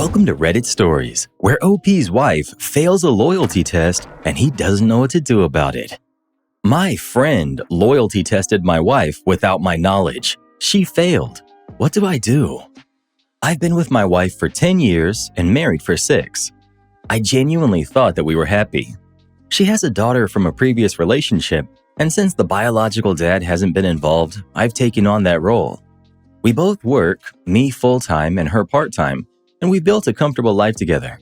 Welcome to Reddit Stories, where OP's wife fails a loyalty test and he doesn't know what to do about it. My friend loyalty tested my wife without my knowledge. She failed. What do I do? I've been with my wife for 10 years and married for 6. I genuinely thought that we were happy. She has a daughter from a previous relationship, and since the biological dad hasn't been involved, I've taken on that role. We both work, me full-time and her part-time, and we built a comfortable life together.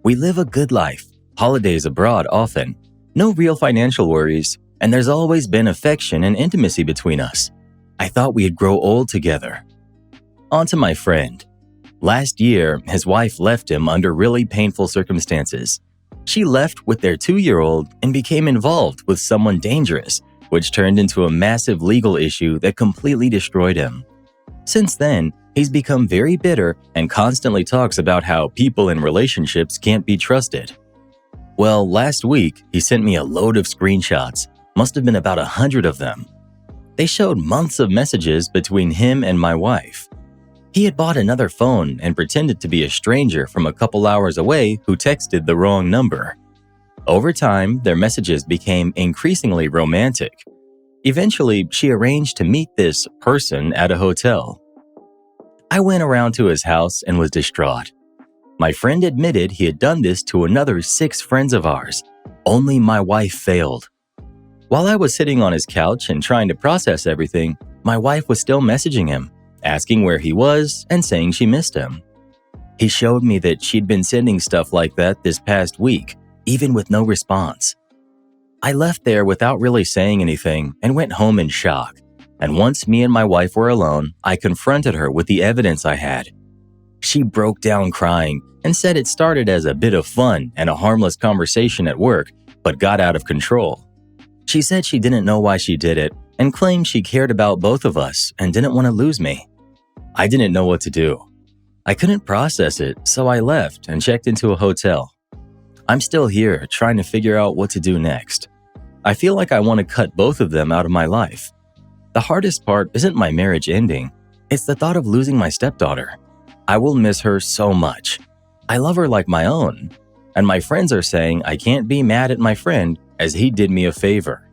We live a good life, holidays abroad often, no real financial worries, and there's always been affection and intimacy between us. I thought we'd grow old together. On to my friend. Last year, his wife left him under really painful circumstances. She left with their 2-year-old and became involved with someone dangerous, which turned into a massive legal issue that completely destroyed him. Since then, he's become very bitter and constantly talks about how people in relationships can't be trusted. Well, last week, he sent me a load of screenshots, must have been about 100 of them. They showed months of messages between him and my wife. He had bought another phone and pretended to be a stranger from a couple hours away who texted the wrong number. Over time, their messages became increasingly romantic. Eventually, she arranged to meet this person at a hotel. I went around to his house and was distraught. My friend admitted he had done this to another 6 friends of ours. Only my wife failed. While I was sitting on his couch and trying to process everything, my wife was still messaging him, asking where he was and saying she missed him. He showed me that she'd been sending stuff like that this past week, even with no response. I left there without really saying anything and went home in shock. And once me and my wife were alone, I confronted her with the evidence I had. She broke down crying and said it started as a bit of fun and a harmless conversation at work, but got out of control. She said she didn't know why she did it and claimed she cared about both of us and didn't want to lose me. I didn't know what to do. I couldn't process it, so I left and checked into a hotel. I'm still here trying to figure out what to do next. I feel like I want to cut both of them out of my life. The hardest part isn't my marriage ending, it's the thought of losing my stepdaughter. I will miss her so much. I love her like my own, and my friends are saying I can't be mad at my friend as he did me a favor.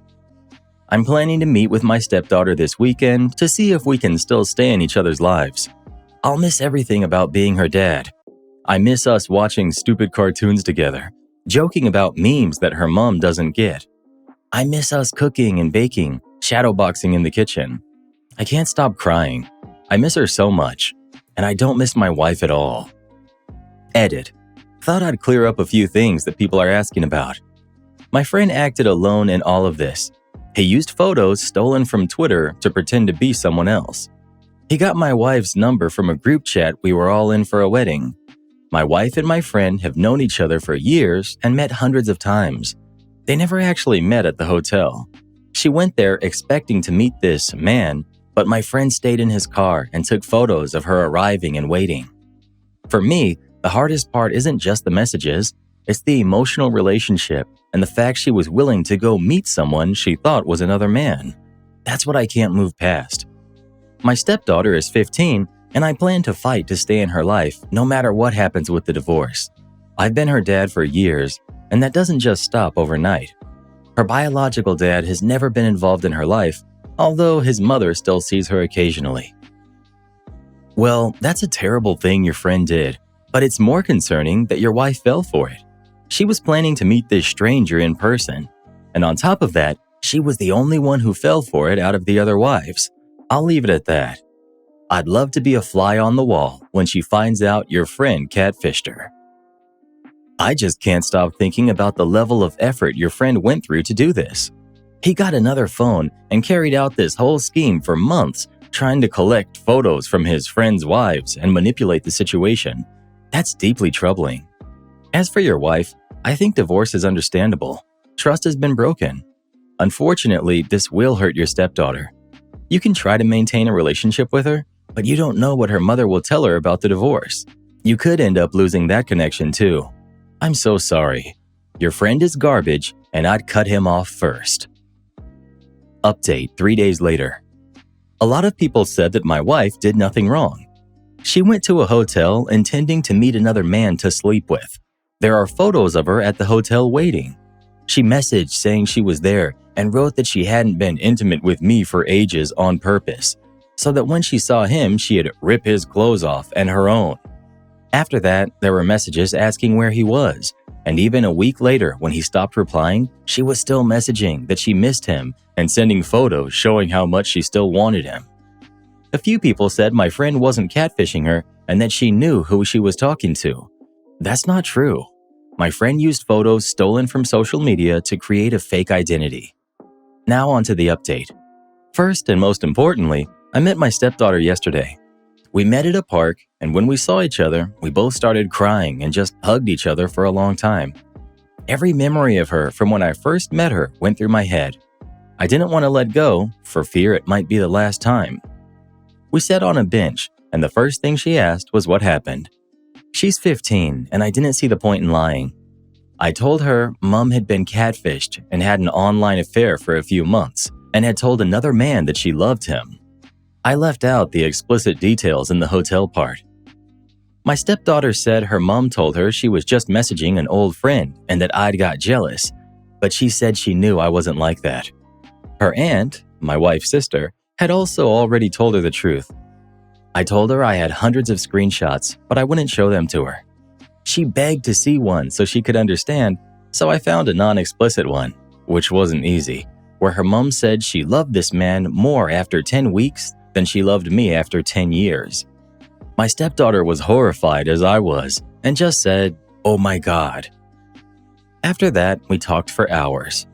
I'm planning to meet with my stepdaughter this weekend to see if we can still stay in each other's lives. I'll miss everything about being her dad. I miss us watching stupid cartoons together, joking about memes that her mom doesn't get. I miss us cooking and baking, shadowboxing in the kitchen. I can't stop crying. I miss her so much, and I don't miss my wife at all. Edit. Thought I'd clear up a few things that people are asking about. My friend acted alone in all of this. He used photos stolen from Twitter to pretend to be someone else. He got my wife's number from a group chat we were all in for a wedding. My wife and my friend have known each other for years and met hundreds of times. They never actually met at the hotel. She went there expecting to meet this man, but my friend stayed in his car and took photos of her arriving and waiting. For me, the hardest part isn't just the messages, it's the emotional relationship and the fact she was willing to go meet someone she thought was another man. That's what I can't move past. My stepdaughter is 15, and I plan to fight to stay in her life no matter what happens with the divorce. I've been her dad for years, and that doesn't just stop overnight. Her biological dad has never been involved in her life, although his mother still sees her occasionally. Well, that's a terrible thing your friend did, but it's more concerning that your wife fell for it. She was planning to meet this stranger in person, and on top of that, she was the only one who fell for it out of the other wives. I'll leave it at that. I'd love to be a fly on the wall when she finds out your friend catfished her. I just can't stop thinking about the level of effort your friend went through to do this. He got another phone and carried out this whole scheme for months, trying to collect photos from his friends' wives and manipulate the situation. That's deeply troubling. As for your wife, I think divorce is understandable. Trust has been broken. Unfortunately, this will hurt your stepdaughter. You can try to maintain a relationship with her, but you don't know what her mother will tell her about the divorce. You could end up losing that connection too. I'm so sorry. Your friend is garbage, and I'd cut him off first. Update 3 days later. A lot of people said that my wife did nothing wrong. She went to a hotel intending to meet another man to sleep with. There are photos of her at the hotel waiting. She messaged saying she was there and wrote that she hadn't been intimate with me for ages on purpose, so that when she saw him, she'd rip his clothes off and her own. After that, there were messages asking where he was, and even a week later, when he stopped replying, she was still messaging that she missed him and sending photos showing how much she still wanted him. A few people said my friend wasn't catfishing her and that she knew who she was talking to. That's not true. My friend used photos stolen from social media to create a fake identity. Now on to the update. First and most importantly, I met my stepdaughter yesterday. We met at a park, and when we saw each other, we both started crying and just hugged each other for a long time. Every memory of her from when I first met her went through my head. I didn't want to let go for fear it might be the last time. We sat on a bench, and the first thing she asked was what happened. She's 15, and I didn't see the point in lying. I told her Mom had been catfished and had an online affair for a few months and had told another man that she loved him. I left out the explicit details in the hotel part. My stepdaughter said her mom told her she was just messaging an old friend and that I'd got jealous, but she said she knew I wasn't like that. Her aunt, my wife's sister, had also already told her the truth. I told her I had hundreds of screenshots, but I wouldn't show them to her. She begged to see one so she could understand, so I found a non-explicit one, which wasn't easy, where her mom said she loved this man more after 10 weeks than she loved me after 10 years. My stepdaughter was horrified as I was and just said, "Oh my God." After that, we talked for hours.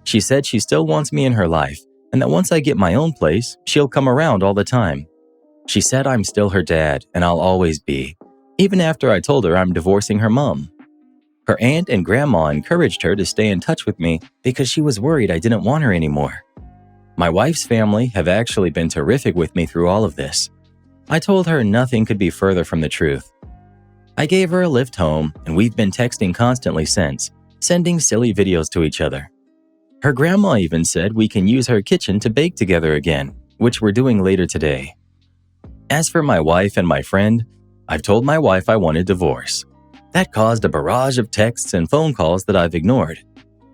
She said she still wants me in her life and that once I get my own place, she'll come around all the time. She said I'm still her dad and I'll always be, even after I told her I'm divorcing her mom. Her aunt and grandma encouraged her to stay in touch with me because she was worried I didn't want her anymore. My wife's family have actually been terrific with me through all of this. I told her nothing could be further from the truth. I gave her a lift home, and we've been texting constantly since, sending silly videos to each other. Her grandma even said we can use her kitchen to bake together again, which we're doing later today. As for my wife and my friend, I've told my wife I want a divorce. That caused a barrage of texts and phone calls that I've ignored.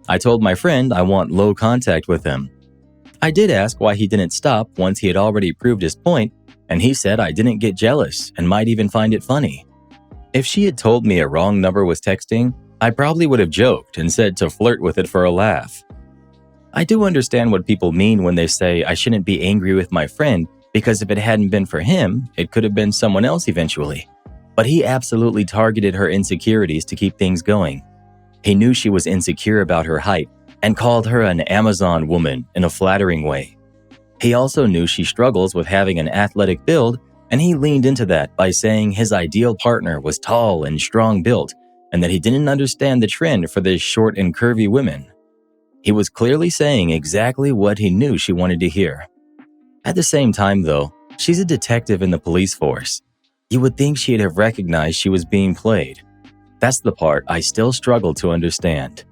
I told my friend I want low contact with him. I did ask why he didn't stop once he had already proved his point, and he said I didn't get jealous and might even find it funny. If she had told me a wrong number was texting, I probably would have joked and said to flirt with it for a laugh. I do understand what people mean when they say I shouldn't be angry with my friend because if it hadn't been for him, it could have been someone else eventually. But he absolutely targeted her insecurities to keep things going. He knew she was insecure about her height and called her an Amazon woman in a flattering way. He also knew she struggles with having an athletic build, and he leaned into that by saying his ideal partner was tall and strong-built, and that he didn't understand the trend for the short and curvy women. He was clearly saying exactly what he knew she wanted to hear. At the same time, though, she's a detective in the police force. You would think she'd have recognized she was being played. That's the part I still struggle to understand.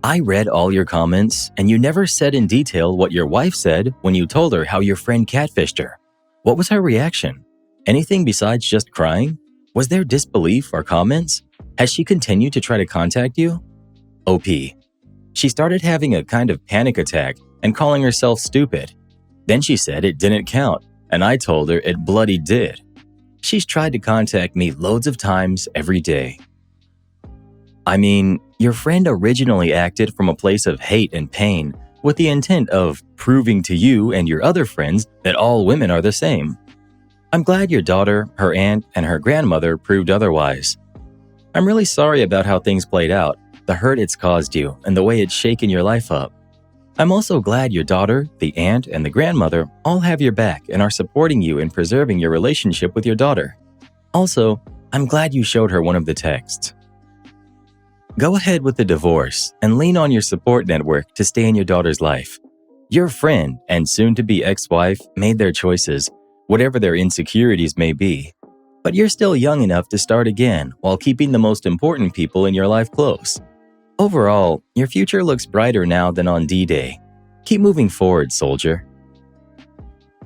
I read all your comments, and you never said in detail what your wife said when you told her how your friend catfished her. What was her reaction? Anything besides just crying? Was there disbelief or comments? Has she continued to try to contact you? OP. She started having a kind of panic attack and calling herself stupid. Then she said it didn't count, and I told her it bloody did. She's tried to contact me loads of times every day. I mean, your friend originally acted from a place of hate and pain with the intent of proving to you and your other friends that all women are the same. I'm glad your daughter, her aunt, and her grandmother proved otherwise. I'm really sorry about how things played out, the hurt it's caused you, and the way it's shaken your life up. I'm also glad your daughter, the aunt, and the grandmother all have your back and are supporting you in preserving your relationship with your daughter. Also, I'm glad you showed her one of the texts. Go ahead with the divorce and lean on your support network to stay in your daughter's life. Your friend and soon-to-be ex-wife made their choices, whatever their insecurities may be. But you're still young enough to start again while keeping the most important people in your life close. Overall, your future looks brighter now than on D-Day. Keep moving forward, soldier.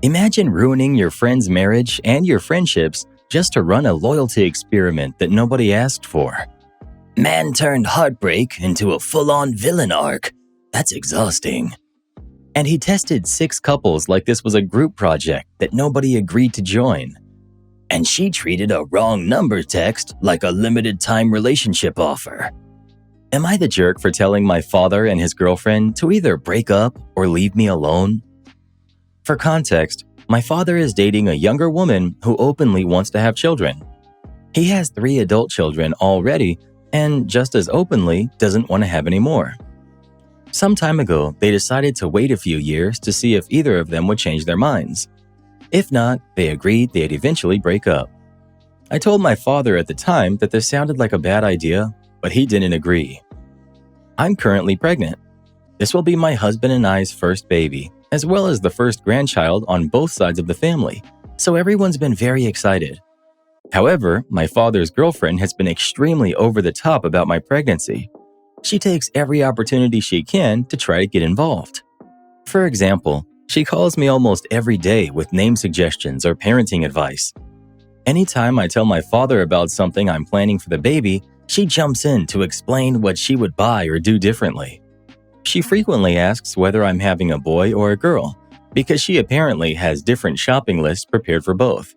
Imagine ruining your friend's marriage and your friendships just to run a loyalty experiment that nobody asked for. Man turned heartbreak into a full-on villain arc. That's exhausting. And he tested 6 couples like this was a group project that nobody agreed to join. And she treated a wrong number text like a limited-time relationship offer. Am I the jerk for telling my father and his girlfriend to either break up or leave me alone? For context, my father is dating a younger woman who openly wants to have children. He has 3 adult children already and just as openly doesn't want to have any more. Some time ago, they decided to wait a few years to see if either of them would change their minds. If not, they agreed they'd eventually break up. I told my father at the time that this sounded like a bad idea, but he didn't agree. I'm currently pregnant. This will be my husband and I's first baby, as well as the first grandchild on both sides of the family, so everyone's been very excited. However, my father's girlfriend has been extremely over the top about my pregnancy. She takes every opportunity she can to try to get involved. For example, she calls me almost every day with name suggestions or parenting advice. Anytime I tell my father about something I'm planning for the baby, she jumps in to explain what she would buy or do differently. She frequently asks whether I'm having a boy or a girl, because she apparently has different shopping lists prepared for both.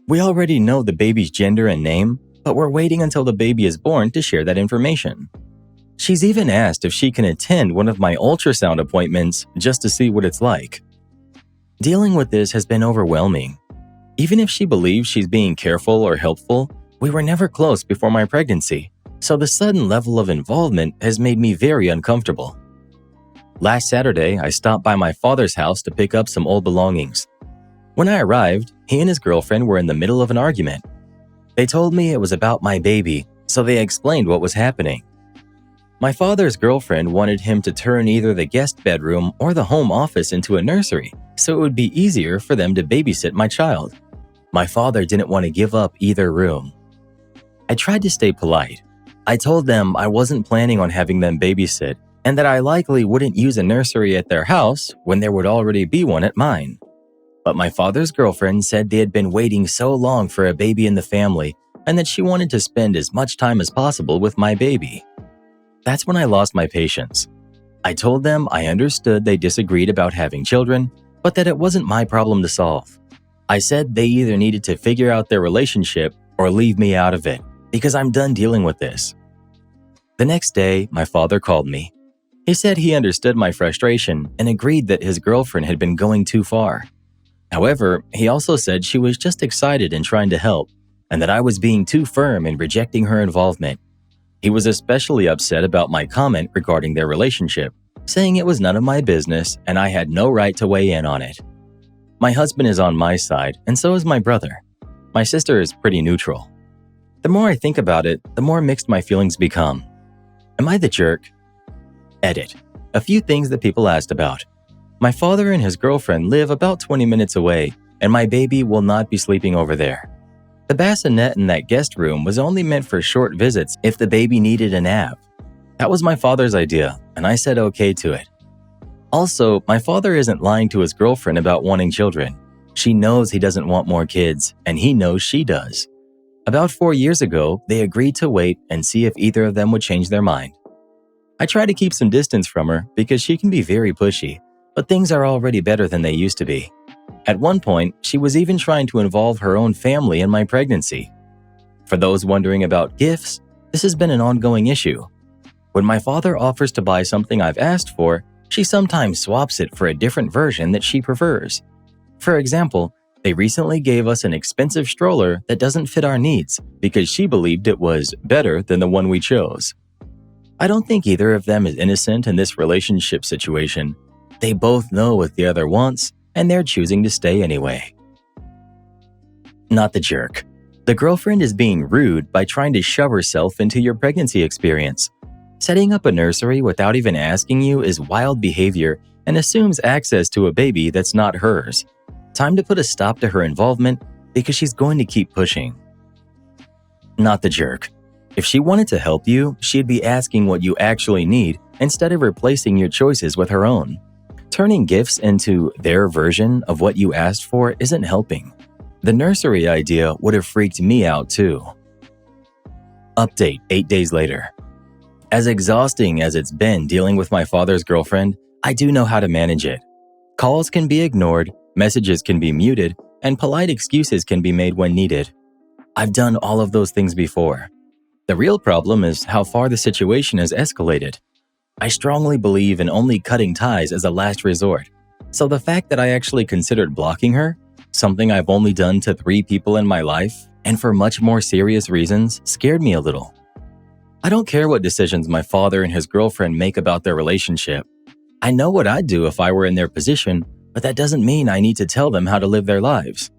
We already know the baby's gender and name, but we're waiting until the baby is born to share that information. She's even asked if she can attend one of my ultrasound appointments just to see what it's like. Dealing with this has been overwhelming. Even if she believes she's being careful or helpful, we were never close before my pregnancy, so the sudden level of involvement has made me very uncomfortable. Last Saturday, I stopped by my father's house to pick up some old belongings. When I arrived, he and his girlfriend were in the middle of an argument. They told me it was about my baby, so they explained what was happening. My father's girlfriend wanted him to turn either the guest bedroom or the home office into a nursery, so it would be easier for them to babysit my child. My father didn't want to give up either room. I tried to stay polite. I told them I wasn't planning on having them babysit and that I likely wouldn't use a nursery at their house when there would already be one at mine. But my father's girlfriend said they had been waiting so long for a baby in the family and that she wanted to spend as much time as possible with my baby. That's when I lost my patience. I told them I understood they disagreed about having children, but that it wasn't my problem to solve. I said they either needed to figure out their relationship or leave me out of it, because I'm done dealing with this. The next day, my father called me. He said he understood my frustration and agreed that his girlfriend had been going too far. However, he also said she was just excited and trying to help, and that I was being too firm in rejecting her involvement. He was especially upset about my comment regarding their relationship, saying it was none of my business and I had no right to weigh in on it. My husband is on my side, and so is my brother. My sister is pretty neutral. The more I think about it, the more mixed my feelings become. Am I the jerk? Edit. A few things that people asked about. My father and his girlfriend live about 20 minutes away, and my baby will not be sleeping over there. The bassinet in that guest room was only meant for short visits if the baby needed a nap. That was my father's idea, and I said okay to it. Also, my father isn't lying to his girlfriend about wanting children. She knows he doesn't want more kids, and he knows she does. About 4 years ago, they agreed to wait and see if either of them would change their mind. I try to keep some distance from her because she can be very pushy, but things are already better than they used to be. At one point, she was even trying to involve her own family in my pregnancy. For those wondering about gifts, this has been an ongoing issue. When my father offers to buy something I've asked for, she sometimes swaps it for a different version that she prefers. For example, they recently gave us an expensive stroller that doesn't fit our needs because she believed it was better than the one we chose. I don't think either of them is innocent in this relationship situation. They both know what the other wants, and they're choosing to stay anyway. Not the jerk. The girlfriend is being rude by trying to shove herself into your pregnancy experience. Setting up a nursery without even asking you is wild behavior and assumes access to a baby that's not hers. Time to put a stop to her involvement because she's going to keep pushing. Not the jerk. If she wanted to help you, she'd be asking what you actually need instead of replacing your choices with her own. Turning gifts into their version of what you asked for isn't helping. The nursery idea would have freaked me out too. Update 8 days later. As exhausting as it's been dealing with my father's girlfriend, I do know how to manage it. Calls can be ignored, messages can be muted, and polite excuses can be made when needed. I've done all of those things before. The real problem is how far the situation has escalated. I strongly believe in only cutting ties as a last resort, so the fact that I actually considered blocking her, something I've only done to 3 people in my life, and for much more serious reasons, scared me a little. I don't care what decisions my father and his girlfriend make about their relationship. I know what I'd do if I were in their position, but that doesn't mean I need to tell them how to live their lives.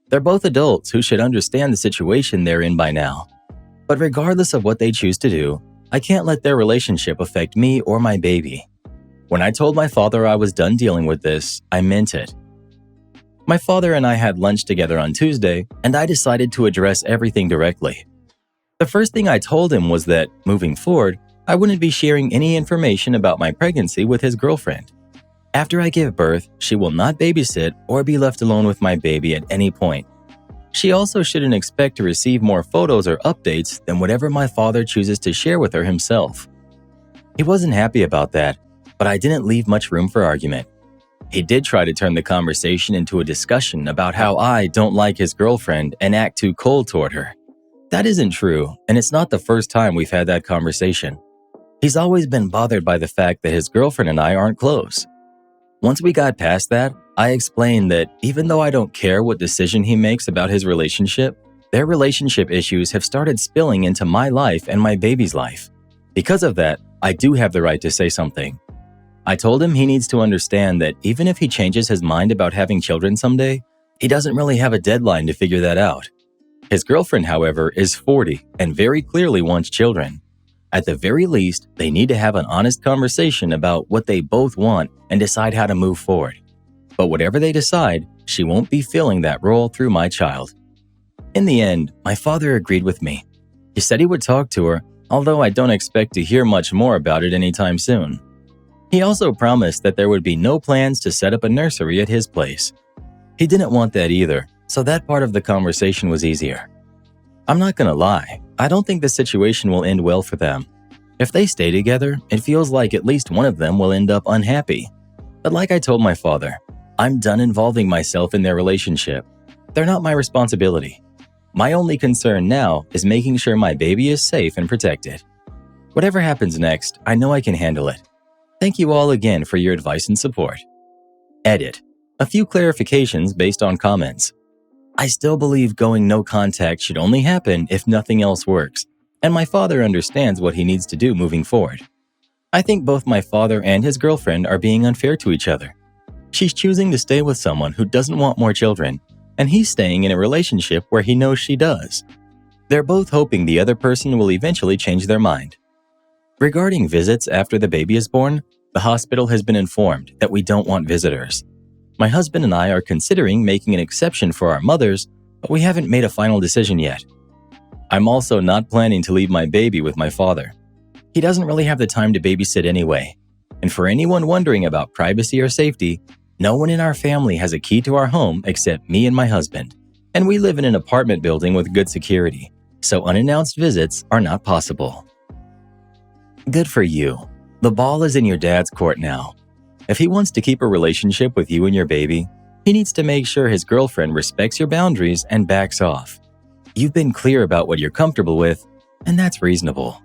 They're both adults who should understand the situation they're in by now. But regardless of what they choose to do, I can't let their relationship affect me or my baby. When I told my father I was done dealing with this, I meant it. My father and I had lunch together on Tuesday, and I decided to address everything directly. The first thing I told him was that, moving forward, I wouldn't be sharing any information about my pregnancy with his girlfriend. After I give birth, she will not babysit or be left alone with my baby at any point. She also shouldn't expect to receive more photos or updates than whatever my father chooses to share with her himself. He wasn't happy about that, but I didn't leave much room for argument. He did try to turn the conversation into a discussion about how I don't like his girlfriend and act too cold toward her. That isn't true, and it's not the first time we've had that conversation. He's always been bothered by the fact that his girlfriend and I aren't close. Once we got past that, I explained that even though I don't care what decision he makes about his relationship, their relationship issues have started spilling into my life and my baby's life. Because of that, I do have the right to say something. I told him he needs to understand that even if he changes his mind about having children someday, he doesn't really have a deadline to figure that out. His girlfriend, however, is 40 and very clearly wants children. At the very least, they need to have an honest conversation about what they both want and decide how to move forward. But whatever they decide, she won't be filling that role through my child. In the end, my father agreed with me. He said he would talk to her, although I don't expect to hear much more about it anytime soon. He also promised that there would be no plans to set up a nursery at his place. He didn't want that either, so that part of the conversation was easier. I'm not gonna lie, I don't think the situation will end well for them. If they stay together, it feels like at least one of them will end up unhappy. But like I told my father, I'm done involving myself in their relationship. They're not my responsibility. My only concern now is making sure my baby is safe and protected. Whatever happens next, I know I can handle it. Thank you all again for your advice and support. Edit. A few clarifications based on comments. I still believe going no contact should only happen if nothing else works, and my father understands what he needs to do moving forward. I think both my father and his girlfriend are being unfair to each other. She's choosing to stay with someone who doesn't want more children, and he's staying in a relationship where he knows she does. They're both hoping the other person will eventually change their mind. Regarding visits after the baby is born, the hospital has been informed that we don't want visitors. My husband and I are considering making an exception for our mothers, but we haven't made a final decision yet. I'm also not planning to leave my baby with my father. He doesn't really have the time to babysit anyway. And for anyone wondering about privacy or safety, no one in our family has a key to our home except me and my husband. And we live in an apartment building with good security, so unannounced visits are not possible. Good for you. The ball is in your dad's court now. If he wants to keep a relationship with you and your baby, he needs to make sure his girlfriend respects your boundaries and backs off. You've been clear about what you're comfortable with, and that's reasonable.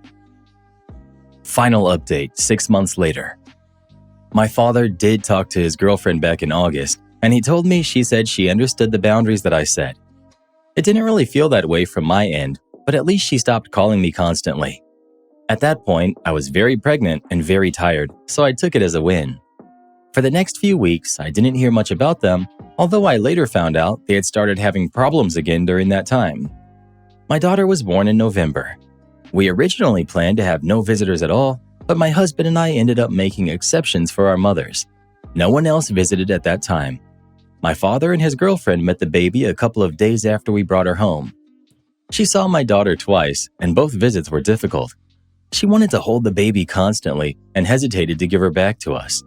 Final update 6 months later. My father did talk to his girlfriend back in August, and he told me she said she understood the boundaries that I set. It didn't really feel that way from my end, but at least she stopped calling me constantly. At that point, I was very pregnant and very tired, so I took it as a win. For the next few weeks, I didn't hear much about them, although I later found out they had started having problems again during that time. My daughter was born in November. We originally planned to have no visitors at all, but my husband and I ended up making exceptions for our mothers. No one else visited at that time. My father and his girlfriend met the baby a couple of days after we brought her home. She saw my daughter twice, and both visits were difficult. She wanted to hold the baby constantly and hesitated to give her back to us.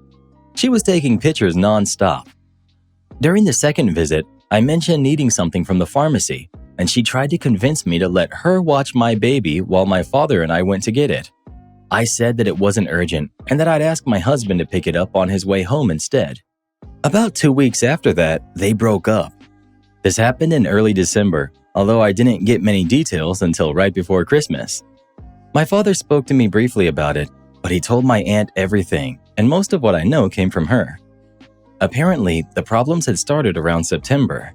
She was taking pictures nonstop. During the second visit, I mentioned needing something from the pharmacy, and she tried to convince me to let her watch my baby while my father and I went to get it. I said that it wasn't urgent and that I'd ask my husband to pick it up on his way home instead. About 2 weeks after that, they broke up. This happened in early December, although I didn't get many details until right before Christmas. My father spoke to me briefly about it, but he told my aunt everything, and most of what I know came from her. Apparently, the problems had started around September.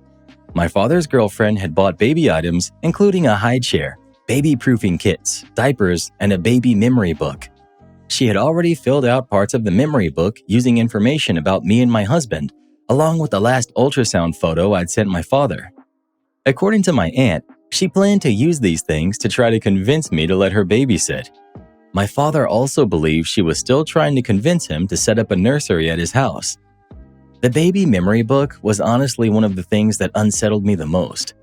My father's girlfriend had bought baby items, including a high chair, baby-proofing kits, diapers, and a baby memory book. She had already filled out parts of the memory book using information about me and my husband, along with the last ultrasound photo I'd sent my father. According to my aunt, she planned to use these things to try to convince me to let her babysit. My father also believed she was still trying to convince him to set up a nursery at his house. The baby memory book was honestly one of the things that unsettled me the most.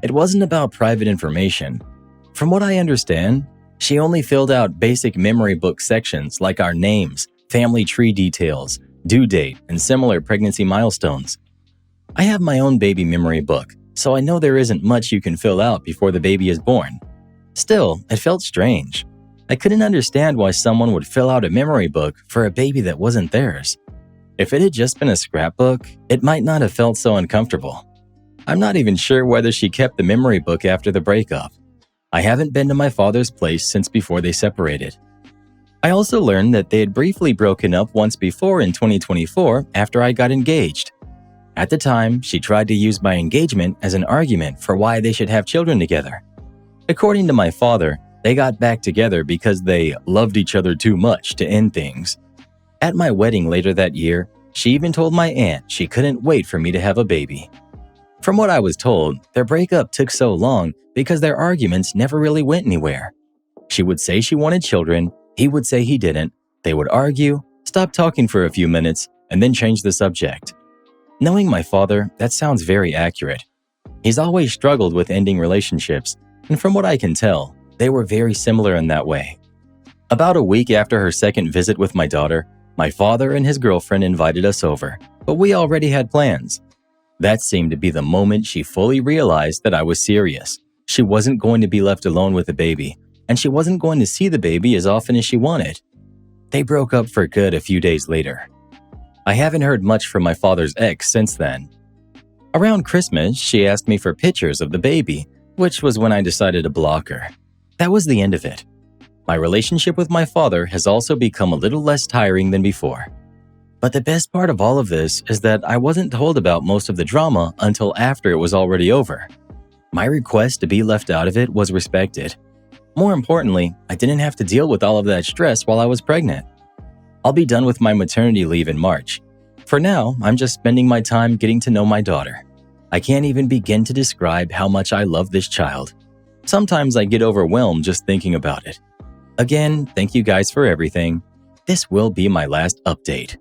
It wasn't about private information. From what I understand, she only filled out basic memory book sections like our names, family tree details, due date, and similar pregnancy milestones. I have my own baby memory book, so I know there isn't much you can fill out before the baby is born. Still, it felt strange. I couldn't understand why someone would fill out a memory book for a baby that wasn't theirs. If it had just been a scrapbook, it might not have felt so uncomfortable. I'm not even sure whether she kept the memory book after the breakup. I haven't been to my father's place since before they separated. I also learned that they had briefly broken up once before in 2024 after I got engaged. At the time, she tried to use my engagement as an argument for why they should have children together. According to my father, they got back together because they loved each other too much to end things. At my wedding later that year, she even told my aunt she couldn't wait for me to have a baby. From what I was told, their breakup took so long because their arguments never really went anywhere. She would say she wanted children, he would say he didn't, they would argue, stop talking for a few minutes, and then change the subject. Knowing my father, that sounds very accurate. He's always struggled with ending relationships, and from what I can tell, they were very similar in that way. About a week after her second visit with my daughter, my father and his girlfriend invited us over, but we already had plans. That seemed to be the moment she fully realized that I was serious. She wasn't going to be left alone with the baby, and she wasn't going to see the baby as often as she wanted. They broke up for good a few days later. I haven't heard much from my father's ex since then. Around Christmas, she asked me for pictures of the baby, which was when I decided to block her. That was the end of it. My relationship with my father has also become a little less tiring than before. But the best part of all of this is that I wasn't told about most of the drama until after it was already over. My request to be left out of it was respected. More importantly, I didn't have to deal with all of that stress while I was pregnant. I'll be done with my maternity leave in March. For now, I'm just spending my time getting to know my daughter. I can't even begin to describe how much I love this child. Sometimes I get overwhelmed just thinking about it. Again, thank you guys for everything. This will be my last update.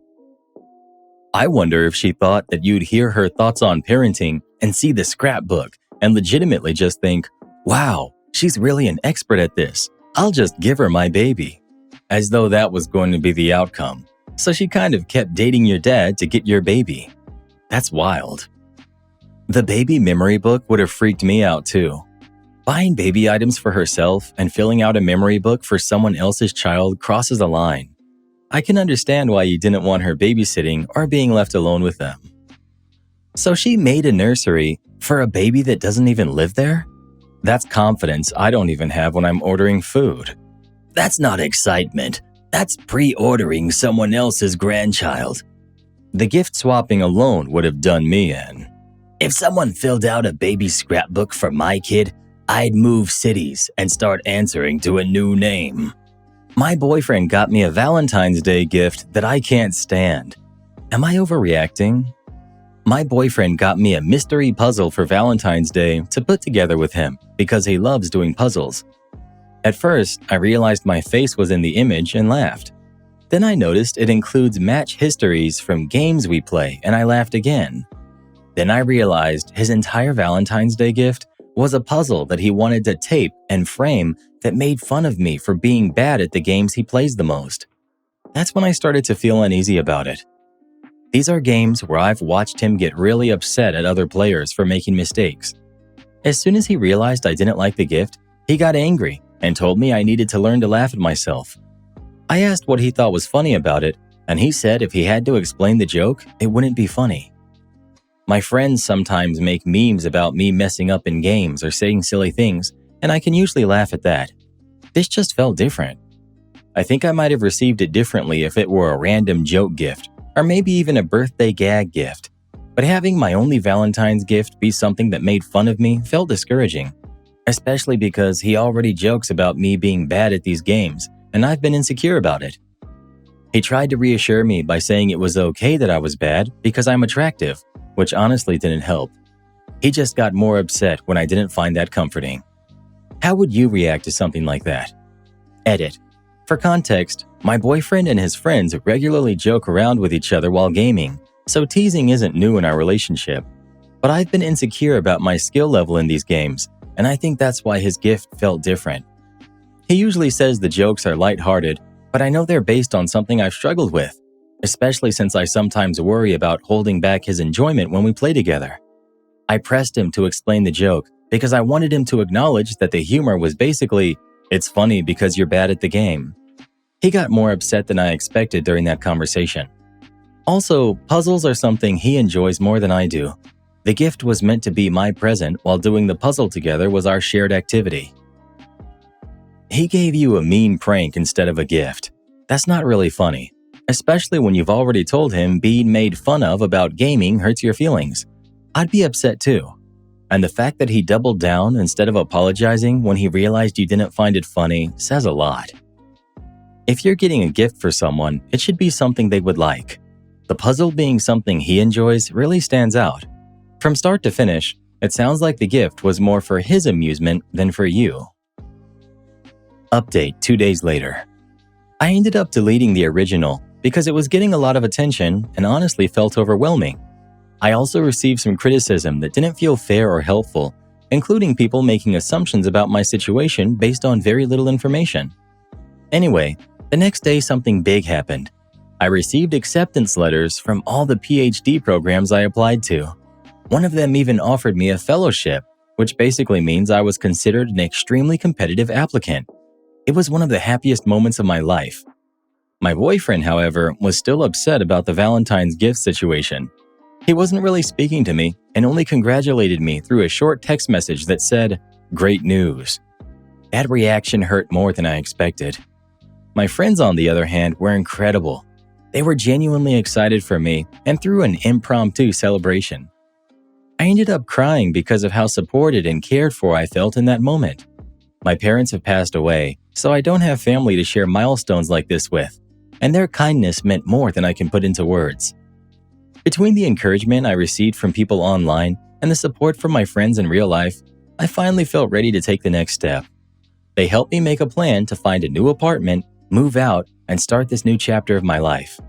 I wonder if she thought that you'd hear her thoughts on parenting and see the scrapbook and legitimately just think, wow, she's really an expert at this. I'll just give her my baby. As though that was going to be the outcome. So she kind of kept dating your dad to get your baby. That's wild. The baby memory book would have freaked me out too. Buying baby items for herself and filling out a memory book for someone else's child crosses a line. I can understand why you didn't want her babysitting or being left alone with them. So she made a nursery for a baby that doesn't even live there? That's confidence I don't even have when I'm ordering food. That's not excitement. That's pre-ordering someone else's grandchild. The gift swapping alone would have done me in. If someone filled out a baby scrapbook for my kid, I'd move cities and start answering to a new name. My boyfriend got me a Valentine's Day gift that I can't stand. Am I overreacting? My boyfriend got me a mystery puzzle for Valentine's Day to put together with him because he loves doing puzzles. At first, I realized my face was in the image and laughed. Then I noticed it includes match histories from games we play and I laughed again. Then I realized his entire Valentine's Day gift was a puzzle that he wanted to tape and frame that made fun of me for being bad at the games he plays the most. That's when I started to feel uneasy about it. These are games where I've watched him get really upset at other players for making mistakes. As soon as he realized I didn't like the gift, he got angry and told me I needed to learn to laugh at myself. I asked what he thought was funny about it, and he said if he had to explain the joke, it wouldn't be funny. My friends sometimes make memes about me messing up in games or saying silly things, and I can usually laugh at that. This just felt different. I think I might have received it differently if it were a random joke gift, or maybe even a birthday gag gift. But having my only Valentine's gift be something that made fun of me felt discouraging, especially because he already jokes about me being bad at these games, and I've been insecure about it. He tried to reassure me by saying it was okay that I was bad because I'm attractive, which honestly didn't help. He just got more upset when I didn't find that comforting. How would you react to something like that? Edit. For context, my boyfriend and his friends regularly joke around with each other while gaming, so teasing isn't new in our relationship. But I've been insecure about my skill level in these games, and I think that's why his gift felt different. He usually says the jokes are lighthearted, but I know they're based on something I've struggled with, especially since I sometimes worry about holding back his enjoyment when we play together. I pressed him to explain the joke because I wanted him to acknowledge that the humor was basically, "It's funny because you're bad at the game." He got more upset than I expected during that conversation. Also, puzzles are something he enjoys more than I do. The gift was meant to be my present while doing the puzzle together was our shared activity. He gave you a mean prank instead of a gift. That's not really funny, especially when you've already told him being made fun of about gaming hurts your feelings. I'd be upset too. And the fact that he doubled down instead of apologizing when he realized you didn't find it funny says a lot. If you're getting a gift for someone, it should be something they would like. The puzzle being something he enjoys really stands out. From start to finish, it sounds like the gift was more for his amusement than for you. Update 2 days later. I ended up deleting the original because it was getting a lot of attention and honestly felt overwhelming. I also received some criticism that didn't feel fair or helpful, including people making assumptions about my situation based on very little information. Anyway, the next day something big happened. I received acceptance letters from all the PhD programs I applied to. One of them even offered me a fellowship, which basically means I was considered an extremely competitive applicant. It was one of the happiest moments of my life. My boyfriend, however, was still upset about the Valentine's gift situation. He wasn't really speaking to me and only congratulated me through a short text message that said, "Great news." That reaction hurt more than I expected. My friends, on the other hand, were incredible. They were genuinely excited for me and threw an impromptu celebration. I ended up crying because of how supported and cared for I felt in that moment. My parents have passed away, so I don't have family to share milestones like this with, and their kindness meant more than I can put into words. Between the encouragement I received from people online and the support from my friends in real life, I finally felt ready to take the next step. They helped me make a plan to find a new apartment, move out, and start this new chapter of my life.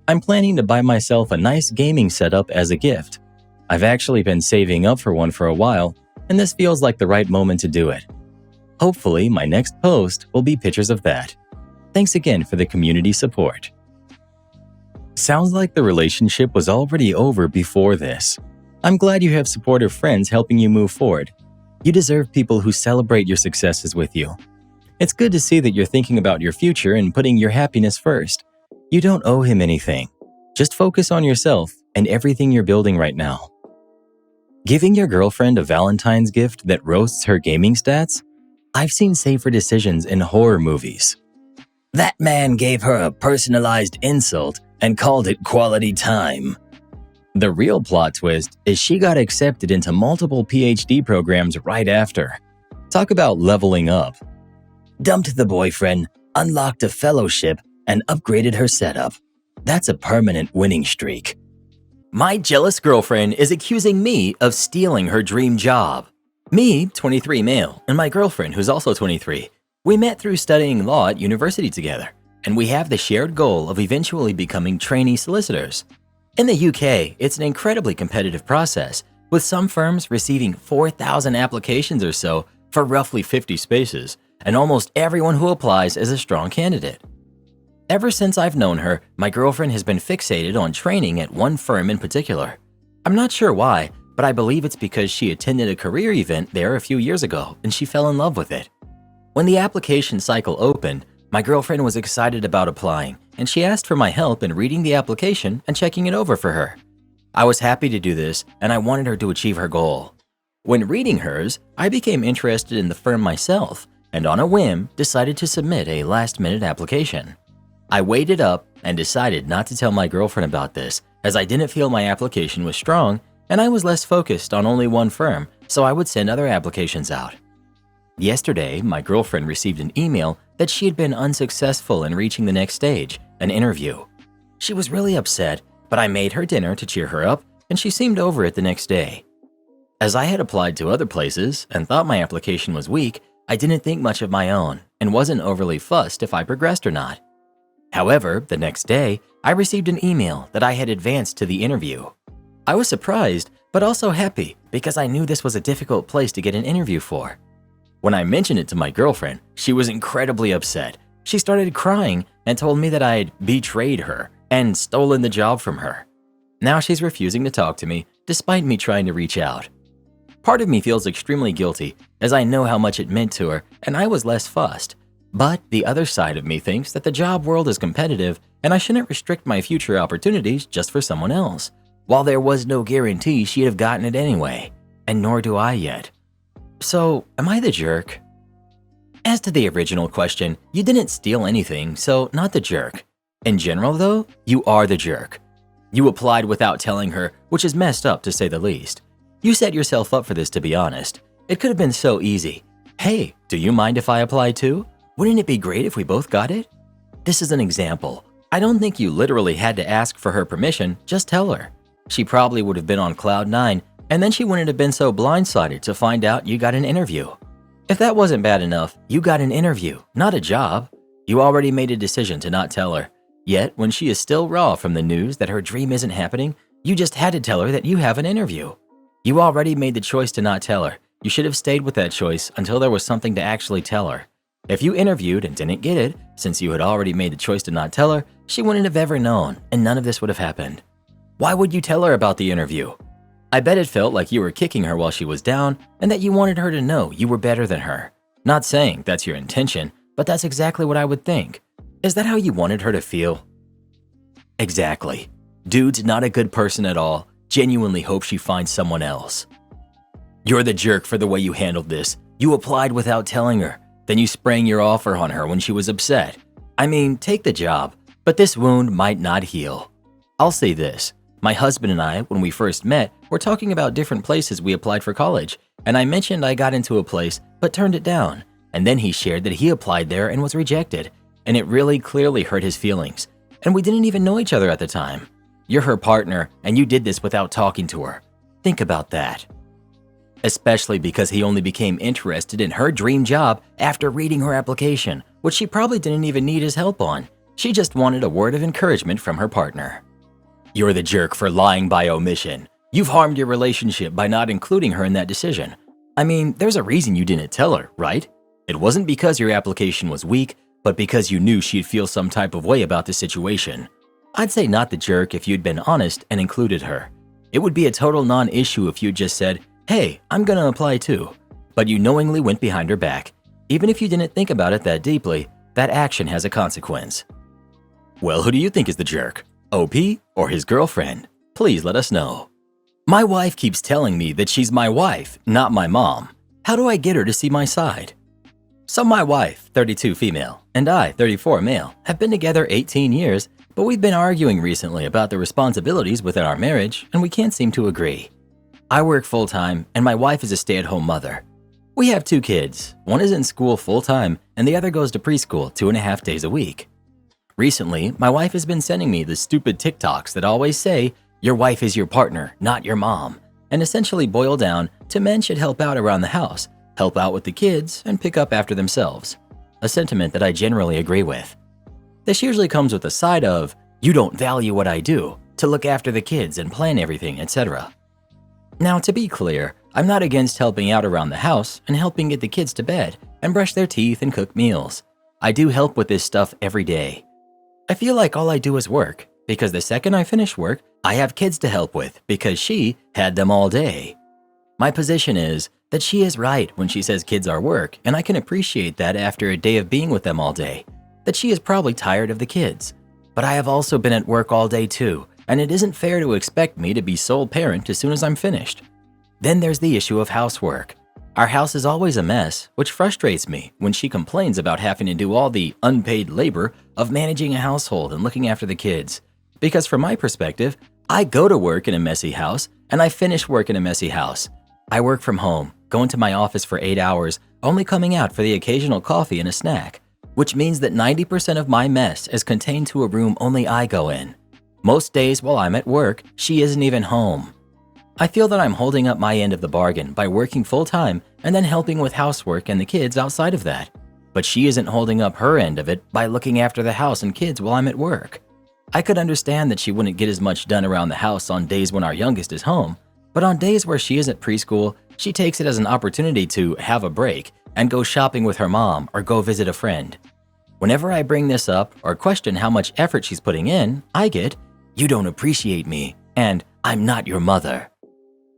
I'm planning to buy myself a nice gaming setup as a gift. I've actually been saving up for one for a while, and this feels like the right moment to do it. Hopefully, my next post will be pictures of that. Thanks again for the community support. Sounds like the relationship was already over before this. I'm glad you have supportive friends helping you move forward. You deserve people who celebrate your successes with you. It's good to see that you're thinking about your future and putting your happiness first. You don't owe him anything. Just focus on yourself and everything you're building right now. Giving your girlfriend a Valentine's gift that roasts her gaming stats? I've seen safer decisions in horror movies. That man gave her a personalized insult and called it quality time. The real plot twist is she got accepted into multiple PhD programs right after. Talk about leveling up. Dumped the boyfriend, unlocked a fellowship, and upgraded her setup. That's a permanent winning streak. My jealous girlfriend is accusing me of stealing her dream job. Me, 23 male, and my girlfriend, who's also 23. We met through studying law at university together, and we have the shared goal of eventually becoming trainee solicitors. In the UK, it's an incredibly competitive process, with some firms receiving 4,000 applications or so for roughly 50 spaces, and almost everyone who applies is a strong candidate. Ever since I've known her, my girlfriend has been fixated on training at one firm in particular. I'm not sure why, but I believe it's because she attended a career event there a few years ago and she fell in love with it. When the application cycle opened, my girlfriend was excited about applying and she asked for my help in reading the application and checking it over for her. I was happy to do this and I wanted her to achieve her goal. When reading hers, I became interested in the firm myself and on a whim decided to submit a last-minute application. I weighed it up and decided not to tell my girlfriend about this as I didn't feel my application was strong and I was less focused on only one firm, so I would send other applications out. Yesterday, my girlfriend received an email that she had been unsuccessful in reaching the next stage, an interview. She was really upset, but I made her dinner to cheer her up and she seemed over it the next day. As I had applied to other places and thought my application was weak, I didn't think much of my own and wasn't overly fussed if I progressed or not. However, the next day, I received an email that I had advanced to the interview. I was surprised, but also happy because I knew this was a difficult place to get an interview for. When I mentioned it to my girlfriend, she was incredibly upset. She started crying and told me that I had betrayed her and stolen the job from her. Now she's refusing to talk to me despite me trying to reach out. Part of me feels extremely guilty as I know how much it meant to her and I was less fussed. But the other side of me thinks that the job world is competitive and I shouldn't restrict my future opportunities just for someone else, while there was no guarantee she'd have gotten it anyway, and nor do I yet. So, am I the jerk? As to the original question, you didn't steal anything, so not the jerk. In general though, you are the jerk. You applied without telling her, which is messed up to say the least. You set yourself up for this, to be honest. It could have been so easy. Hey, do you mind if I apply too? Wouldn't it be great if we both got it? This is an example. I don't think you literally had to ask for her permission, just tell her. She probably would have been on cloud 9, and then she wouldn't have been so blindsided to find out you got an interview. If that wasn't bad enough, you got an interview, not a job. You already made a decision to not tell her. Yet, when she is still raw from the news that her dream isn't happening, you just had to tell her that you have an interview. You already made the choice to not tell her. You should have stayed with that choice until there was something to actually tell her. If you interviewed and didn't get it, since you had already made the choice to not tell her, she wouldn't have ever known, and none of this would have happened. Why would you tell her about the interview? I bet it felt like you were kicking her while she was down and that you wanted her to know you were better than her. Not saying that's your intention, but that's exactly what I would think. Is that how you wanted her to feel? Exactly. Dude's not a good person at all. Genuinely hope she finds someone else. You're the jerk for the way you handled this. You applied without telling her. Then you sprang your offer on her when she was upset. I mean, take the job, but this wound might not heal. I'll say this. My husband and I, when we first met, were talking about different places we applied for college, and I mentioned I got into a place but turned it down, and then he shared that he applied there and was rejected, and it really clearly hurt his feelings, and we didn't even know each other at the time. You're her partner, and you did this without talking to her. Think about that. Especially because he only became interested in her dream job after reading her application, which she probably didn't even need his help on. She just wanted a word of encouragement from her partner. You're the jerk for lying by omission. You've harmed your relationship by not including her in that decision. I mean, there's a reason you didn't tell her, right? It wasn't because your application was weak, but because you knew she'd feel some type of way about the situation. I'd say not the jerk if you'd been honest and included her. It would be a total non-issue if you just said, hey, I'm gonna apply too. But you knowingly went behind her back. Even if you didn't think about it that deeply, that action has a consequence. Well, who do you think is the jerk? OP or his girlfriend? Please let us know. My wife keeps telling me that she's my wife, not my mom. How do I get her to see my side? So my wife, 32 female, and I, 34 male, have been together 18 years, but we've been arguing recently about the responsibilities within our marriage, and we can't seem to agree. I work full-time, and my wife is a stay-at-home mother. We have 2 kids. One is in school full-time, and the other goes to preschool 2.5 days a week. Recently, my wife has been sending me the stupid TikToks that always say, your wife is your partner, not your mom, and essentially boil down to men should help out around the house, help out with the kids, and pick up after themselves. A sentiment that I generally agree with. This usually comes with a side of, you don't value what I do, to look after the kids and plan everything, etc. Now, to be clear, I'm not against helping out around the house and helping get the kids to bed and brush their teeth and cook meals. I do help with this stuff every day. I feel like all I do is work, because the second I finish work, I have kids to help with because she had them all day. My position is that she is right when she says kids are work, and I can appreciate that after a day of being with them all day, that she is probably tired of the kids. But I have also been at work all day too, and it isn't fair to expect me to be sole parent as soon as I'm finished. Then there's the issue of housework. Our house is always a mess, which frustrates me when she complains about having to do all the unpaid labor of managing a household and looking after the kids. Because from my perspective, I go to work in a messy house and I finish work in a messy house. I work from home, go into my office for 8 hours, only coming out for the occasional coffee and a snack, which means that 90% of my mess is contained to a room only I go in. Most days while I'm at work, she isn't even home. I feel that I'm holding up my end of the bargain by working full-time and then helping with housework and the kids outside of that. But she isn't holding up her end of it by looking after the house and kids while I'm at work. I could understand that she wouldn't get as much done around the house on days when our youngest is home, but on days where she is at preschool, she takes it as an opportunity to have a break and go shopping with her mom or go visit a friend. Whenever I bring this up or question how much effort she's putting in, I get, "You don't appreciate me," and "I'm not your mother."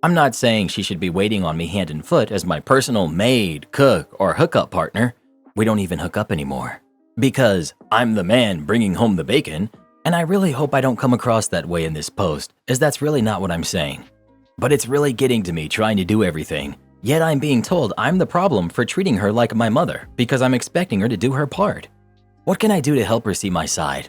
I'm not saying she should be waiting on me hand and foot as my personal maid, cook, or hookup partner. We don't even hook up anymore. Because I'm the man bringing home the bacon, and I really hope I don't come across that way in this post, as that's really not what I'm saying. But it's really getting to me trying to do everything, yet I'm being told I'm the problem for treating her like my mother because I'm expecting her to do her part. What can I do to help her see my side?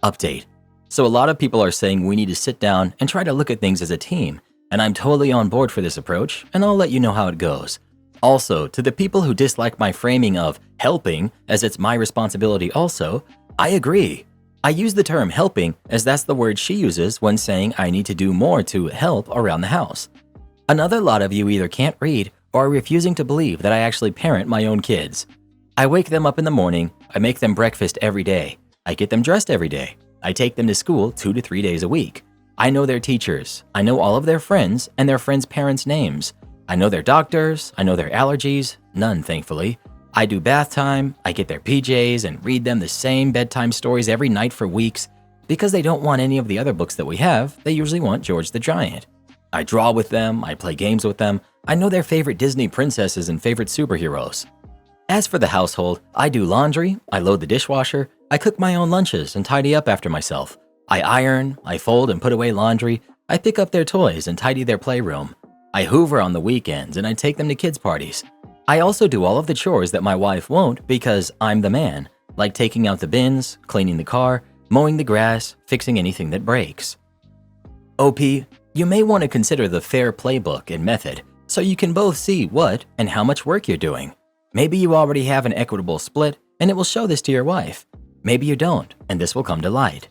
Update. So a lot of people are saying we need to sit down and try to look at things as a team, and I'm totally on board for this approach, and I'll let you know how it goes. Also, to the people who dislike my framing of helping as it's my responsibility also, I agree. I use the term helping as that's the word she uses when saying I need to do more to help around the house. Another lot of you either can't read or are refusing to believe that I actually parent my own kids. I wake them up in the morning, I make them breakfast every day, I get them dressed every day, I take them to school 2 to 3 days a week. I know their teachers, I know all of their friends and their friends' parents' names. I know their doctors, I know their allergies, none thankfully. I do bath time, I get their PJs and read them the same bedtime stories every night for weeks. Because they don't want any of the other books that we have, they usually want George the Giant. I draw with them, I play games with them, I know their favorite Disney princesses and favorite superheroes. As for the household, I do laundry, I load the dishwasher, I cook my own lunches and tidy up after myself. I iron, I fold and put away laundry, I pick up their toys and tidy their playroom. I hoover on the weekends and I take them to kids' parties. I also do all of the chores that my wife won't because I'm the man, like taking out the bins, cleaning the car, mowing the grass, fixing anything that breaks. OP, you may want to consider the FAIR playbook and method so you can both see what and how much work you're doing. Maybe you already have an equitable split and it will show this to your wife. Maybe you don't, and this will come to light.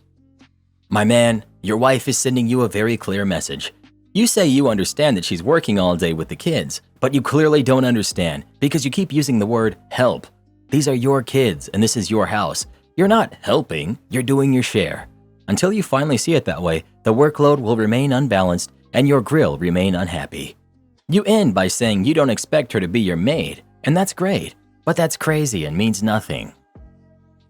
My man, your wife is sending you a very clear message. You say you understand that she's working all day with the kids, but you clearly don't understand because you keep using the word help. These are your kids and this is your house. You're not helping, you're doing your share. Until you finally see it that way, the workload will remain unbalanced and your grill remain unhappy. You end by saying you don't expect her to be your maid, and that's great, but that's crazy and means nothing.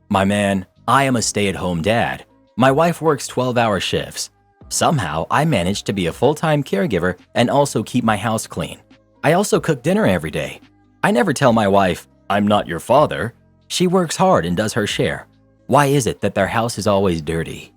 My man, I am a stay-at-home dad. My wife works 12-hour shifts. Somehow, I manage to be a full-time caregiver and also keep my house clean. I also cook dinner every day. I never tell my wife, "I'm not your father." She works hard and does her share. Why is it that their house is always dirty?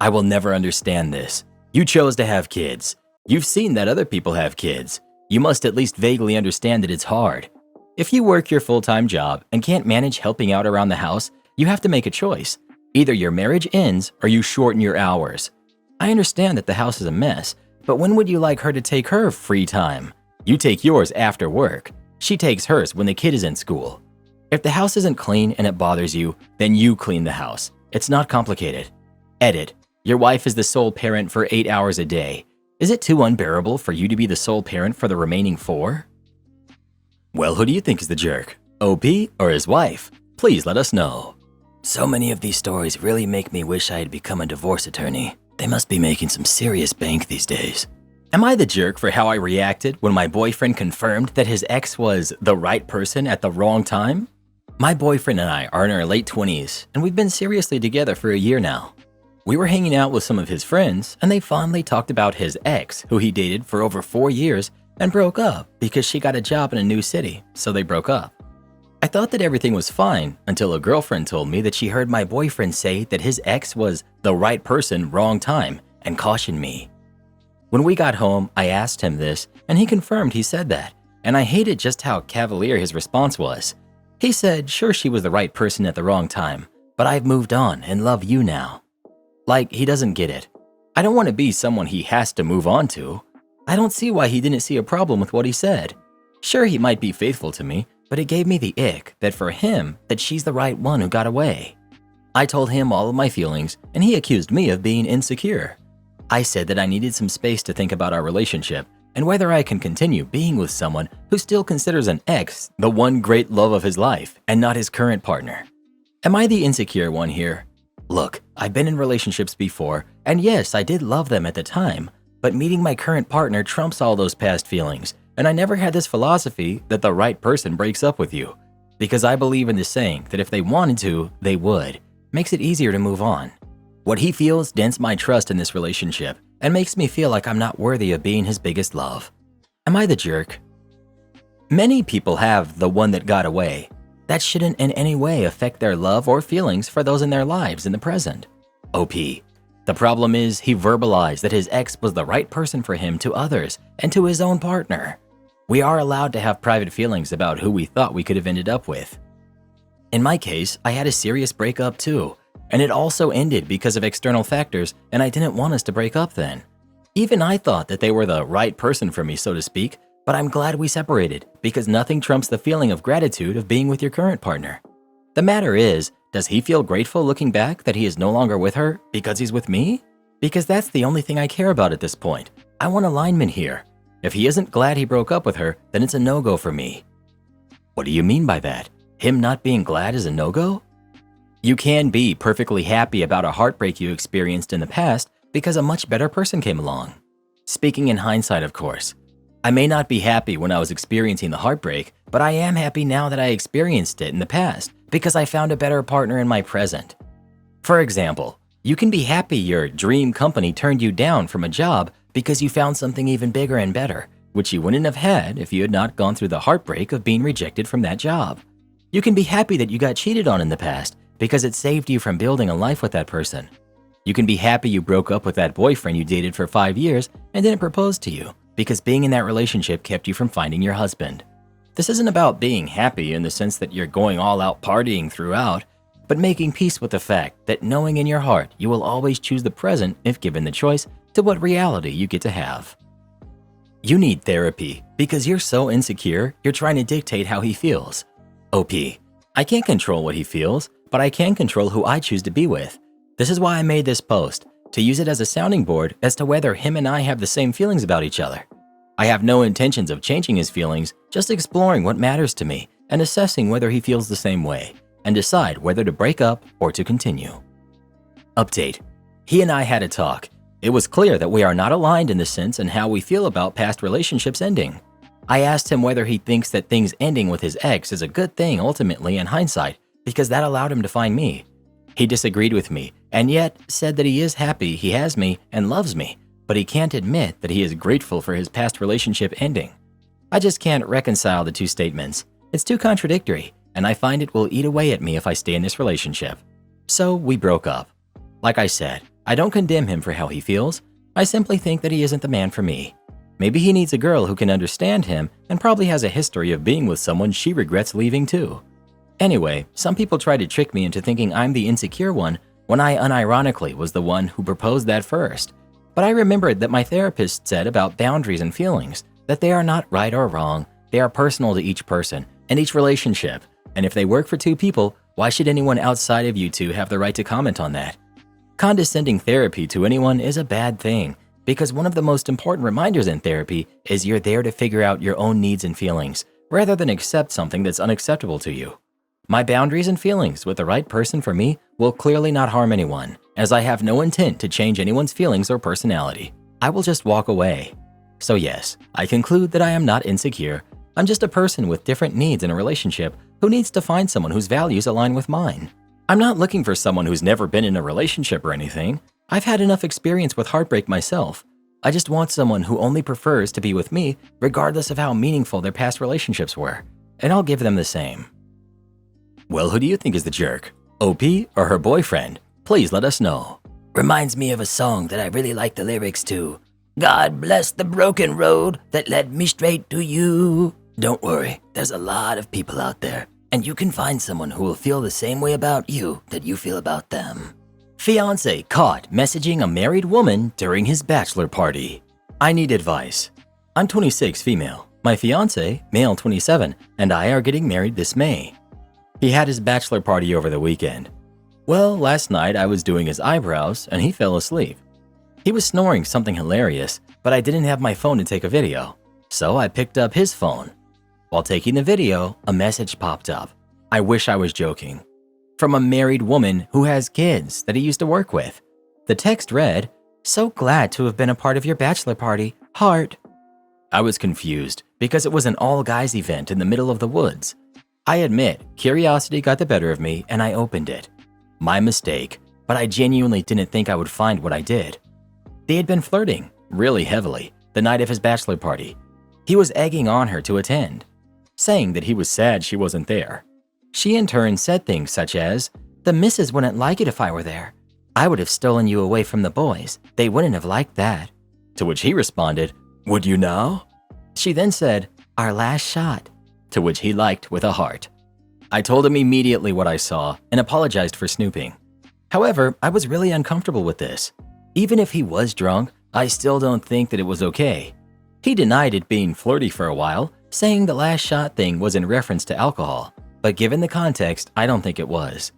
I will never understand this. You chose to have kids. You've seen that other people have kids. You must at least vaguely understand that it's hard. If you work your full-time job and can't manage helping out around the house, you have to make a choice. Either your marriage ends or you shorten your hours. I understand that the house is a mess, but when would you like her to take her free time? You take yours after work. She takes hers when the kid is in school. If the house isn't clean and it bothers you, then you clean the house. It's not complicated. Edit. Your wife is the sole parent for 8 hours a day. Is it too unbearable for you to be the sole parent for the remaining 4? Well, who do you think is the jerk? OP or his wife? Please let us know. So many of these stories really make me wish I had become a divorce attorney. They must be making some serious bank these days. Am I the jerk for how I reacted when my boyfriend confirmed that his ex was the right person at the wrong time? My boyfriend and I are in our late 20s, and we've been seriously together for a year now. We were hanging out with some of his friends, and they fondly talked about his ex, who he dated for over 4 years, and broke up because she got a job in a new city, so they broke up. I thought that everything was fine until a girlfriend told me that she heard my boyfriend say that his ex was the right person, wrong time, and cautioned me. When we got home, I asked him this, and he confirmed he said that, and I hated just how cavalier his response was. He said, sure, she was the right person at the wrong time, but I've moved on and love you now. Like, he doesn't get it. I don't want to be someone he has to move on to. I don't see why he didn't see a problem with what he said. Sure, he might be faithful to me, but it gave me the ick that for him, that she's the right one who got away. I told him all of my feelings, and he accused me of being insecure. I said that I needed some space to think about our relationship and whether I can continue being with someone who still considers an ex the one great love of his life and not his current partner. Am I the insecure one here? Look, I've been in relationships before, and yes, I did love them at the time, but meeting my current partner trumps all those past feelings, and I never had this philosophy that the right person breaks up with you, because I believe in the saying that if they wanted to, they would. Makes it easier to move on. What he feels dents my trust in this relationship and makes me feel like I'm not worthy of being his biggest love. Am I the jerk? Many people have the one that got away. That shouldn't in any way affect their love or feelings for those in their lives in the present. OP. The problem is he verbalized that his ex was the right person for him to others and to his own partner. We are allowed to have private feelings about who we thought we could have ended up with. In my case, I had a serious breakup too, and it also ended because of external factors, and I didn't want us to break up then. Even I thought that they were the right person for me, so to speak, but I'm glad we separated because nothing trumps the feeling of gratitude of being with your current partner. The matter is, does he feel grateful looking back that he is no longer with her because he's with me? Because that's the only thing I care about at this point. I want alignment here. If he isn't glad he broke up with her, then it's a no-go for me. What do you mean by that? Him not being glad is a no-go? You can be perfectly happy about a heartbreak you experienced in the past because a much better person came along. Speaking in hindsight, of course. I may not be happy when I was experiencing the heartbreak, but I am happy now that I experienced it in the past because I found a better partner in my present. For example, you can be happy your dream company turned you down from a job because you found something even bigger and better, which you wouldn't have had if you had not gone through the heartbreak of being rejected from that job. You can be happy that you got cheated on in the past because it saved you from building a life with that person. You can be happy you broke up with that boyfriend you dated for 5 years and didn't propose to you because being in that relationship kept you from finding your husband. This isn't about being happy in the sense that you're going all out partying throughout, but making peace with the fact that knowing in your heart you will always choose the present if given the choice to what reality you get to have. You need therapy because you're so insecure you're trying to dictate how he feels. OP. I can't control what he feels, but I can control who I choose to be with. This is why I made this post, to use it as a sounding board as to whether him and I have the same feelings about each other. I have no intentions of changing his feelings, just exploring what matters to me and assessing whether he feels the same way, and decide whether to break up or to continue. Update. He and I had a talk. It was clear that we are not aligned in the sense and how we feel about past relationships ending. I asked him whether he thinks that things ending with his ex is a good thing ultimately in hindsight, because that allowed him to find me. He disagreed with me, and yet said that he is happy he has me and loves me, but he can't admit that he is grateful for his past relationship ending. I just can't reconcile the two statements. It's too contradictory, and I find it will eat away at me if I stay in this relationship. So we broke up. Like I said, I don't condemn him for how he feels. I simply think that he isn't the man for me. Maybe he needs a girl who can understand him and probably has a history of being with someone she regrets leaving too. Anyway, some people try to trick me into thinking I'm the insecure one when I unironically was the one who proposed that first. But I remembered that my therapist said about boundaries and feelings, that they are not right or wrong, they are personal to each person and each relationship, and if they work for two people, why should anyone outside of you two have the right to comment on that? Condescending therapy to anyone is a bad thing, because one of the most important reminders in therapy is you're there to figure out your own needs and feelings, rather than accept something that's unacceptable to you. My boundaries and feelings with the right person for me will clearly not harm anyone, as I have no intent to change anyone's feelings or personality. I will just walk away. So yes, I conclude that I am not insecure, I'm just a person with different needs in a relationship who needs to find someone whose values align with mine. I'm not looking for someone who's never been in a relationship or anything. I've had enough experience with heartbreak myself. I just want someone who only prefers to be with me regardless of how meaningful their past relationships were, and I'll give them the same. Well, who do you think is the jerk? OP or her boyfriend? Please let us know. Reminds me of a song that I really like the lyrics to. God bless the broken road that led me straight to you. Don't worry, there's a lot of people out there, and you can find someone who will feel the same way about you that you feel about them. Fiance caught messaging a married woman during his bachelor party. I need advice. I'm 26, female. My fiance, male 27, and I are getting married this May. He had his bachelor party over the weekend. Well, last night I was doing his eyebrows and he fell asleep. He was snoring something hilarious, but I didn't have my phone to take a video, so I picked up his phone. While taking the video, a message popped up. I wish I was joking. From a married woman who has kids that he used to work with. The text read, "So glad to have been a part of your bachelor party, heart." I was confused because it was an all-guys event in the middle of the woods. I admit, curiosity got the better of me and I opened it. My mistake, but I genuinely didn't think I would find what I did. They had been flirting, really heavily, the night of his bachelor party. He was egging on her to attend, saying that he was sad she wasn't there. She in turn said things such as, "The missus wouldn't like it if I were there. I would have stolen you away from the boys. They wouldn't have liked that." To which he responded, "Would you now?" She then said, "Our last shot," to which he liked with a heart. I told him immediately what I saw and apologized for snooping. However, I was really uncomfortable with this. Even if he was drunk, I still don't think that it was okay. He denied it being flirty for a while, saying the last shot thing was in reference to alcohol, but given the context, I don't think it was.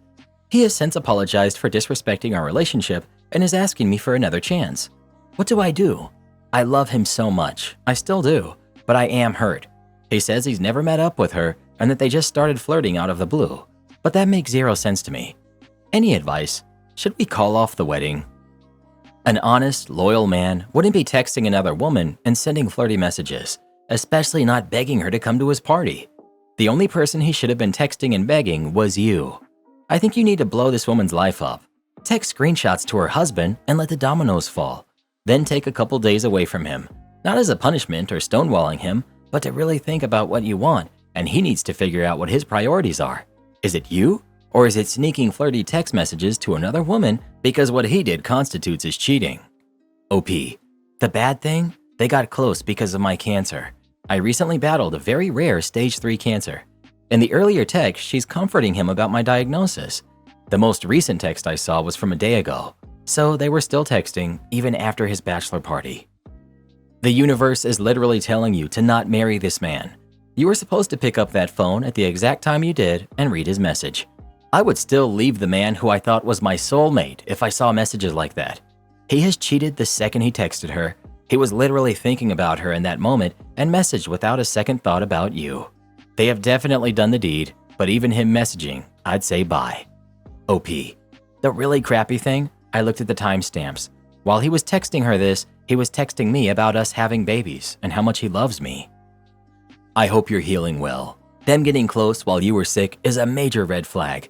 He has since apologized for disrespecting our relationship and is asking me for another chance. What do I do? I love him so much, I still do, but I am hurt. He says he's never met up with her and that they just started flirting out of the blue, but that makes zero sense to me. Any advice? Should we call off the wedding? An honest, loyal man wouldn't be texting another woman and sending flirty messages, especially not begging her to come to his party. The only person he should have been texting and begging was you. I think you need to blow this woman's life up. Text screenshots to her husband and let the dominoes fall. Then take a couple days away from him, not as a punishment or stonewalling him, but to really think about what you want, and he needs to figure out what his priorities are. Is it you? Or is it sneaking flirty text messages to another woman because what he did constitutes as cheating? OP. The bad thing? They got close because of my cancer. I recently battled a very rare stage 3 cancer. In the earlier text, she's comforting him about my diagnosis. The most recent text I saw was from a day ago, so they were still texting even after his bachelor party. The universe is literally telling you to not marry this man. You were supposed to pick up that phone at the exact time you did and read his message. I would still leave the man who I thought was my soulmate if I saw messages like that. He has cheated the second he texted her. He was literally thinking about her in that moment and messaged without a second thought about you. They have definitely done the deed, but even him messaging, I'd say bye. OP. The really crappy thing, I looked at the timestamps. While he was texting her this, he was texting me about us having babies and how much he loves me. I hope you're healing well. Them getting close while you were sick is a major red flag.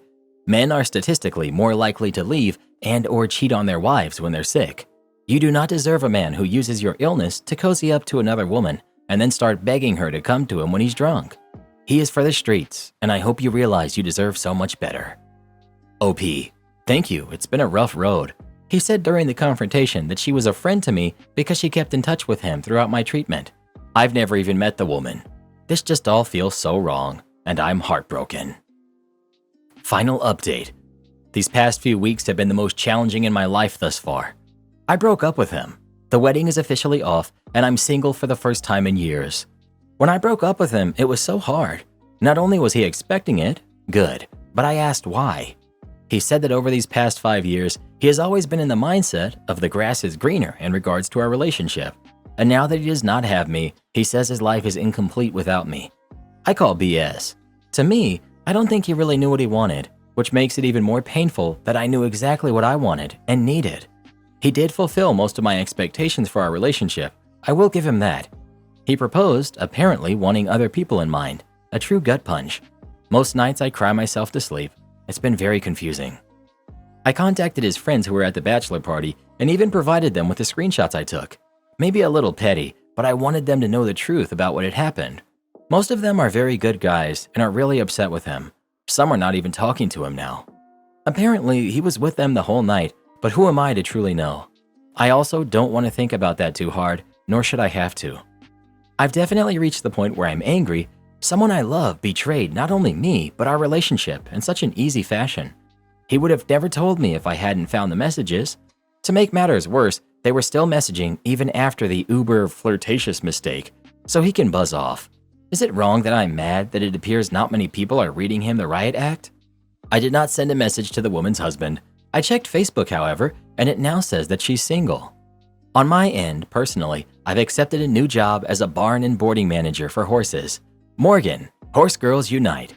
Men are statistically more likely to leave and or cheat on their wives when they're sick. You do not deserve a man who uses your illness to cozy up to another woman and then start begging her to come to him when he's drunk. He is for the streets, and I hope you realize you deserve so much better. OP. Thank you, it's been a rough road. He said during the confrontation that she was a friend to me because she kept in touch with him throughout my treatment. I've never even met the woman. This just all feels so wrong, and I'm heartbroken. Final update. These past few weeks have been the most challenging in my life thus far. I broke up with him. The wedding is officially off, and I'm single for the first time in years. When I broke up with him, it was so hard. Not only was he expecting it, good, but I asked why. He said that over these past 5 years, he has always been in the mindset of the grass is greener in regards to our relationship. And now that he does not have me, he says his life is incomplete without me. I call BS. To me, I don't think he really knew what he wanted, which makes it even more painful that I knew exactly what I wanted and needed. He did fulfill most of my expectations for our relationship. I will give him that. He proposed, apparently wanting other people in mind. A true gut punch. Most nights I cry myself to sleep. It's been very confusing. I contacted his friends who were at the bachelor party and even provided them with the screenshots I took. Maybe a little petty, but I wanted them to know the truth about what had happened. Most of them are very good guys and are really upset with him. Some are not even talking to him now. Apparently, he was with them the whole night, but who am I to truly know? I also don't want to think about that too hard, nor should I have to. I've definitely reached the point where I'm angry. Someone I love betrayed not only me, but our relationship in such an easy fashion. He would have never told me if I hadn't found the messages. To make matters worse, they were still messaging even after the uber flirtatious mistake, so he can buzz off. Is it wrong that I'm mad that it appears not many people are reading him the riot act? I did not send a message to the woman's husband. I checked Facebook, however, and it now says that she's single. On my end, personally, I've accepted a new job as a barn and boarding manager for horses. Morgan, Horse Girls Unite.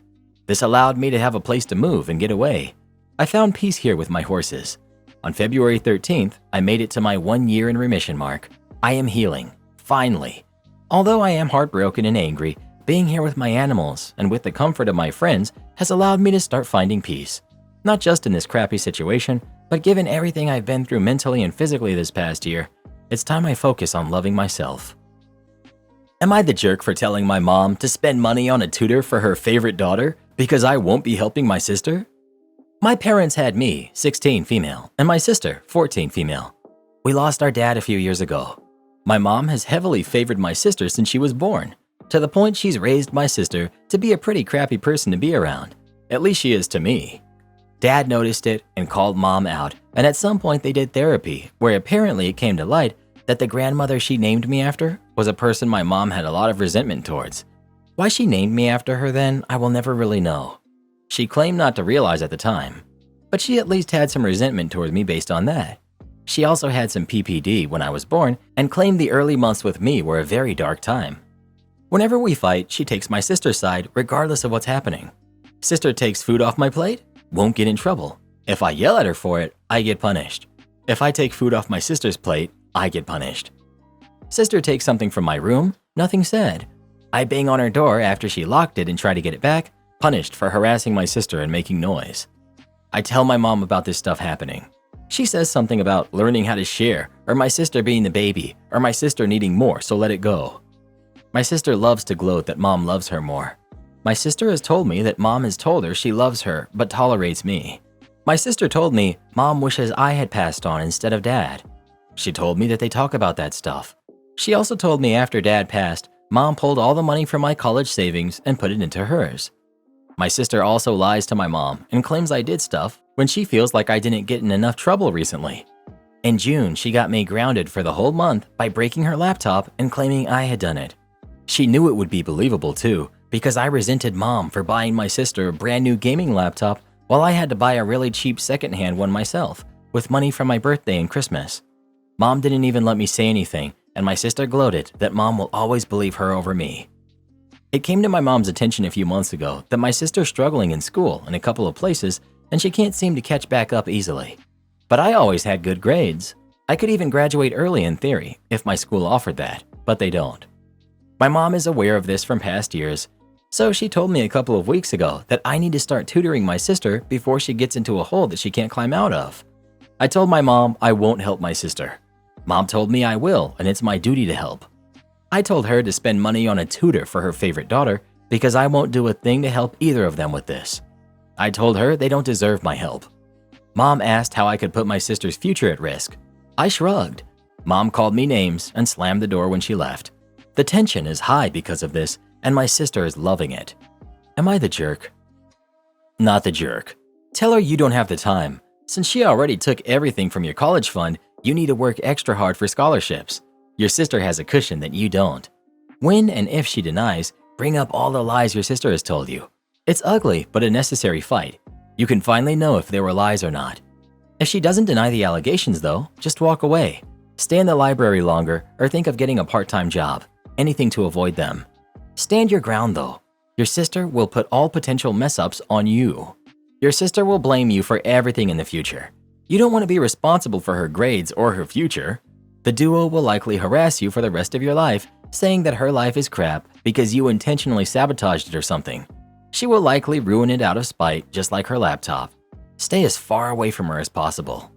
This allowed me to have a place to move and get away. I found peace here with my horses. On February 13th, I made it to my 1 year in remission mark. I am healing, finally. Although I am heartbroken and angry, being here with my animals and with the comfort of my friends has allowed me to start finding peace. Not just in this crappy situation, but given everything I've been through mentally and physically this past year, it's time I focus on loving myself. Am I the jerk for telling my mom to spend money on a tutor for her favorite daughter because I won't be helping my sister? My parents had me, 16 female, and my sister, 14 female. We lost our dad a few years ago. My mom has heavily favored my sister since she was born, to the point she's raised my sister to be a pretty crappy person to be around. At least she is to me. Dad noticed it and called mom out, and at some point they did therapy, where apparently it came to light that the grandmother she named me after was a person my mom had a lot of resentment towards. Why she named me after her then, I will never really know. She claimed not to realize at the time, but she at least had some resentment towards me based on that. She also had some PPD when I was born and claimed the early months with me were a very dark time. Whenever we fight, she takes my sister's side regardless of what's happening. Sister takes food off my plate, won't get in trouble. If I yell at her for it, I get punished. If I take food off my sister's plate, I get punished. Sister takes something from my room, nothing said. I bang on her door after she locked it and try to get it back, punished for harassing my sister and making noise. I tell my mom about this stuff happening. She says something about learning how to share, or my sister being the baby, or my sister needing more, so let it go. My sister loves to gloat that mom loves her more. My sister has told me that mom has told her she loves her but tolerates me. My sister told me mom wishes I had passed on instead of dad. She told me that they talk about that stuff. She also told me after dad passed, mom pulled all the money from my college savings and put it into hers. My sister also lies to my mom and claims I did stuff when she feels like I didn't get in enough trouble recently. In June, she got me grounded for the whole month by breaking her laptop and claiming I had done it. She knew it would be believable too, because I resented mom for buying my sister a brand new gaming laptop while I had to buy a really cheap secondhand one myself with money from my birthday and Christmas. Mom didn't even let me say anything, and my sister gloated that mom will always believe her over me. It came to my mom's attention a few months ago that my sister's struggling in school in a couple of places and she can't seem to catch back up easily. But I always had good grades. I could even graduate early in theory if my school offered that, but they don't. My mom is aware of this from past years, so she told me a couple of weeks ago that I need to start tutoring my sister before she gets into a hole that she can't climb out of. I told my mom I won't help my sister. Mom told me I will, and it's my duty to help. I told her to spend money on a tutor for her favorite daughter because I won't do a thing to help either of them with this. I told her they don't deserve my help. Mom asked how I could put my sister's future at risk. I shrugged. Mom called me names and slammed the door when she left. The tension is high because of this, and my sister is loving it. Am I the jerk? Not the jerk. Tell her you don't have the time. Since she already took everything from your college fund, you need to work extra hard for scholarships. Your sister has a cushion that you don't. When and if she denies, bring up all the lies your sister has told you. It's ugly, but a necessary fight. You can finally know if there were lies or not. If she doesn't deny the allegations though, just walk away. Stay in the library longer or think of getting a part-time job. Anything to avoid them. Stand your ground though. Your sister will put all potential mess-ups on you. Your sister will blame you for everything in the future. You don't want to be responsible for her grades or her future. The duo will likely harass you for the rest of your life saying that her life is crap because you intentionally sabotaged it or something. She will likely ruin it out of spite, just like her laptop. Stay as far away from her as possible.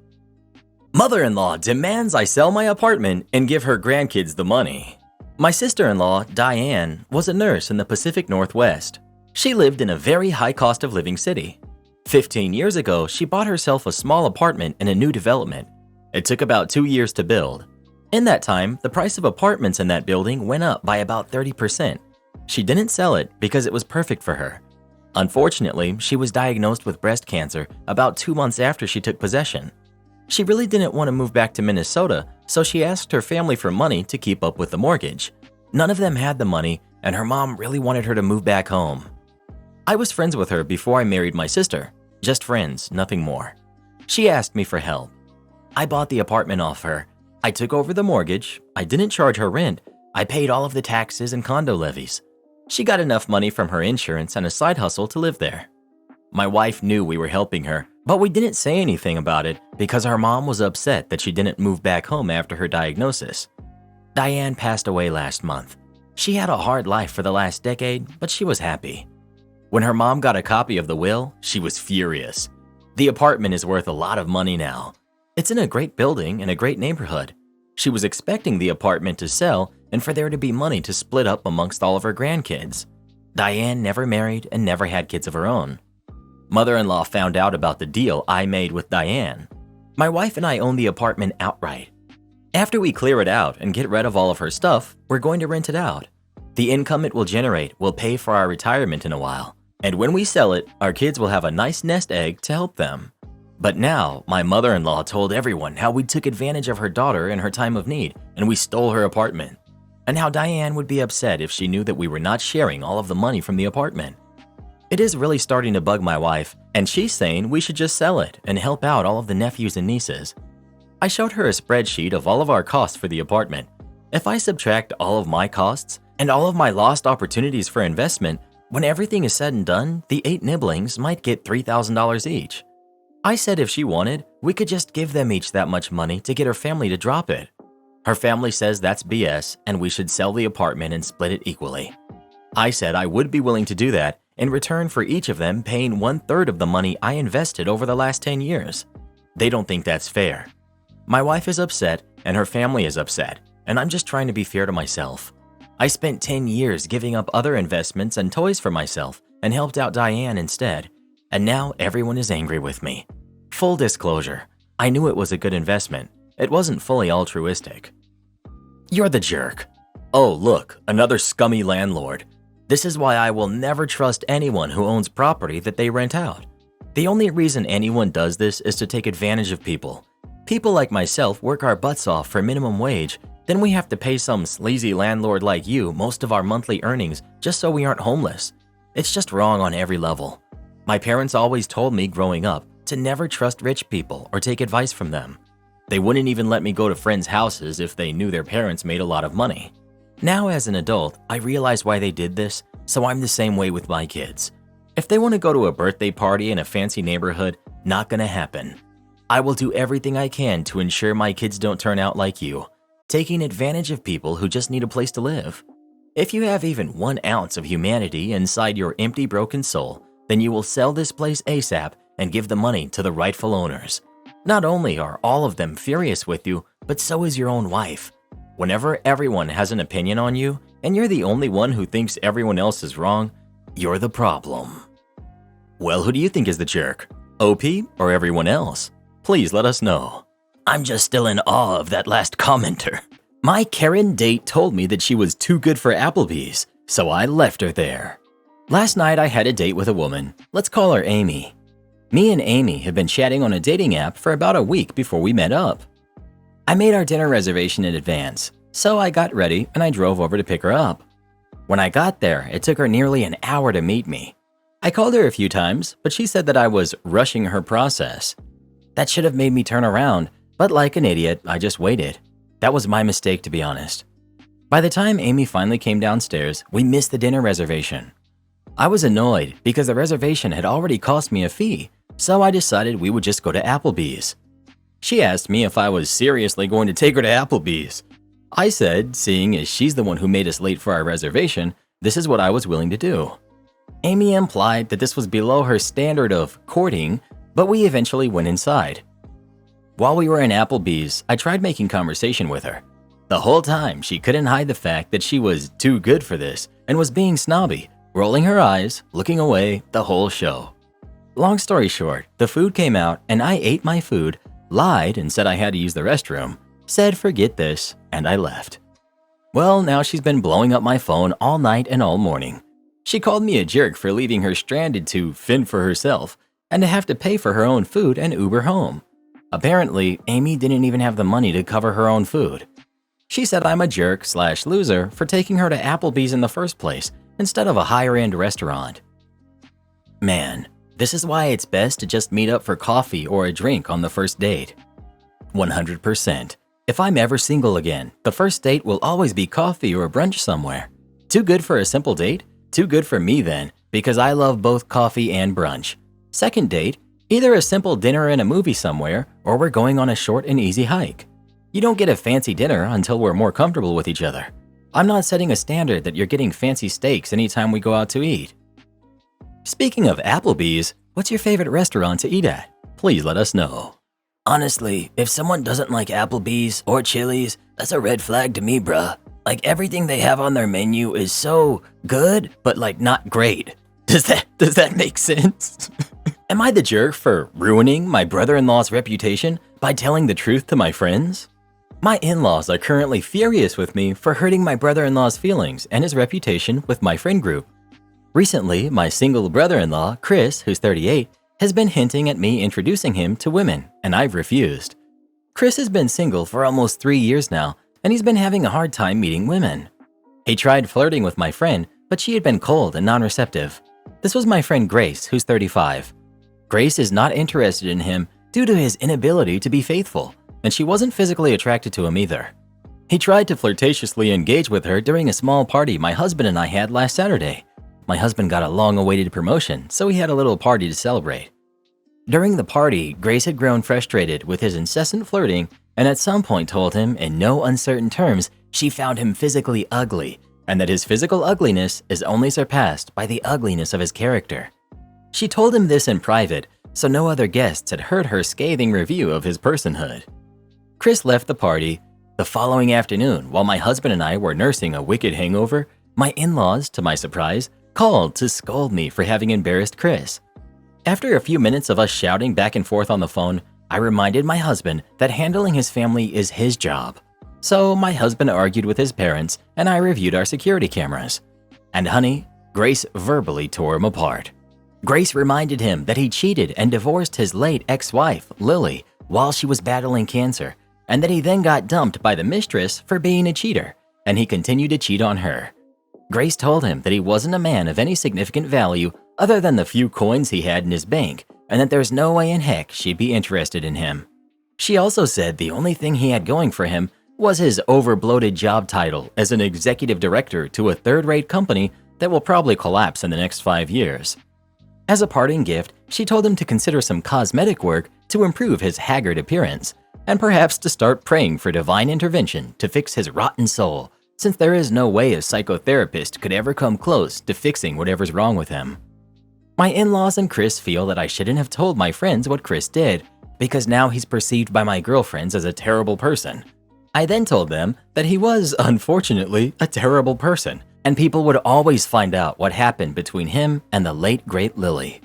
Mother-in-law demands I sell my apartment and give her grandkids the money. My sister-in-law, Diane, was a nurse in the Pacific Northwest. She lived in a very high cost of living city. 15 years ago, she bought herself a small apartment in a new development. It took about 2 years to build. In that time, the price of apartments in that building went up by about 30%. She didn't sell it because it was perfect for her. Unfortunately, she was diagnosed with breast cancer about 2 months after she took possession. She really didn't want to move back to Minnesota, so she asked her family for money to keep up with the mortgage. None of them had the money, and her mom really wanted her to move back home. I was friends with her before I married my sister. Just friends, nothing more. She asked me for help. I bought the apartment off her. I took over the mortgage. I didn't charge her rent. I paid all of the taxes and condo levies. She got enough money from her insurance and a side hustle to live there. My wife knew we were helping her, but we didn't say anything about it because our mom was upset that she didn't move back home after her diagnosis. Diane passed away last month. She had a hard life for the last decade, but she was happy. When her mom got a copy of the will, she was furious. The apartment is worth a lot of money now. It's in a great building in a great neighborhood. She was expecting the apartment to sell and for there to be money to split up amongst all of her grandkids. Diane never married and never had kids of her own. Mother-in-law found out about the deal I made with Diane. My wife and I own the apartment outright. After we clear it out and get rid of all of her stuff, we're going to rent it out. The income it will generate will pay for our retirement in a while. And when we sell it, our kids will have a nice nest egg to help them. But now, my mother-in-law told everyone how we took advantage of her daughter in her time of need and we stole her apartment. And how Diane would be upset if she knew that we were not sharing all of the money from the apartment. It is really starting to bug my wife, and she's saying we should just sell it and help out all of the nephews and nieces. I showed her a spreadsheet of all of our costs for the apartment. If I subtract all of my costs and all of my lost opportunities for investment, when everything is said and done, the 8 nibblings might get $3,000 each. I said if she wanted, we could just give them each that much money to get her family to drop it. Her family says that's BS and we should sell the apartment and split it equally. I said I would be willing to do that in return for each of them paying 1/3 of the money I invested over the last 10 years. They don't think that's fair. My wife is upset and her family is upset, and I'm just trying to be fair to myself. I spent 10 years giving up other investments and toys for myself and helped out Diane instead, and now everyone is angry with me. Full disclosure, I knew it was a good investment. It wasn't fully altruistic. You're the jerk. Oh, look, another scummy landlord. This is why I will never trust anyone who owns property that they rent out. The only reason anyone does this is to take advantage of people. People like myself work our butts off for minimum wage, then we have to pay some sleazy landlord like you most of our monthly earnings just so we aren't homeless. It's just wrong on every level. My parents always told me growing up to never trust rich people or take advice from them. They wouldn't even let me go to friends' houses if they knew their parents made a lot of money. Now as an adult, I realize why they did this, so I'm the same way with my kids. If they want to go to a birthday party in a fancy neighborhood, not gonna happen. I will do everything I can to ensure my kids don't turn out like you, taking advantage of people who just need a place to live. If you have even 1 ounce of humanity inside your empty, broken soul, then you will sell this place ASAP and give the money to the rightful owners. Not only are all of them furious with you, but so is your own wife. Whenever everyone has an opinion on you, and you're the only one who thinks everyone else is wrong, you're the problem. Well, who do you think is the jerk? OP or everyone else? Please let us know. I'm just still in awe of that last commenter. My Karen date told me that she was too good for Applebee's, so I left her there. Last night I had a date with a woman. Let's call her Amy. Me and Amy have been chatting on a dating app for about a week before we met up. I made our dinner reservation in advance, so I got ready and I drove over to pick her up. When I got there, it took her nearly an hour to meet me. I called her a few times, but she said that I was rushing her process. That should have made me turn around, but like an idiot, I just waited. That was my mistake, to be honest. By the time Amy finally came downstairs, we missed the dinner reservation. I was annoyed because the reservation had already cost me a fee, so I decided we would just go to Applebee's. She asked me if I was seriously going to take her to Applebee's. I said, seeing as she's the one who made us late for our reservation, this is what I was willing to do. Amy implied that this was below her standard of courting, but we eventually went inside. While we were in Applebee's, I tried making conversation with her. The whole time, she couldn't hide the fact that she was too good for this and was being snobby, rolling her eyes, looking away the whole show. Long story short, the food came out and I ate my food, lied and said I had to use the restroom, said forget this, and I left. Well, now she's been blowing up my phone all night and all morning. She called me a jerk for leaving her stranded to fend for herself and to have to pay for her own food and Uber home. Apparently, Amy didn't even have the money to cover her own food. She said I'm a jerk/loser for taking her to Applebee's in the first place instead of a higher-end restaurant. Man, this is why it's best to just meet up for coffee or a drink on the first date. 100%. If I'm ever single again, the first date will always be coffee or brunch somewhere. Too good for a simple date? Too good for me then, because I love both coffee and brunch. Second date, either a simple dinner and a movie somewhere, or we're going on a short and easy hike. You don't get a fancy dinner until we're more comfortable with each other. I'm not setting a standard that you're getting fancy steaks anytime we go out to eat. Speaking of Applebee's, what's your favorite restaurant to eat at? Please let us know. Honestly, if someone doesn't like Applebee's or Chili's, that's a red flag to me, bruh. Like everything they have on their menu is so good, but like not great. Does that make sense? Am I the jerk for ruining my brother-in-law's reputation by telling the truth to my friends? My in-laws are currently furious with me for hurting my brother-in-law's feelings and his reputation with my friend group. Recently, my single brother-in-law, Chris, who's 38, has been hinting at me introducing him to women, and I've refused. Chris has been single for almost 3 years now, and he's been having a hard time meeting women. He tried flirting with my friend, but she had been cold and non-receptive. This was my friend Grace, who's 35. Grace is not interested in him due to his inability to be faithful, and she wasn't physically attracted to him either. He tried to flirtatiously engage with her during a small party my husband and I had last Saturday. My husband got a long-awaited promotion, so we had a little party to celebrate. During the party, Grace had grown frustrated with his incessant flirting and at some point told him in no uncertain terms she found him physically ugly and that his physical ugliness is only surpassed by the ugliness of his character. She told him this in private, so no other guests had heard her scathing review of his personhood. Chris left the party. The following afternoon, while my husband and I were nursing a wicked hangover, my in-laws, to my surprise, called to scold me for having embarrassed Chris. After a few minutes of us shouting back and forth on the phone, I reminded my husband that handling his family is his job. So my husband argued with his parents and I reviewed our security cameras. And honey, Grace verbally tore him apart. Grace reminded him that he cheated and divorced his late ex-wife, Lily, while she was battling cancer, and that he then got dumped by the mistress for being a cheater, and he continued to cheat on her. Grace told him that he wasn't a man of any significant value other than the few coins he had in his bank, and that there's no way in heck she'd be interested in him. She also said the only thing he had going for him was his overbloated job title as an executive director to a third-rate company that will probably collapse in the next 5 years. As a parting gift, she told him to consider some cosmetic work to improve his haggard appearance, and perhaps to start praying for divine intervention to fix his rotten soul, since there is no way a psychotherapist could ever come close to fixing whatever's wrong with him. My in-laws and Chris feel that I shouldn't have told my friends what Chris did, because now he's perceived by my girlfriends as a terrible person. I then told them that he was, unfortunately, a terrible person, and people would always find out what happened between him and the late great Lily.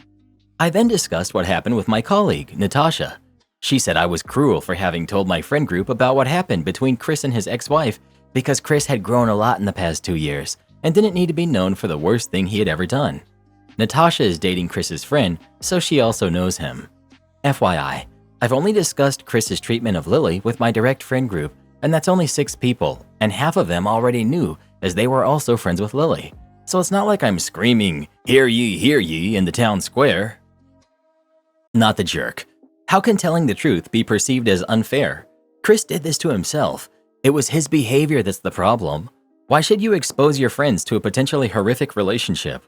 I then discussed what happened with my colleague, Natasha. She said I was cruel for having told my friend group about what happened between Chris and his ex-wife because Chris had grown a lot in the past 2 years and didn't need to be known for the worst thing he had ever done. Natasha is dating Chris's friend, so she also knows him. FYI, I've only discussed Chris's treatment of Lily with my direct friend group, and that's only 6 people, and half of them already knew as they were also friends with Lily. So it's not like I'm screaming, hear ye, in the town square. Not the jerk. How can telling the truth be perceived as unfair? Chris did this to himself. It was his behavior that's the problem. Why should you expose your friends to a potentially horrific relationship?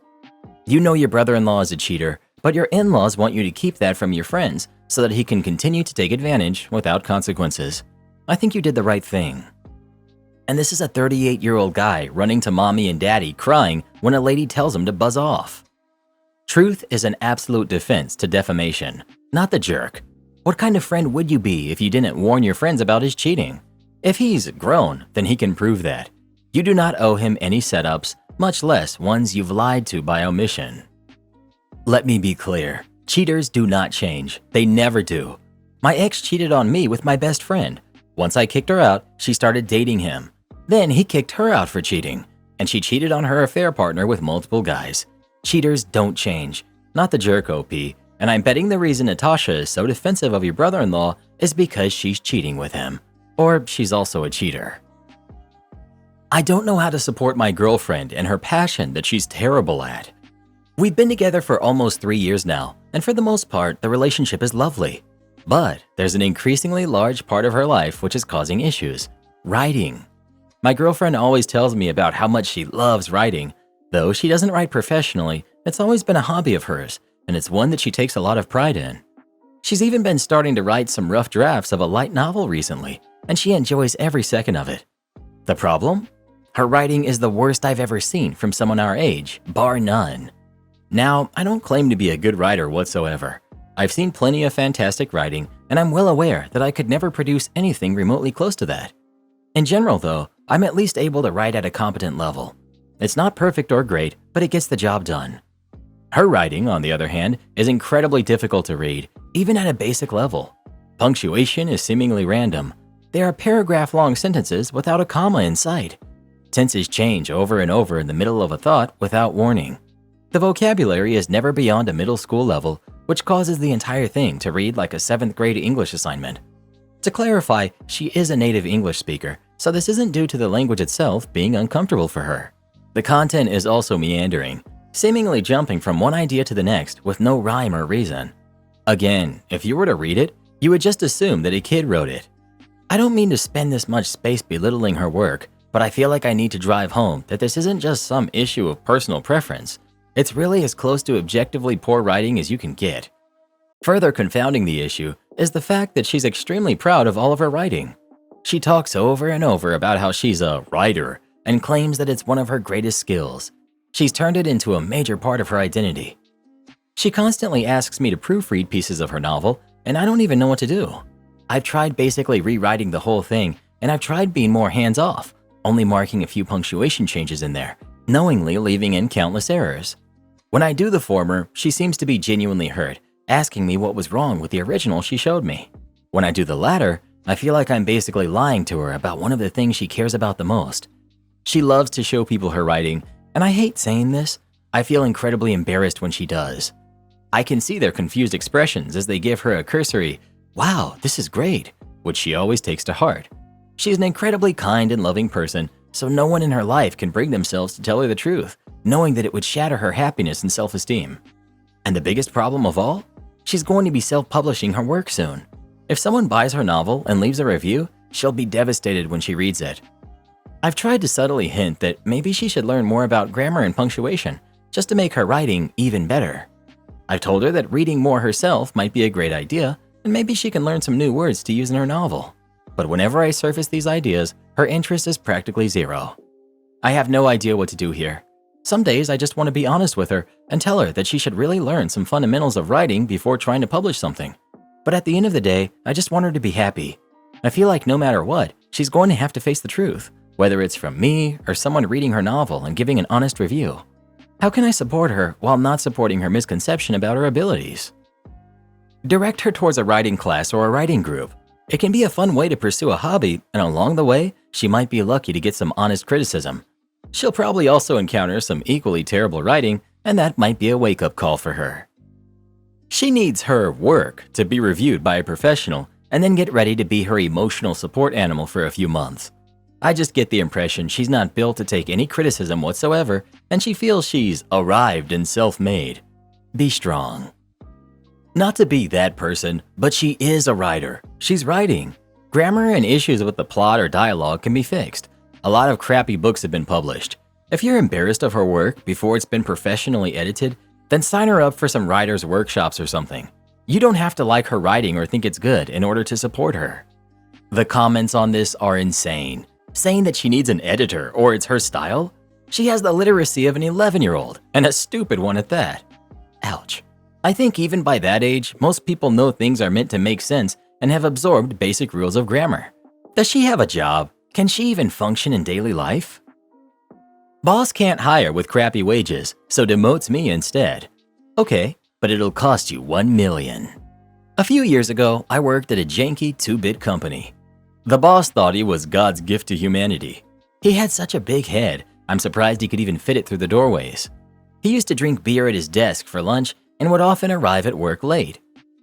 You know your brother-in-law is a cheater, but your in-laws want you to keep that from your friends so that he can continue to take advantage without consequences. I think you did the right thing. And this is a 38-year-old guy running to mommy and daddy crying when a lady tells him to buzz off. Truth is an absolute defense to defamation, not the jerk. What kind of friend would you be if you didn't warn your friends about his cheating? If he's grown, then he can prove that. You do not owe him any setups, much less ones you've lied to by omission. Let me be clear. Cheaters do not change. They never do. My ex cheated on me with my best friend. Once I kicked her out, she started dating him. Then he kicked her out for cheating, and she cheated on her affair partner with multiple guys. Cheaters don't change. Not the jerk, OP. And I'm betting the reason Natasha is so defensive of your brother-in-law is because she's cheating with him. Or she's also a cheater. I don't know how to support my girlfriend and her passion that she's terrible at. We've been together for almost 3 years now, and for the most part, the relationship is lovely. But there's an increasingly large part of her life which is causing issues. Writing. My girlfriend always tells me about how much she loves writing. Though she doesn't write professionally, it's always been a hobby of hers, and it's one that she takes a lot of pride in. She's even been starting to write some rough drafts of a light novel recently, and she enjoys every second of it. The problem? Her writing is the worst I've ever seen from someone our age, bar none. Now, I don't claim to be a good writer whatsoever. I've seen plenty of fantastic writing, and I'm well aware that I could never produce anything remotely close to that. In general, though, I'm at least able to write at a competent level. It's not perfect or great, but it gets the job done. Her writing, on the other hand, is incredibly difficult to read, even at a basic level. Punctuation is seemingly random. There are paragraph-long sentences without a comma in sight. Tenses change over and over in the middle of a thought without warning. The vocabulary is never beyond a middle school level, which causes the entire thing to read like a 7th grade English assignment. To clarify, she is a native English speaker, so this isn't due to the language itself being uncomfortable for her. The content is also meandering, seemingly jumping from one idea to the next with no rhyme or reason. Again, if you were to read it, you would just assume that a kid wrote it. I don't mean to spend this much space belittling her work, but I feel like I need to drive home that this isn't just some issue of personal preference. It's really as close to objectively poor writing as you can get. Further confounding the issue is the fact that she's extremely proud of all of her writing. She talks over and over about how she's a writer and claims that it's one of her greatest skills. She's turned it into a major part of her identity. She constantly asks me to proofread pieces of her novel, and I don't even know what to do. I've tried basically rewriting the whole thing, and I've tried being more hands-off, only marking a few punctuation changes in there, knowingly leaving in countless errors. When I do the former, she seems to be genuinely hurt, asking me what was wrong with the original she showed me. When I do the latter, I feel like I'm basically lying to her about one of the things she cares about the most. She loves to show people her writing, and I hate saying this, I feel incredibly embarrassed when she does. I can see their confused expressions as they give her a cursory, "Wow, this is great," which she always takes to heart. She's an incredibly kind and loving person, so no one in her life can bring themselves to tell her the truth, knowing that it would shatter her happiness and self-esteem. And the biggest problem of all? She's going to be self-publishing her work soon. If someone buys her novel and leaves a review, she'll be devastated when she reads it. I've tried to subtly hint that maybe she should learn more about grammar and punctuation, just to make her writing even better. I've told her that reading more herself might be a great idea, and maybe she can learn some new words to use in her novel. But whenever I surface these ideas, her interest is practically zero. I have no idea what to do here. Some days I just want to be honest with her and tell her that she should really learn some fundamentals of writing before trying to publish something. But at the end of the day, I just want her to be happy. I feel like no matter what, she's going to have to face the truth, whether it's from me or someone reading her novel and giving an honest review. How can I support her while not supporting her misconception about her abilities? Direct her towards a writing class or a writing group. It can be a fun way to pursue a hobby, and along the way, she might be lucky to get some honest criticism. She'll probably also encounter some equally terrible writing, and that might be a wake-up call for her. She needs her work to be reviewed by a professional and then get ready to be her emotional support animal for a few months. I just get the impression she's not built to take any criticism whatsoever, and she feels she's arrived and self-made. Be strong. Not to be that person, but she is a writer. She's writing. Grammar and issues with the plot or dialogue can be fixed. A lot of crappy books have been published. If you're embarrassed of her work before it's been professionally edited, then sign her up for some writer's workshops or something. You don't have to like her writing or think it's good in order to support her. The comments on this are insane. saying that she needs an editor or it's her style? She has the literacy of an 11-year-old, and a stupid one at that. Ouch. I think even by that age, most people know things are meant to make sense and have absorbed basic rules of grammar. Does she have a job? Can she even function in daily life? Boss can't hire with crappy wages, so demotes me instead. Okay, but it'll cost you $1 million. A few years ago, I worked at a janky 2-bit company. The boss thought he was God's gift to humanity. He had such a big head, I'm surprised he could even fit it through the doorways. He used to drink beer at his desk for lunch and would often arrive at work late.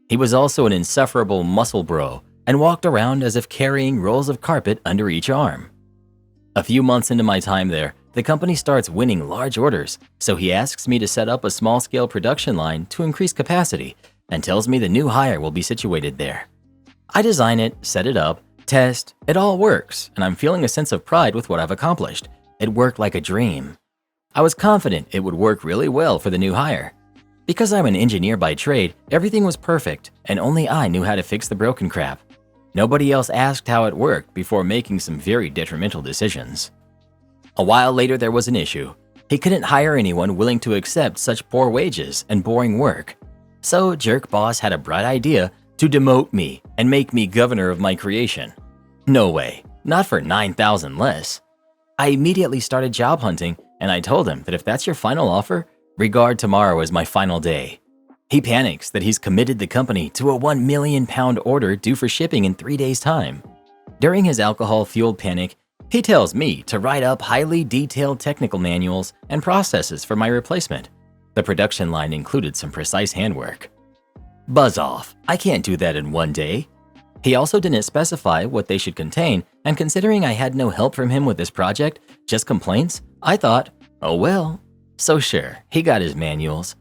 He was also an insufferable muscle bro and walked around as if carrying rolls of carpet under each arm. A few months into my time there, the company starts winning large orders, so he asks me to set up a small-scale production line to increase capacity and tells me the new hire will be situated there. I design it, set it up, test, it all works, and I'm feeling a sense of pride with what I've accomplished. It worked like a dream. I was confident it would work really well for the new hire. Because I'm an engineer by trade, everything was perfect, and only I knew how to fix the broken crap. Nobody else asked how it worked before making some very detrimental decisions. A while later, there was an issue. He couldn't hire anyone willing to accept such poor wages and boring work. So jerk boss had a bright idea to demote me and make me governor of my creation. No way, not for 9,000 less. I immediately started job hunting, and I told him that if that's your final offer, regard tomorrow as my final day. He panics that he's committed the company to a £1 million order due for shipping in 3 days' time. During his alcohol-fueled panic, he tells me to write up highly detailed technical manuals and processes for my replacement. The production line included some precise handwork. Buzz off, I can't do that in 1 day. He also didn't specify what they should contain, and considering I had no help from him with this project, just complaints, I thought, oh well. So sure, he got his manuals.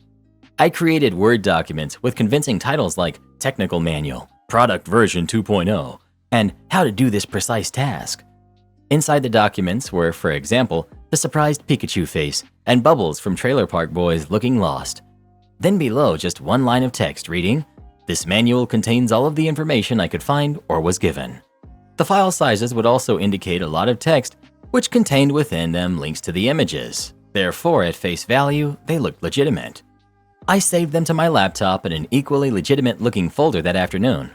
I created Word documents with convincing titles like Technical Manual, Product Version 2.0, and How to Do This Precise Task. Inside the documents were, for example, the surprised Pikachu face and Bubbles from Trailer Park Boys looking lost. Then below, just one line of text reading, "This manual contains all of the information I could find or was given." The file sizes would also indicate a lot of text, which contained within them links to the images. Therefore, at face value, they looked legitimate. I saved them to my laptop in an equally legitimate-looking folder that afternoon.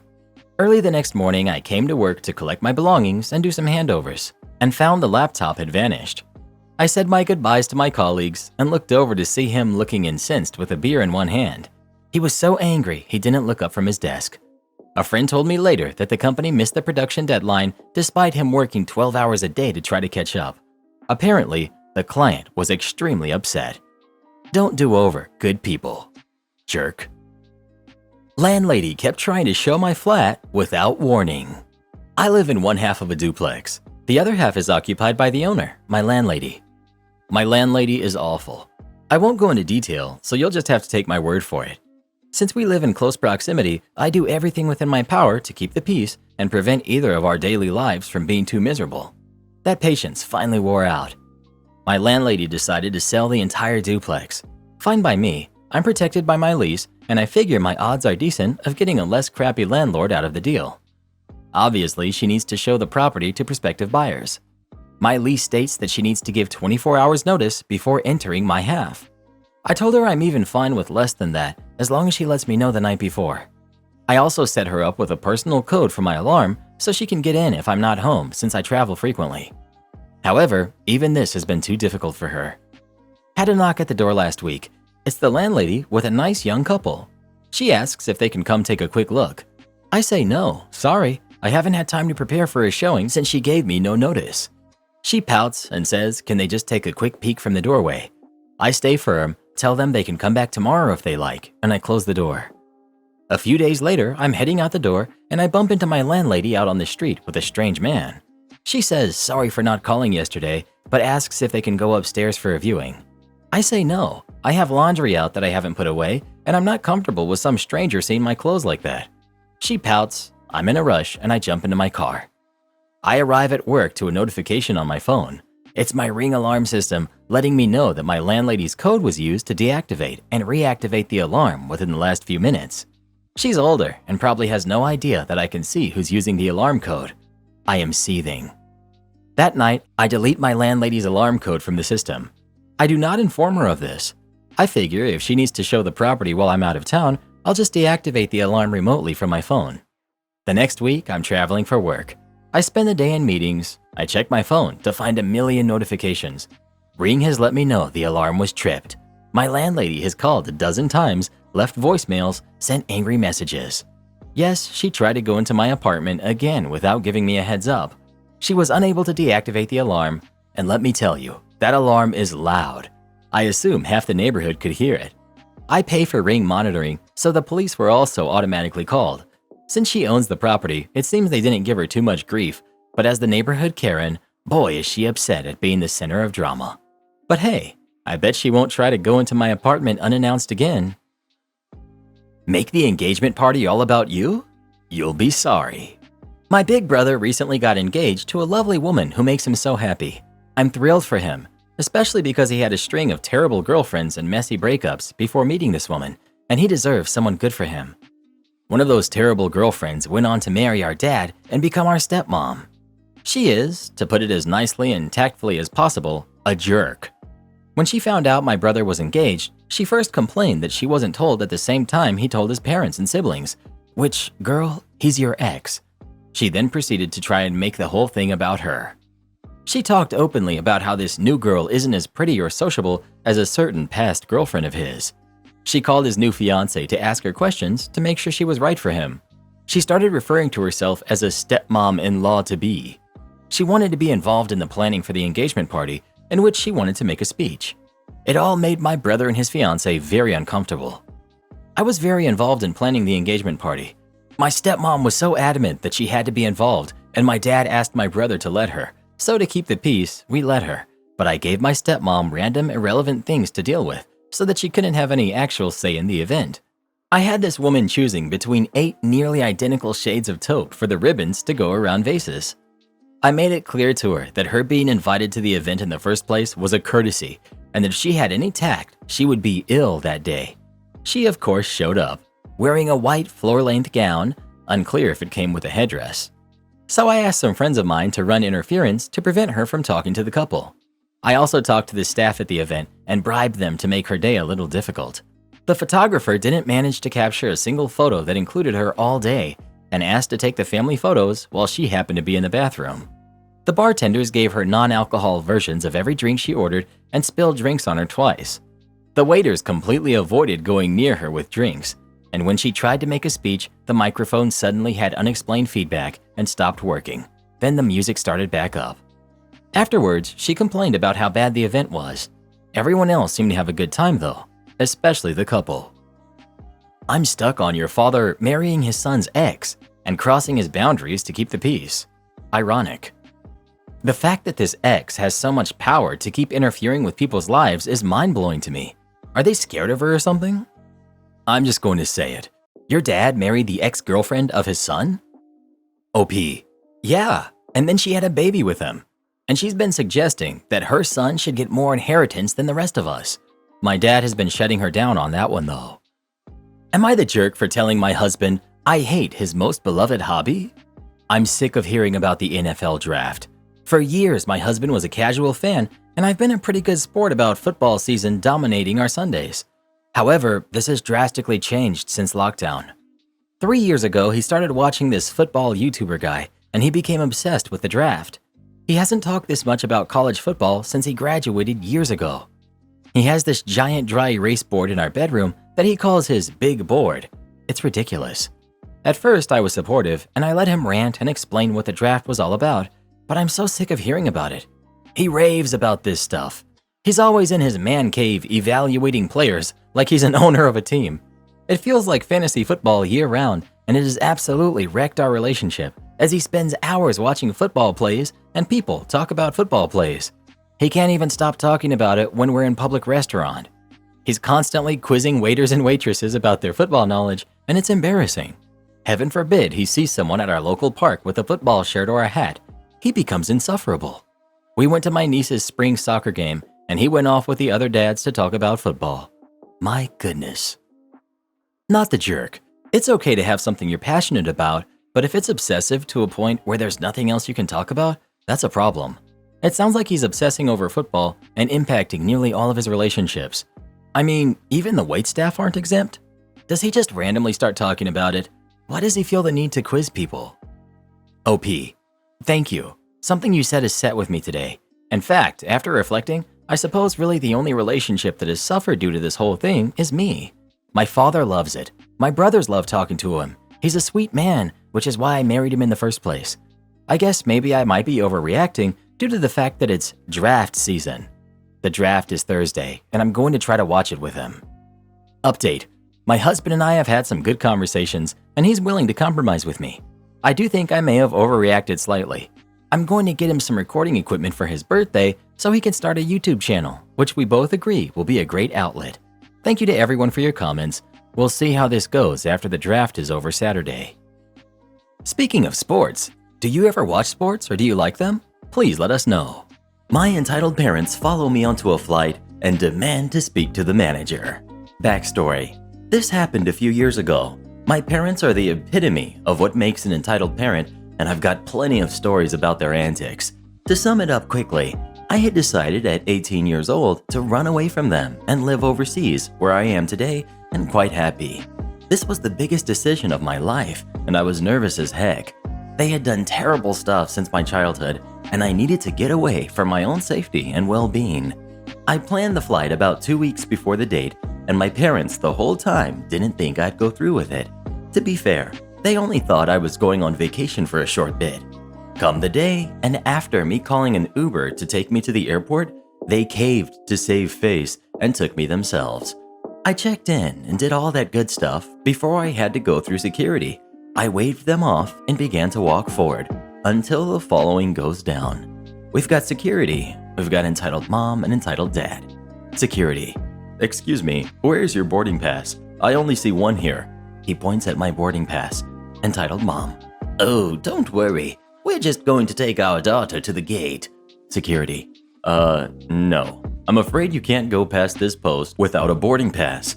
Early the next morning, I came to work to collect my belongings and do some handovers, and found the laptop had vanished. I said my goodbyes to my colleagues and looked over to see him looking incensed with a beer in one hand. He was so angry he didn't look up from his desk. A friend told me later that the company missed the production deadline despite him working 12 hours a day to try to catch up. Apparently, the client was extremely upset. Don't do over good people. Jerk. Landlady kept trying to show my flat without warning. I live in one half of a duplex. The other half is occupied by the owner, my landlady. My landlady is awful. I won't go into detail, so you'll just have to take my word for it. Since we live in close proximity, I do everything within my power to keep the peace and prevent either of our daily lives from being too miserable. That patience finally wore out. My landlady decided to sell the entire duplex. Fine by me, I'm protected by my lease, and I figure my odds are decent of getting a less crappy landlord out of the deal. Obviously, she needs to show the property to prospective buyers. My lease states that she needs to give 24 hours notice before entering my half. I told her I'm even fine with less than that, as long as she lets me know the night before. I also set her up with a personal code for my alarm so she can get in if I'm not home since I travel frequently. However, even this has been too difficult for her. Had a knock at the door last week. It's the landlady with a nice young couple. She asks if they can come take a quick look. I say no, sorry, I haven't had time to prepare for a showing since she gave me no notice. She pouts and says, can they just take a quick peek from the doorway? I stay firm, tell them they can come back tomorrow if they like, and I close the door. A few days later, I'm heading out the door and I bump into my landlady out on the street with a strange man. She says sorry for not calling yesterday, but asks if they can go upstairs for a viewing. I say no, I have laundry out that I haven't put away, and I'm not comfortable with some stranger seeing my clothes like that. She pouts, I'm in a rush, and I jump into my car. I arrive at work to a notification on my phone. It's my Ring alarm system letting me know that my landlady's code was used to deactivate and reactivate the alarm within the last few minutes. She's older and probably has no idea that I can see who's using the alarm code. I am seething. That night, I delete my landlady's alarm code from the system. I do not inform her of this. I figure if she needs to show the property while I'm out of town, I'll just deactivate the alarm remotely from my phone. The next week, I'm traveling for work. I spend the day in meetings. I check my phone to find a million notifications. Ring has let me know the alarm was tripped. My landlady has called a dozen times, left voicemails, sent angry messages. Yes, she tried to go into my apartment again without giving me a heads up. She was unable to deactivate the alarm, and let me tell you, that alarm is loud. I assume half the neighborhood could hear it. I pay for Ring monitoring, so the police were also automatically called. Since she owns the property, it seems they didn't give her too much grief, but as the neighborhood Karen, boy is she upset at being the center of drama. But hey, I bet she won't try to go into my apartment unannounced again. Make the engagement party all about you? You'll be sorry. My big brother recently got engaged to a lovely woman who makes him so happy. I'm thrilled for him, especially because he had a string of terrible girlfriends and messy breakups before meeting this woman, and he deserves someone good for him. One of those terrible girlfriends went on to marry our dad and become our stepmom. She is, to put it as nicely and tactfully as possible, a jerk. When she found out my brother was engaged, she first complained that she wasn't told at the same time he told his parents and siblings, which, girl, he's your ex. She then proceeded to try and make the whole thing about her. She talked openly about how this new girl isn't as pretty or sociable as a certain past girlfriend of his. She called his new fiancé to ask her questions to make sure she was right for him. She started referring to herself as a stepmom-in-law-to-be. She wanted to be involved in the planning for the engagement party, in which she wanted to make a speech. It all made my brother and his fiancé very uncomfortable. I was very involved in planning the engagement party. My stepmom was so adamant that she had to be involved, and my dad asked my brother to let her. So to keep the peace, we let her. But I gave my stepmom random irrelevant things to deal with so that she couldn't have any actual say in the event. I had this woman choosing between 8 nearly identical shades of taupe for the ribbons to go around vases. I made it clear to her that her being invited to the event in the first place was a courtesy, and that if she had any tact, she would be ill that day. She of course showed up, wearing a white floor-length gown, unclear if it came with a headdress. So I asked some friends of mine to run interference to prevent her from talking to the couple. I also talked to the staff at the event and bribed them to make her day a little difficult. The photographer didn't manage to capture a single photo that included her all day and asked to take the family photos while she happened to be in the bathroom. The bartenders gave her non-alcohol versions of every drink she ordered and spilled drinks on her twice. The waiters completely avoided going near her with drinks, and when she tried to make a speech, the microphone suddenly had unexplained feedback and stopped working. Then the music started back up. Afterwards, she complained about how bad the event was. Everyone else seemed to have a good time though, especially the couple. I'm stuck on your father marrying his son's ex and crossing his boundaries to keep the peace. Ironic. The fact that this ex has so much power to keep interfering with people's lives is mind-blowing to me. Are they scared of her or something? I'm just going to say it. Your dad married the ex-girlfriend of his son? OP. Yeah, and then she had a baby with him. And she's been suggesting that her son should get more inheritance than the rest of us. My dad has been shutting her down on that one though. Am I the jerk for telling my husband I hate his most beloved hobby? I'm sick of hearing about the NFL draft. For years, my husband was a casual fan, and I've been a pretty good sport about football season dominating our Sundays. However, this has drastically changed since lockdown. 3 years ago, he started watching this football YouTuber guy, and he became obsessed with the draft. He hasn't talked this much about college football since he graduated years ago. He has this giant dry erase board in our bedroom that he calls his big board. It's ridiculous. At first, I was supportive, and I let him rant and explain what the draft was all about, but I'm so sick of hearing about it. He raves about this stuff. He's always in his man cave evaluating players like he's an owner of a team. It feels like fantasy football year-round, and it has absolutely wrecked our relationship as he spends hours watching football plays and people talk about football plays. He can't even stop talking about it when we're in public restaurant. He's constantly quizzing waiters and waitresses about their football knowledge, and it's embarrassing. Heaven forbid he sees someone at our local park with a football shirt or a hat. He becomes insufferable. We went to my niece's spring soccer game, and he went off with the other dads to talk about football. My goodness. Not the jerk. It's okay to have something you're passionate about, but if it's obsessive to a point where there's nothing else you can talk about, That's a problem. It sounds like he's obsessing over football and impacting nearly all of his relationships. I mean, even the waitstaff aren't exempt? Does he just randomly start talking about it? Why does he feel the need to quiz people? OP. Thank you. Something you said has sat with me today. In fact, after reflecting, I suppose really the only relationship that has suffered due to this whole thing is me. My father loves it. My brothers love talking to him. He's a sweet man, which is why I married him in the first place. I guess maybe I might be overreacting due to the fact that it's draft season. The draft is Thursday, and I'm going to try to watch it with him. Update. My husband and I have had some good conversations, and he's willing to compromise with me. I do think I may have overreacted slightly. I'm going to get him some recording equipment for his birthday so he can start a YouTube channel, which we both agree will be a great outlet. Thank you to everyone for your comments. We'll see how this goes after the draft is over Saturday. Speaking of sports, do you ever watch sports or do you like them? Please let us know. My entitled parents follow me onto a flight and demand to speak to the manager. Backstory. This happened a few years ago. My parents are the epitome of what makes an entitled parent, and I've got plenty of stories about their antics. To sum it up quickly, I had decided at 18 years old to run away from them and live overseas, where I am today and quite happy. This was the biggest decision of my life, and I was nervous as heck. They had done terrible stuff since my childhood, and I needed to get away for my own safety and well-being. I planned the flight about 2 weeks before the date, and my parents the whole time didn't think I'd go through with it. To be fair, they only thought I was going on vacation for a short bit. Come the day, and after me calling an Uber to take me to the airport, they caved to save face and took me themselves. I checked in and did all that good stuff before I had to go through security. I waved them off and began to walk forward until the following goes down. We've got security. We've got entitled mom and entitled dad. Security. Excuse me, where's your boarding pass? I only see one here. He points at my boarding pass. Entitled mom. Oh, don't worry. We're just going to take our daughter to the gate. Security. No. I'm afraid you can't go past this post without a boarding pass.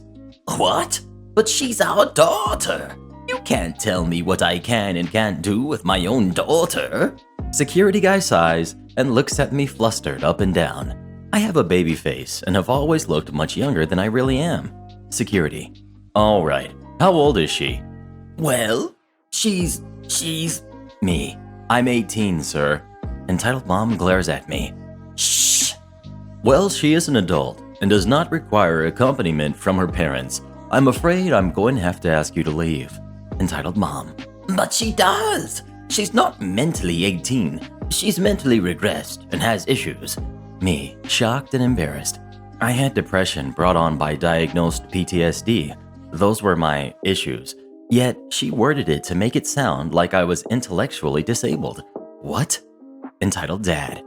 What? But she's our daughter. You can't tell me what I can and can't do with my own daughter. Security guy sighs and looks at me flustered up and down. I have a baby face and have always looked much younger than I really am. Security. All right. How old is she? Well, she's... Me. I'm 18, sir. Entitled mom glares at me. Shh. Well, she is an adult and does not require accompaniment from her parents. I'm afraid I'm going to have to ask you to leave. Entitled mom. But she does. She's not mentally 18. She's mentally regressed and has issues. Me, shocked and embarrassed. I had depression brought on by diagnosed PTSD. Those were my issues. Yet, she worded it to make it sound like I was intellectually disabled. What? Entitled dad.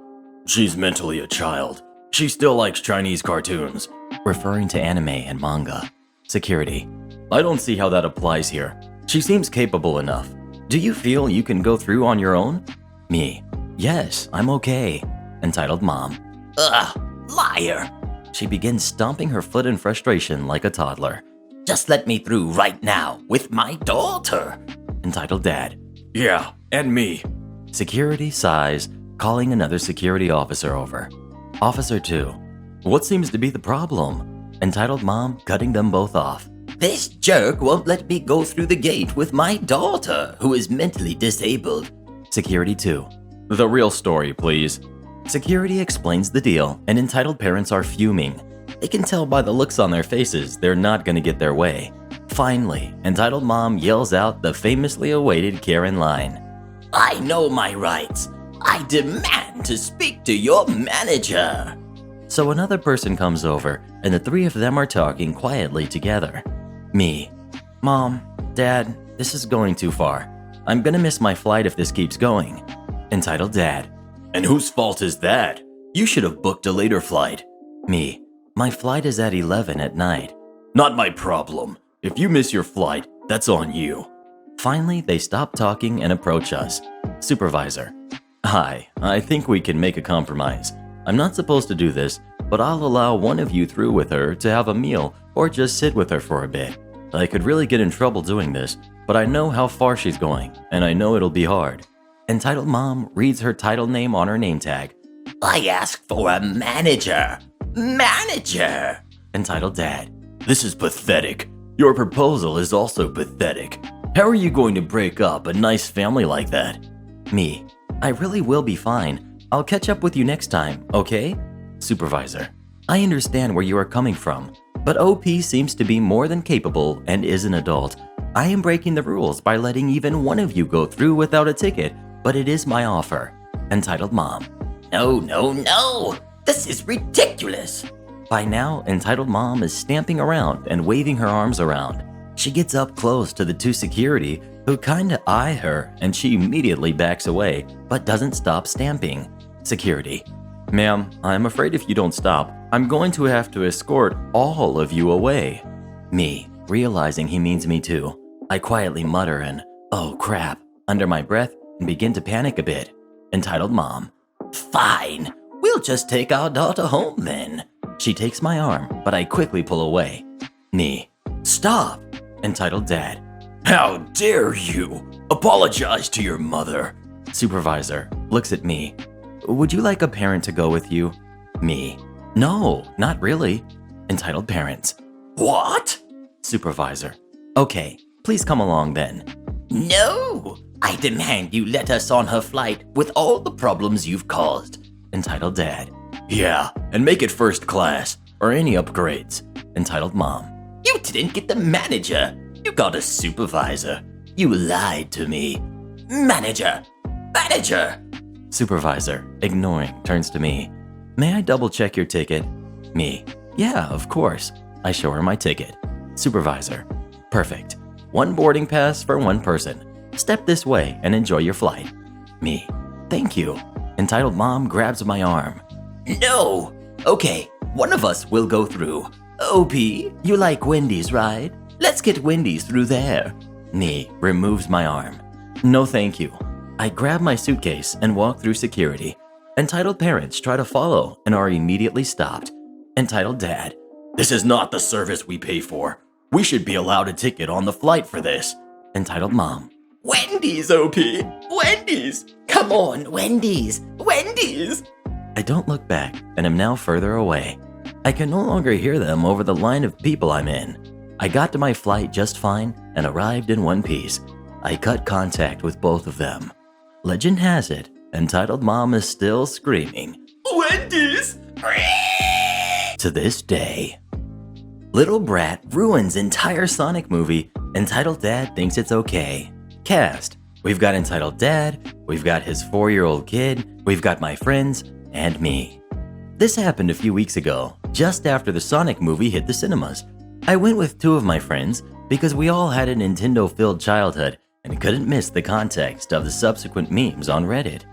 She's mentally a child. She still likes Chinese cartoons. Referring to anime and manga. Security. I don't see how that applies here. She seems capable enough. Do you feel you can go through on your own? Me. Yes, I'm okay. Entitled mom. Ugh, liar. She begins stomping her foot in frustration like a toddler. Just let me through right now with my daughter. Entitled dad. Yeah, and me. Security sighs, calling another security officer over. Officer 2. What seems to be the problem? Entitled mom cutting them both off. This jerk won't let me go through the gate with my daughter, who is mentally disabled. Security 2. The real story, please. Security explains the deal, and entitled parents are fuming. They can tell by the looks on their faces they're not going to get their way. Finally, entitled mom yells out the famously awaited Karen line. I know my rights. I demand to speak to your manager. So another person comes over, and the three of them are talking quietly together. Me. Mom, Dad, this is going too far. I'm gonna miss my flight if this keeps going. Entitled dad. And whose fault is that? You should have booked a later flight. Me. My flight is at 11 at night. Not my problem. If you miss your flight, that's on you. Finally, they stop talking and approach us. Supervisor. Hi, I think we can make a compromise. I'm not supposed to do this, but I'll allow one of you through with her to have a meal or just sit with her for a bit. I could really get in trouble doing this, but I know how far she's going, and I know it'll be hard. Entitled Mom reads her title name on her name tag. I asked for a manager. Manager! Entitled Dad. This is pathetic. Your proposal is also pathetic. How are you going to break up a nice family like that? Me. I really will be fine. I'll catch up with you next time, okay? Supervisor. I understand where you are coming from, but OP seems to be more than capable and is an adult. I am breaking the rules by letting even one of you go through without a ticket, but it is my offer. Entitled Mom. No, no, no! This is ridiculous! By now, Entitled Mom is stamping around and waving her arms around. She gets up close to the two security who kinda eye her, and she immediately backs away, but doesn't stop stamping. Security. Ma'am, I'm afraid if you don't stop, I'm going to have to escort all of you away. Me, realizing he means me too. I quietly mutter and, oh crap, under my breath and begin to panic a bit. Entitled Mom. Fine, we'll just take our daughter home then. She takes my arm, but I quickly pull away. Me. Stop! Entitled Dad. How dare you! Apologize to your mother. Supervisor looks at me. Would you like a parent to go with you? Me. No, not really. Entitled Parents. What? Supervisor. Okay, please come along then. No! I demand you let us on her flight with all the problems you've caused. Entitled Dad. Yeah, and make it first class, or any upgrades. Entitled Mom. You didn't get the manager. You got a supervisor. You lied to me. Manager! Manager! Supervisor, ignoring, turns to me. May I double check your ticket? Me. Yeah, of course. I show her my ticket. Supervisor. Perfect. One boarding pass for one person. Step this way and enjoy your flight. Me. Thank you. Entitled Mom grabs my arm. No! Okay, one of us will go through. OP, you like Wendy's, right? Let's get Wendy's through there. Me removes my arm. No thank you. I grab my suitcase and walk through security. Entitled Parents try to follow and are immediately stopped. Entitled Dad. This is not the service we pay for. We should be allowed a ticket on the flight for this. Entitled Mom. Wendy's, OP! Wendy's! Come on, Wendy's! Wendy's! I don't look back and am now further away. I can no longer hear them over the line of people I'm in. I got to my flight just fine and arrived in one piece. I cut contact with both of them. Legend has it, Entitled Mom is still screaming, Wendy's! to this day. Little brat ruins entire Sonic movie. Entitled Dad thinks it's okay. Cast. We've got Entitled Dad, we've got his 4-year-old kid, we've got my friends, and me. This happened a few weeks ago, just after the Sonic movie hit the cinemas. I went with 2 of my friends because we all had a Nintendo-filled childhood and couldn't miss the context of the subsequent memes on Reddit.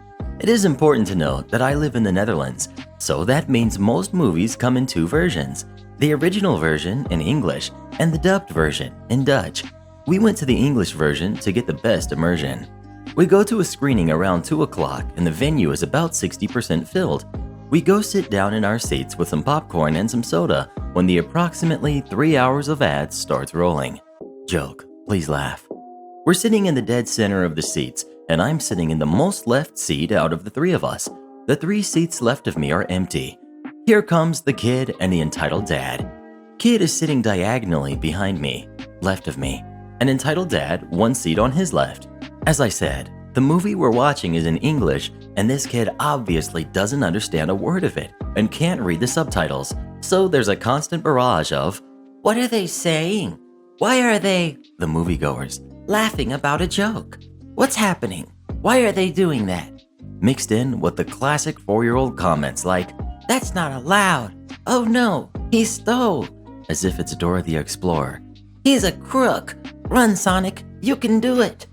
It is important to note that I live in the Netherlands, so that means most movies come in 2 versions, the original version in English and the dubbed version in Dutch. We went to the English version to get the best immersion. We go to a screening around 2 o'clock and the venue is about 60% filled. We go sit down in our seats with some popcorn and some soda when the approximately 3 hours of ads starts rolling. Joke, please laugh. We're sitting in the dead center of the seats, and I'm sitting in the most left seat out of the 3 of us. The 3 seats left of me are empty. Here comes the kid and the Entitled Dad. Kid is sitting diagonally behind me, left of me, and Entitled Dad 1 seat on his left. As I said, the movie we're watching is in English, and this kid obviously doesn't understand a word of it and can't read the subtitles, so there's a constant barrage of, "What are they saying? Why are they," the moviegoers, "laughing about a joke? What's happening? Why are they doing that?" Mixed in with the classic 4-year-old comments like, "That's not allowed. Oh no, he stole," as if it's Dora the Explorer. "He's a crook. Run, Sonic, you can do it."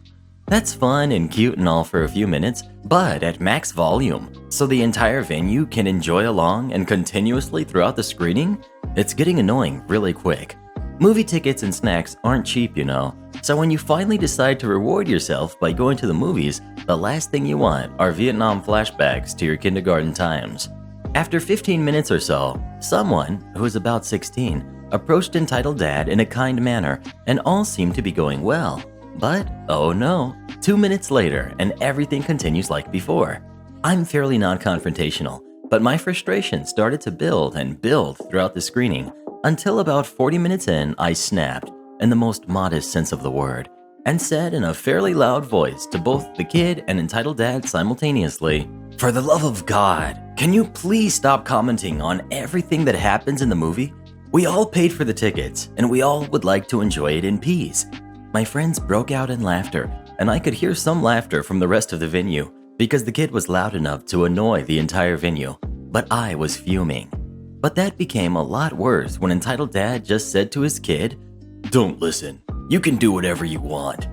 That's fun and cute and all for a few minutes, but at max volume, so the entire venue can enjoy along and continuously throughout the screening, it's getting annoying really quick. Movie tickets and snacks aren't cheap, you know, so when you finally decide to reward yourself by going to the movies, the last thing you want are Vietnam flashbacks to your kindergarten times. After 15 minutes or so, someone, who is about 16, approached Entitled Dad in a kind manner, and all seemed to be going well. But, oh no, 2 minutes later and everything continues like before. I'm fairly non-confrontational, but my frustration started to build and build throughout the screening until about 40 minutes in, I snapped, in the most modest sense of the word, and said in a fairly loud voice to both the kid and entitled dad simultaneously, "For the love of God, can you please stop commenting on everything that happens in the movie? We all paid for the tickets, and we all would like to enjoy it in peace." My friends broke out in laughter, and I could hear some laughter from the rest of the venue because the kid was loud enough to annoy the entire venue, but I was fuming. But that became a lot worse when entitled dad just said to his kid, "Don't listen. You can do whatever you want."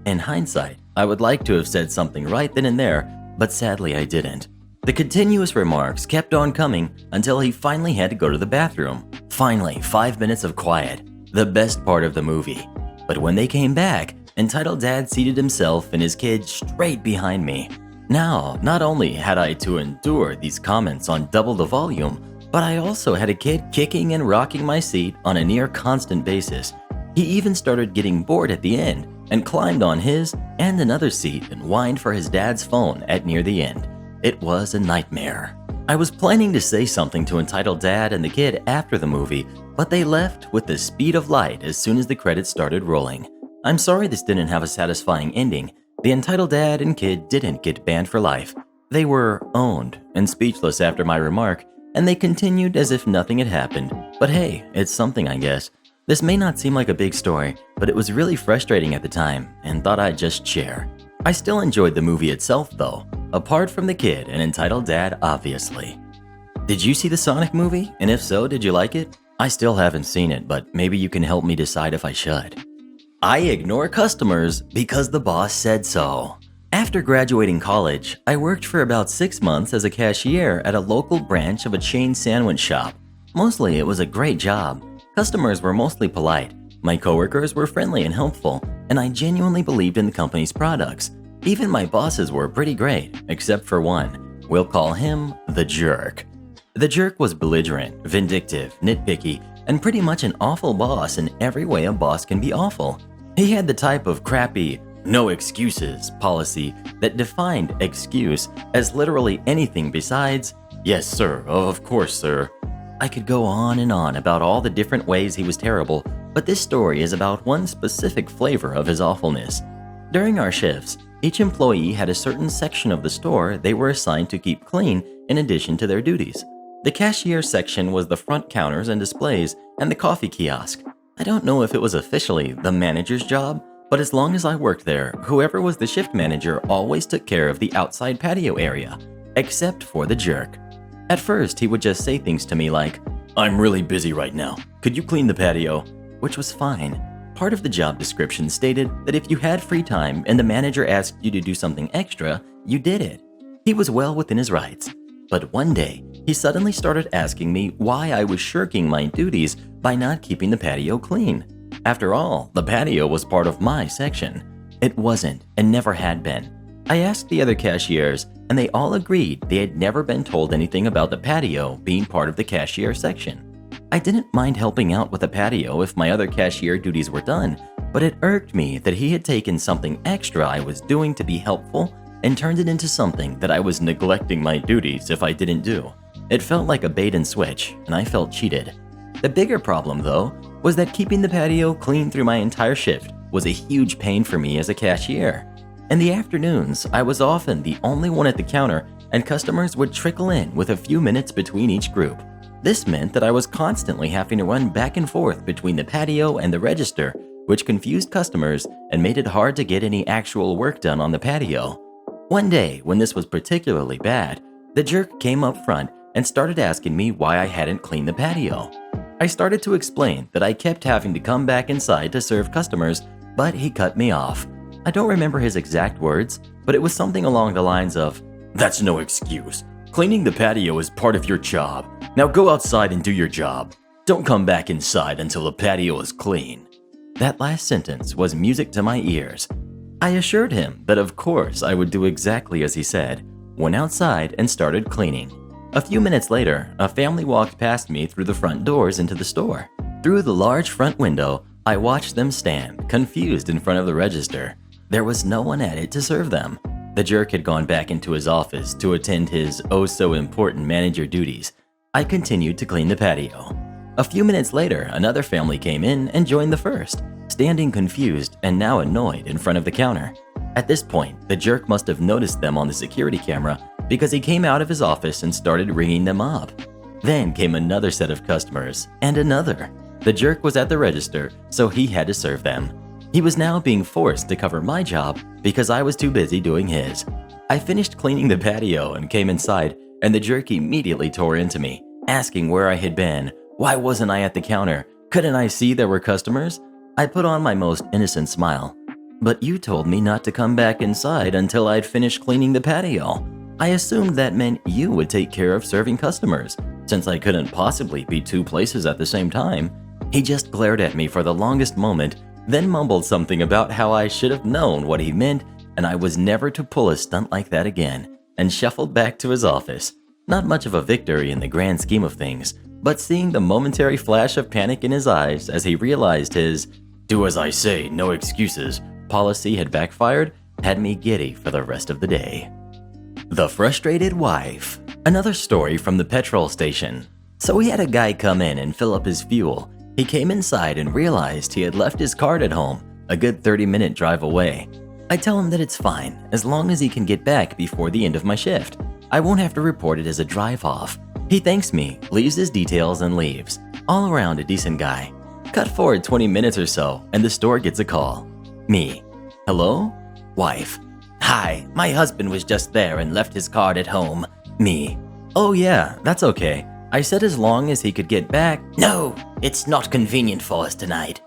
In hindsight, I would like to have said something right then and there, but sadly I didn't. The continuous remarks kept on coming until he finally had to go to the bathroom. Finally, 5 minutes of quiet, the best part of the movie. But when they came back, entitled dad seated himself and his kid straight behind me. Now, not only had I to endure these comments on double the volume, but I also had a kid kicking and rocking my seat on a near constant basis. He even started getting bored at the end and climbed on his and another seat and whined for his dad's phone at near the end. It was a nightmare. I was planning to say something to entitled dad and the kid after the movie, but they left with the speed of light as soon as the credits started rolling. I'm sorry this didn't have a satisfying ending. The entitled dad and kid didn't get banned for life. They were owned and speechless after my remark, and they continued as if nothing had happened. But hey, it's something, I guess. This may not seem like a big story, but it was really frustrating at the time and thought I'd just share. I still enjoyed the movie itself though, apart from the kid and entitled dad obviously. Did you see the Sonic movie? And if so, did you like it? I still haven't seen it, but maybe you can help me decide if I should. I ignore customers because the boss said so. After graduating college, I worked for about 6 months as a cashier at a local branch of a chain sandwich shop. Mostly it was a great job. Customers were mostly polite, my coworkers were friendly and helpful, and I genuinely believed in the company's products. Even my bosses were pretty great, except for one. We'll call him the jerk. The jerk was belligerent, vindictive, nitpicky, and pretty much an awful boss in every way a boss can be awful. He had the type of crappy, no excuses policy that defined excuse as literally anything besides, "Yes, sir, of course, sir." I could go on and on about all the different ways he was terrible, but this story is about one specific flavor of his awfulness. During our shifts, each employee had a certain section of the store they were assigned to keep clean in addition to their duties. The cashier section was the front counters and displays and the coffee kiosk. I don't know if it was officially the manager's job, but as long as I worked there, whoever was the shift manager always took care of the outside patio area, except for the jerk. At first, he would just say things to me like, "I'm really busy right now. Could you clean the patio?" Which was fine. Part of the job description stated that if you had free time and the manager asked you to do something extra, you did it. He was well within his rights. But one day, he suddenly started asking me why I was shirking my duties by not keeping the patio clean. After all, the patio was part of my section. It wasn't and never had been. I asked the other cashiers, and they all agreed they had never been told anything about the patio being part of the cashier section. I didn't mind helping out with the patio if my other cashier duties were done, but it irked me that he had taken something extra I was doing to be helpful and turned it into something that I was neglecting my duties if I didn't do. It felt like a bait and switch, and I felt cheated. The bigger problem, though, was that keeping the patio clean through my entire shift was a huge pain for me as a cashier. In the afternoons, I was often the only one at the counter, and customers would trickle in with a few minutes between each group. This meant that I was constantly having to run back and forth between the patio and the register, which confused customers and made it hard to get any actual work done on the patio. One day, when this was particularly bad, the jerk came up front and started asking me why I hadn't cleaned the patio. I started to explain that I kept having to come back inside to serve customers, but he cut me off. I don't remember his exact words, but it was something along the lines of, "That's no excuse. Cleaning the patio is part of your job. Now go outside and do your job. Don't come back inside until the patio is clean." That last sentence was music to my ears. I assured him that of course I would do exactly as he said, went outside and started cleaning. A few minutes later, a family walked past me through the front doors into the store. Through the large front window, I watched them stand, confused in front of the register. There was no one at it to serve them. The jerk had gone back into his office to attend his oh-so-important manager duties. I continued to clean the patio. A few minutes later, another family came in and joined the first, standing confused and now annoyed in front of the counter. At this point, the jerk must have noticed them on the security camera because he came out of his office and started ringing them up. Then came another set of customers, and another. The jerk was at the register, so he had to serve them. He was now being forced to cover my job because I was too busy doing his. I finished cleaning the patio and came inside, and the jerk immediately tore into me, asking where I had been. Why wasn't I at the counter? Couldn't I see there were customers? I put on my most innocent smile. But you told me not to come back inside until I'd finished cleaning the patio. I assumed that meant you would take care of serving customers, since I couldn't possibly be two places at the same time. He just glared at me for the longest moment, then mumbled something about how I should have known what he meant and I was never to pull a stunt like that again, and shuffled back to his office. Not much of a victory in the grand scheme of things, but seeing the momentary flash of panic in his eyes as he realized his "do as I say, no excuses" policy had backfired had me giddy for the rest of the day. The frustrated wife. Another story from the petrol station. So we had a guy come in and fill up his fuel. He came inside and realized he had left his card at home, a good 30-minute drive away. I tell him that it's fine, as long as he can get back before the end of my shift. I won't have to report it as a drive-off. He thanks me, leaves his details, and leaves. All around a decent guy. Cut forward 20 minutes or so, and the store gets a call. Me. Hello? Wife. Hi, my husband was just there and left his card at home. Me. Oh yeah, that's okay. I said as long as he could get back. No, it's not convenient for us tonight.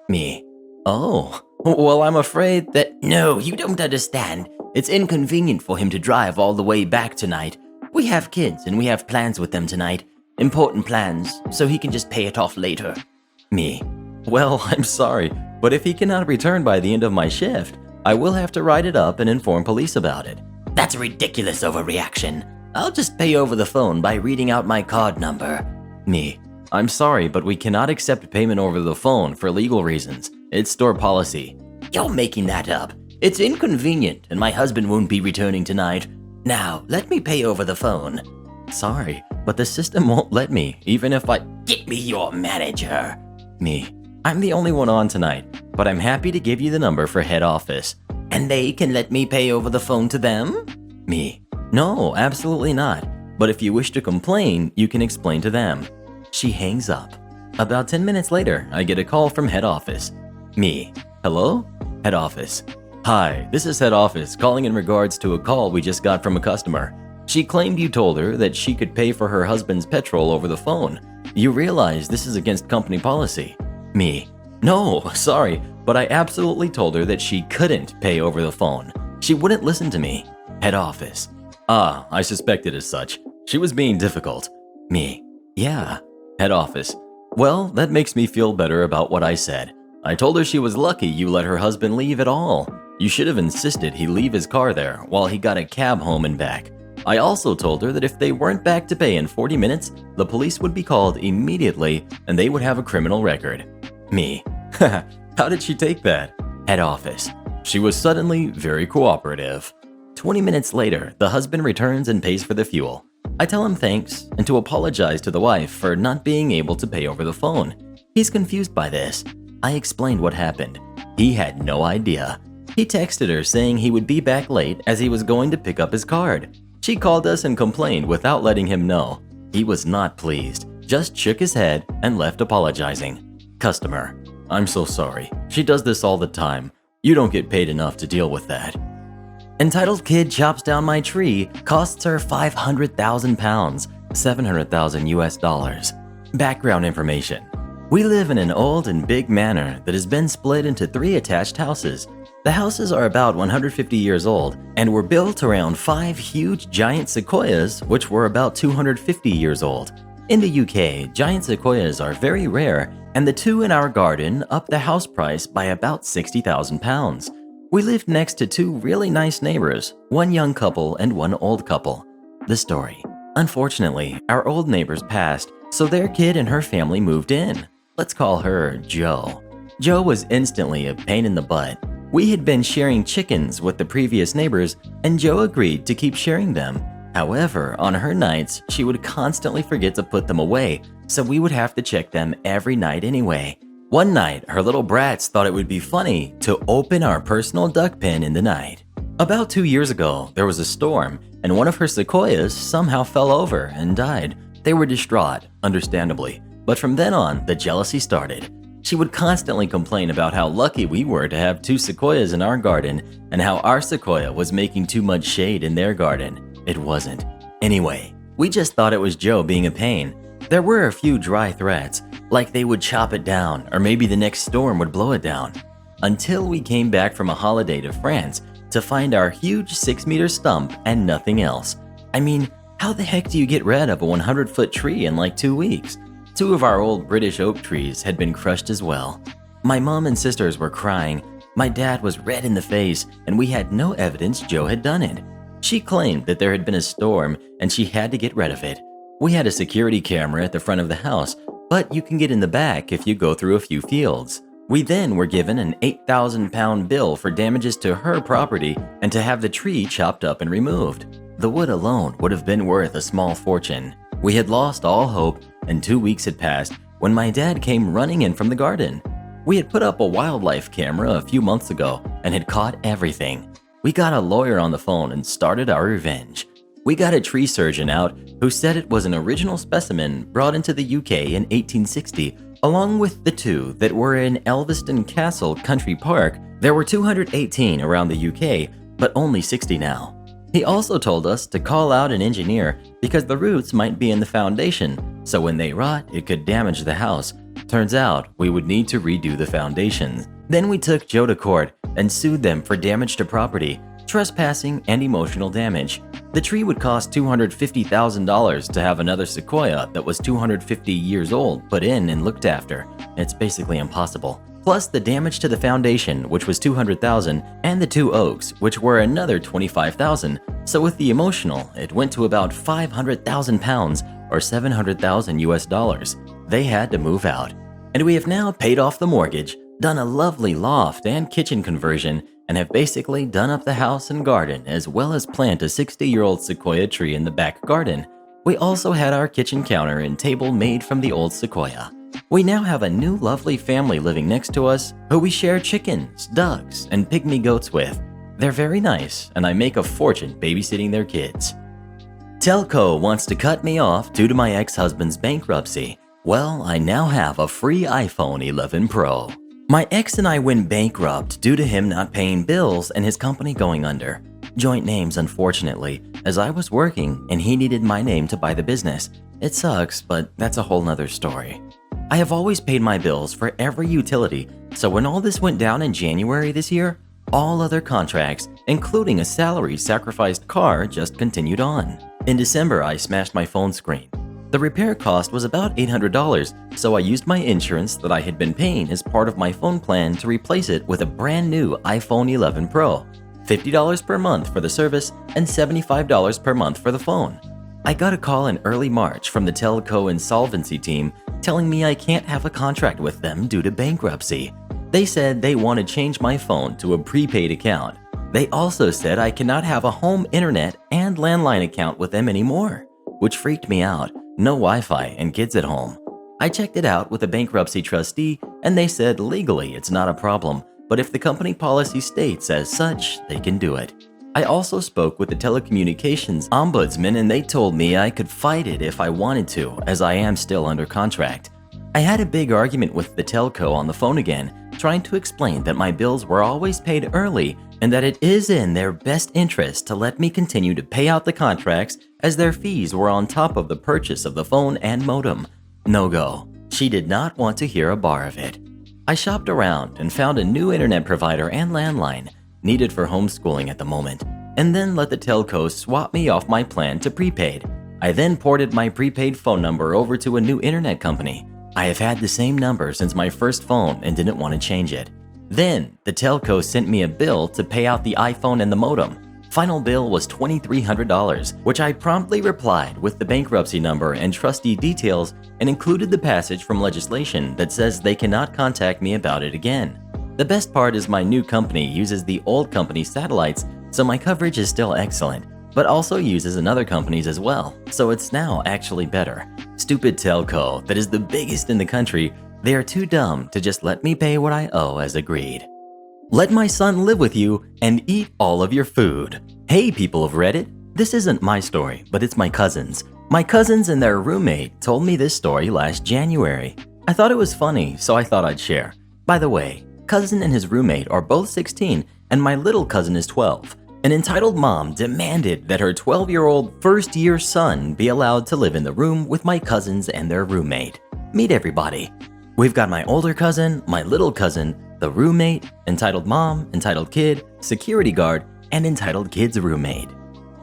Me. Oh, well, I'm afraid that. No, you don't understand. It's inconvenient for him to drive all the way back tonight. We have kids and we have plans with them tonight. Important plans, so he can just pay it off later. Me. Well, I'm sorry, but if he cannot return by the end of my shift, I will have to write it up and inform police about it. That's a ridiculous overreaction. I'll just pay over the phone by reading out my card number. Me. I'm sorry, but we cannot accept payment over the phone for legal reasons. It's store policy. You're making that up. It's inconvenient, and my husband won't be returning tonight. Now, let me pay over the phone. Sorry, but the system won't let me, even if I... Get me your manager. Me. I'm the only one on tonight, but I'm happy to give you the number for head office. And they can let me pay over the phone to them? Me. No, absolutely not. But if you wish to complain, you can explain to them. She hangs up. About 10 minutes later, I get a call from head office. Me. Hello? Head office. Hi, this is head office calling in regards to a call we just got from a customer. She claimed you told her that she could pay for her husband's petrol over the phone. You realize this is against company policy. Me. No, sorry, but I absolutely told her that she couldn't pay over the phone. She wouldn't listen to me. Head office. Ah, I suspected as such. She was being difficult. Me. Yeah. Head office. Well, that makes me feel better about what I said. I told her she was lucky you let her husband leave at all. You should have insisted he leave his car there while he got a cab home and back. I also told her that if they weren't back to pay in 40 minutes, the police would be called immediately and they would have a criminal record. Me. How did she take that? Head office. She was suddenly very cooperative. 20 minutes later, the husband returns and pays for the fuel. I tell him thanks and to apologize to the wife for not being able to pay over the phone. He's confused by this. I explained what happened. He had no idea. He texted her saying he would be back late as he was going to pick up his card. She called us and complained without letting him know. He was not pleased, just shook his head and left apologizing. Customer. I'm so sorry. She does this all the time. You don't get paid enough to deal with that. Entitled kid chops down my tree, costs her 500,000 pounds, 700,000 US dollars. Background information. We live in an old and big manor that has been split into 3 attached houses. The houses are about 150 years old and were built around 5 huge giant sequoias which were about 250 years old. In the UK, giant sequoias are very rare and the 2 in our garden upped the house price by about 60,000 pounds. We lived next to 2 really nice neighbors, one young couple and one old couple. The story. Unfortunately, our old neighbors passed, so their kid and her family moved in. Let's call her Jo. Joe was instantly a pain in the butt. We had been sharing chickens with the previous neighbors, and Joe agreed to keep sharing them. However, on her nights, she would constantly forget to put them away, so we would have to check them every night anyway. One night, her little brats thought it would be funny to open our personal duck pen in the night. About 2 years ago, there was a storm, and one of her sequoias somehow fell over and died. They were distraught, understandably, but from then on, the jealousy started. She would constantly complain about how lucky we were to have 2 sequoias in our garden and how our sequoia was making too much shade in their garden. It wasn't. Anyway, we just thought it was Joe being a pain. There were a few dry threats, like they would chop it down or maybe the next storm would blow it down. Until we came back from a holiday to France to find our huge 6-meter stump and nothing else. I mean, how the heck do you get rid of a 100-foot tree in like 2 weeks? 2 of our old British oak trees had been crushed as well. My mom and sisters were crying. My dad was red in the face, and we had no evidence Joe had done it. She claimed that there had been a storm and she had to get rid of it. We had a security camera at the front of the house, but you can get in the back if you go through a few fields. We then were given an 8,000-pound bill for damages to her property and to have the tree chopped up and removed. The wood alone would have been worth a small fortune. We had lost all hope, and 2 weeks had passed when my dad came running in from the garden. We had put up a wildlife camera a few months ago and had caught everything. We got a lawyer on the phone and started our revenge. We got a tree surgeon out who said it was an original specimen brought into the UK in 1860, along with the 2 that were in Elveston Castle Country Park. There were 218 around the UK, but only 60 now. He also told us to call out an engineer because the roots might be in the foundation, so when they rot, it could damage the house. Turns out, we would need to redo the foundations. Then we took Joe to court and sued them for damage to property, trespassing, and emotional damage. The tree would cost $250,000 to have another sequoia that was 250 years old put in and looked after. It's basically impossible. Plus the damage to the foundation, which was $200,000, and the 2 oaks, which were another $25,000. So with the emotional, it went to about 500,000 pounds or $700,000 US. They had to move out. And we have now paid off the mortgage, done a lovely loft and kitchen conversion, and have basically done up the house and garden as well as plant a 60-year-old sequoia tree in the back garden. We also had our kitchen counter and table made from the old sequoia. We now have a new lovely family living next to us who we share chickens, ducks, and pygmy goats with. They're very nice, and I make a fortune babysitting their kids. Telco wants to cut me off due to my ex-husband's bankruptcy. Well, I now have a free iPhone 11 Pro. My ex and I went bankrupt due to him not paying bills and his company going under. Joint names, unfortunately, as I was working and he needed my name to buy the business. It sucks, but that's a whole nother story. I have always paid my bills for every utility, so when all this went down in January this year, all other contracts, including a salary sacrificed car, just continued on. In December, I smashed my phone screen. The repair cost was about $800, so I used my insurance that I had been paying as part of my phone plan to replace it with a brand new iPhone 11 Pro. $50 per month for the service and $75 per month for the phone. I got a call in early March from the telco insolvency team telling me I can't have a contract with them due to bankruptcy. They said they want to change my phone to a prepaid account. They also said I cannot have a home internet and landline account with them anymore, which freaked me out. No Wi-Fi and kids at home. I checked it out with a bankruptcy trustee and they said legally it's not a problem, but if the company policy states as such, they can do it. I also spoke with the telecommunications ombudsman and they told me I could fight it if I wanted to, as I am still under contract. I had a big argument with the telco on the phone again, trying to explain that my bills were always paid early and that it is in their best interest to let me continue to pay out the contracts as their fees were on top of the purchase of the phone and modem. No go. She did not want to hear a bar of it. I shopped around and found a new internet provider and landline, needed for homeschooling at the moment, and then let the telco swap me off my plan to prepaid. I then ported my prepaid phone number over to a new internet company. I have had the same number since my first phone and didn't want to change it. Then, the telco sent me a bill to pay out the iPhone and the modem, Final bill was $2,300, which I promptly replied with the bankruptcy number and trustee details and included the passage from legislation that says they cannot contact me about it again. The best part is my new company uses the old company's satellites, so my coverage is still excellent, but also uses another company's as well, so it's now actually better. Stupid telco that is the biggest in the country, they are too dumb to just let me pay what I owe as agreed. Let my son live with you and eat all of your food. Hey people of Reddit, this isn't my story, but it's my cousin's. My cousins and their roommate told me this story last January. I thought it was funny, so I thought I'd share. By the way, cousin and his roommate are both 16 and my little cousin is 12. An entitled mom demanded that her 12-year-old first-year son be allowed to live in the room with my cousins and their roommate. Meet everybody. We've got my older cousin, my little cousin, the roommate, entitled mom, entitled kid, security guard, and entitled kid's roommate.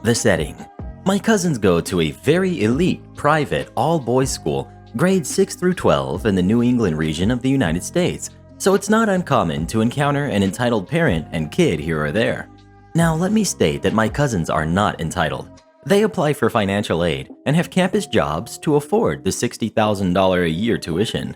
The setting. My cousins go to a very elite, private, all-boys school, grades 6 through 12 in the New England region of the United States, so it's not uncommon to encounter an entitled parent and kid here or there. Now let me state that my cousins are not entitled. They apply for financial aid and have campus jobs to afford the $60,000 a year tuition.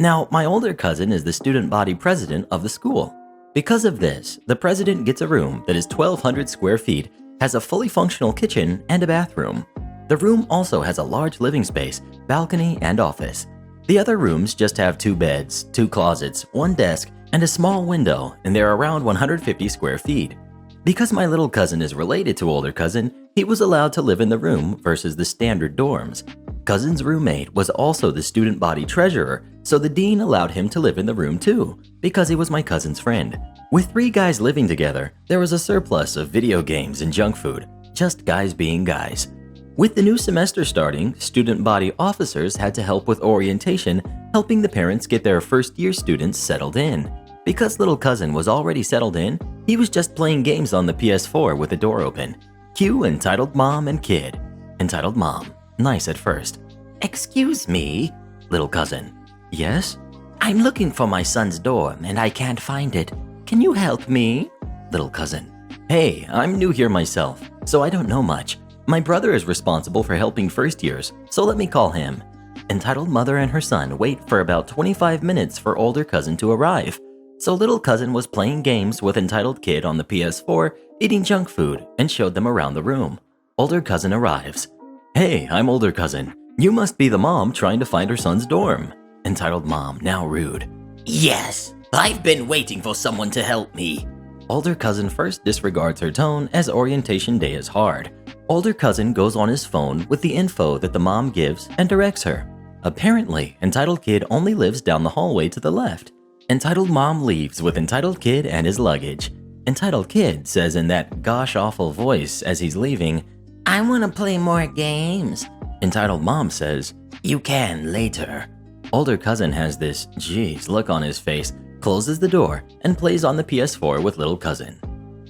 Now, my older cousin is the student body president of the school. Because of this, the president gets a room that is 1,200 square feet, has a fully functional kitchen and a bathroom. The room also has a large living space, balcony, and office. The other rooms just have 2 beds, 2 closets, 1 desk, and a small window, and they're around 150 square feet. Because my little cousin is related to older cousin, he was allowed to live in the room versus the standard dorms. Cousin's roommate was also the student body treasurer, so the dean allowed him to live in the room too, because he was my cousin's friend. With 3 guys living together, there was a surplus of video games and junk food, just guys being guys. With the new semester starting, student body officers had to help with orientation, helping the parents get their first-year students settled in. Because little cousin was already settled in, he was just playing games on the PS4 with the door open. Cue entitled mom and kid. Entitled mom. Nice at first. Excuse me, little cousin. Yes? I'm looking for my son's door and I can't find it. Can you help me? Little cousin. Hey, I'm new here myself, so I don't know much. My brother is responsible for helping first years, so let me call him. Entitled mother and her son wait for about 25 minutes for older cousin to arrive. So little cousin was playing games with entitled kid on the PS4, eating junk food, and showed them around the room. Older cousin arrives. Hey, I'm older cousin. You must be the mom trying to find her son's dorm. Entitled mom, now rude. Yes, I've been waiting for someone to help me. Older cousin first disregards her tone as orientation day is hard. Older cousin goes on his phone with the info that the mom gives and directs her. Apparently, entitled kid only lives down the hallway to the left. Entitled mom leaves with entitled kid and his luggage. Entitled kid says in that gosh-awful voice as he's leaving, I want to play more games. Entitled mom says, you can later. Older cousin has this geez look on his face, closes the door, and plays on the PS4 with little cousin.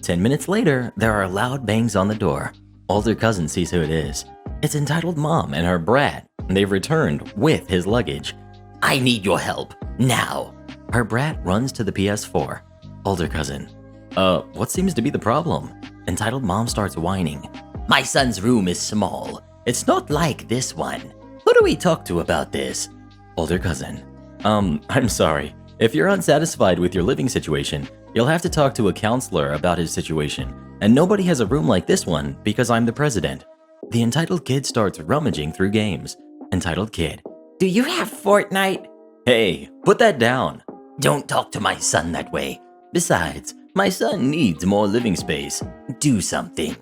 10 minutes later, there are loud bangs on the door. Older cousin sees who it is. It's entitled mom and her brat. They've returned with his luggage. I need your help, now. Her brat runs to the PS4. Older cousin. What seems to be the problem? Entitled mom starts whining. My son's room is small. It's not like this one. Who do we talk to about this? Older cousin. I'm sorry. If you're unsatisfied with your living situation, you'll have to talk to a counselor about his situation. And nobody has a room like this one because I'm the president. The entitled kid starts rummaging through games. Entitled kid. Do you have Fortnite? Hey, put that down. Don't talk to my son that way. Besides, my son needs more living space. Do something.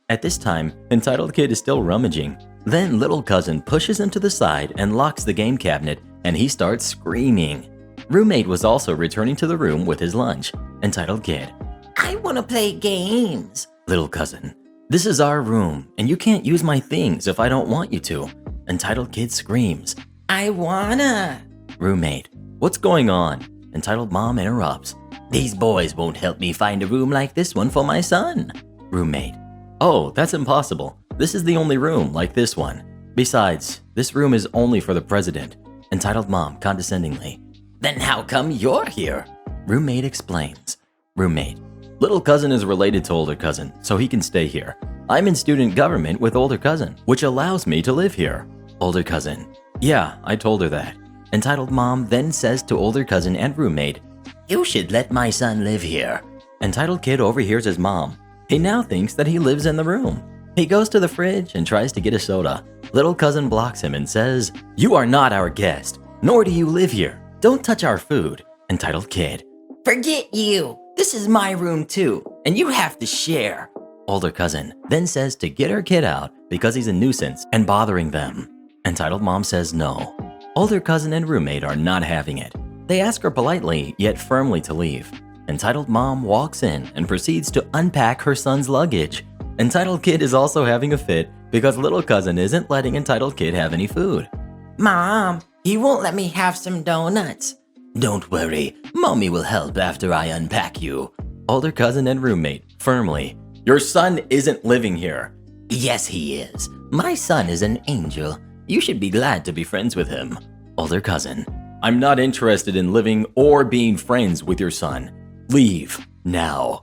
At this time, entitled kid is still rummaging. Then little cousin pushes him to the side and locks the game cabinet, and he starts screaming. Roommate was also returning to the room with his lunch. Entitled kid. I want to play games. Little cousin. This is our room, and you can't use my things if I don't want you to. Entitled kid screams. I wanna. Roommate. What's going on? Entitled mom interrupts. These boys won't help me find a room like this one for my son. Roommate. Oh, that's impossible. This is the only room like this one. Besides, this room is only for the president. Entitled mom condescendingly. Then how come you're here? Roommate explains. Roommate. Little cousin is related to older cousin, so he can stay here. I'm in student government with older cousin, which allows me to live here. Older cousin. Yeah, I told her that. Entitled mom then says to older cousin and roommate, You should let my son live here. Entitled kid overhears his mom. He now thinks that he lives in the room. He goes to the fridge and tries to get a soda. Little cousin blocks him and says, You are not our guest, nor do you live here. Don't touch our food. Entitled kid. Forget you. This is my room too, and you have to share. Older cousin then says to get her kid out because he's a nuisance and bothering them. Entitled mom says no. Older cousin and roommate are not having it. They ask her politely yet firmly to leave. Entitled mom walks in and proceeds to unpack her son's luggage. Entitled kid is also having a fit because little cousin isn't letting entitled kid have any food. Mom, he won't let me have some donuts. Don't worry, mommy will help after I unpack you. Older cousin and roommate firmly. Your son isn't living here. Yes, he is. My son is an angel. You should be glad to be friends with him. Older cousin. I'm not interested in living or being friends with your son. Leave now.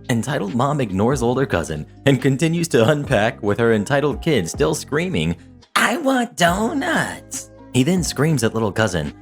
Entitled mom ignores older cousin and continues to unpack with her entitled kid still screaming, I want donuts. He then screams at little cousin,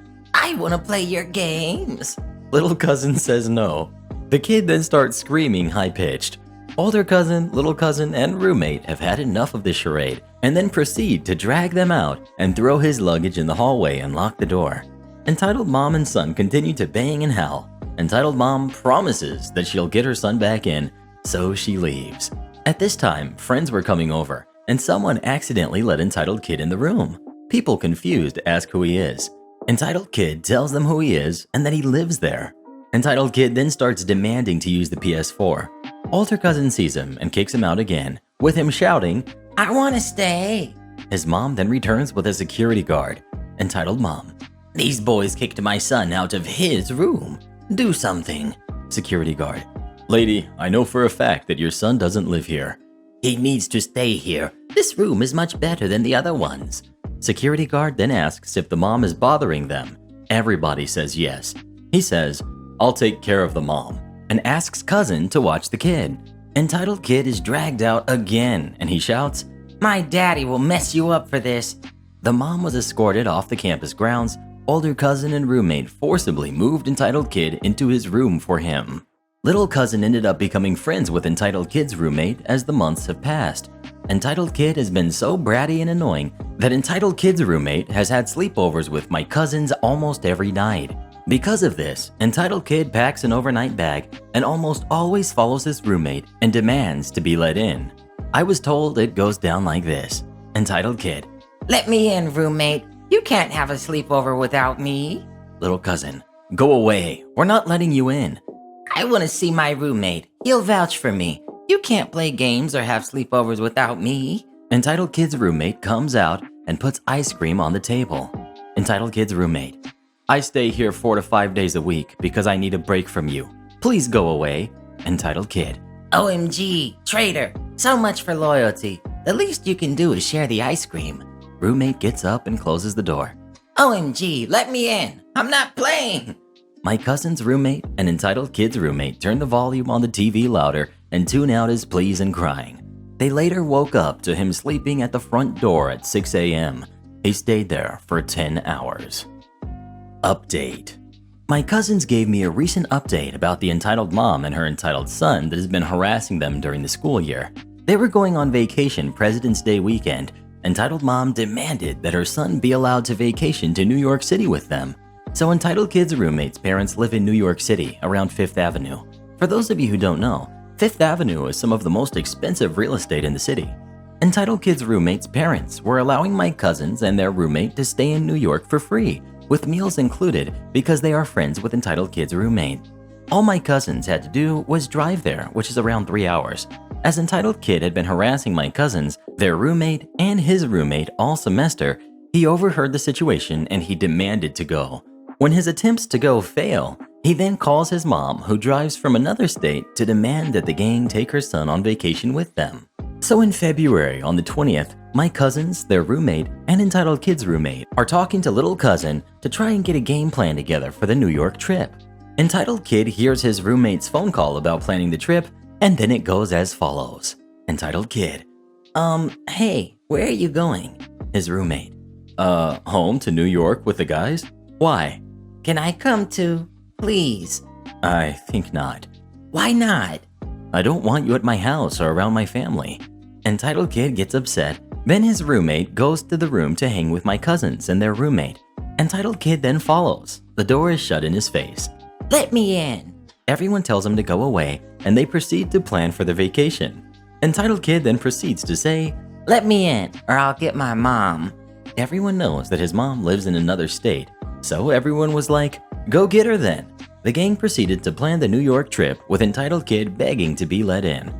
I want to play your games. Little cousin says no. The kid then starts screaming high-pitched. Older cousin, little cousin, and roommate have had enough of this charade and then proceed to drag them out and throw his luggage in the hallway and lock the door. Entitled mom and son continue to bang and howl. Entitled mom promises that she'll get her son back in, so she leaves. At this time, friends were coming over, and someone accidentally let entitled kid in the room. People confused ask who he is. Entitled kid tells them who he is and that he lives there. Entitled kid then starts demanding to use the PS4. Older cousin sees him and kicks him out again, with him shouting, I want to stay. His mom then returns with a security guard. Entitled mom. These boys kicked my son out of his room. Do something. Security guard. Lady, I know for a fact that your son doesn't live here. He needs to stay here. This room is much better than the other ones. Security guard then asks if the mom is bothering them. Everybody says yes. He says, I'll take care of the mom, and asks cousin to watch the kid. Entitled kid is dragged out again, and he shouts, My daddy will mess you up for this. The mom was escorted off the campus grounds. Older cousin and roommate forcibly moved entitled kid into his room for him. Little cousin ended up becoming friends with entitled kid's roommate as the months have passed. Entitled kid has been so bratty and annoying that entitled kid's roommate has had sleepovers with my cousins almost every night. Because of this, entitled kid packs an overnight bag and almost always follows his roommate and demands to be let in. I was told it goes down like this. Entitled kid. Let me in, roommate. You can't have a sleepover without me. Little cousin. Go away. We're not letting you in. I want to see my roommate. He'll vouch for me. You can't play games or have sleepovers without me. Entitled kid's roommate comes out and puts ice cream on the table. Entitled kid's roommate. I stay here 4 to 5 days a week because I need a break from you. Please go away. Entitled kid. OMG, traitor. So much for loyalty. The least you can do is share the ice cream. Roommate gets up and closes the door. OMG, let me in. I'm not playing. My cousin's roommate and entitled kid's roommate turn the volume on the TV louder and tune out his pleas and crying. They later woke up to him sleeping at the front door at 6 a.m. He stayed there for 10 hours. Update. My cousins gave me a recent update about the entitled mom and her entitled son that has been harassing them during the school year. They were going on vacation President's Day weekend. Entitled mom demanded that her son be allowed to vacation to New York City with them. So entitled kid's roommate's parents live in New York City around 5th Avenue. For those of you who don't know, 5th Avenue is some of the most expensive real estate in the city. Entitled kid's roommate's parents were allowing my cousins and their roommate to stay in New York for free, with meals included because they are friends with entitled kid's roommate. All my cousins had to do was drive there, which is around 3 hours. As entitled kid had been harassing my cousins, their roommate, and his roommate all semester, he overheard the situation and he demanded to go. When his attempts to go fail, he then calls his mom, who drives from another state, to demand that the gang take her son on vacation with them. So in February, on the 20th, my cousins, their roommate, and entitled kid's roommate are talking to little cousin to try and get a game plan together for the New York trip. Entitled Kid hears his roommate's phone call about planning the trip, and then it goes as follows. Entitled Kid, Hey, where are you going? his roommate, home to New York with the guys? Why? Can I come too? Please. I think not. Why not? I don't want you at my house or around my family. Entitled Kid gets upset. Then his roommate goes to the room to hang with my cousins and their roommate. Entitled Kid then follows. The door is shut in his face. Let me in. Everyone tells him to go away, and they proceed to plan for the vacation. Entitled Kid then proceeds to say, Let me in, or I'll get my mom. Everyone knows that his mom lives in another state, so everyone was like, go get her then. The gang proceeded to plan the New York trip with Entitled Kid begging to be let in.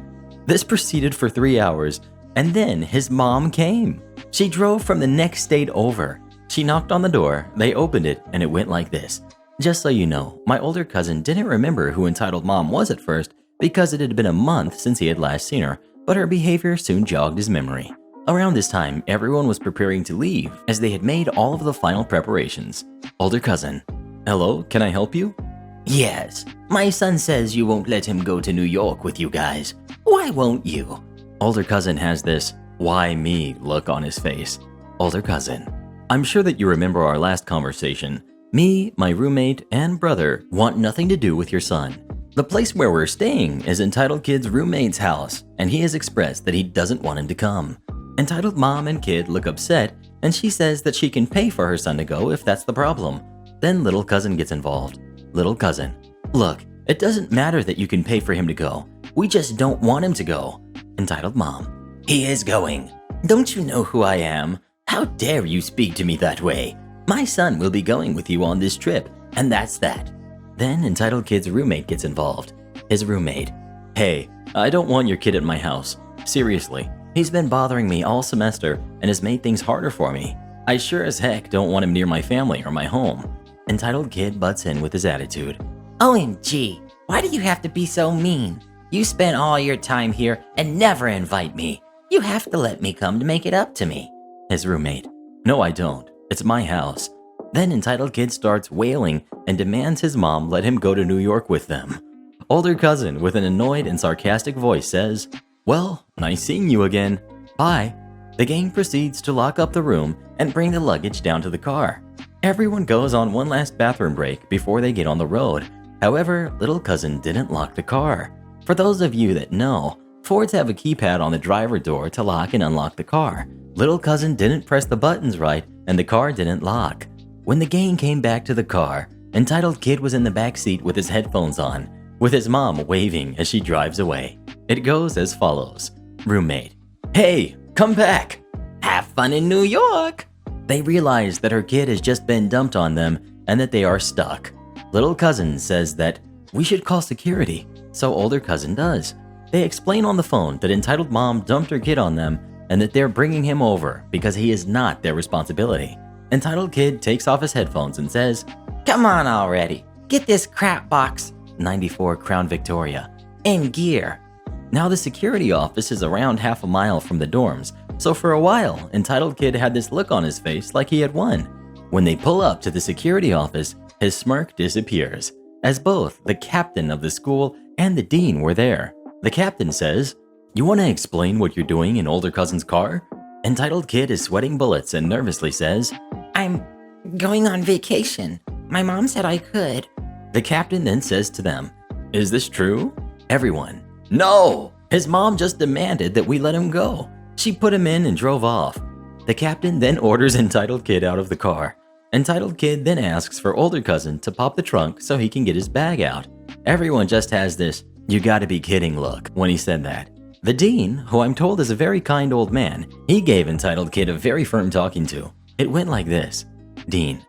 This proceeded for 3 hours, and then his mom came. She drove from the next state over. She knocked on the door, they opened it, and it went like this. Just so you know, my older cousin didn't remember who Entitled Mom was at first because it had been a month since he had last seen her, but her behavior soon jogged his memory. Around this time, everyone was preparing to leave as they had made all of the final preparations. Older cousin, hello, can I help you? Yes, my son says you won't let him go to New York with you guys. Why won't you? Older cousin has this, why me look on his face. Older cousin, I'm sure that you remember our last conversation. Me, my roommate, and brother want nothing to do with your son. The place where we're staying is Entitled Kid's roommate's house, and he has expressed that he doesn't want him to come. Entitled Mom and Kid look upset, and she says that she can pay for her son to go if that's the problem. Then little cousin gets involved. Little cousin, look, it doesn't matter that you can pay for him to go. We just don't want him to go. Entitled Mom, he is going. Don't you know who I am? How dare you speak to me that way? My son will be going with you on this trip, and that's that. Then Entitled Kid's roommate gets involved. His roommate, hey, I don't want your kid at my house. Seriously, he's been bothering me all semester and has made things harder for me. I sure as heck don't want him near my family or my home. Entitled Kid butts in with his attitude. OMG, why do you have to be so mean? You spend all your time here and never invite me. You have to let me come to make it up to me. His roommate, no I don't. It's my house. Then Entitled Kid starts wailing and demands his mom let him go to New York with them. Older cousin with an annoyed and sarcastic voice says, well, nice seeing you again. Bye. The gang proceeds to lock up the room and bring the luggage down to the car. Everyone goes on one last bathroom break before they get on the road. However, little cousin didn't lock the car. For those of you that know, Fords have a keypad on the driver door to lock and unlock the car. Little cousin didn't press the buttons right and the car didn't lock. When the gang came back to the car, Entitled Kid was in the back seat with his headphones on, with his mom waving as she drives away. It goes as follows. Roommate, hey, come back. Have fun in New York. They realize that her kid has just been dumped on them and that they are stuck. Little cousin says that we should call security, so older cousin does. They explain on the phone that Entitled Mom dumped her kid on them and that they're bringing him over because he is not their responsibility. Entitled Kid takes off his headphones and says, come on already, get this crap box, 94 Crown Victoria, in gear. Now the security office is around half a mile from the dorms, so for a while, Entitled Kid had this look on his face like he had won. When they pull up to the security office, his smirk disappears, as both the captain of the school and the dean were there. The captain says, you want to explain what you're doing in older cousin's car? Entitled Kid is sweating bullets and nervously says, I'm going on vacation. My mom said I could. The captain then says to them, is this true? Everyone, no! His mom just demanded that we let him go. She put him in and drove off. The captain then orders Entitled Kid out of the car. Entitled Kid then asks for older cousin to pop the trunk so he can get his bag out. Everyone just has this, you gotta be kidding look when he said that. The dean, who I'm told is a very kind old man, he gave Entitled Kid a very firm talking to. It went like this. Dean,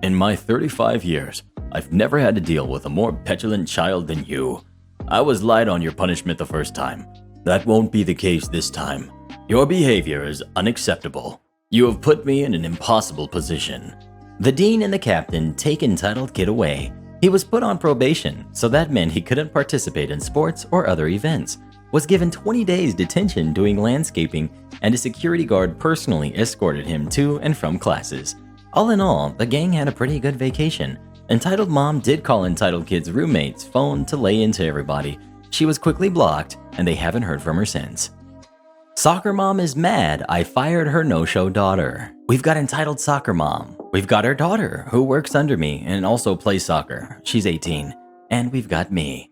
in my 35 years, I've never had to deal with a more petulant child than you. I was light on your punishment the first time. That won't be the case this time. Your behavior is unacceptable. You have put me in an impossible position. The dean and the captain take Entitled Kid away. He was put on probation, so that meant he couldn't participate in sports or other events. Was given 20 days detention doing landscaping, and a security guard personally escorted him to and from classes. All in all, the gang had a pretty good vacation. Entitled Mom did call Entitled Kid's roommate's phone to lay into everybody. She was quickly blocked, and they haven't heard from her since. Soccer Mom is mad I fired her no-show daughter. We've got Entitled Soccer Mom. We've got her daughter, who works under me and also plays soccer. She's 18. And we've got me.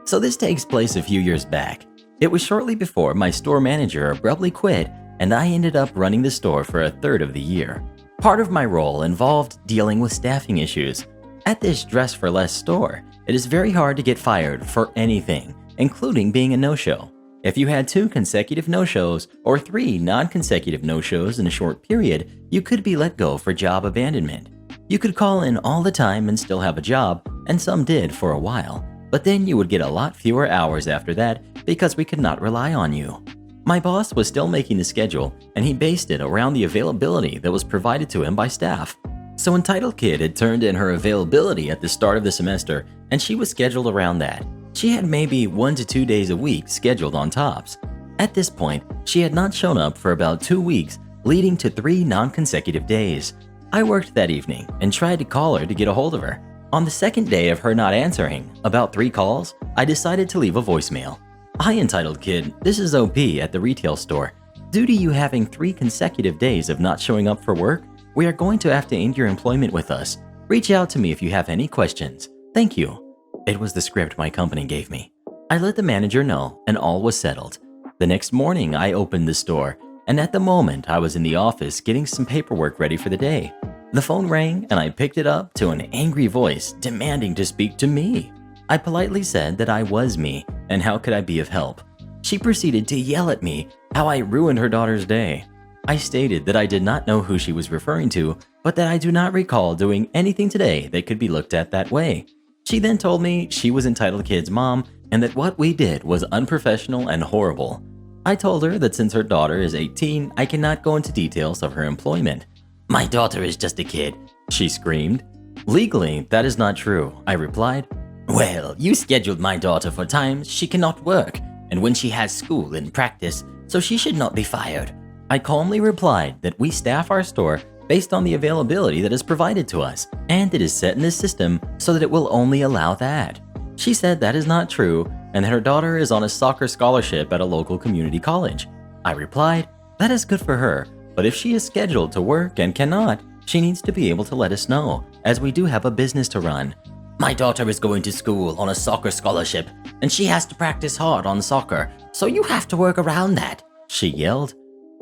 So this takes place a few years back. It was shortly before my store manager abruptly quit, and I ended up running the store for a third of the year. Part of my role involved dealing with staffing issues. At this Dress for Less store, it is very hard to get fired for anything, including being a no-show. If you had 2 consecutive no-shows or 3 non-consecutive no-shows in a short period, you could be let go for job abandonment. You could call in all the time and still have a job, and some did for a while, but then you would get a lot fewer hours after that because we could not rely on you. My boss was still making the schedule, and he based it around the availability that was provided to him by staff. So Entitled Kid had turned in her availability at the start of the semester, and she was scheduled around that. She had maybe 1 to 2 days a week scheduled on tops. At this point, she had not shown up for about 2 weeks, leading to 3 non-consecutive days. I worked that evening and tried to call her to get a hold of her. On the second day of her not answering, about 3 calls, I decided to leave a voicemail. Hi, Entitled Kid, this is OP at the retail store. Due to you having 3 consecutive days of not showing up for work, we are going to have to end your employment with us. Reach out to me if you have any questions. Thank you. It was the script my company gave me. I let the manager know, and all was settled. The next morning, I opened the store, and at the moment, I was in the office getting some paperwork ready for the day. The phone rang, and I picked it up to an angry voice demanding to speak to me. I politely said that I was me, and how could I be of help. She proceeded to yell at me how I ruined her daughter's day. I stated that I did not know who she was referring to, but that I do not recall doing anything today that could be looked at that way. She then told me she was Entitled Kid's mom and that what we did was unprofessional and horrible. I told her that since her daughter is 18, I cannot go into details of her employment. My daughter is just a kid, she screamed. Legally, that is not true, I replied. Well, you scheduled my daughter for times she cannot work, and when she has school and practice, so she should not be fired. I calmly replied that we staff our store based on the availability that is provided to us, and it is set in the system so that it will only allow that. She said that is not true, and that her daughter is on a soccer scholarship at a local community college. I replied, that is good for her, but if she is scheduled to work and cannot, she needs to be able to let us know, as we do have a business to run. My daughter is going to school on a soccer scholarship, and she has to practice hard on soccer, so you have to work around that, she yelled.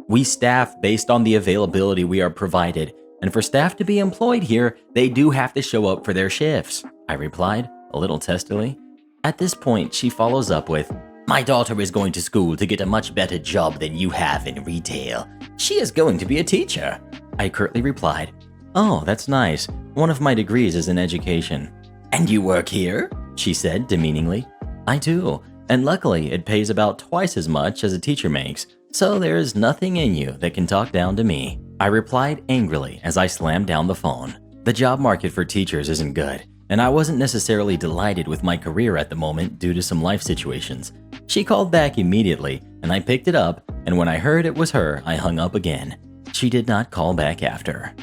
We staff based on the availability we are provided, and for staff to be employed here, they do have to show up for their shifts, I replied, a little testily. At this point, she follows up with, my daughter is going to school to get a much better job than you have in retail. She is going to be a teacher. I curtly replied, oh, that's nice. One of my degrees is in education. And you work here? She said demeaningly. I do, and luckily it pays about twice as much as a teacher makes. So there is nothing in you that can talk down to me, I replied angrily as I slammed down the phone. The job market for teachers isn't good, and I wasn't necessarily delighted with my career at the moment due to some life situations. She called back immediately, and I picked it up, and when I heard it was her, I hung up again. She did not call back after.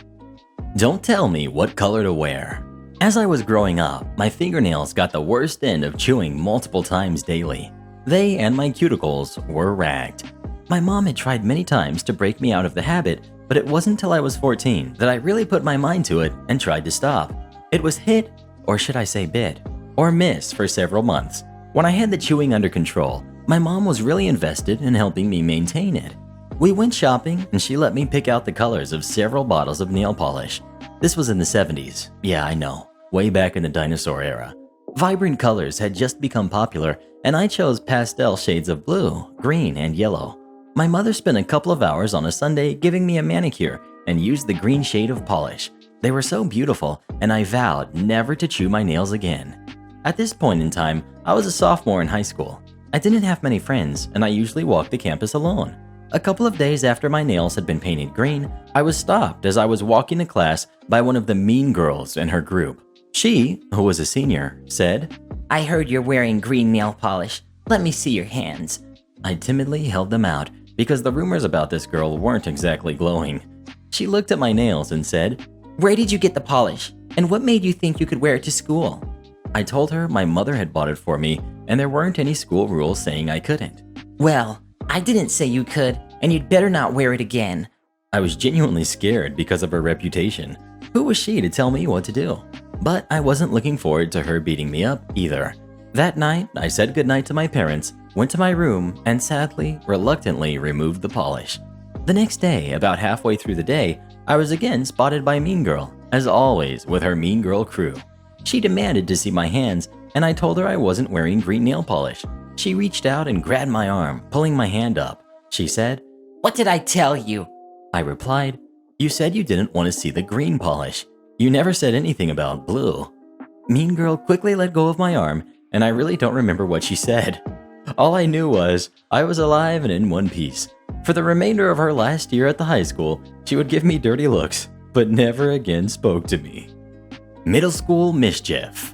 Don't tell me what color to wear. As I was growing up, my fingernails got the worst end of chewing multiple times daily. They and my cuticles were ragged. My mom had tried many times to break me out of the habit, but it wasn't until I was 14 that I really put my mind to it and tried to stop. It was hit, or should I say bit, or miss for several months. When I had the chewing under control, my mom was really invested in helping me maintain it. We went shopping and she let me pick out the colors of several bottles of nail polish. This was in the 70s. Yeah, I know, way back in the dinosaur era. Vibrant colors had just become popular, and I chose pastel shades of blue, green, and yellow. My mother spent a couple of hours on a Sunday giving me a manicure and used the green shade of polish. They were so beautiful, and I vowed never to chew my nails again. At this point in time, I was a sophomore in high school. I didn't have many friends, and I usually walked the campus alone. A couple of days after my nails had been painted green, I was stopped as I was walking to class by one of the mean girls in her group. She, who was a senior, said, I heard you're wearing green nail polish. Let me see your hands. I timidly held them out because the rumors about this girl weren't exactly glowing. She looked at my nails and said, Where did you get the polish? And what made you think you could wear it to school? I told her my mother had bought it for me, and there weren't any school rules saying I couldn't. Well, I didn't say you could, and you'd better not wear it again. I was genuinely scared because of her reputation. Who was she to tell me what to do? But I wasn't looking forward to her beating me up either. That night, I said goodnight to my parents, went to my room, and sadly, reluctantly removed the polish. The next day, about halfway through the day, I was again spotted by Mean Girl, as always with her Mean Girl crew. She demanded to see my hands, and I told her I wasn't wearing green nail polish. She reached out and grabbed my arm, pulling my hand up. She said, "What did I tell you?" I replied, "You said you didn't want to see the green polish. You never said anything about blue." Mean Girl quickly let go of my arm, and I really don't remember what she said. All I knew was I was alive and in one piece. For the remainder of her last year at the high school, she would give me dirty looks, but never again spoke to me. Middle school mischief.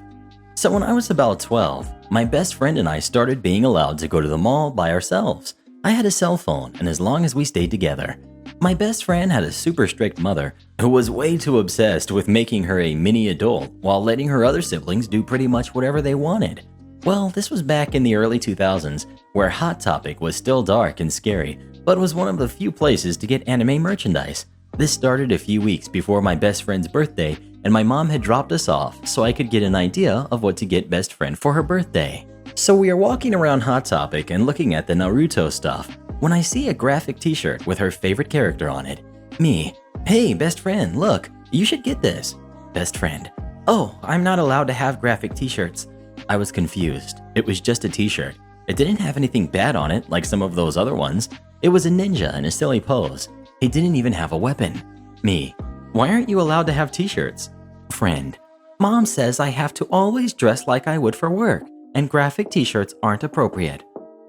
So when I was about 12, my best friend and I started being allowed to go to the mall by ourselves. I had a cell phone, and as long as we stayed together. My best friend had a super strict mother who was way too obsessed with making her a mini adult while letting her other siblings do pretty much whatever they wanted. Well, this was back in the early 2000s, where Hot Topic was still dark and scary, but was one of the few places to get anime merchandise. This started a few weeks before my best friend's birthday, and my mom had dropped us off so I could get an idea of what to get best friend for her birthday. So we are walking around Hot Topic and looking at the Naruto stuff, when I see a graphic t-shirt with her favorite character on it. Me, "Hey, best friend, look, you should get this." Best friend, "Oh, I'm not allowed to have graphic t-shirts." I was confused. It was just a t-shirt. It didn't have anything bad on it like some of those other ones. It was a ninja in a silly pose. He didn't even have a weapon. Me, "Why aren't you allowed to have t-shirts?" Friend, "Mom says I have to always dress like I would for work, and graphic t-shirts aren't appropriate."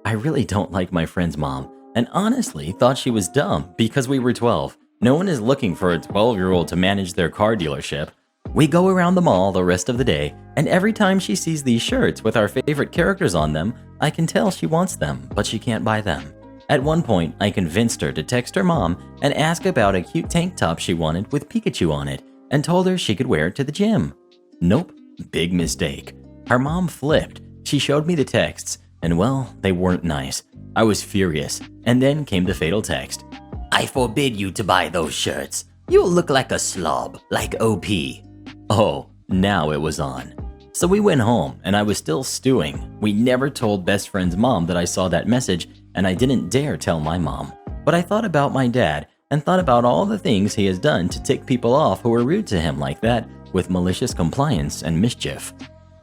I really don't like my friend's mom, and honestly thought she was dumb because we were 12. No one is looking for a 12-year-old to manage their car dealership. We go around the mall the rest of the day, and every time she sees these shirts with our favorite characters on them, I can tell she wants them, but she can't buy them. At one point, I convinced her to text her mom and ask about a cute tank top she wanted with Pikachu on it, and told her she could wear it to the gym. Nope, big mistake. Her mom flipped. She showed me the texts, and well, they weren't nice. I was furious, and then came the fatal text. "I forbid you to buy those shirts. You'll look like a slob, like OP." Oh, now it was on. So we went home, and I was still stewing. We never told best friend's mom that I saw that message, and I didn't dare tell my mom. But I thought about my dad, and thought about all the things he has done to tick people off who were rude to him like that, with malicious compliance and mischief.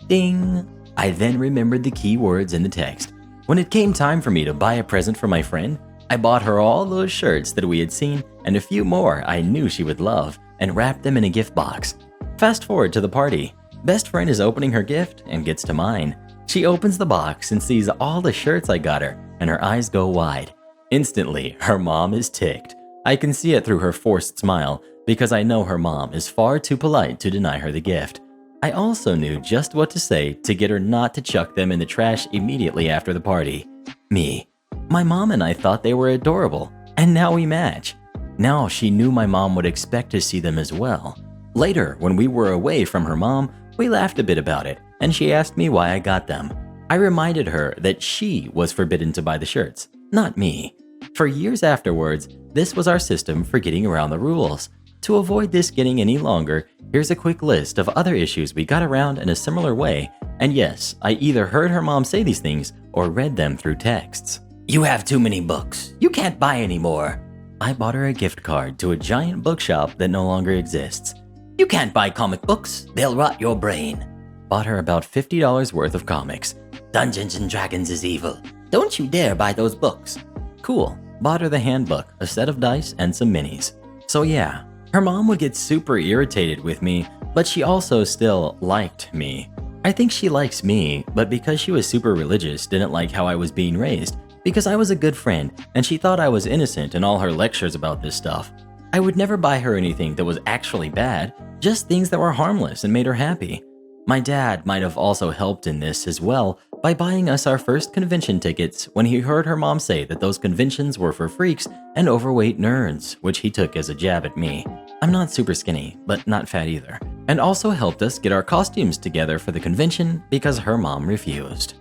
Ding! I then remembered the key words in the text. When it came time for me to buy a present for my friend, I bought her all those shirts that we had seen and a few more I knew she would love, and wrapped them in a gift box. Fast forward to the party. Best friend is opening her gift and gets to mine. She opens the box and sees all the shirts I got her, and her eyes go wide. Instantly, her mom is ticked. I can see it through her forced smile, because I know her mom is far too polite to deny her the gift. I also knew just what to say to get her not to chuck them in the trash immediately after the party. Me. My mom and I thought they were adorable, and now we match. Now she knew my mom would expect to see them as well. Later, when we were away from her mom, we laughed a bit about it, and she asked me why I got them. I reminded her that she was forbidden to buy the shirts, not me. For years afterwards, this was our system for getting around the rules. To avoid this getting any longer, here's a quick list of other issues we got around in a similar way, and yes, I either heard her mom say these things or read them through texts. "You have too many books. You can't buy any more." I bought her a gift card to a giant bookshop that no longer exists. "You can't buy comic books. They'll rot your brain." Bought her about $50 worth of comics. "Dungeons and Dragons is evil. Don't you dare buy those books." Cool. Bought her the handbook, a set of dice, and some minis. So yeah, her mom would get super irritated with me, but she also still liked me. I think she likes me, but because she was super religious, didn't like how I was being raised, because I was a good friend, and she thought I was innocent in all her lectures about this stuff. I would never buy her anything that was actually bad, just things that were harmless and made her happy. My dad might have also helped in this as well by buying us our first convention tickets when he heard her mom say that those conventions were for freaks and overweight nerds, which he took as a jab at me. I'm not super skinny, but not fat either. and also helped us get our costumes together for the convention because her mom refused.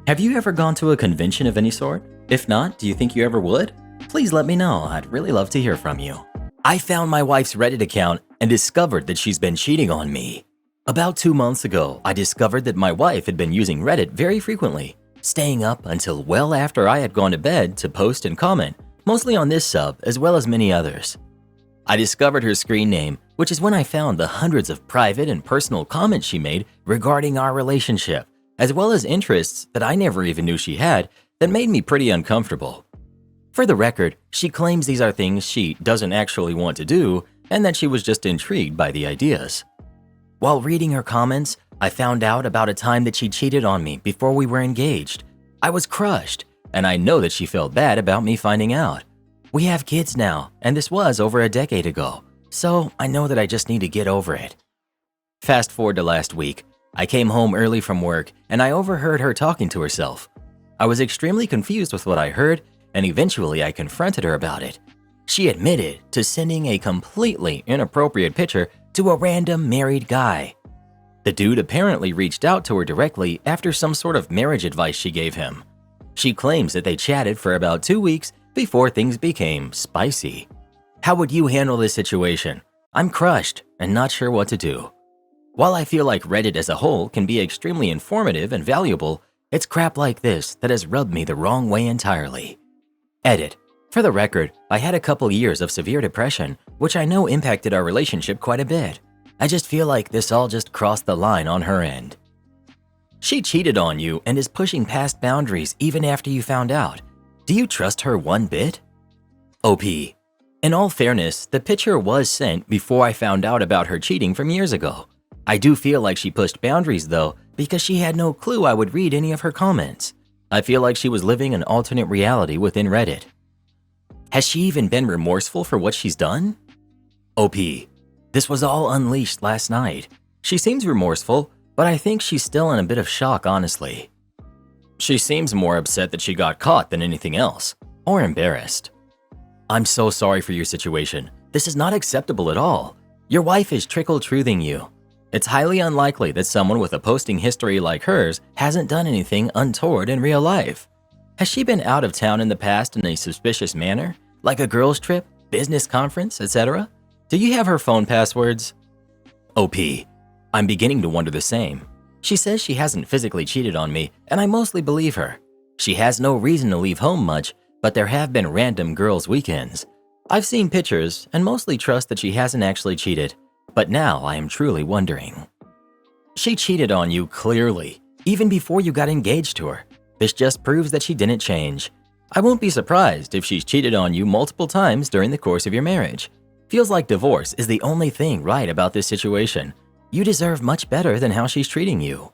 Have you ever gone to a convention of any sort? If not, do you think you ever would? Please let me know, I'd really love to hear from you. I found my wife's Reddit account and discovered that she's been cheating on me. About 2 months ago, I discovered that my wife had been using Reddit very frequently, staying up until well after I had gone to bed to post and comment, mostly on this sub as well as many others. I discovered her screen name, which is when I found the hundreds of private and personal comments she made regarding our relationship, as well as interests that I never even knew she had that made me pretty uncomfortable. For the record, she claims these are things she doesn't actually want to do and that she was just intrigued by the ideas. While reading her comments, I found out about a time that she cheated on me before we were engaged. I was crushed, and I know that she felt bad about me finding out. We have kids now, and this was over a decade ago, so I know that I just need to get over it. Fast forward to last week, I came home early from work and I overheard her talking to herself. I was extremely confused with what I heard, and eventually I confronted her about it. She admitted to sending a completely inappropriate picture to a random married guy. The dude apparently reached out to her directly after some sort of marriage advice she gave him. She claims that they chatted for about 2 weeks before things became spicy. How would you handle this situation? I'm crushed and not sure what to do. While I feel like Reddit as a whole can be extremely informative and valuable, it's crap like this that has rubbed me the wrong way entirely. Edit. For the record, I had a couple years of severe depression, which I know impacted our relationship quite a bit. I just feel like this all just crossed the line on her end. She cheated on you and is pushing past boundaries even after you found out. Do you trust her one bit? OP. In all fairness, the picture was sent before I found out about her cheating from years ago. I do feel like she pushed boundaries though, because she had no clue I would read any of her comments. I feel like she was living an alternate reality within Reddit. Has she even been remorseful for what she's done? OP. This was all unleashed last night. She seems remorseful, but I think she's still in a bit of shock, honestly. She seems more upset that she got caught than anything else, or embarrassed. I'm so sorry for your situation. This is not acceptable at all. Your wife is trickle-truthing you. It's highly unlikely that someone with a posting history like hers hasn't done anything untoward in real life. Has she been out of town in the past in a suspicious manner, like a girls' trip, business conference, etc.? Do you have her phone passwords? OP. I'm beginning to wonder the same. She says she hasn't physically cheated on me, and I mostly believe her. She has no reason to leave home much, but there have been random girls' weekends. I've seen pictures and mostly trust that she hasn't actually cheated, but now I am truly wondering. She cheated on you clearly, even before you got engaged to her. This just proves that she didn't change. I won't be surprised if she's cheated on you multiple times during the course of your marriage. Feels like divorce is the only thing right about this situation. You deserve much better than how she's treating you.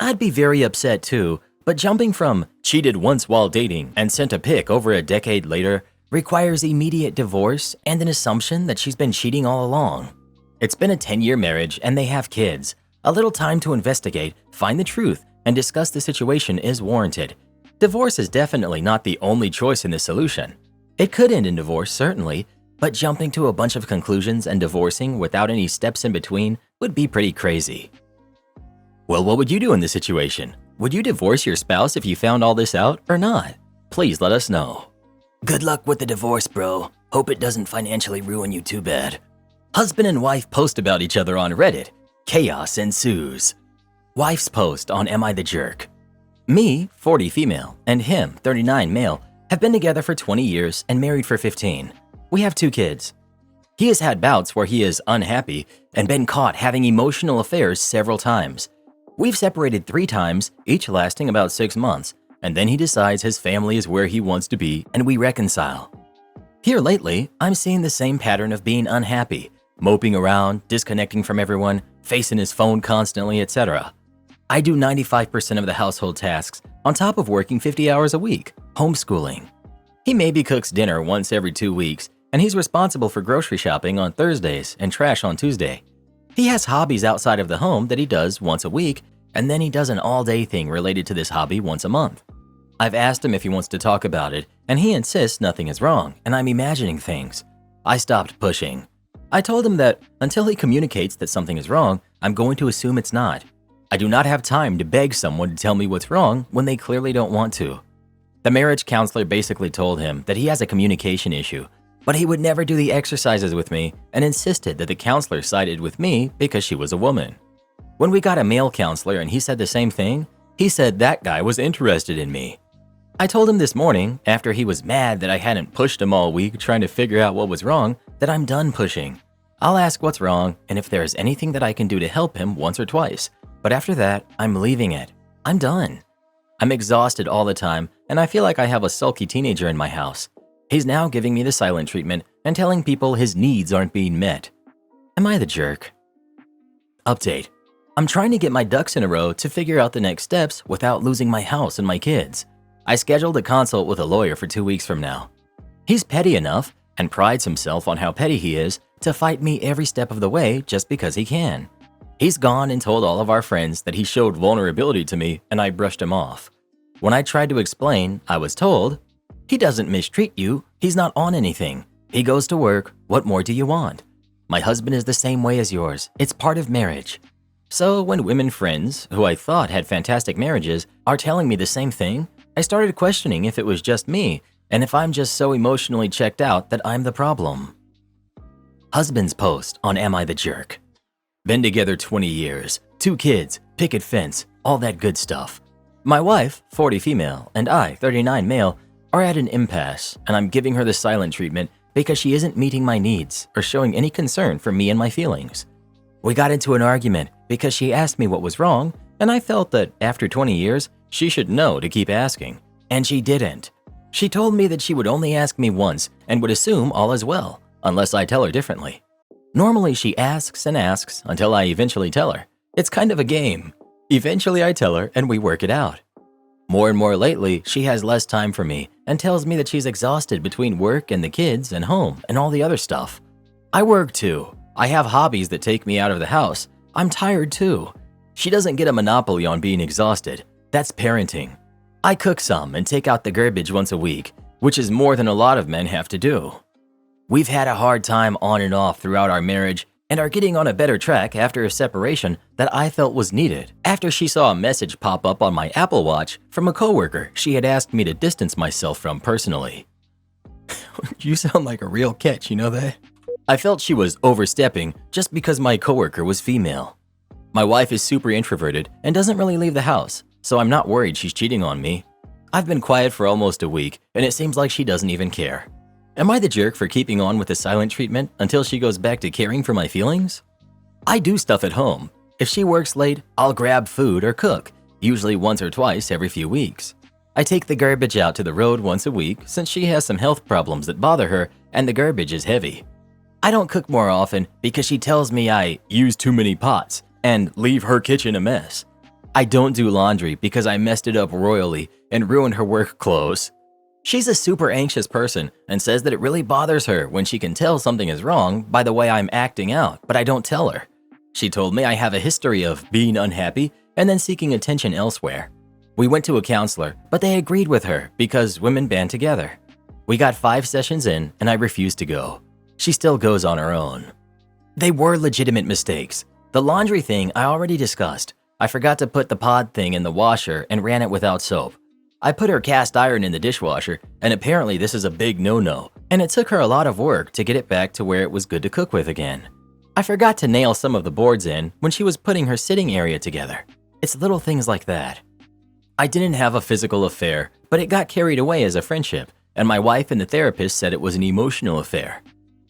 I'd be very upset too, but jumping from cheated once while dating and sent a pic over a decade later requires immediate divorce and an assumption that she's been cheating all along. It's been a 10-year marriage and they have kids. A little time to investigate, find the truth, and discuss the situation is warranted. Divorce is definitely not the only choice in this solution. It could end in divorce, certainly, but jumping to a bunch of conclusions and divorcing without any steps in between would be pretty crazy. Well, what would you do in this situation? Would you divorce your spouse if you found all this out or not? Please let us know. Good luck with the divorce, bro. Hope it doesn't financially ruin you too bad. Husband and wife post about each other on Reddit. Chaos ensues. Wife's post on Am I the Jerk? Me, 40 female, and him, 39 male, have been together for 20 years and married for 15. We have 2 kids. He has had bouts where he is unhappy and been caught having emotional affairs several times. We've separated 3 times, each lasting about 6 months, and then he decides his family is where he wants to be and we reconcile. Here lately, I'm seeing the same pattern of being unhappy, moping around, disconnecting from everyone, facing his phone constantly, etc. I do 95% of the household tasks, on top of working 50 hours a week, homeschooling. He maybe cooks dinner once every 2 weeks, and he's responsible for grocery shopping on Thursdays and trash on Tuesday. He has hobbies outside of the home that he does once a week, and then he does an all-day thing related to this hobby once a month. I've asked him if he wants to talk about it, and he insists nothing is wrong, and I'm imagining things. I stopped pushing. I told him that until he communicates that something is wrong, I'm going to assume it's not. I do not have time to beg someone to tell me what's wrong when they clearly don't want to. The marriage counselor basically told him that he has a communication issue, but he would never do the exercises with me and insisted that the counselor sided with me because she was a woman. When we got a male counselor and he said the same thing, he said that guy was interested in me. I told him this morning, after he was mad that I hadn't pushed him all week trying to figure out what was wrong, that I'm done pushing. I'll ask what's wrong and if there is anything that I can do to help him once or twice, but after that, I'm leaving it. I'm done. I'm exhausted all the time, and I feel like I have a sulky teenager in my house. He's now giving me the silent treatment and telling people his needs aren't being met. Am I the jerk? Update. I'm trying to get my ducks in a row to figure out the next steps without losing my house and my kids. I scheduled a consult with a lawyer for 2 weeks from now. He's petty enough and prides himself on how petty he is to fight me every step of the way just because he can. He's gone and told all of our friends that he showed vulnerability to me and I brushed him off. When I tried to explain, I was told, "He doesn't mistreat you, he's not on anything. He goes to work, what more do you want? My husband is the same way as yours, it's part of marriage." So when women friends, who I thought had fantastic marriages, are telling me the same thing, I started questioning if it was just me and if I'm just so emotionally checked out that I'm the problem. Husband's post on Am I the Jerk? Been together 20 years, 2 kids, picket fence, all that good stuff. My wife, 40 female, and I, 39 male, are at an impasse, and I'm giving her the silent treatment because she isn't meeting my needs or showing any concern for me and my feelings. We got into an argument because she asked me what was wrong, and I felt that after 20 years, she should know to keep asking, and she didn't. She told me that she would only ask me once and would assume all is well, unless I tell her differently. Normally she asks and asks until I eventually tell her. It's kind of a game. Eventually I tell her and we work it out. More and more lately, she has less time for me and tells me that she's exhausted between work and the kids and home and all the other stuff. I work too. I have hobbies that take me out of the house. I'm tired too. She doesn't get a monopoly on being exhausted. That's parenting. I cook some and take out the garbage once a week, which is more than a lot of men have to do. We've had a hard time on and off throughout our marriage and are getting on a better track after a separation that I felt was needed after she saw a message pop up on my Apple Watch from a coworker she had asked me to distance myself from personally. You sound like a real catch, you know that? I felt she was overstepping just because my coworker was female. My wife is super introverted and doesn't really leave the house, so I'm not worried she's cheating on me. I've been quiet for almost a week and it seems like she doesn't even care. Am I the jerk for keeping on with the silent treatment until she goes back to caring for my feelings? I do stuff at home. If she works late, I'll grab food or cook, usually once or twice every few weeks. I take the garbage out to the road once a week since she has some health problems that bother her and the garbage is heavy. I don't cook more often because she tells me I use too many pots and leave her kitchen a mess. I don't do laundry because I messed it up royally and ruined her work clothes. She's a super anxious person and says that it really bothers her when she can tell something is wrong by the way I'm acting out, but I don't tell her. She told me I have a history of being unhappy and then seeking attention elsewhere. We went to a counselor, but they agreed with her because women band together. We got 5 sessions in and I refused to go. She still goes on her own. They were legitimate mistakes. The laundry thing I already discussed. I forgot to put the pod thing in the washer and ran it without soap. I put her cast iron in the dishwasher, and apparently this is a big no-no, and it took her a lot of work to get it back to where it was good to cook with again. I forgot to nail some of the boards in when she was putting her sitting area together. It's little things like that. I didn't have a physical affair, but it got carried away as a friendship, and my wife and the therapist said it was an emotional affair.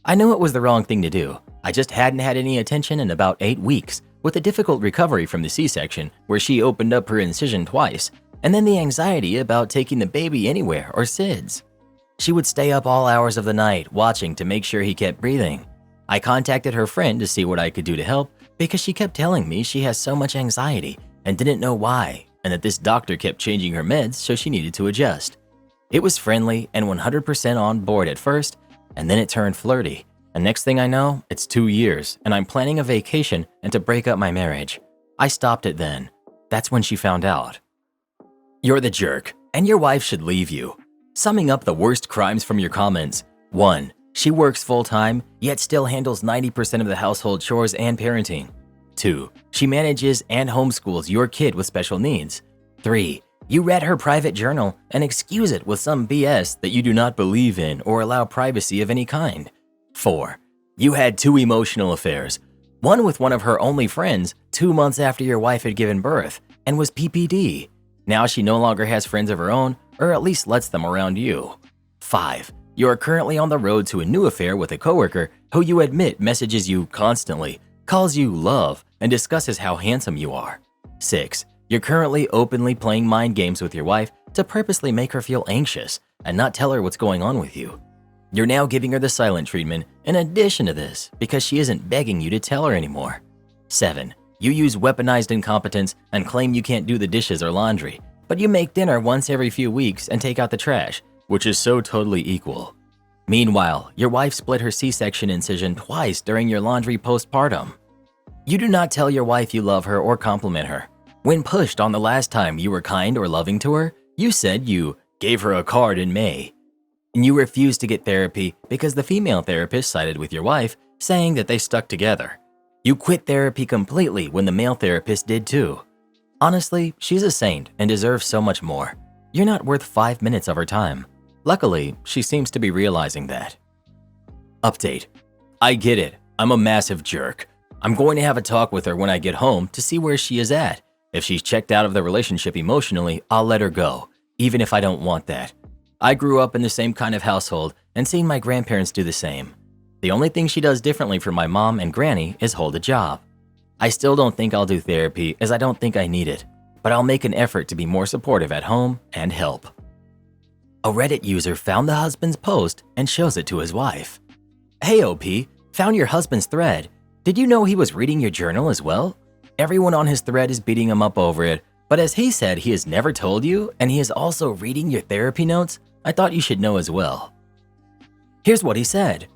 I knew it was the wrong thing to do. I just hadn't had any attention in about 8 weeks, with a difficult recovery from the C-section where she opened up her incision twice, and then the anxiety about taking the baby anywhere or SIDS. She would stay up all hours of the night watching to make sure he kept breathing. I contacted her friend to see what I could do to help because she kept telling me she has so much anxiety and didn't know why, and that this doctor kept changing her meds so she needed to adjust. It was friendly and 100% on board at first, and then it turned flirty. And next thing I know, it's 2 years and I'm planning a vacation and to break up my marriage. I stopped it then. That's when she found out. You're the jerk, and your wife should leave you. Summing up the worst crimes from your comments. 1. She works full-time, yet still handles 90% of the household chores and parenting. 2. She manages and homeschools your kid with special needs. 3. You read her private journal and excuse it with some BS that you do not believe in or allow privacy of any kind. 4. You had 2 emotional affairs, one with one of her only friends 2 months after your wife had given birth and was PPD. Now she no longer has friends of her own, or at least lets them around you. 5. You are currently on the road to a new affair with a coworker who you admit messages you constantly, calls you love, and discusses how handsome you are. 6. You're currently openly playing mind games with your wife to purposely make her feel anxious and not tell her what's going on with you. You're now giving her the silent treatment in addition to this because she isn't begging you to tell her anymore. 7. You use weaponized incompetence and claim you can't do the dishes or laundry, but you make dinner once every few weeks and take out the trash, which is so totally equal. Meanwhile, your wife split her C-section incision twice during your laundry postpartum. You do not tell your wife you love her or compliment her. When pushed on the last time you were kind or loving to her, you said you gave her a card in May. And you refused to get therapy because the female therapist sided with your wife, saying that they stuck together. You quit therapy completely when the male therapist did too. Honestly, she's a saint and deserves so much more. You're not worth 5 minutes of her time. Luckily, she seems to be realizing that. Update. I get it. I'm a massive jerk. I'm going to have a talk with her when I get home to see where she is at. If she's checked out of the relationship emotionally, I'll let her go, even if I don't want that. I grew up in the same kind of household and seen my grandparents do the same. The only thing she does differently from my mom and granny is hold a job. I still don't think I'll do therapy as I don't think I need it, but I'll make an effort to be more supportive at home and help. A Reddit user found the husband's post and shows it to his wife. Hey OP, found your husband's thread. Did you know he was reading your journal as well? Everyone on his thread is beating him up over it, but as he said he has never told you and he is also reading your therapy notes, I thought you should know as well. Here's what he said.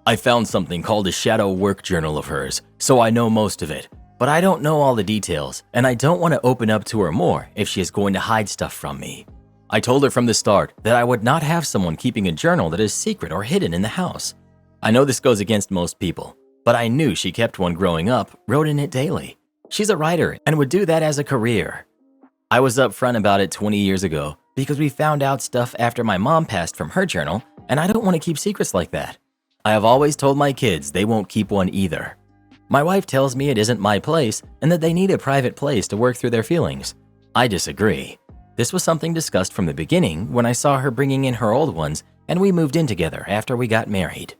I found something called a shadow work journal of hers, so I know most of it, but I don't know all the details and I don't want to open up to her more if she is going to hide stuff from me. I told her from the start that I would not have someone keeping a journal that is secret or hidden in the house. I know this goes against most people, but I knew she kept one growing up, wrote in it daily. She's a writer and would do that as a career. I was upfront about it 20 years ago because we found out stuff after my mom passed from her journal, and I don't want to keep secrets like that. I have always told my kids they won't keep one either. My wife tells me it isn't my place and that they need a private place to work through their feelings. I disagree. This was something discussed from the beginning when I saw her bringing in her old ones and we moved in together after we got married.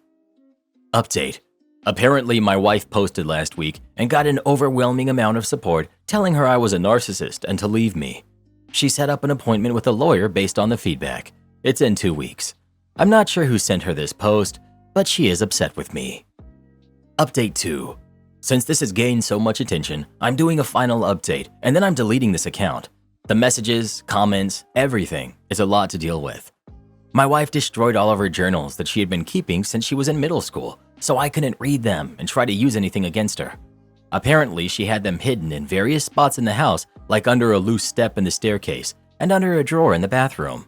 Update. Apparently my wife posted last week and got an overwhelming amount of support telling her I was a narcissist and to leave me. She set up an appointment with a lawyer based on the feedback. It's in 2 weeks. I'm not sure who sent her this post, but she is upset with me. Update 2. Since this has gained so much attention, I'm doing a final update and then I'm deleting this account. The messages, comments, everything is a lot to deal with. My wife destroyed all of her journals that she had been keeping since she was in middle school, so I couldn't read them and try to use anything against her. Apparently, she had them hidden in various spots in the house, like under a loose step in the staircase and under a drawer in the bathroom.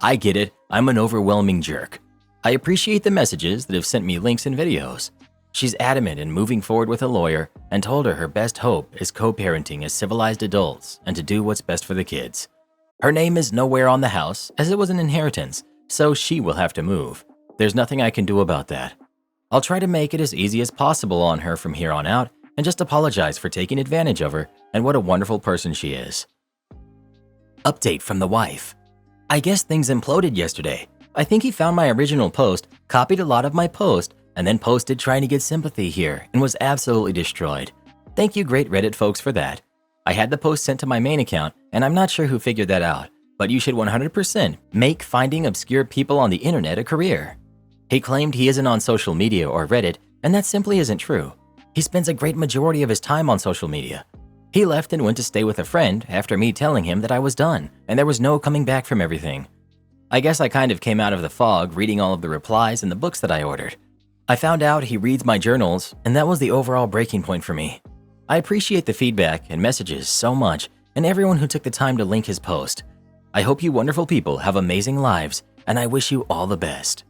I get it, I'm an overwhelming jerk. I appreciate the messages that have sent me links and videos. She's adamant in moving forward with a lawyer and told her best hope is co-parenting as civilized adults and to do what's best for the kids. Her name is nowhere on the house as it was an inheritance, so she will have to move. There's nothing I can do about that. I'll try to make it as easy as possible on her from here on out and just apologize for taking advantage of her and what a wonderful person she is. Update from the wife. I guess things imploded yesterday. I think he found my original post, copied a lot of my post, and then posted trying to get sympathy here and was absolutely destroyed. Thank you great Reddit folks for that. I had the post sent to my main account and I'm not sure who figured that out, but you should 100% make finding obscure people on the internet a career. He claimed he isn't on social media or Reddit, and that simply isn't true. He spends a great majority of his time on social media. He left and went to stay with a friend after me telling him that I was done and there was no coming back from everything. I guess I kind of came out of the fog reading all of the replies and the books that I ordered. I found out he reads my journals, and that was the overall breaking point for me. I appreciate the feedback and messages so much and everyone who took the time to link his post. I hope you wonderful people have amazing lives, and I wish you all the best.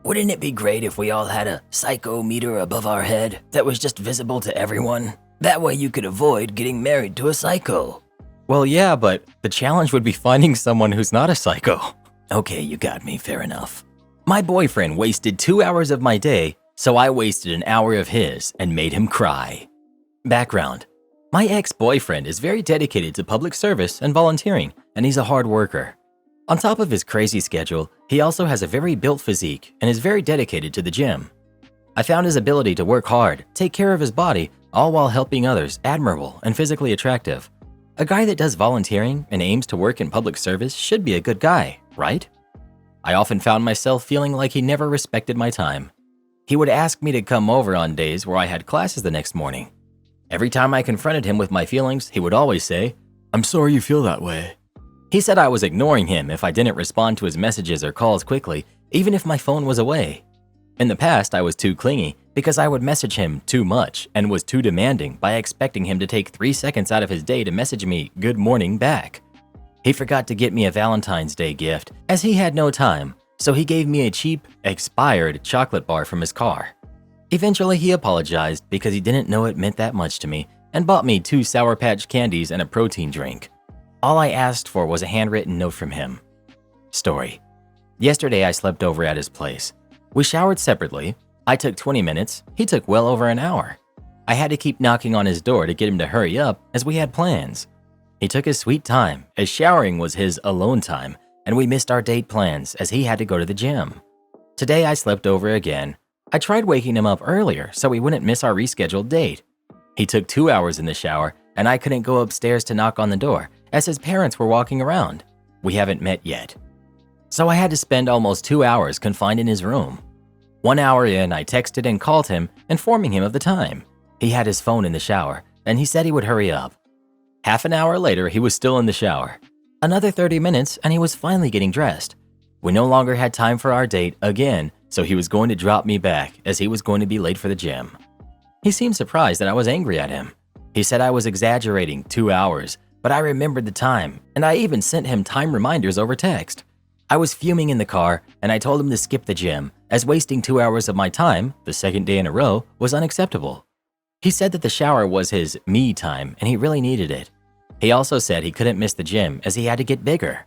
Wouldn't it be great if we all had a psycho meter above our head that was just visible to everyone? That way you could avoid getting married to a psycho. Well, yeah, but the challenge would be finding someone who's not a psycho. Okay, you got me, fair enough. My boyfriend wasted 2 hours of my day, so I wasted an hour of his and made him cry. Background: my ex-boyfriend is very dedicated to public service and volunteering, and he's a hard worker. On top of his crazy schedule, he also has a very built physique and is very dedicated to the gym. I found his ability to work hard, take care of his body, all while helping others admirable and physically attractive. A guy that does volunteering and aims to work in public service should be a good guy, right? I often found myself feeling like he never respected my time. He would ask me to come over on days where I had classes the next morning. Every time I confronted him with my feelings, he would always say, "I'm sorry you feel that way." He said I was ignoring him if I didn't respond to his messages or calls quickly, even if my phone was away. In the past, I was too clingy because I would message him too much and was too demanding by expecting him to take 3 seconds out of his day to message me "good morning" back. He forgot to get me a Valentine's Day gift as he had no time, so he gave me a cheap, expired chocolate bar from his car. Eventually, he apologized because he didn't know it meant that much to me and bought me 2 Sour Patch candies and a protein drink. All I asked for was a handwritten note from him. Story: yesterday I slept over at his place. We showered separately. I took 20 minutes, he took well over an hour. I had to keep knocking on his door to get him to hurry up as we had plans. He took his sweet time as showering was his alone time, and we missed our date plans as he had to go to the gym. Today I slept over again. I tried waking him up earlier so we wouldn't miss our rescheduled date. He took 2 hours in the shower and I couldn't go upstairs to knock on the door as his parents were walking around. We haven't met yet. So I had to spend almost 2 hours confined in his room. 1 hour in, I texted and called him, informing him of the time. He had his phone in the shower, and he said he would hurry up. Half an hour later, he was still in the shower. Another 30 minutes, and he was finally getting dressed. We no longer had time for our date again, so he was going to drop me back as he was going to be late for the gym. He seemed surprised that I was angry at him. He said I was exaggerating 2 hours, but I remembered the time, and I even sent him time reminders over text. I was fuming in the car, and I told him to skip the gym, as wasting 2 hours of my time, the second day in a row, was unacceptable. He said that the shower was his me time, and he really needed it. He also said he couldn't miss the gym as he had to get bigger.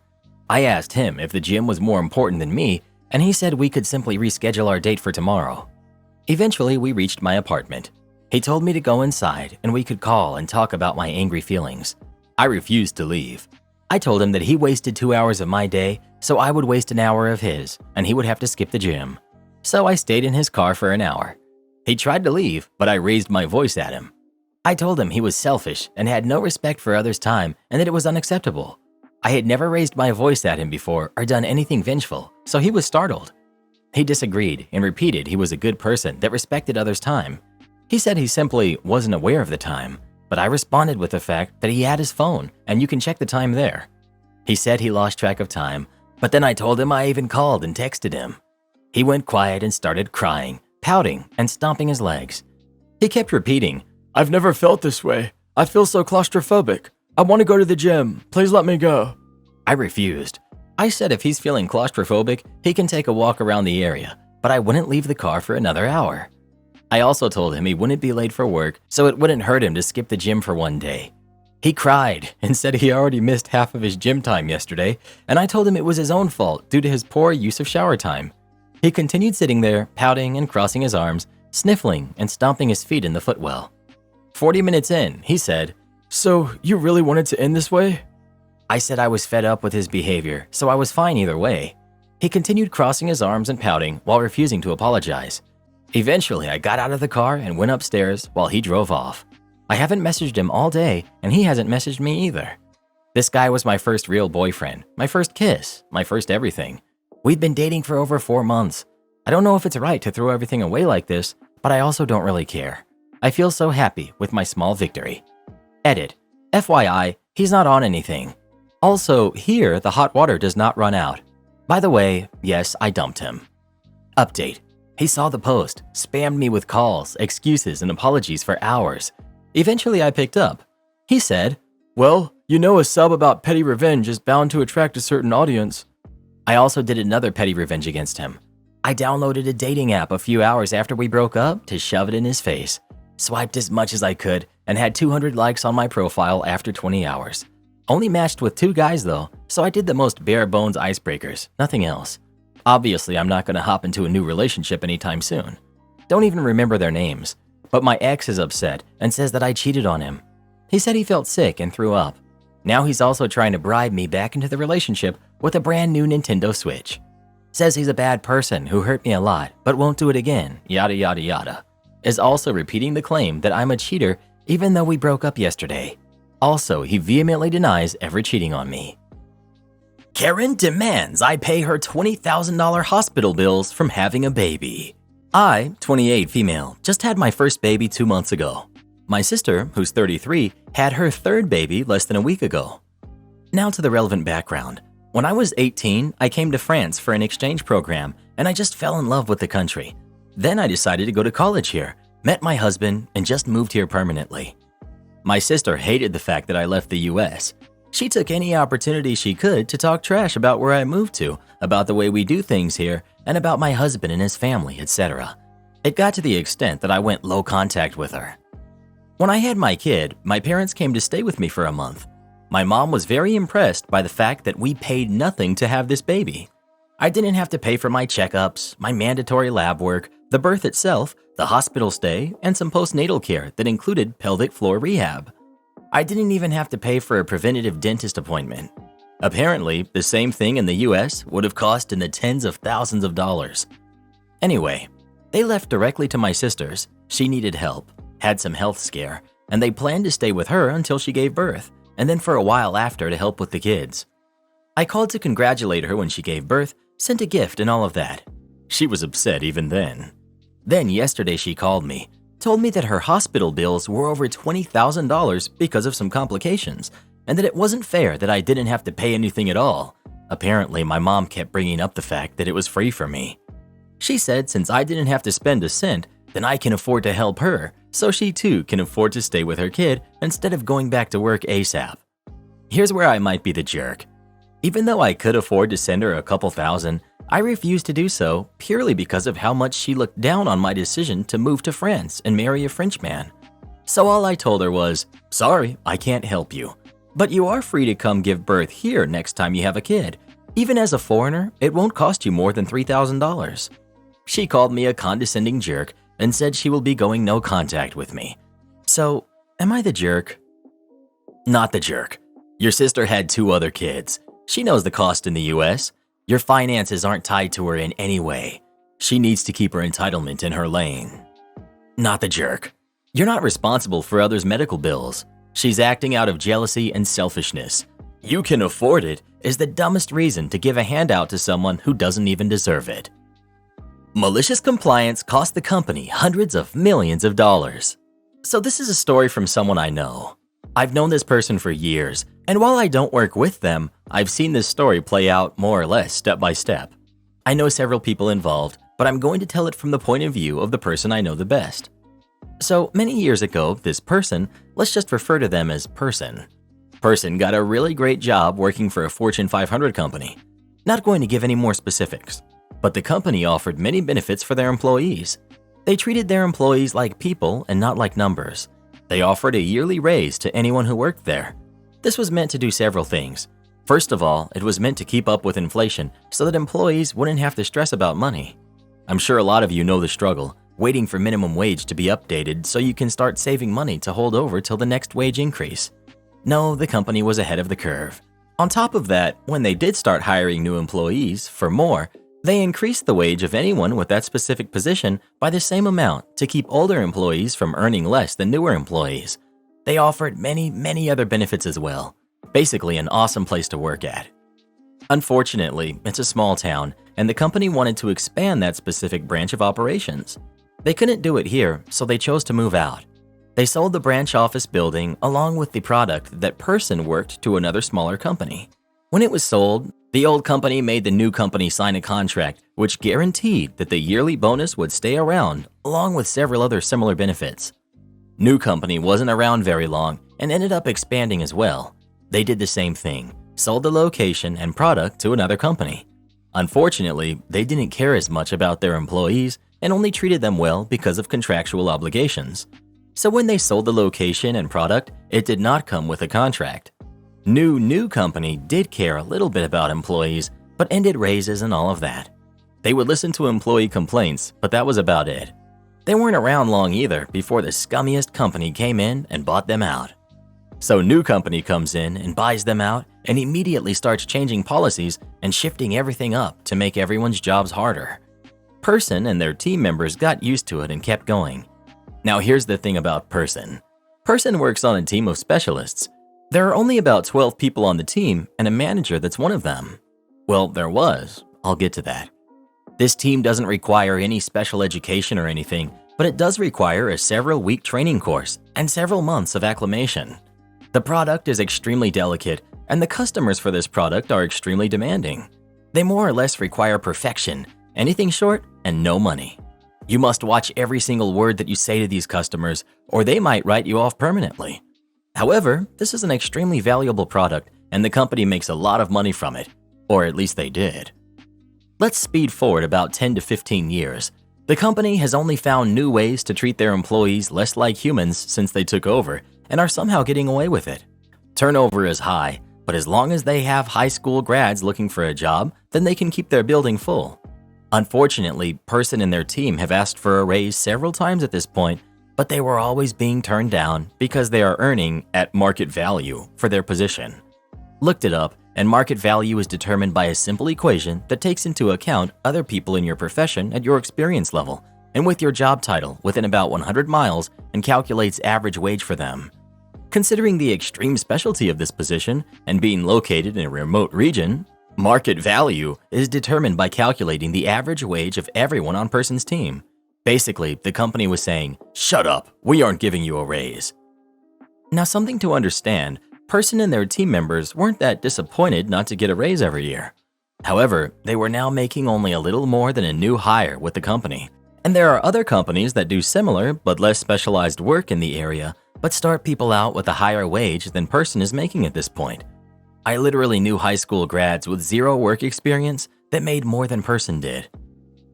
I asked him if the gym was more important than me, and he said we could simply reschedule our date for tomorrow. Eventually, we reached my apartment. He told me to go inside, and we could call and talk about my angry feelings. I refused to leave. I told him that he wasted 2 hours of my day, so I would waste an hour of his, and he would have to skip the gym. So I stayed in his car for an hour. He tried to leave, but I raised my voice at him. I told him he was selfish and had no respect for others' time and that it was unacceptable. I had never raised my voice at him before or done anything vengeful, so he was startled. He disagreed and repeated he was a good person that respected others' time. He said he simply wasn't aware of the time, but I responded with the fact that he had his phone and you can check the time there. He said he lost track of time, but then I told him I even called and texted him. He went quiet and started crying, pouting, and stomping his legs. He kept repeating, "I've never felt this way. I feel so claustrophobic. I want to go to the gym. Please let me go." I refused. I said if he's feeling claustrophobic, he can take a walk around the area, but I wouldn't leave the car for another hour. I also told him he wouldn't be late for work, so it wouldn't hurt him to skip the gym for one day. He cried and said he already missed half of his gym time yesterday, and I told him it was his own fault due to his poor use of shower time. He continued sitting there, pouting and crossing his arms, sniffling and stomping his feet in the footwell. 40 minutes in, he said, "So you really wanted to end this way?" I said I was fed up with his behavior, so I was fine either way. He continued crossing his arms and pouting while refusing to apologize. Eventually, I got out of the car and went upstairs while he drove off. I haven't messaged him all day, and he hasn't messaged me either. This guy was my first real boyfriend, my first kiss, my first everything. We'd been dating for over 4 months. I don't know if it's right to throw everything away like this, but I also don't really care. I feel so happy with my small victory. Edit. FYI, he's not on anything. Also, here, the hot water does not run out. By the way, yes, I dumped him. Update. He saw the post, spammed me with calls, excuses, and apologies for hours. Eventually, I picked up. He said, "Well, you know a sub about petty revenge is bound to attract a certain audience." I also did another petty revenge against him. I downloaded a dating app a few hours after we broke up to shove it in his face. Swiped as much as I could and had 200 likes on my profile after 20 hours. Only matched with 2 guys though, so I did the most bare bones icebreakers, nothing else. Obviously, I'm not going to hop into a new relationship anytime soon. Don't even remember their names, but my ex is upset and says that I cheated on him. He said he felt sick and threw up. Now he's also trying to bribe me back into the relationship with a brand new Nintendo Switch. Says he's a bad person who hurt me a lot but won't do it again, yada yada yada. Is also repeating the claim that I'm a cheater even though we broke up yesterday. Also, he vehemently denies ever cheating on me. Karen demands I pay her $20,000 hospital bills from having a baby. I, 28 female, just had my first baby 2 months ago. My sister, who's 33, had her third baby less than a week ago. Now to the relevant background. When I was 18, I came to France for an exchange program and I just fell in love with the country. Then I decided to go to college here, met my husband, and just moved here permanently. My sister hated the fact that I left the US. She took any opportunity she could to talk trash about where I moved to, about the way we do things here, and about my husband and his family, etc. It got to the extent that I went low contact with her. When I had my kid, my parents came to stay with me for a month. My mom was very impressed by the fact that we paid nothing to have this baby. I didn't have to pay for my checkups, my mandatory lab work, the birth itself, the hospital stay, and some postnatal care that included pelvic floor rehab. I didn't even have to pay for a preventative dentist appointment. Apparently, the same thing in the US would have cost in the tens of thousands of dollars. Anyway, they left directly to my sister's. She needed help, had some health scare, and they planned to stay with her until she gave birth, and then for a while after to help with the kids. I called to congratulate her when she gave birth, sent a gift and all of that. She was upset even then. Then yesterday she called me, told me that her hospital bills were over $20,000 because of some complications, and that it wasn't fair that I didn't have to pay anything at all. Apparently, my mom kept bringing up the fact that it was free for me. She said since I didn't have to spend a cent, then I can afford to help her, so she too can afford to stay with her kid instead of going back to work ASAP. Here's where I might be the jerk. Even though I could afford to send her a couple thousand, I refused to do so purely because of how much she looked down on my decision to move to France and marry a Frenchman. So all I told her was, sorry, I can't help you. But you are free to come give birth here next time you have a kid. Even as a foreigner, it won't cost you more than $3,000. She called me a condescending jerk and said she will be going no contact with me. So, am I the jerk? Not the jerk. Your sister had 2 other kids. She knows the cost in the US. Your finances aren't tied to her in any way. She needs to keep her entitlement in her lane. Not the jerk. You're not responsible for others' medical bills. She's acting out of jealousy and selfishness. You can afford it is the dumbest reason to give a handout to someone who doesn't even deserve it. Malicious compliance cost the company hundreds of millions of dollars. So this is a story from someone I know. I've known this person for years, and while I don't work with them, I've seen this story play out more or less step by step. I know several people involved, but I'm going to tell it from the point of view of the person I know the best. So many years ago, this person, let's just refer to them as Person. Person got a really great job working for a Fortune 500 company. Not going to give any more specifics, but the company offered many benefits for their employees. They treated their employees like people and not like numbers. They offered a yearly raise to anyone who worked there. This was meant to do several things. First of all, it was meant to keep up with inflation so that employees wouldn't have to stress about money. I'm sure a lot of you know the struggle, waiting for minimum wage to be updated so you can start saving money to hold over till the next wage increase. No, the company was ahead of the curve. On top of that, when they did start hiring new employees for more, they increased the wage of anyone with that specific position by the same amount to keep older employees from earning less than newer employees. They offered many other benefits as well. Basically an awesome place to work at. Unfortunately, it's a small town, and the company wanted to expand that specific branch of operations. They couldn't do it here, so they chose to move out. They sold the branch office building along with the product that Person worked to another smaller company. When it was sold, the old company made the new company sign a contract which guaranteed that the yearly bonus would stay around along with several other similar benefits. New company wasn't around very long and ended up expanding as well. They did the same thing, sold the location and product to another company. Unfortunately, they didn't care as much about their employees and only treated them well because of contractual obligations. So when they sold the location and product, it did not come with a contract. New company did care a little bit about employees, but ended raises and all of that. They would listen to employee complaints, but that was about it. They weren't around long either before the scummiest company came in and bought them out. So new company comes in and buys them out and immediately starts changing policies and shifting everything up to make everyone's jobs harder. Person and their team members got used to it and kept going. Now here's the thing about Person. Person works on a team of specialists. There are only about 12 people on the team and a manager that's one of them. Well, there was. I'll get to that. This team doesn't require any special education or anything, but it does require a several-week training course and several months of acclimation. The product is extremely delicate, and the customers for this product are extremely demanding. They more or less require perfection, anything short, and no money. You must watch every single word that you say to these customers, or they might write you off permanently. However, this is an extremely valuable product, and the company makes a lot of money from it, or at least they did. Let's speed forward about 10 to 15 years. The company has only found new ways to treat their employees less like humans since they took over and are somehow getting away with it. Turnover is high, but as long as they have high school grads looking for a job, then they can keep their building full. Unfortunately, Person and their team have asked for a raise several times at this point, but they were always being turned down because they are earning at market value for their position. Looked it up, and market value is determined by a simple equation that takes into account other people in your profession at your experience level and with your job title within about 100 miles and calculates average wage for them. Considering the extreme specialty of this position and being located in a remote region, market value is determined by calculating the average wage of everyone on Person's team. Basically, the company was saying, "Shut up, we aren't giving you a raise." Now, something to understand, Person and their team members weren't that disappointed not to get a raise every year. However, they were now making only a little more than a new hire with the company. And there are other companies that do similar but less specialized work in the area, but start people out with a higher wage than Person is making at this point. I literally knew high school grads with zero work experience that made more than Person did.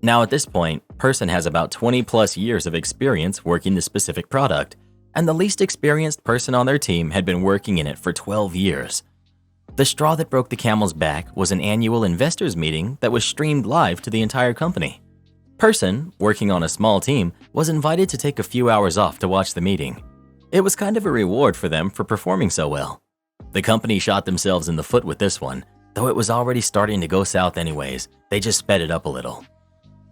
Now at this point, Person has about 20 plus years of experience working the specific product, and the least experienced person on their team had been working in it for 12 years. The straw that broke the camel's back was an annual investors meeting that was streamed live to the entire company. Person, working on a small team, was invited to take a few hours off to watch the meeting. It was kind of a reward for them for performing so well. The company shot themselves in the foot with this one, though it was already starting to go south anyways. They just sped it up a little.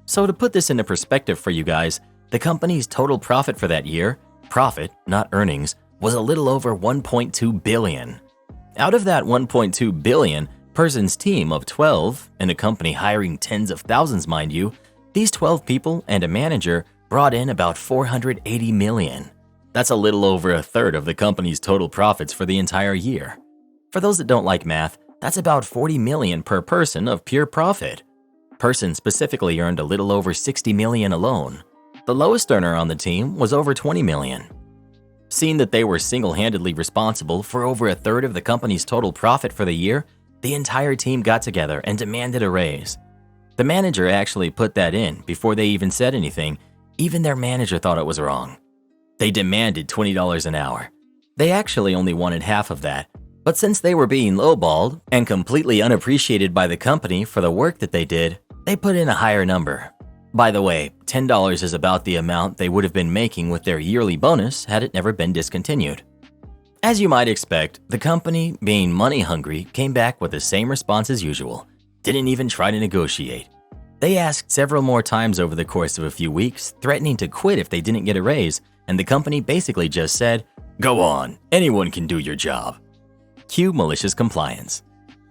So to put this into perspective for you guys, the company's total profit for that year, profit, not earnings, was a little over $1.2 billion. Out of that $1.2 billion, Person's team of 12, and a company hiring tens of thousands mind you, these 12 people and a manager brought in about $480 million. That's a little over a third of the company's total profits for the entire year. For those that don't like math, that's about $40 million per person of pure profit. Person specifically earned a little over $60 million alone. The lowest earner on the team was over $20 million. Seeing that they were single-handedly responsible for over a third of the company's total profit for the year, the entire team got together and demanded a raise. The manager actually put that in before they even said anything. Even their manager thought it was wrong. They demanded $20 an hour. They actually only wanted half of that, but since they were being lowballed and completely unappreciated by the company for the work that they did, they put in a higher number. By the way, $10 is about the amount they would have been making with their yearly bonus had it never been discontinued. As you might expect, the company, being money hungry, came back with the same response as usual. Didn't even try to negotiate. They asked several more times over the course of a few weeks, threatening to quit if they didn't get a raise, and the company basically just said, "Go on, anyone can do your job." Cue malicious compliance.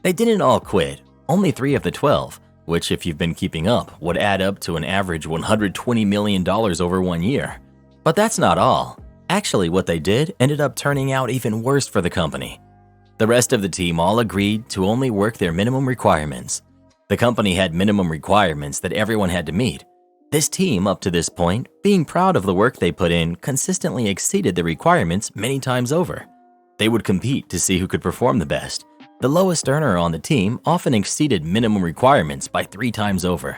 They didn't all quit, only 3 of the 12, which if you've been keeping up, would add up to an average $120 million over 1 year. But that's not all. Actually, what they did ended up turning out even worse for the company. The rest of the team all agreed to only work their minimum requirements. The company had minimum requirements that everyone had to meet. This team, up to this point, being proud of the work they put in, consistently exceeded the requirements many times over. They would compete to see who could perform the best, The lowest earner on the team often exceeded minimum requirements by 3 times over.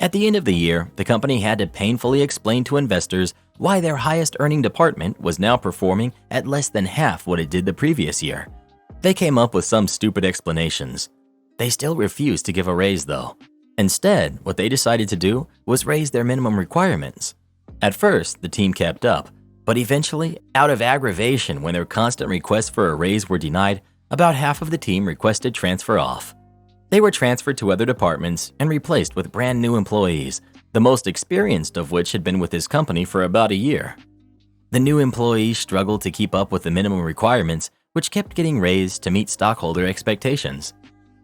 At the end of the year, the company had to painfully explain to investors why their highest earning department was now performing at less than half what it did the previous year. They came up with some stupid explanations. They still refused to give a raise though. Instead, what they decided to do was raise their minimum requirements. At first, the team kept up, but eventually, out of aggravation when their constant requests for a raise were denied, about half of the team requested transfer off. They were transferred to other departments and replaced with brand new employees, the most experienced of which had been with this company for about a year. The new employees struggled to keep up with the minimum requirements, which kept getting raised to meet stockholder expectations.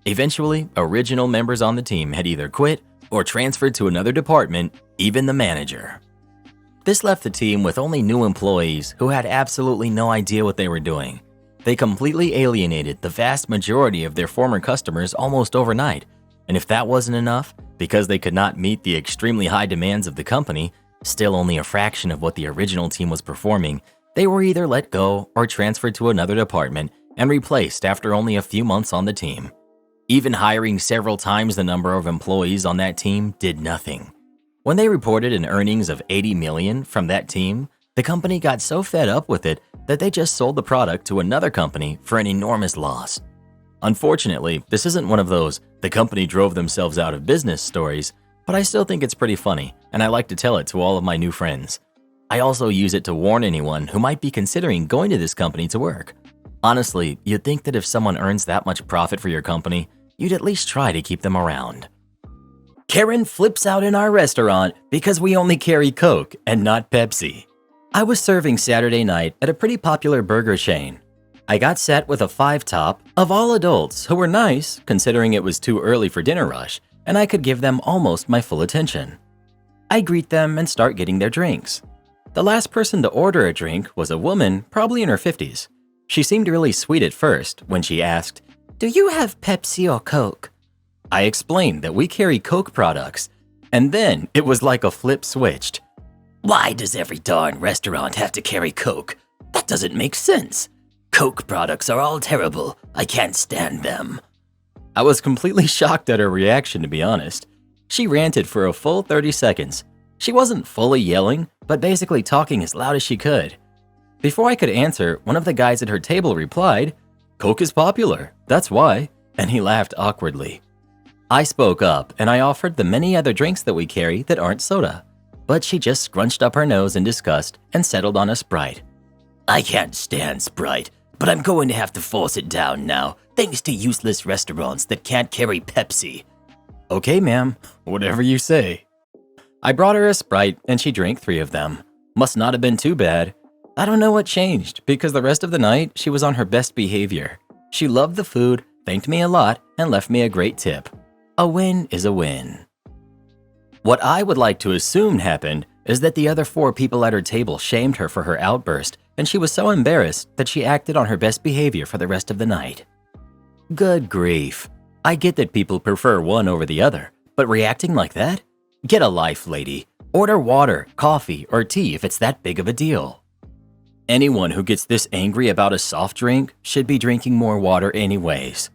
Eventually, original members on the team had either quit or transferred to another department, even the manager. This left the team with only new employees who had absolutely no idea what they were doing. They completely alienated the vast majority of their former customers almost overnight, and if that wasn't enough, because they could not meet the extremely high demands of the company, still only a fraction of what the original team was performing, they were either let go or transferred to another department and replaced after only a few months on the team. Even hiring several times the number of employees on that team did nothing. When they reported an earnings of $80 million from that team, the company got so fed up with it that they just sold the product to another company for an enormous loss. Unfortunately, this isn't one of those "the company drove themselves out of business" stories, but I still think it's pretty funny, and I like to tell it to all of my new friends. I also use it to warn anyone who might be considering going to this company to work. Honestly, you'd think that if someone earns that much profit for your company, you'd at least try to keep them around. Karen flips out in our restaurant because we only carry Coke and not Pepsi. I was serving Saturday night at a pretty popular burger chain. I got set with a 5-top of all adults who were nice considering it was too early for dinner rush and I could give them almost my full attention. I greet them and start getting their drinks. The last person to order a drink was a woman, probably in her 50s. She seemed really sweet at first when she asked, "Do you have Pepsi or Coke?" I explained that we carry Coke products, and then it was like a flip switched. "Why does every darn restaurant have to carry Coke? That doesn't make sense. Coke products are all terrible. I can't stand them." I was completely shocked at her reaction, to be honest. She ranted for a full 30 seconds. She wasn't fully yelling, but basically talking as loud as she could. Before I could answer, one of the guys at her table replied, "Coke is popular, that's why," and he laughed awkwardly. I spoke up and I offered the many other drinks that we carry that aren't soda, but she just scrunched up her nose in disgust and settled on a Sprite. "I can't stand Sprite, but I'm going to have to force it down now, thanks to useless restaurants that can't carry Pepsi." "Okay, ma'am, whatever you say." I brought her a Sprite and she drank 3 of them. Must not have been too bad. I don't know what changed, because the rest of the night she was on her best behavior. She loved the food, thanked me a lot, and left me a great tip. A win is a win. What I would like to assume happened is that the other 4 people at her table shamed her for her outburst, and she was so embarrassed that she acted on her best behavior for the rest of the night. Good grief. I get that people prefer one over the other, but reacting like that? Get a life, lady. Order water, coffee, or tea if it's that big of a deal. Anyone who gets this angry about a soft drink should be drinking more water anyways.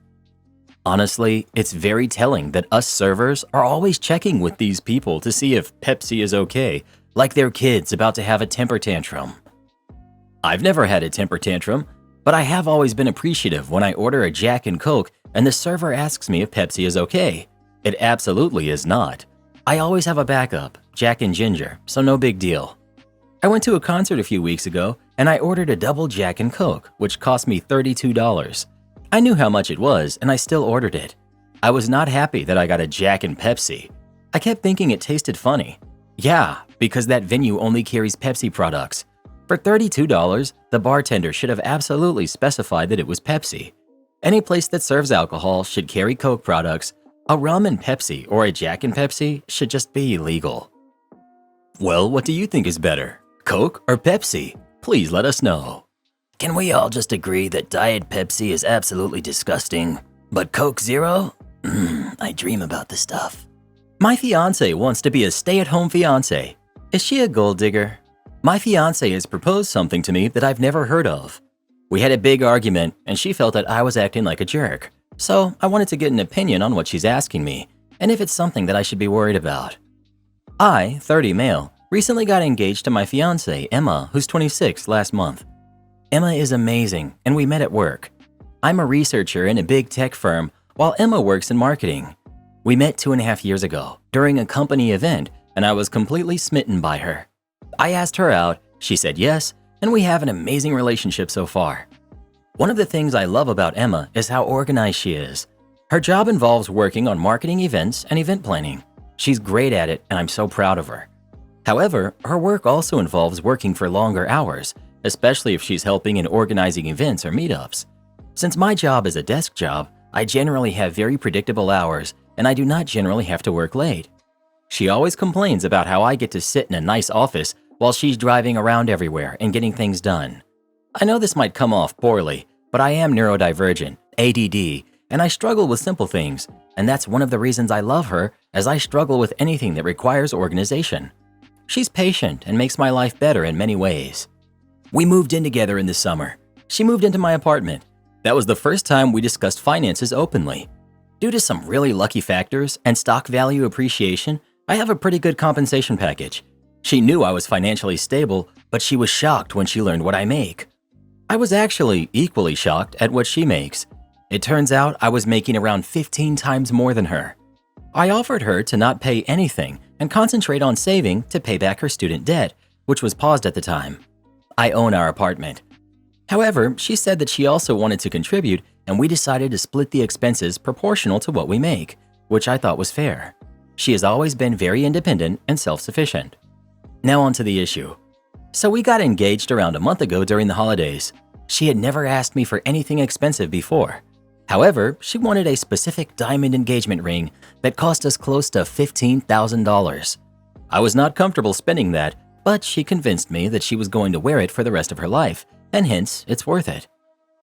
Honestly, it's very telling that us servers are always checking with these people to see if Pepsi is okay, like they're kids about to have a temper tantrum. I've never had a temper tantrum, but I have always been appreciative when I order a Jack and Coke and the server asks me if Pepsi is okay. It absolutely is not. I always have a backup, Jack and Ginger, so no big deal. I went to a concert a few weeks ago and I ordered a double Jack and Coke, which cost me $32. I knew how much it was and I still ordered it. I was not happy that I got a Jack and Pepsi. I kept thinking it tasted funny. Yeah, because that venue only carries Pepsi products. For $32, the bartender should have absolutely specified that it was Pepsi. Any place that serves alcohol should carry Coke products. A rum and Pepsi or a Jack and Pepsi should just be illegal. Well, what do you think is better, Coke or Pepsi? Please let us know. Can we all just agree that Diet Pepsi is absolutely disgusting, but Coke Zero? I dream about the stuff. My fiance wants to be a stay-at-home fiance. Is she a gold digger? My fiance has proposed something to me that I've never heard of. We had a big argument, and she felt that I was acting like a jerk. So I wanted to get an opinion on what she's asking me, and if it's something that I should be worried about. I, 30 male, recently got engaged to my fiancée, Emma, who's 26 last month. Emma is amazing, and we met at work. I'm a researcher in a big tech firm, while Emma works in marketing. We met 2.5 years ago during a company event, and I was completely smitten by her. I asked her out, she said yes, and we have an amazing relationship so far. One of the things I love about Emma is how organized she is. Her job involves working on marketing events and event planning. She's great at it, and I'm so proud of her. However, her work also involves working for longer hours, especially if she's helping in organizing events or meetups. Since my job is a desk job, I generally have very predictable hours, and I do not generally have to work late. She always complains about how I get to sit in a nice office while she's driving around everywhere and getting things done. I know this might come off poorly, but I am neurodivergent, ADD, and I struggle with simple things, and that's one of the reasons I love her, as I struggle with anything that requires organization. She's patient and makes my life better in many ways. We moved in together in the summer. She moved into my apartment. That was the first time we discussed finances openly. Due to some really lucky factors and stock value appreciation, I have a pretty good compensation package. She knew I was financially stable, but she was shocked when she learned what I make. I was actually equally shocked at what she makes. It turns out I was making around 15 times more than her. I offered her to not pay anything and concentrate on saving to pay back her student debt, which was paused at the time. I own our apartment. However, she said that she also wanted to contribute, and we decided to split the expenses proportional to what we make, which I thought was fair. She has always been very independent and self-sufficient. Now on to the issue. So we got engaged around a month ago during the holidays. She had never asked me for anything expensive before. However, she wanted a specific diamond engagement ring that cost us close to $15,000. I was not comfortable spending that, but she convinced me that she was going to wear it for the rest of her life, and hence, it's worth it.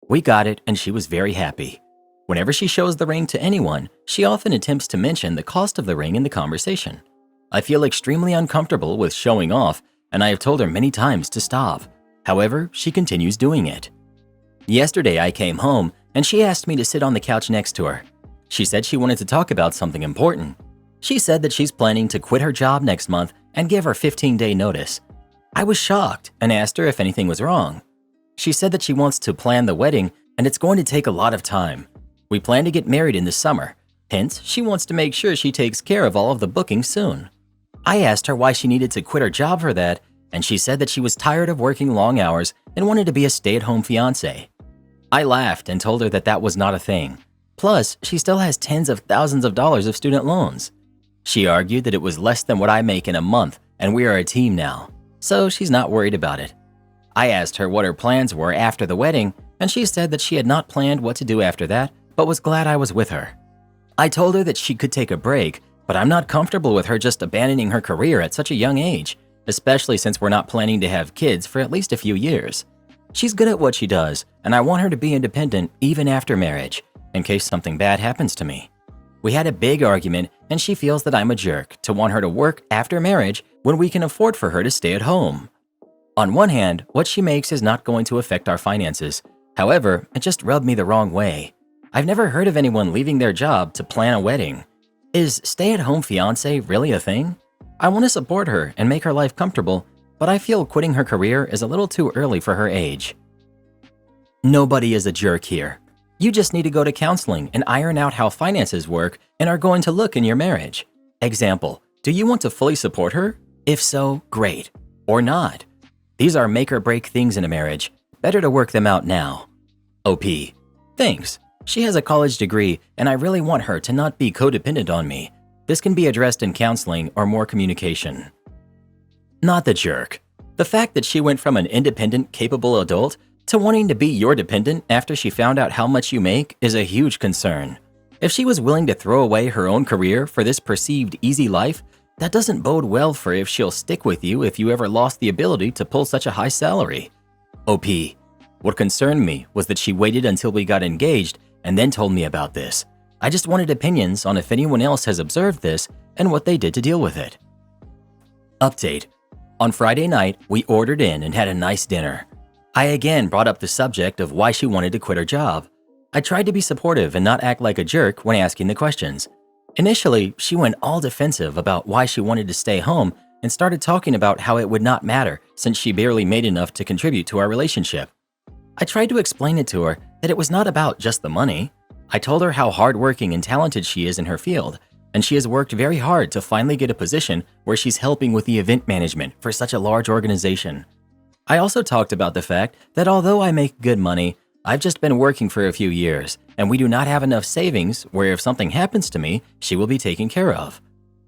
We got it, and she was very happy. Whenever she shows the ring to anyone, she often attempts to mention the cost of the ring in the conversation. I feel extremely uncomfortable with showing off, and I have told her many times to stop. However, she continues doing it. Yesterday, I came home, and she asked me to sit on the couch next to her. She said she wanted to talk about something important. She said that she's planning to quit her job next month and give her 15-day notice. I was shocked and asked her if anything was wrong. She said that she wants to plan the wedding, and it's going to take a lot of time. We plan to get married in the summer. Hence, she wants to make sure she takes care of all of the bookings soon. I asked her why she needed to quit her job for that, and she said that she was tired of working long hours and wanted to be a stay-at-home fiancé. I laughed and told her that that was not a thing. Plus, she still has tens of thousands of dollars of student loans. She argued that it was less than what I make in a month, and we are a team now, so she's not worried about it. I asked her what her plans were after the wedding, and she said that she had not planned what to do after that, but was glad I was with her. I told her that she could take a break, but I'm not comfortable with her just abandoning her career at such a young age, especially since we're not planning to have kids for at least a few years. She's good at what she does, and I want her to be independent even after marriage, in case something bad happens to me. We had a big argument, and she feels that I'm a jerk to want her to work after marriage when we can afford for her to stay at home. On one hand, what she makes is not going to affect our finances. However, it just rubbed me the wrong way. I've never heard of anyone leaving their job to plan a wedding. Is stay-at-home fiancé really a thing? I want to support her and make her life comfortable, but I feel quitting her career is a little too early for her age. Nobody is a jerk here. You just need to go to counseling and iron out how finances work and are going to look in your marriage. Example, do you want to fully support her? If so, great. Or not. These are make or break things in a marriage. Better to work them out now. OP. Thanks. She has a college degree, and I really want her to not be codependent on me. This can be addressed in counseling or more communication. Not the jerk. The fact that she went from an independent, capable adult to wanting to be your dependent after she found out how much you make is a huge concern. If she was willing to throw away her own career for this perceived easy life, that doesn't bode well for if she'll stick with you if you ever lost the ability to pull such a high salary. OP. What concerned me was that she waited until we got engaged and then told me about this. I just wanted opinions on if anyone else has observed this and what they did to deal with it. Update. On Friday night, we ordered in and had a nice dinner. I again brought up the subject of why she wanted to quit her job. I tried to be supportive and not act like a jerk when asking the questions. Initially, she went all defensive about why she wanted to stay home and started talking about how it would not matter since she barely made enough to contribute to our relationship. I tried to explain it to her that it was not about just the money. I told her how hardworking and talented she is in her field, and she has worked very hard to finally get a position where she's helping with the event management for such a large organization. I also talked about the fact that although I make good money, I've just been working for a few years, and we do not have enough savings where if something happens to me, she will be taken care of.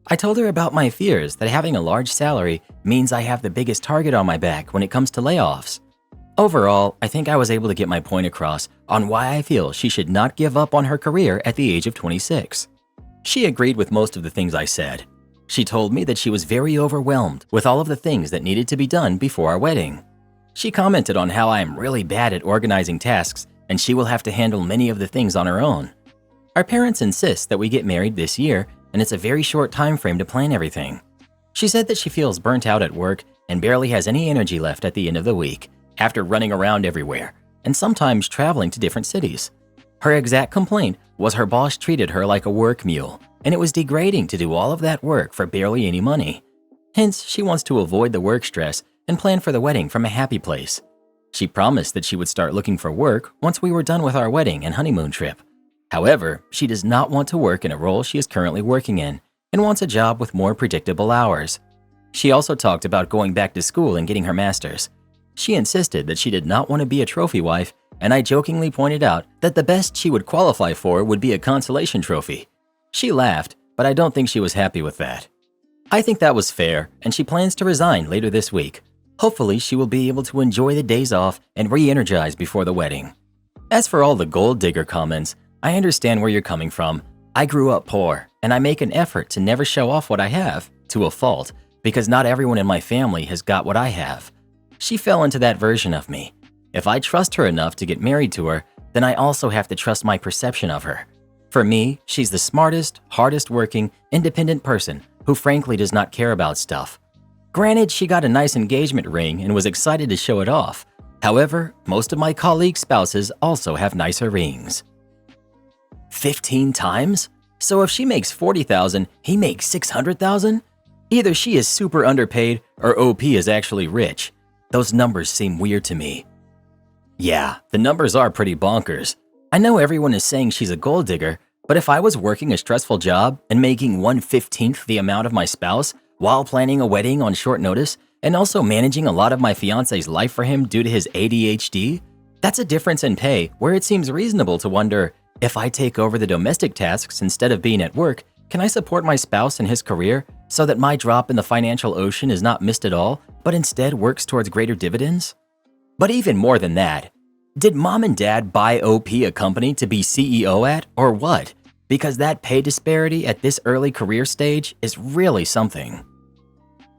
I told her about my fears that having a large salary means I have the biggest target on my back when it comes to layoffs. Overall, I think I was able to get my point across on why I feel she should not give up on her career at the age of 26. She agreed with most of the things I said. She told me that she was very overwhelmed with all of the things that needed to be done before our wedding. She commented on how I am really bad at organizing tasks and she will have to handle many of the things on her own. Our parents insist that we get married this year, and it's a very short time frame to plan everything. She said that she feels burnt out at work and barely has any energy left at the end of the week after running around everywhere and sometimes traveling to different cities. Her exact complaint was her boss treated her like a work mule, and it was degrading to do all of that work for barely any money. Hence, she wants to avoid the work stress and plan for the wedding from a happy place. She promised that she would start looking for work once we were done with our wedding and honeymoon trip. However, she does not want to work in a role she is currently working in and wants a job with more predictable hours. She also talked about going back to school and getting her master's. She insisted that she did not want to be a trophy wife, and I jokingly pointed out that the best she would qualify for would be a consolation trophy. She laughed, but I don't think she was happy with that. I think that was fair, and she plans to resign later this week. Hopefully, she will be able to enjoy the days off and re-energize before the wedding. As for all the gold digger comments, I understand where you're coming from. I grew up poor, and I make an effort to never show off what I have, to a fault, because not everyone in my family has got what I have. She fell into that version of me. If I trust her enough to get married to her, then I also have to trust my perception of her. For me, she's the smartest, hardest working, independent person who frankly does not care about stuff. Granted, she got a nice engagement ring and was excited to show it off. However, most of my colleagues' spouses also have nicer rings. 15 times? So if she makes $40,000, he makes $600,000? Either she is super underpaid or OP is actually rich. Those numbers seem weird to me. Yeah, the numbers are pretty bonkers. I know everyone is saying she's a gold digger, but if I was working a stressful job and making 1/15 the amount of my spouse while planning a wedding on short notice and also managing a lot of my fiance's life for him due to his ADHD, that's a difference in pay where it seems reasonable to wonder, if I take over the domestic tasks instead of being at work, can I support my spouse and his career so that my drop in the financial ocean is not missed at all, but instead works towards greater dividends? But even more than that, did mom and dad buy OP a company to be CEO at, or what? Because that pay disparity at this early career stage is really something.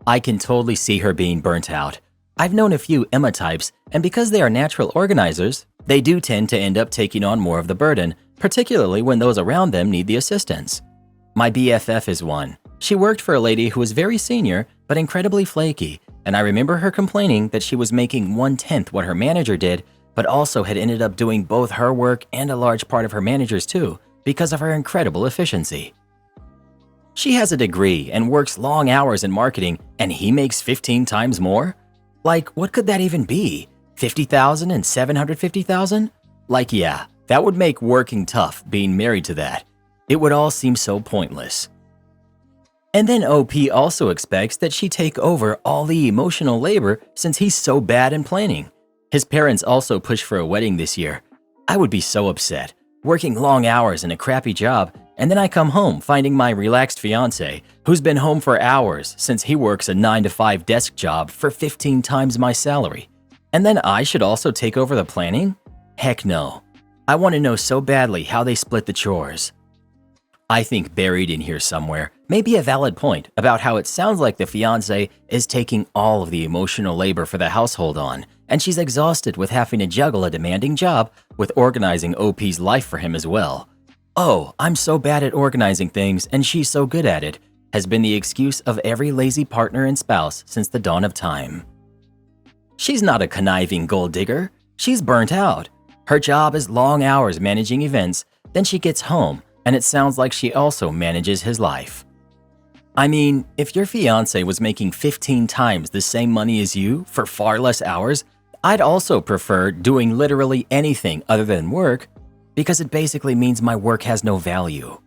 I can totally see her being burnt out. I've known a few Emma types, and because they are natural organizers, they do tend to end up taking on more of the burden, particularly when those around them need the assistance. My BFF is one. She worked for a lady who was very senior, but incredibly flaky, and I remember her complaining that she was making 1/10 what her manager did, but also had ended up doing both her work and a large part of her manager's too, because of her incredible efficiency. She has a degree and works long hours in marketing, and he makes 15 times more? Like, what could that even be? 50,000 and 750,000? Like, yeah, that would make working tough being married to that. It would all seem so pointless. And then OP also expects that she take over all the emotional labor since he's so bad in planning. His parents also push for a wedding this year. I would be so upset, working long hours in a crappy job, and then I come home finding my relaxed fiance, who's been home for hours since he works a 9-to-5 desk job for 15 times my salary. And then I should also take over the planning? Heck no. I want to know so badly how they split the chores. I think buried in here somewhere may be a valid point about how it sounds like the fiancé is taking all of the emotional labor for the household on, and she's exhausted with having to juggle a demanding job with organizing OP's life for him as well. "Oh, I'm so bad at organizing things and she's so good at it," has been the excuse of every lazy partner and spouse since the dawn of time. She's not a conniving gold digger. She's burnt out. Her job is long hours managing events, then she gets home, and it sounds like she also manages his life. I mean, if your fiancé was making 15 times the same money as you for far less hours, I'd also prefer doing literally anything other than work, because it basically means my work has no value.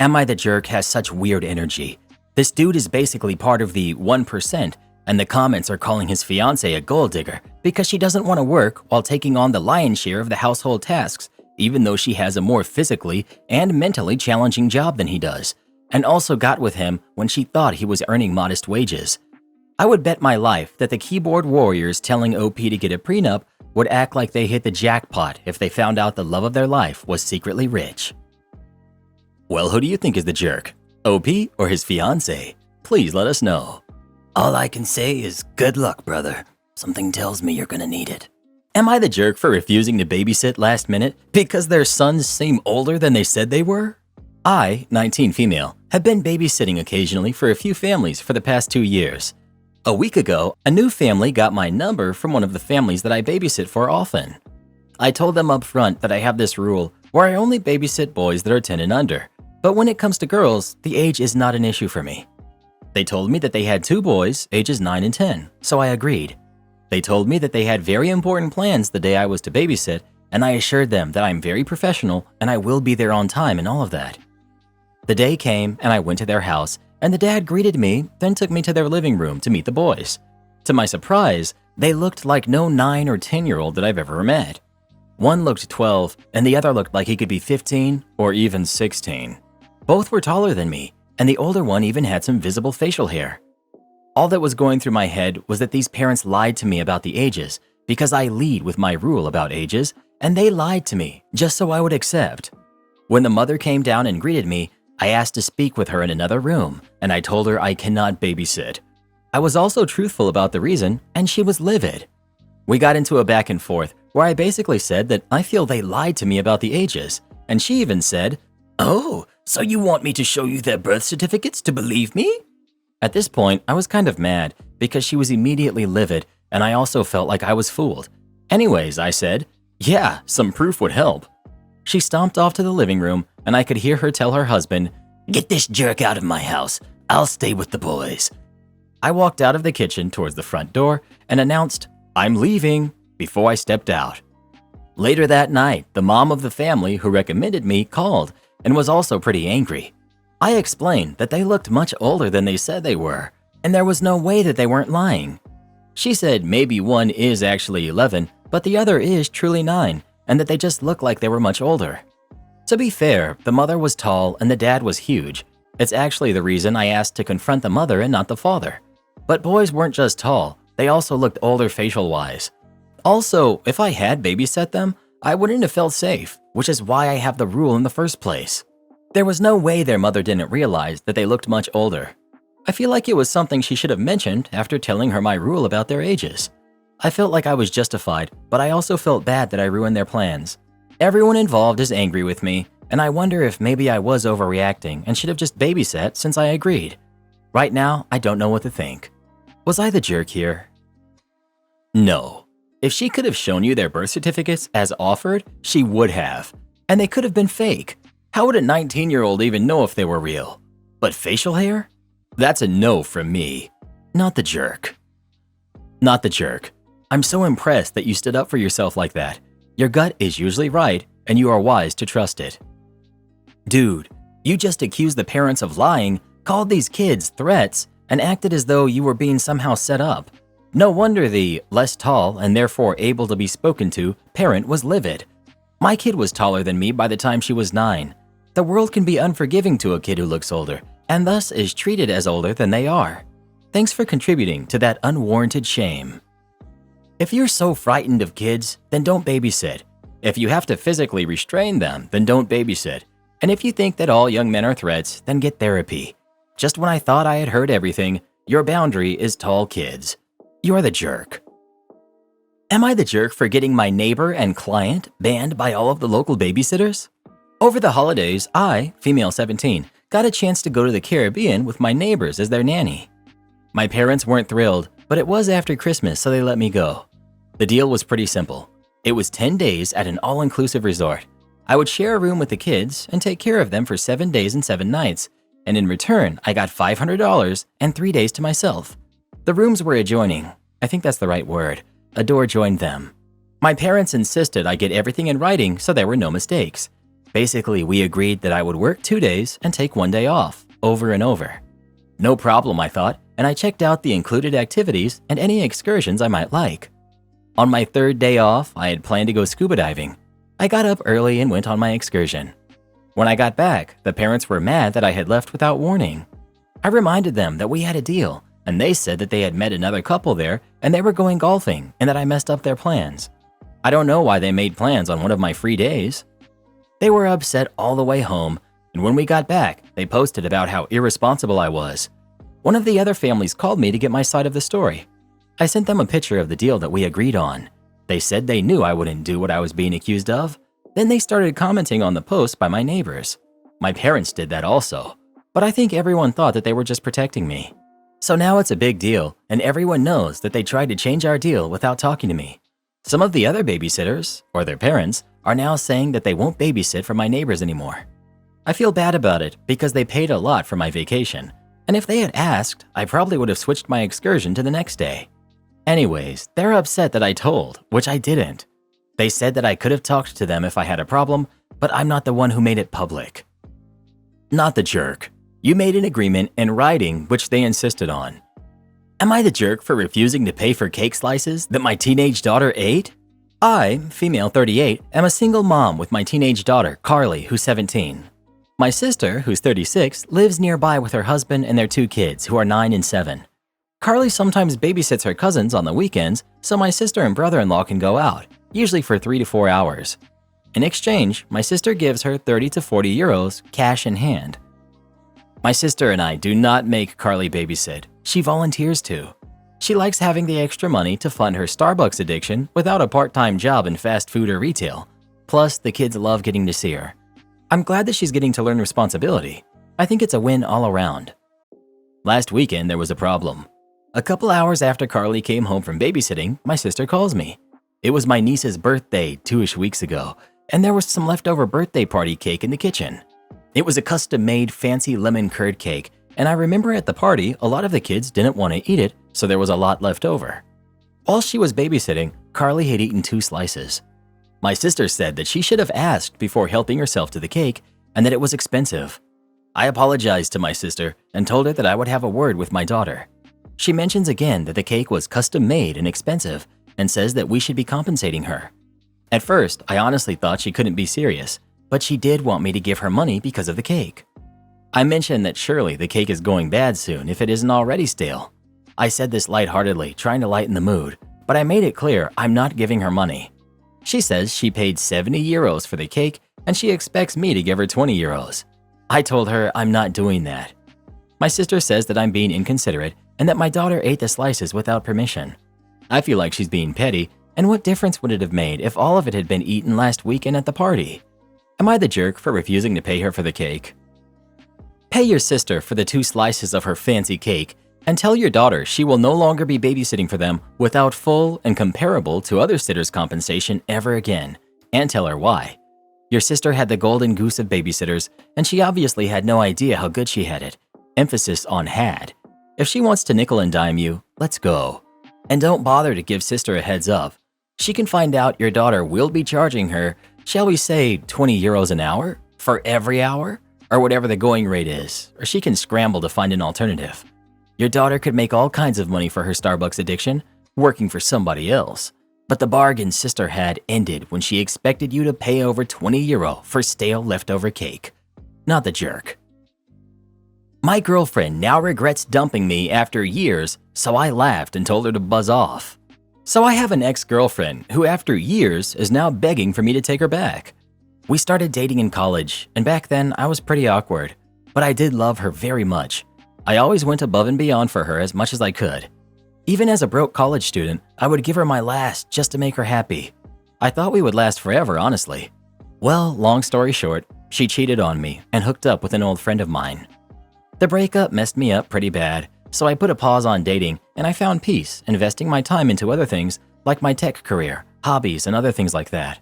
Am I the Jerk has such weird energy. This dude is basically part of the 1%, and the comments are calling his fiancée a gold digger because she doesn't want to work while taking on the lion's share of the household tasks, even though she has a more physically and mentally challenging job than he does, and also got with him when she thought he was earning modest wages. I would bet my life that the keyboard warriors telling OP to get a prenup would act like they hit the jackpot if they found out the love of their life was secretly rich. Well, who do you think is the jerk? OP or his fiancé? Please let us know. All I can say is good luck, brother. Something tells me you're gonna need it. Am I the jerk for refusing to babysit last minute because their sons seem older than they said they were? I, 19 female, have been babysitting occasionally for a few families for the past 2 years. A week ago, a new family got my number from one of the families that I babysit for often. I told them up front that I have this rule where I only babysit boys that are 10 and under, but when it comes to girls, the age is not an issue for me. They told me that they had 2 boys, ages 9 and 10, so I agreed. They told me that they had very important plans the day I was to babysit, and I assured them that I'm very professional and I will be there on time and all of that. The day came and I went to their house, and the dad greeted me, then took me to their living room to meet the boys. To my surprise, they looked like no 9 or 10-year-old that I've ever met. One looked 12, and the other looked like he could be 15 or even 16. Both were taller than me, and the older one even had some visible facial hair. All that was going through my head was that these parents lied to me about the ages because I lead with my rule about ages, and they lied to me just so I would accept. When the mother came down and greeted me, I asked to speak with her in another room, and I told her I cannot babysit. I was also truthful about the reason, and she was livid. We got into a back and forth where I basically said that I feel they lied to me about the ages, and she even said, "Oh, so you want me to show you their birth certificates to believe me?" At this point, I was kind of mad because she was immediately livid, and I also felt like I was fooled. Anyways, I said, "Yeah, some proof would help." She stomped off to the living room, and I could hear her tell her husband, "Get this jerk out of my house. I'll stay with the boys." I walked out of the kitchen towards the front door and announced, "I'm leaving," before I stepped out. Later that night, the mom of the family who recommended me called and was also pretty angry. I explained that they looked much older than they said they were, and there was no way that they weren't lying. She said maybe one is actually 11, but the other is truly 9, and that they just look like they were much older. To be fair, the mother was tall and the dad was huge. It's actually the reason I asked to confront the mother and not the father. But boys weren't just tall, they also looked older facial-wise. Also, if I had babysat them, I wouldn't have felt safe, which is why I have the rule in the first place. There was no way their mother didn't realize that they looked much older. I feel like it was something she should have mentioned after telling her my rule about their ages. I felt like I was justified, but I also felt bad that I ruined their plans. Everyone involved is angry with me, and I wonder if maybe I was overreacting and should have just babysat since I agreed. Right now, I don't know what to think. Was I the jerk here? No. If she could have shown you their birth certificates as offered, she would have. And they could have been fake. How would a 19-year-old even know if they were real? But facial hair? That's a no from me. Not the jerk. Not the jerk. I'm so impressed that you stood up for yourself like that. Your gut is usually right, and you are wise to trust it. Dude, you just accused the parents of lying, called these kids threats, and acted as though you were being somehow set up. No wonder the less tall and therefore able to be spoken to parent was livid. My kid was taller than me by the time she was 9. The world can be unforgiving to a kid who looks older, and thus is treated as older than they are. Thanks for contributing to that unwarranted shame. If you're so frightened of kids, then don't babysit. If you have to physically restrain them, then don't babysit. And if you think that all young men are threats, then get therapy. Just when I thought I had heard everything, your boundary is tall kids. You're the jerk. Am I the jerk for getting my neighbor and client banned by all of the local babysitters? Over the holidays, I, female 17, got a chance to go to the Caribbean with my neighbors as their nanny. My parents weren't thrilled, but it was after Christmas, so they let me go. The deal was pretty simple. It was 10 days at an all-inclusive resort. I would share a room with the kids and take care of them for 7 days and 7 nights, and in return, I got $500 and 3 days to myself. The rooms were adjoining. I think that's the right word. A door joined them. My parents insisted I get everything in writing so there were no mistakes. Basically, we agreed that I would work 2 days and take 1 day off, over and over. No problem, I thought, and I checked out the included activities and any excursions I might like. On my 3rd day off, I had planned to go scuba diving. I got up early and went on my excursion. When I got back, the parents were mad that I had left without warning. I reminded them that we had a deal, and they said that they had met another couple there and they were going golfing and that I messed up their plans. I don't know why they made plans on one of my free days. They were upset all the way home, and when we got back, they posted about how irresponsible I was. One of the other families called me to get my side of the story. I sent them a picture of the deal that we agreed on. They said they knew I wouldn't do what I was being accused of. Then they started commenting on the post by my neighbors. My parents did that also, but I think everyone thought that they were just protecting me. So now it's a big deal, and everyone knows that they tried to change our deal without talking to me. Some of the other babysitters, or their parents, are now saying that they won't babysit for my neighbors anymore. I feel bad about it because they paid a lot for my vacation, and if they had asked, I probably would have switched my excursion to the next day. Anyways, they're upset that I told, which I didn't. They said that I could have talked to them if I had a problem, but I'm not the one who made it public. Not the jerk. You made an agreement in writing which they insisted on. Am I the jerk for refusing to pay for cake slices that my teenage daughter ate? I, female 38, am a single mom with my teenage daughter, Carly, who's 17. My sister, who's 36, lives nearby with her husband and their 2 kids, who are 9 and 7. Carly sometimes babysits her cousins on the weekends, so my sister and brother-in-law can go out, usually for 3 to 4 hours. In exchange, my sister gives her 30 to 40 euros cash in hand. My sister and I do not make Carly babysit. She volunteers to. She likes having the extra money to fund her Starbucks addiction without a part-time job in fast food or retail. Plus, the kids love getting to see her. I'm glad that she's getting to learn responsibility. I think it's a win all around. Last weekend, there was a problem. A couple hours after Carly came home from babysitting, my sister calls me. It was my niece's birthday 2-ish weeks ago, and there was some leftover birthday party cake in the kitchen. It was a custom-made fancy lemon curd cake, and I remember at the party, a lot of the kids didn't want to eat it, so there was a lot left over. While she was babysitting, Carly had eaten 2 slices. My sister said that she should have asked before helping herself to the cake and that it was expensive. I apologized to my sister and told her that I would have a word with my daughter. She mentions again that the cake was custom-made and expensive and says that we should be compensating her. At first, I honestly thought she couldn't be serious, but she did want me to give her money because of the cake. I mentioned that surely the cake is going bad soon if it isn't already stale. I said this lightheartedly, trying to lighten the mood, but I made it clear I'm not giving her money. She says she paid 70 euros for the cake and she expects me to give her 20 euros. I told her I'm not doing that. My sister says that I'm being inconsiderate and that my daughter ate the slices without permission. I feel like she's being petty, and what difference would it have made if all of it had been eaten last weekend at the party? Am I the jerk for refusing to pay her for the cake? Pay your sister for the 2 slices of her fancy cake and tell your daughter she will no longer be babysitting for them without full and comparable to other sitters' compensation ever again, and tell her why. Your sister had the golden goose of babysitters, and she obviously had no idea how good she had it. Emphasis on had. If she wants to nickel and dime you, let's go. And don't bother to give sister a heads up. She can find out your daughter will be charging her, shall we say 20 euros an hour? For every hour? Or whatever the going rate is, or she can scramble to find an alternative. Your daughter could make all kinds of money for her Starbucks addiction, working for somebody else. But the bargain sister had ended when she expected you to pay over 20 euro for stale leftover cake. Not the jerk. My girlfriend now regrets dumping me after years, so I laughed and told her to buzz off. So I have an ex-girlfriend who after years is now begging for me to take her back. We started dating in college, and back then I was pretty awkward, but I did love her very much. I always went above and beyond for her as much as I could. Even as a broke college student, I would give her my last just to make her happy. I thought we would last forever, honestly. Well, long story short, she cheated on me and hooked up with an old friend of mine. The breakup messed me up pretty bad, So I put a pause on dating and I found peace investing my time into other things like my tech career, hobbies, and other things like that.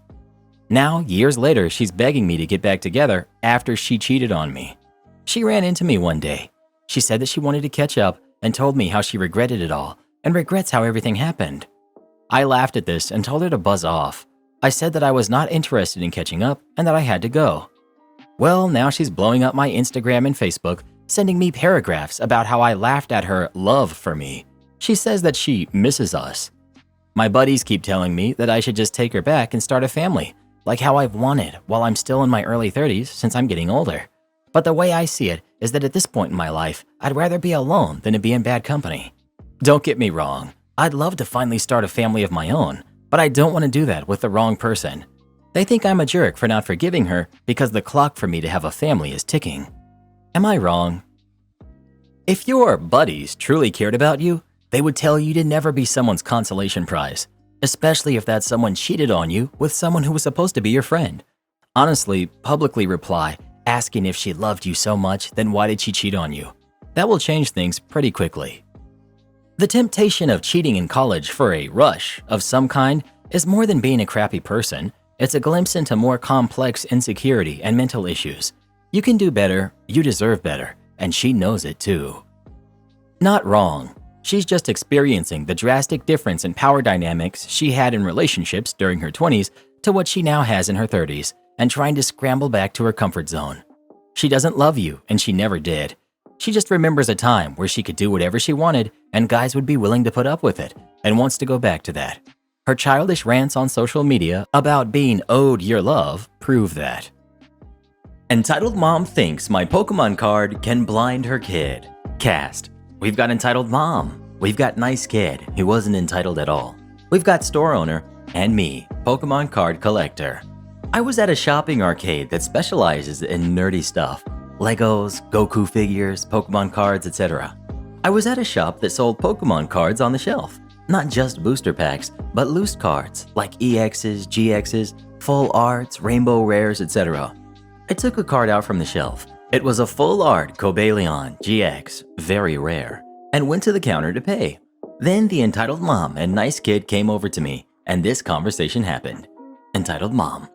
Now, years later, she's begging me to get back together after she cheated on me. She ran into me one day. She said that she wanted to catch up and told me how she regretted it all and regrets how everything happened. I laughed at this and told her to buzz off. I said that I was not interested in catching up and that I had to go. Well, now she's blowing up my Instagram and Facebook, sending me paragraphs about how I laughed at her love for me. She says that she misses us. My buddies keep telling me that I should just take her back and start a family, like how I've wanted while I'm still in my early 30s since I'm getting older. But the way I see it is that at this point in my life, I'd rather be alone than to be in bad company. Don't get me wrong, I'd love to finally start a family of my own, but I don't want to do that with the wrong person. They think I'm a jerk for not forgiving her because the clock for me to have a family is ticking. Am I wrong? If your buddies truly cared about you, they would tell you to never be someone's consolation prize, especially if that someone cheated on you with someone who was supposed to be your friend. Honestly, publicly reply, asking if she loved you so much, then why did she cheat on you? That will change things pretty quickly. The temptation of cheating in college for a rush of some kind is more than being a crappy person. It's a glimpse into more complex insecurity and mental issues. You can do better, you deserve better, and she knows it too. Not wrong. She's just experiencing the drastic difference in power dynamics she had in relationships during her 20s to what she now has in her 30s and trying to scramble back to her comfort zone. She doesn't love you, and she never did. She just remembers a time where she could do whatever she wanted and guys would be willing to put up with it and wants to go back to that. Her childish rants on social media about being owed your love prove that. Entitled Mom thinks my Pokemon card can blind her kid. Cast. We've got Entitled Mom. We've got Nice Kid, who wasn't entitled at all. We've got Store Owner, and me, Pokemon Card Collector. I was at a shopping arcade that specializes in nerdy stuff. Legos, Goku figures, Pokemon cards, etc. I was at a shop that sold Pokemon cards on the shelf. Not just booster packs, but loose cards like EXs, GXs, full arts, rainbow rares, etc. I took a card out from the shelf. It was a full art Cobalion GX, very rare, and went to the counter to pay. Then the Entitled Mom and Nice Kid came over to me, and this conversation happened. Entitled Mom.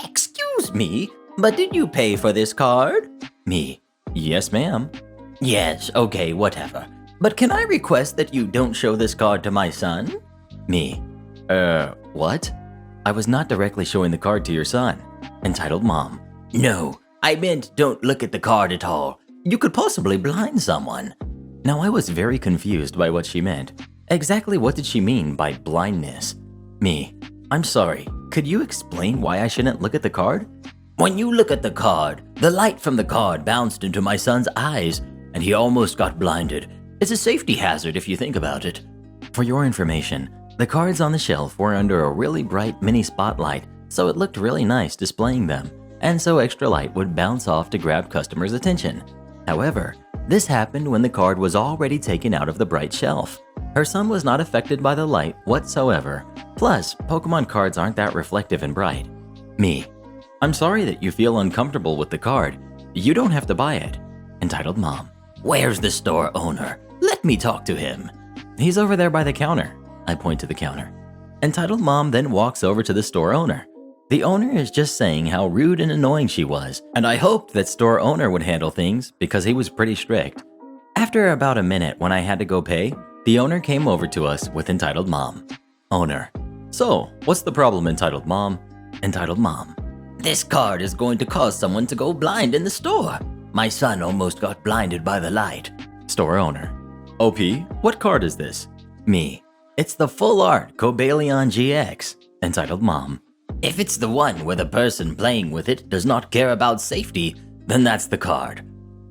Excuse me, but did you pay for this card? Me. Yes, ma'am. Yes, okay, whatever. But can I request that you don't show this card to my son? Me. What? I was not directly showing the card to your son. Entitled Mom. No, I meant don't look at the card at all. You could possibly blind someone. Now I was very confused by what she meant. Exactly what did she mean by blindness? Me. I'm sorry, could you explain why I shouldn't look at the card? When you look at the card, the light from the card bounced into my son's eyes, and he almost got blinded. It's a safety hazard if you think about it. For your information, the cards on the shelf were under a really bright mini spotlight, so it looked really nice displaying them, and so extra light would bounce off to grab customers' attention. However, this happened when the card was already taken out of the bright shelf. Her son was not affected by the light whatsoever. Plus, Pokemon cards aren't that reflective and bright. Me. I'm sorry that you feel uncomfortable with the card. You don't have to buy it. Entitled Mom. Where's the store owner? Let me talk to him. He's over there by the counter. I point to the counter. Entitled Mom then walks over to the store owner. The owner is just saying how rude and annoying she was, and I hoped that store owner would handle things because he was pretty strict. After about a minute when I had to go pay, the owner came over to us with Entitled Mom. Owner. So, what's the problem, Entitled Mom? Entitled Mom. This card is going to cause someone to go blind in the store. My son almost got blinded by the light. Store owner. OP, what card is this? Me. It's the full art Cobalion GX. Entitled Mom. If it's the one where the person playing with it does not care about safety, then that's the card.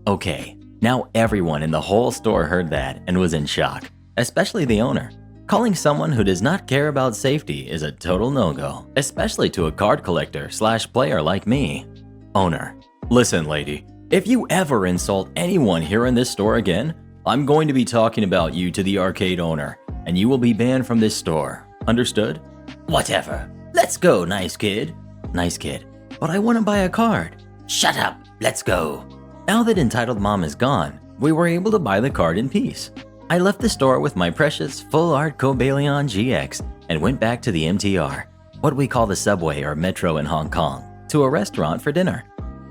Okay, now everyone in the whole store heard that and was in shock, especially the owner. Calling someone who does not care about safety is a total no-go, especially to a card collector / player like me. Owner. Listen, lady, if you ever insult anyone here in this store again, I'm going to be talking about you to the arcade owner, and you will be banned from this store. Understood? Whatever. Let's go, Nice Kid. Nice Kid. But I want to buy a card. Shut up. Let's go. Now that Entitled Mom is gone, we were able to buy the card in peace. I left the store with my precious full art Cobalion GX and went back to the MTR, what we call the subway or metro in Hong Kong, to a restaurant for dinner.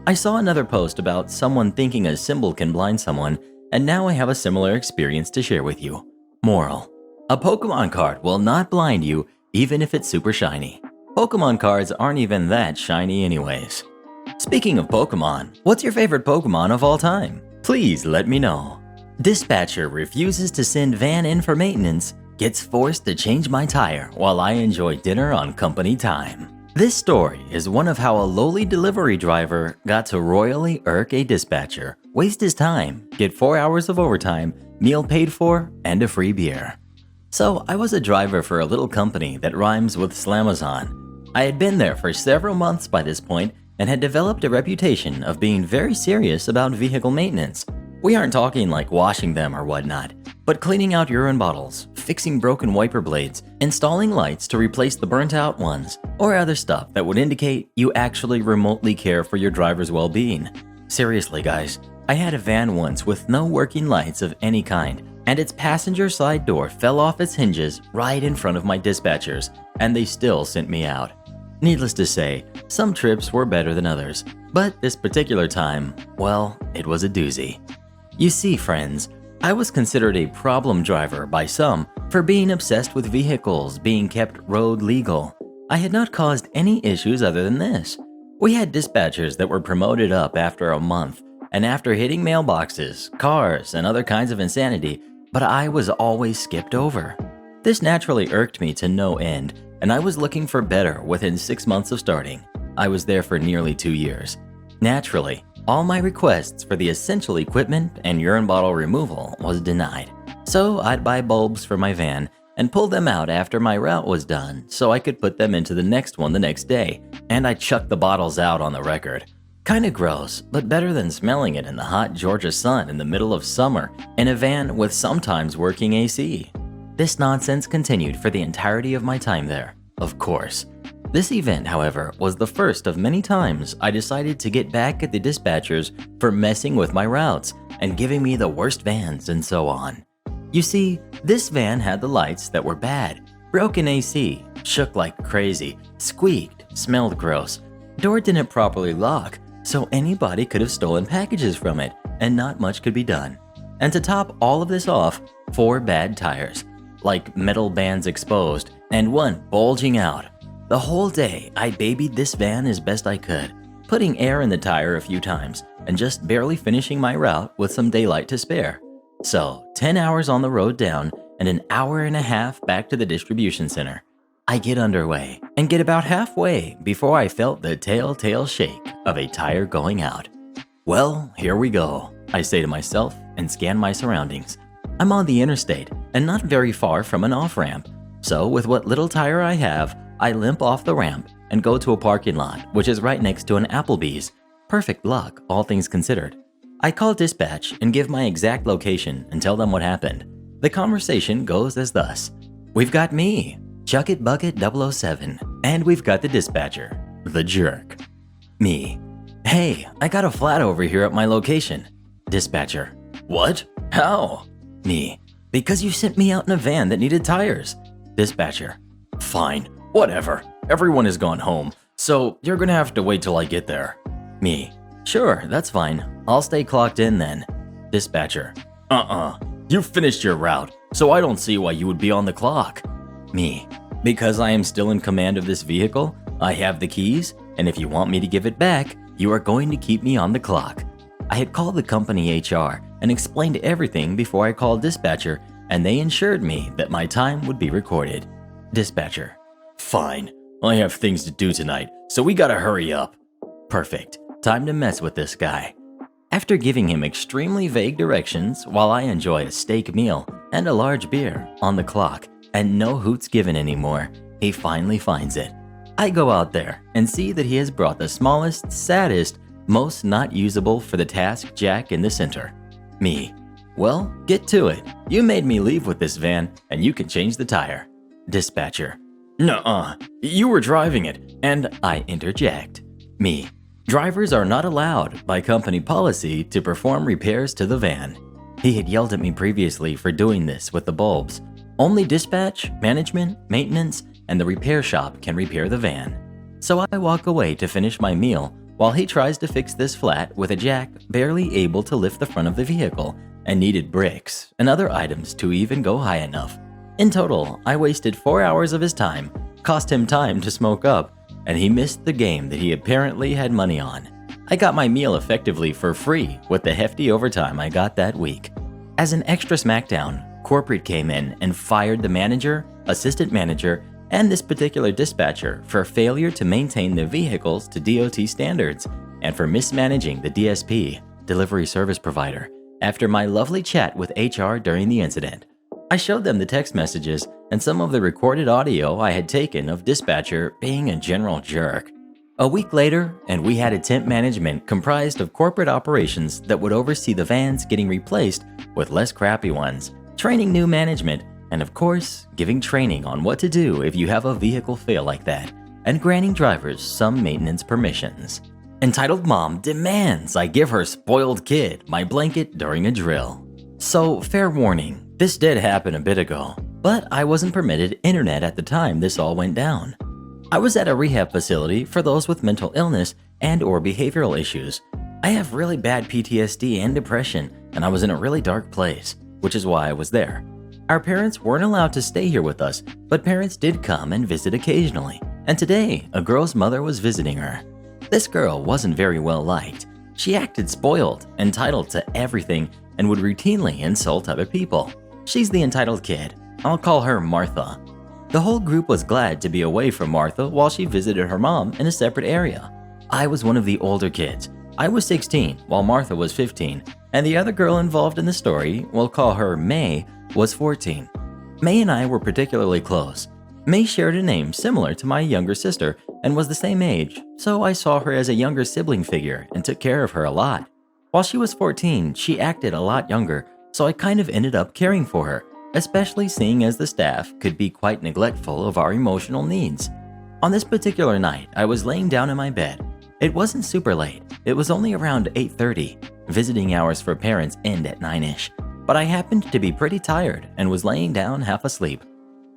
I saw another post about someone thinking a symbol can blind someone, and now I have a similar experience to share with you. Moral: a Pokemon card will not blind you even if it's super shiny. Pokemon cards aren't even that shiny anyways. Speaking of Pokemon, what's your favorite Pokemon of all time? Please let me know. Dispatcher refuses to send van in for maintenance, gets forced to change my tire while I enjoy dinner on company time. This story is one of how a lowly delivery driver got to royally irk a dispatcher, waste his time, get 4 hours of overtime, meal paid for, and a free beer. So I was a driver for a little company that rhymes with Slamazon. I had been there for several months by this point and had developed a reputation of being very serious about vehicle maintenance. We aren't talking like washing them or whatnot, but cleaning out urine bottles, fixing broken wiper blades, installing lights to replace the burnt out ones, or other stuff that would indicate you actually remotely care for your driver's well-being. Seriously guys, I had a van once with no working lights of any kind, and its passenger side door fell off its hinges right in front of my dispatchers, and they still sent me out. Needless to say, some trips were better than others, but this particular time, well, it was a doozy. You see, friends, I was considered a problem driver by some for being obsessed with vehicles being kept road legal. I had not caused any issues other than this. We had dispatchers that were promoted up after a month and after hitting mailboxes, cars, and other kinds of insanity, but I was always skipped over. This naturally irked me to no end, and I was looking for better within 6 months of starting. I was there for nearly 2 years. Naturally, all my requests for the essential equipment and urine bottle removal was denied. So I'd buy bulbs for my van and pull them out after my route was done so I could put them into the next one the next day, and I chucked the bottles out on the record. Kinda gross, but better than smelling it in the hot Georgia sun in the middle of summer in a van with sometimes working AC. This nonsense continued for the entirety of my time there, of course. This event, however, was the first of many times I decided to get back at the dispatchers for messing with my routes and giving me the worst vans and so on. You see, this van had the lights that were bad, broken AC, shook like crazy, squeaked, smelled gross, door didn't properly lock, so anybody could have stolen packages from it and not much could be done. And to top all of this off, 4 bad tires, like metal bands exposed and one bulging out. The whole day, I babied this van as best I could, putting air in the tire a few times and just barely finishing my route with some daylight to spare. So, 10 hours on the road down and an hour and a half back to the distribution center. I get underway and get about halfway before I felt the telltale shake of a tire going out. Well, here we go, I say to myself and scan my surroundings. I'm on the interstate and not very far from an off-ramp. So with what little tire I have, I limp off the ramp and go to a parking lot, which is right next to an Applebee's. Perfect luck, all things considered. I call dispatch and give my exact location and tell them what happened. The conversation goes as thus. We've got me, Chuck It Bucket 007, and we've got the dispatcher, the jerk. Me. Hey, I got a flat over here at my location. Dispatcher. What? How? Me. Because you sent me out in a van that needed tires. Dispatcher. Fine, whatever. Everyone has gone home, so you're gonna have to wait till I get there. Me. Sure, that's fine. I'll stay clocked in then. Dispatcher. You finished your route, so I don't see why you would be on the clock. Me. Because I am still in command of this vehicle, I have the keys, and if you want me to give it back, you are going to keep me on the clock. I had called the company HR and explained everything before I called dispatcher, and they ensured me that my time would be recorded. Dispatcher. Fine. I have things to do tonight, so we gotta hurry up. Perfect. Time to mess with this guy. After giving him extremely vague directions while I enjoy a steak meal and a large beer on the clock and no hoots given anymore, he finally finds it. I go out there and see that he has brought the smallest, saddest, most not usable for the task jack in the center. Me. Well, get to it. You made me leave with this van and you can change the tire. Dispatcher. Nuh-uh. You were driving it and I interject. Me. Drivers are not allowed by company policy to perform repairs to the van. He had yelled at me previously for doing this with the bulbs. Only dispatch, management, maintenance, and the repair shop can repair the van. So I walk away to finish my meal while he tries to fix this flat with a jack barely able to lift the front of the vehicle and needed bricks and other items to even go high enough. In total, I wasted 4 hours of his time, cost him time to smoke up, and he missed the game that he apparently had money on. I got my meal effectively for free with the hefty overtime I got that week. As an extra smackdown, corporate came in and fired the manager, assistant manager, and this particular dispatcher for failure to maintain the vehicles to DOT standards and for mismanaging the DSP, delivery service provider, after my lovely chat with HR during the incident. I showed them the text messages and some of the recorded audio I had taken of dispatcher being a general jerk. A week later, and we had a temp management comprised of corporate operations that would oversee the vans getting replaced with less crappy ones, training new management, and of course, giving training on what to do if you have a vehicle fail like that, and granting drivers some maintenance permissions. Entitled Mom demands I give her spoiled kid my blanket during a drill. So, fair warning, this did happen a bit ago, but I wasn't permitted internet at the time this all went down. I was at a rehab facility for those with mental illness and/or behavioral issues. I have really bad PTSD and depression, and I was in a really dark place, which is why I was there. Our parents weren't allowed to stay here with us, but parents did come and visit occasionally, and today, a girl's mother was visiting her. This girl wasn't very well liked. She acted spoiled, entitled to everything, and would routinely insult other people. She's the entitled kid. I'll call her Martha. The whole group was glad to be away from Martha while she visited her mom in a separate area. I was one of the older kids. I was 16 while Martha was 15, and the other girl involved in the story, we'll call her May, was 14. May and I were particularly close. May shared a name similar to my younger sister and was the same age, so I saw her as a younger sibling figure and took care of her a lot. While she was 14, she acted a lot younger, so I kind of ended up caring for her, especially seeing as the staff could be quite neglectful of our emotional needs. On this particular night, I was laying down in my bed. It wasn't super late. It was only around 8:30. Visiting hours for parents end at 9-ish. But I happened to be pretty tired and was laying down half asleep.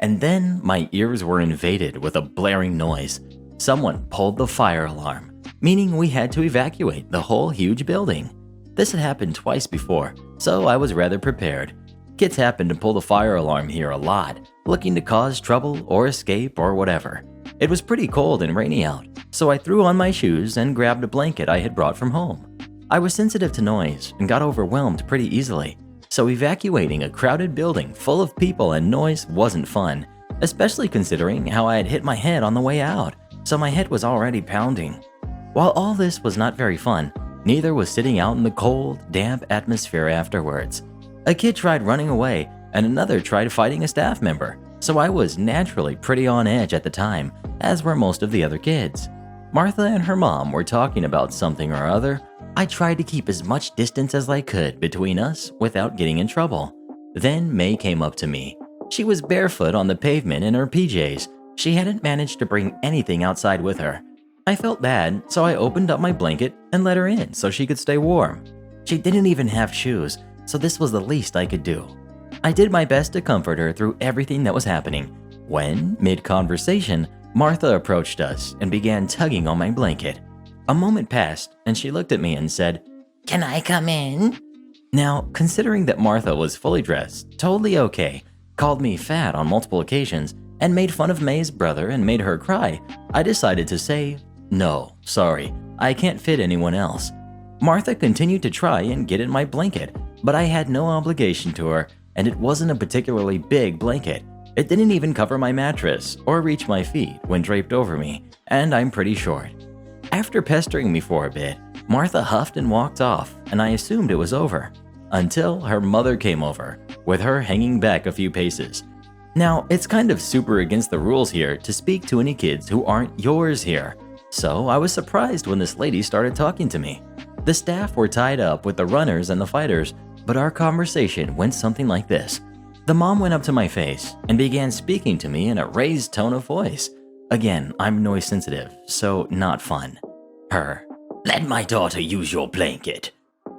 And then my ears were invaded with a blaring noise. Someone pulled the fire alarm, meaning we had to evacuate the whole huge building. This had happened twice before, so I was rather prepared. Kids happen to pull the fire alarm here a lot, looking to cause trouble or escape or whatever. It was pretty cold and rainy out, so I threw on my shoes and grabbed a blanket I had brought from home. I was sensitive to noise and got overwhelmed pretty easily, so evacuating a crowded building full of people and noise wasn't fun, especially considering how I had hit my head on the way out, so my head was already pounding. While all this was not very fun, neither was sitting out in the cold, damp atmosphere afterwards. A kid tried running away, and another tried fighting a staff member, so I was naturally pretty on edge at the time, as were most of the other kids. Martha and her mom were talking about something or other. I tried to keep as much distance as I could between us without getting in trouble. Then May came up to me. She was barefoot on the pavement in her PJs. She hadn't managed to bring anything outside with her. I felt bad, so I opened up my blanket and let her in so she could stay warm. She didn't even have shoes, so this was the least I could do. I did my best to comfort her through everything that was happening, when, mid-conversation, Martha approached us and began tugging on my blanket. A moment passed, and she looked at me and said, Can I come in? Now, considering that Martha was fully dressed, totally okay, called me fat on multiple occasions, and made fun of May's brother and made her cry, I decided to say, no, sorry, I can't fit anyone else. Martha continued to try and get in my blanket, but I had no obligation to her, and it wasn't a particularly big blanket. It didn't even cover my mattress or reach my feet when draped over me, and I'm pretty short. After pestering me for a bit, Martha huffed and walked off, and I assumed it was over, until her mother came over, with her hanging back a few paces. Now, it's kind of super against the rules here to speak to any kids who aren't yours here, so I was surprised when this lady started talking to me. The staff were tied up with the runners and the fighters, but our conversation went something like this. The mom went up to my face and began speaking to me in a raised tone of voice. Again, I'm noise sensitive, so not fun. Her, Let my daughter use your blanket.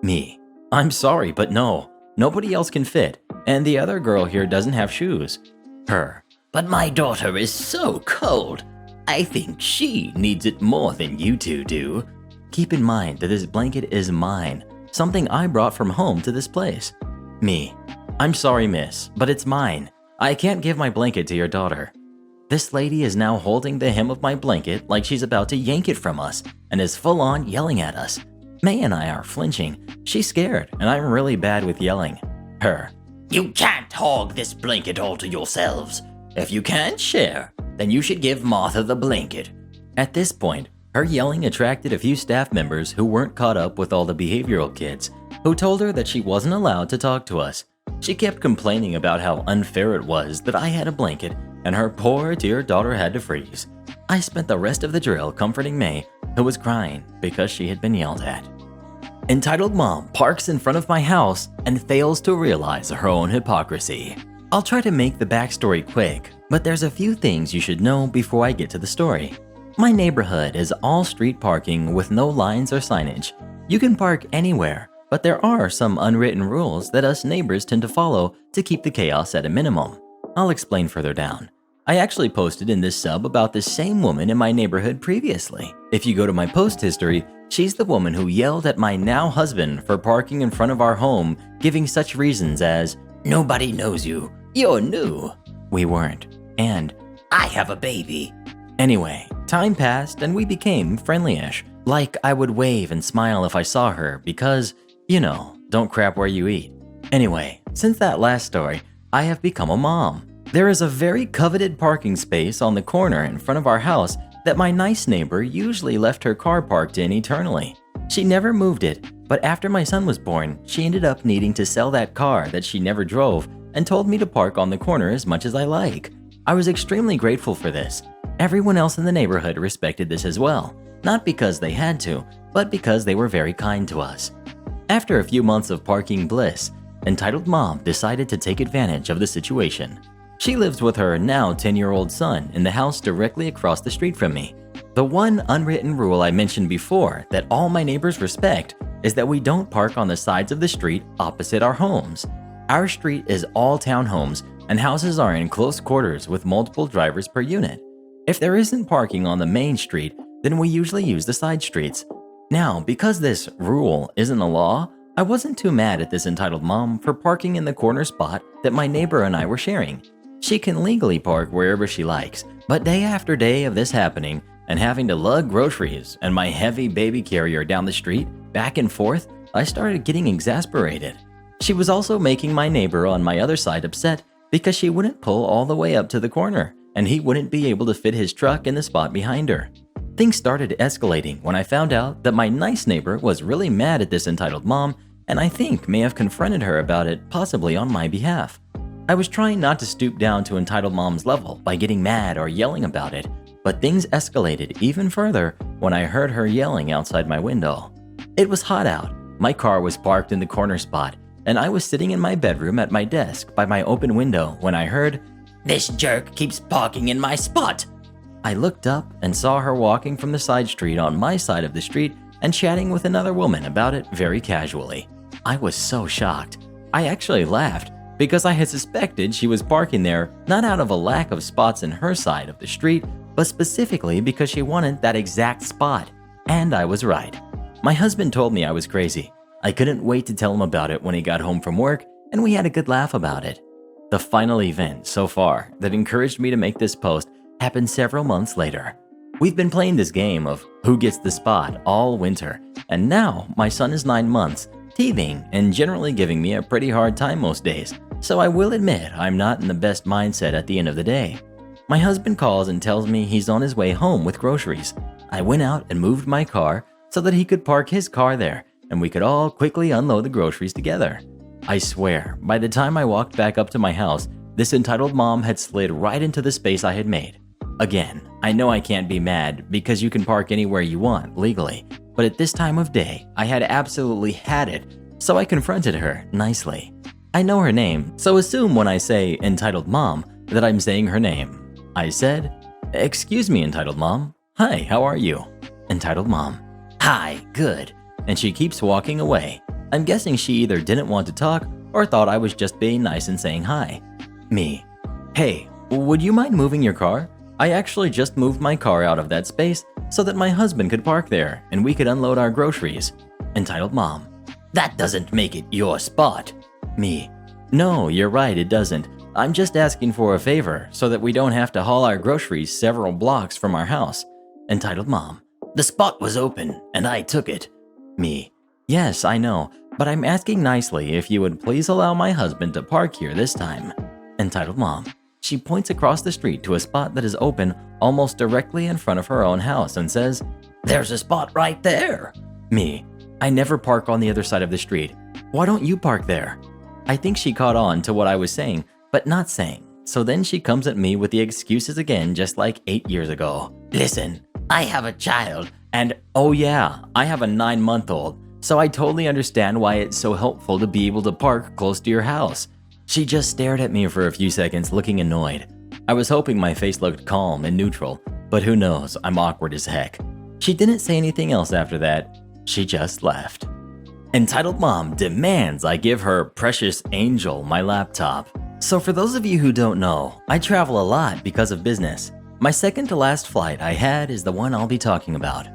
Me, I'm sorry, but no. Nobody else can fit, and the other girl here doesn't have shoes. Her. But my daughter is so cold. I think she needs it more than you two do. Keep in mind that this blanket is mine, something I brought from home to this place. Me. I'm sorry, miss, but it's mine. I can't give my blanket to your daughter. This lady is now holding the hem of my blanket like she's about to yank it from us and is full on yelling at us. May and I are flinching. She's scared, and I'm really bad with yelling. Her. You can't hog this blanket all to yourselves. If you can't share, then you should give Martha the blanket. At this point, her yelling attracted a few staff members who weren't caught up with all the behavioral kids, who told her that she wasn't allowed to talk to us. She kept complaining about how unfair it was that I had a blanket and her poor dear daughter had to freeze. I spent the rest of the drill comforting May, who was crying because she had been yelled at. Entitled mom parks in front of my house and fails to realize her own hypocrisy. I'll try to make the backstory quick, but there's a few things you should know before I get to the story. My neighborhood is all street parking with no lines or signage. You can park anywhere, but there are some unwritten rules that us neighbors tend to follow to keep the chaos at a minimum. I'll explain further down. I actually posted in this sub about this same woman in my neighborhood previously. If you go to my post history, she's the woman who yelled at my now husband for parking in front of our home, giving such reasons as, "Nobody knows you. You're new." We weren't, and "I have a baby." Anyway, time passed and we became friendly-ish. Like I would wave and smile if I saw her because, don't crap where you eat. Anyway, since that last story, I have become a mom. There is a very coveted parking space on the corner in front of our house that my nice neighbor usually left her car parked in eternally. She never moved it, but after my son was born, she ended up needing to sell that car that she never drove and told me to park on the corner as much as I like. I was extremely grateful for this. Everyone else in the neighborhood respected this as well, not because they had to, but because they were very kind to us. After a few months of parking bliss, entitled mom decided to take advantage of the situation. She lives with her now 10-year-old son in the house directly across the street from me. The one unwritten rule I mentioned before that all my neighbors respect is that we don't park on the sides of the street opposite our homes. Our street is all townhomes and houses are in close quarters with multiple drivers per unit. If there isn't parking on the main street, then we usually use the side streets. Now, because this rule isn't a law, I wasn't too mad at this entitled mom for parking in the corner spot that my neighbor and I were sharing. She can legally park wherever she likes, but day after day of this happening and having to lug groceries and my heavy baby carrier down the street, back and forth, I started getting exasperated. She was also making my neighbor on my other side upset because she wouldn't pull all the way up to the corner and he wouldn't be able to fit his truck in the spot behind her. Things started escalating when I found out that my nice neighbor was really mad at this entitled mom and I think may have confronted her about it, possibly on my behalf. I was trying not to stoop down to entitled mom's level by getting mad or yelling about it, but things escalated even further when I heard her yelling outside my window. It was hot out, my car was parked in the corner spot, and I was sitting in my bedroom at my desk by my open window when I heard, "This jerk keeps parking in my spot." I looked up and saw her walking from the side street on my side of the street and chatting with another woman about it very casually. I was so shocked. I actually laughed because I had suspected she was parking there not out of a lack of spots in her side of the street, but specifically because she wanted that exact spot. And I was right. My husband told me I was crazy. I couldn't wait to tell him about it when he got home from work, and we had a good laugh about it. The final event so far that encouraged me to make this post happened several months later. We've been playing this game of who gets the spot all winter, and now my son is 9 months, teething and generally giving me a pretty hard time most days, so I will admit I'm not in the best mindset at the end of the day. My husband calls and tells me he's on his way home with groceries. I went out and moved my car so that he could park his car there and we could all quickly unload the groceries together. I swear, by the time I walked back up to my house, this entitled mom had slid right into the space I had made. Again, I know I can't be mad because you can park anywhere you want legally, but at this time of day, I had absolutely had it, so I confronted her nicely. I know her name, so assume when I say entitled mom that I'm saying her name. I said, "Excuse me, entitled mom. Hi, how are you?" Entitled mom, "Hi, good." And she keeps walking away. I'm guessing she either didn't want to talk or thought I was just being nice and saying hi. Me. Hey, would you mind moving your car? I actually just moved my car out of that space so that my husband could park there and we could unload our groceries. Entitled Mom. That doesn't make it your spot. Me. No, you're right, it doesn't. I'm just asking for a favor so that we don't have to haul our groceries several blocks from our house. Entitled Mom. The spot was open and I took it. Me. Yes, I know, but I'm asking nicely if you would please allow my husband to park here this time. Entitled Mom. She points across the street to a spot that is open almost directly in front of her own house and says, There's a spot right there. Me. I never park on the other side of the street. Why don't you park there? I think she caught on to what I was saying, but not saying. So then she comes at me with the excuses again, just like 8 years ago. Listen, I have a child. And oh yeah, I have a 9-month-old. So I totally understand why it's so helpful to be able to park close to your house. She just stared at me for a few seconds, looking annoyed. I was hoping my face looked calm and neutral, but who knows, I'm awkward as heck. She didn't say anything else after that. She just left. Entitled Mom demands I give her precious angel my laptop. So for those of you who don't know, I travel a lot because of business. My second to last flight I had is the one I'll be talking about.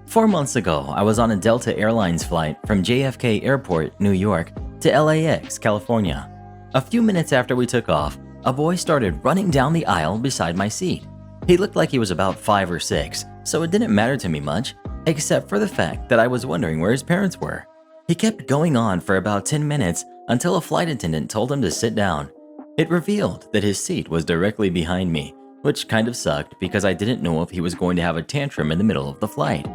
4 months ago, I was on a Delta Airlines flight from JFK Airport, New York, to LAX, California. A few minutes after we took off, a boy started running down the aisle beside my seat. He looked like he was about 5 or 6, so it didn't matter to me much, except for the fact that I was wondering where his parents were. He kept going on for about 10 minutes until a flight attendant told him to sit down. It revealed that his seat was directly behind me, which kind of sucked because I didn't know if he was going to have a tantrum in the middle of the flight.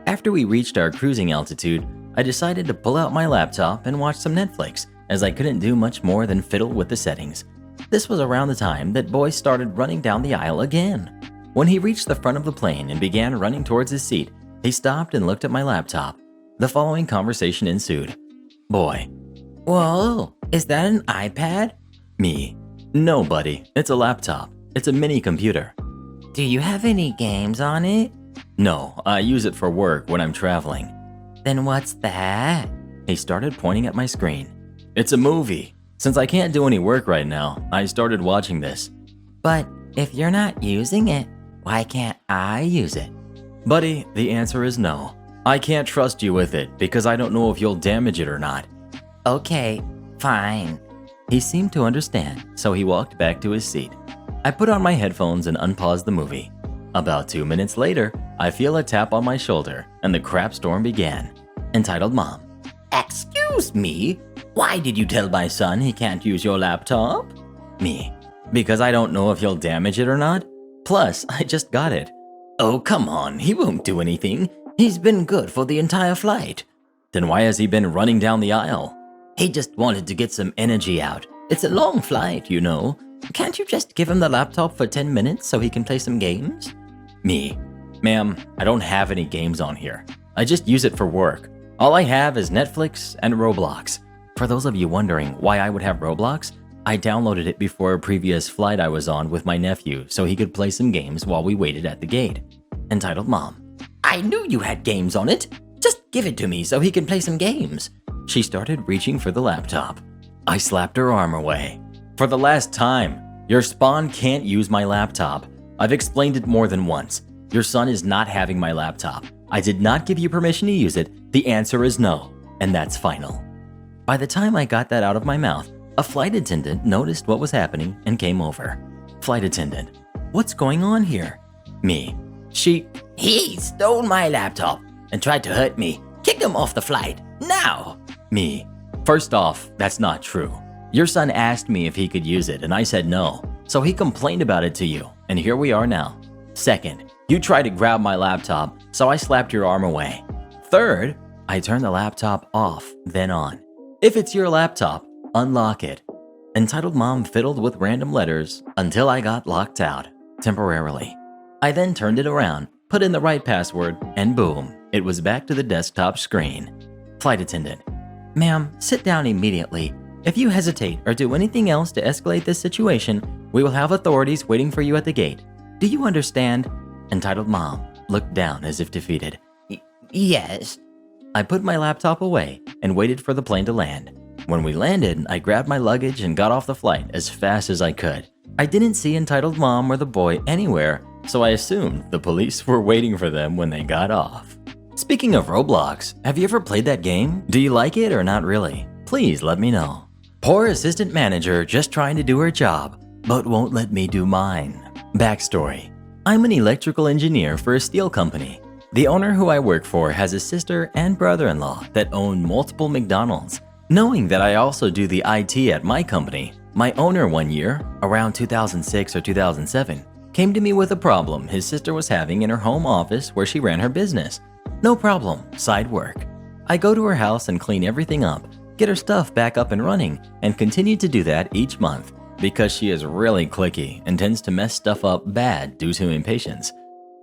After we reached our cruising altitude, I decided to pull out my laptop and watch some Netflix, as I couldn't do much more than fiddle with the settings. This was around the time that boy started running down the aisle again. When he reached the front of the plane and began running towards his seat, he stopped and looked at my laptop. The following conversation ensued. Boy. Whoa, is that an iPad? Me. No, buddy, it's a laptop. It's a mini computer. Do you have any games on it? No, I use it for work when I'm traveling. Then what's that? He started pointing at my screen. It's a movie. Since I can't do any work right now, I started watching this. But if you're not using it, why can't I use it? Buddy, the answer is no. I can't trust you with it because I don't know if you'll damage it or not. Okay, fine. He seemed to understand, so he walked back to his seat. I put on my headphones and unpaused the movie. About 2 minutes later, I feel a tap on my shoulder and the crap storm began. Entitled Mom. Excuse me? Why did you tell my son he can't use your laptop? Me. Because I don't know if he'll damage it or not. Plus, I just got it. Oh, come on, he won't do anything. He's been good for the entire flight. Then why has he been running down the aisle? He just wanted to get some energy out. It's a long flight, you know. Can't you just give him the laptop for 10 minutes so he can play some games? Me. Ma'am, I don't have any games on here. I just use it for work. All I have is Netflix and Roblox. For those of you wondering why I would have Roblox, I downloaded it before a previous flight I was on with my nephew so he could play some games while we waited at the gate. Entitled Mom. I knew you had games on it. Just give it to me so he can play some games. She started reaching for the laptop. I slapped her arm away. For the last time, your spawn can't use my laptop. I've explained it more than once. Your son is not having my laptop. I did not give you permission to use it. The answer is no, and that's final. By the time I got that out of my mouth, a flight attendant noticed what was happening and came over. Flight attendant. What's going on here? Me. He stole my laptop and tried to hurt me. Kick him off the flight, now! Me. First off, that's not true. Your son asked me if he could use it and I said no, so he complained about it to you, and here we are now. Second, you tried to grab my laptop, so I slapped your arm away. Third, I turned the laptop off, then on. If it's your laptop, unlock it. Entitled Mom fiddled with random letters until I got locked out, temporarily. I then turned it around, put in the right password, and boom, it was back to the desktop screen. Flight attendant. Ma'am, sit down immediately. If you hesitate or do anything else to escalate this situation, we will have authorities waiting for you at the gate. Do you understand? Entitled Mom looked down as if defeated. Yes. I put my laptop away and waited for the plane to land. When we landed, I grabbed my luggage and got off the flight as fast as I could. I didn't see entitled mom or the boy anywhere, so I assumed the police were waiting for them when they got off. Speaking of Roblox, have you ever played that game? Do you like it or not really? Please let me know. Poor assistant manager just trying to do her job, but won't let me do mine. Backstory. I'm an electrical engineer for a steel company. The owner who I work for has a sister and brother-in-law that own multiple McDonald's. Knowing that I also do the IT at my company, my owner one year, around 2006 or 2007, came to me with a problem his sister was having in her home office where she ran her business. No problem, side work. I go to her house and clean everything up, get her stuff back up and running, and continue to do that each month because she is really cliquey and tends to mess stuff up bad due to impatience.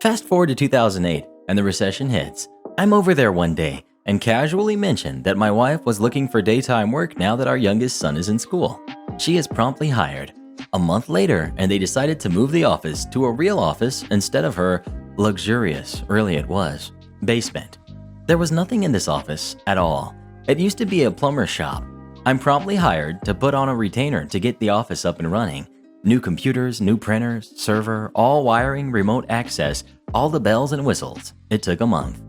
Fast forward to 2008 and the recession hits. I'm over there one day and casually mentioned that my wife was looking for daytime work now that our youngest son is in school. She is promptly hired. A month later, and they decided to move the office to a real office instead of her luxurious, really it was, basement. There was nothing in this office at all. It used to be a plumber's shop. I'm promptly hired to put on a retainer to get the office up and running. New computers, new printers, server, all wiring, remote access, all the bells and whistles. It took a month.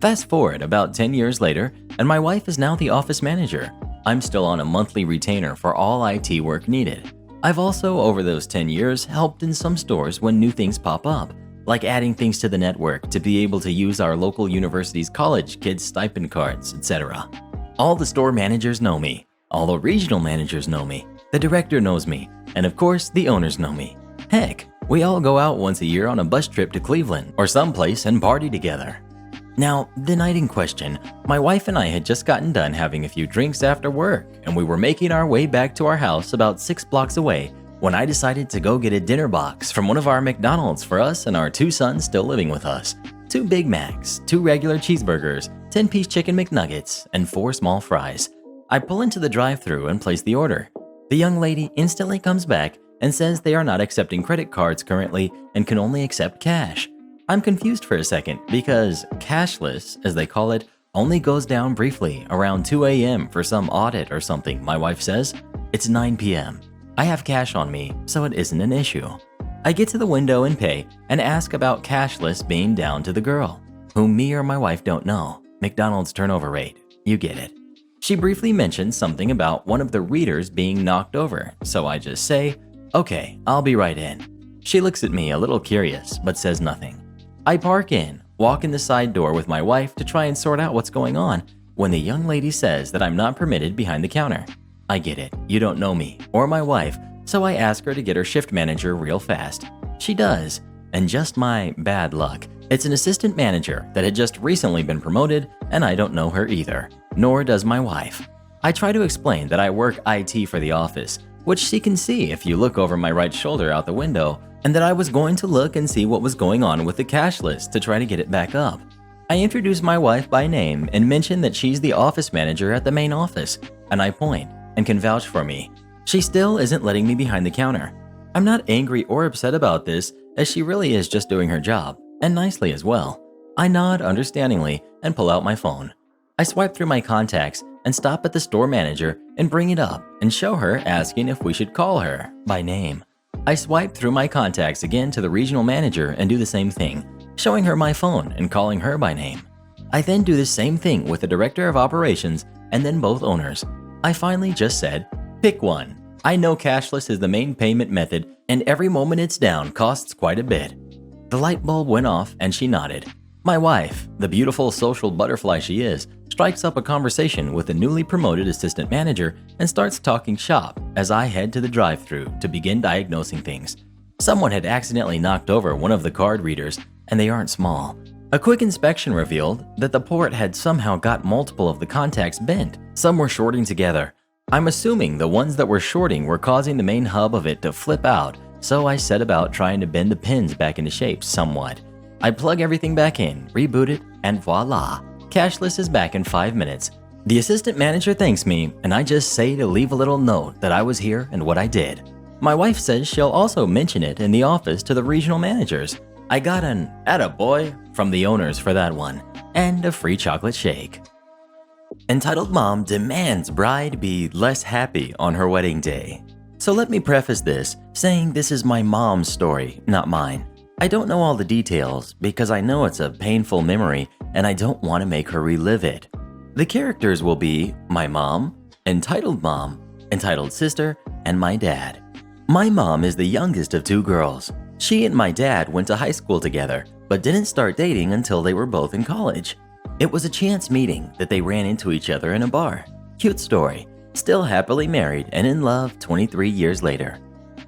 Fast forward about 10 years later, and my wife is now the office manager. I'm still on a monthly retainer for all IT work needed. I've also, over those 10 years, helped in some stores when new things pop up, like adding things to the network to be able to use our local university's college kids' stipend cards, etc. All the store managers know me. All the regional managers know me. The director knows me. And of course, the owners know me. Heck, we all go out once a year on a bus trip to Cleveland or someplace and party together. Now, the night in question, my wife and I had just gotten done having a few drinks after work, and we were making our way back to our house about 6 blocks away when I decided to go get a dinner box from one of our McDonald's for us and our 2 sons still living with us. 2 Big Macs, 2 regular cheeseburgers, 10-piece chicken McNuggets, and 4 small fries. I pull into the drive-thru and place the order. The young lady instantly comes back and says they are not accepting credit cards currently and can only accept cash. I'm confused for a second because cashless, as they call it, only goes down briefly around 2 a.m. for some audit or something, my wife says. It's 9 p.m. I have cash on me, so it isn't an issue. I get to the window and pay and ask about cashless being down to the girl, whom me or my wife don't know. McDonald's turnover rate, you get it. She briefly mentions something about one of the readers being knocked over, so I just say, okay, I'll be right in. She looks at me a little curious, but says nothing. I park in, walk in the side door with my wife to try and sort out what's going on, when the young lady says that I'm not permitted behind the counter. I get it, you don't know me, or my wife, so I ask her to get her shift manager real fast. She does, and just my bad luck, it's an assistant manager that had just recently been promoted, and I don't know her either, nor does my wife. I try to explain that I work IT for the office, which she can see if you look over my right shoulder out the window, and that I was going to look and see what was going on with the cash list to try to get it back up. I introduce my wife by name and mention that she's the office manager at the main office, and I point and can vouch for me. She still isn't letting me behind the counter. I'm not angry or upset about this, as she really is just doing her job, and nicely as well. I nod understandingly and pull out my phone. I swipe through my contacts and stop at the store manager and bring it up and show her asking if we should call her by name. I swipe through my contacts again to the regional manager and do the same thing, showing her my phone and calling her by name. I then do the same thing with the director of operations and then both owners. I finally just said, pick one. I know cashless is the main payment method and every moment it's down costs quite a bit. The light bulb went off and she nodded. My wife, the beautiful social butterfly she is, strikes up a conversation with the newly promoted assistant manager and starts talking shop as I head to the drive-thru to begin diagnosing things. Someone had accidentally knocked over one of the card readers, and they aren't small. A quick inspection revealed that the port had somehow got multiple of the contacts bent. Some were shorting together. I'm assuming the ones that were shorting were causing the main hub of it to flip out, so I set about trying to bend the pins back into shape somewhat. I plug everything back in, reboot it, and voila! Cashless is back in 5 minutes. The assistant manager thanks me, and I just say to leave a little note that I was here and what I did. My wife says she'll also mention it in the office to the regional managers. I got an "attaboy" from the owners for that one, and a free chocolate shake. Entitled mom demands bride be less happy on her wedding day. So let me preface this saying this is my mom's story, not mine. I don't know all the details because I know it's a painful memory and I don't want to make her relive it. The characters will be my mom, entitled sister, and my dad. My mom is the youngest of two girls. She and my dad went to high school together, but didn't start dating until they were both in college. It was a chance meeting that they ran into each other in a bar. Cute story. Still happily married and in love 23 years later.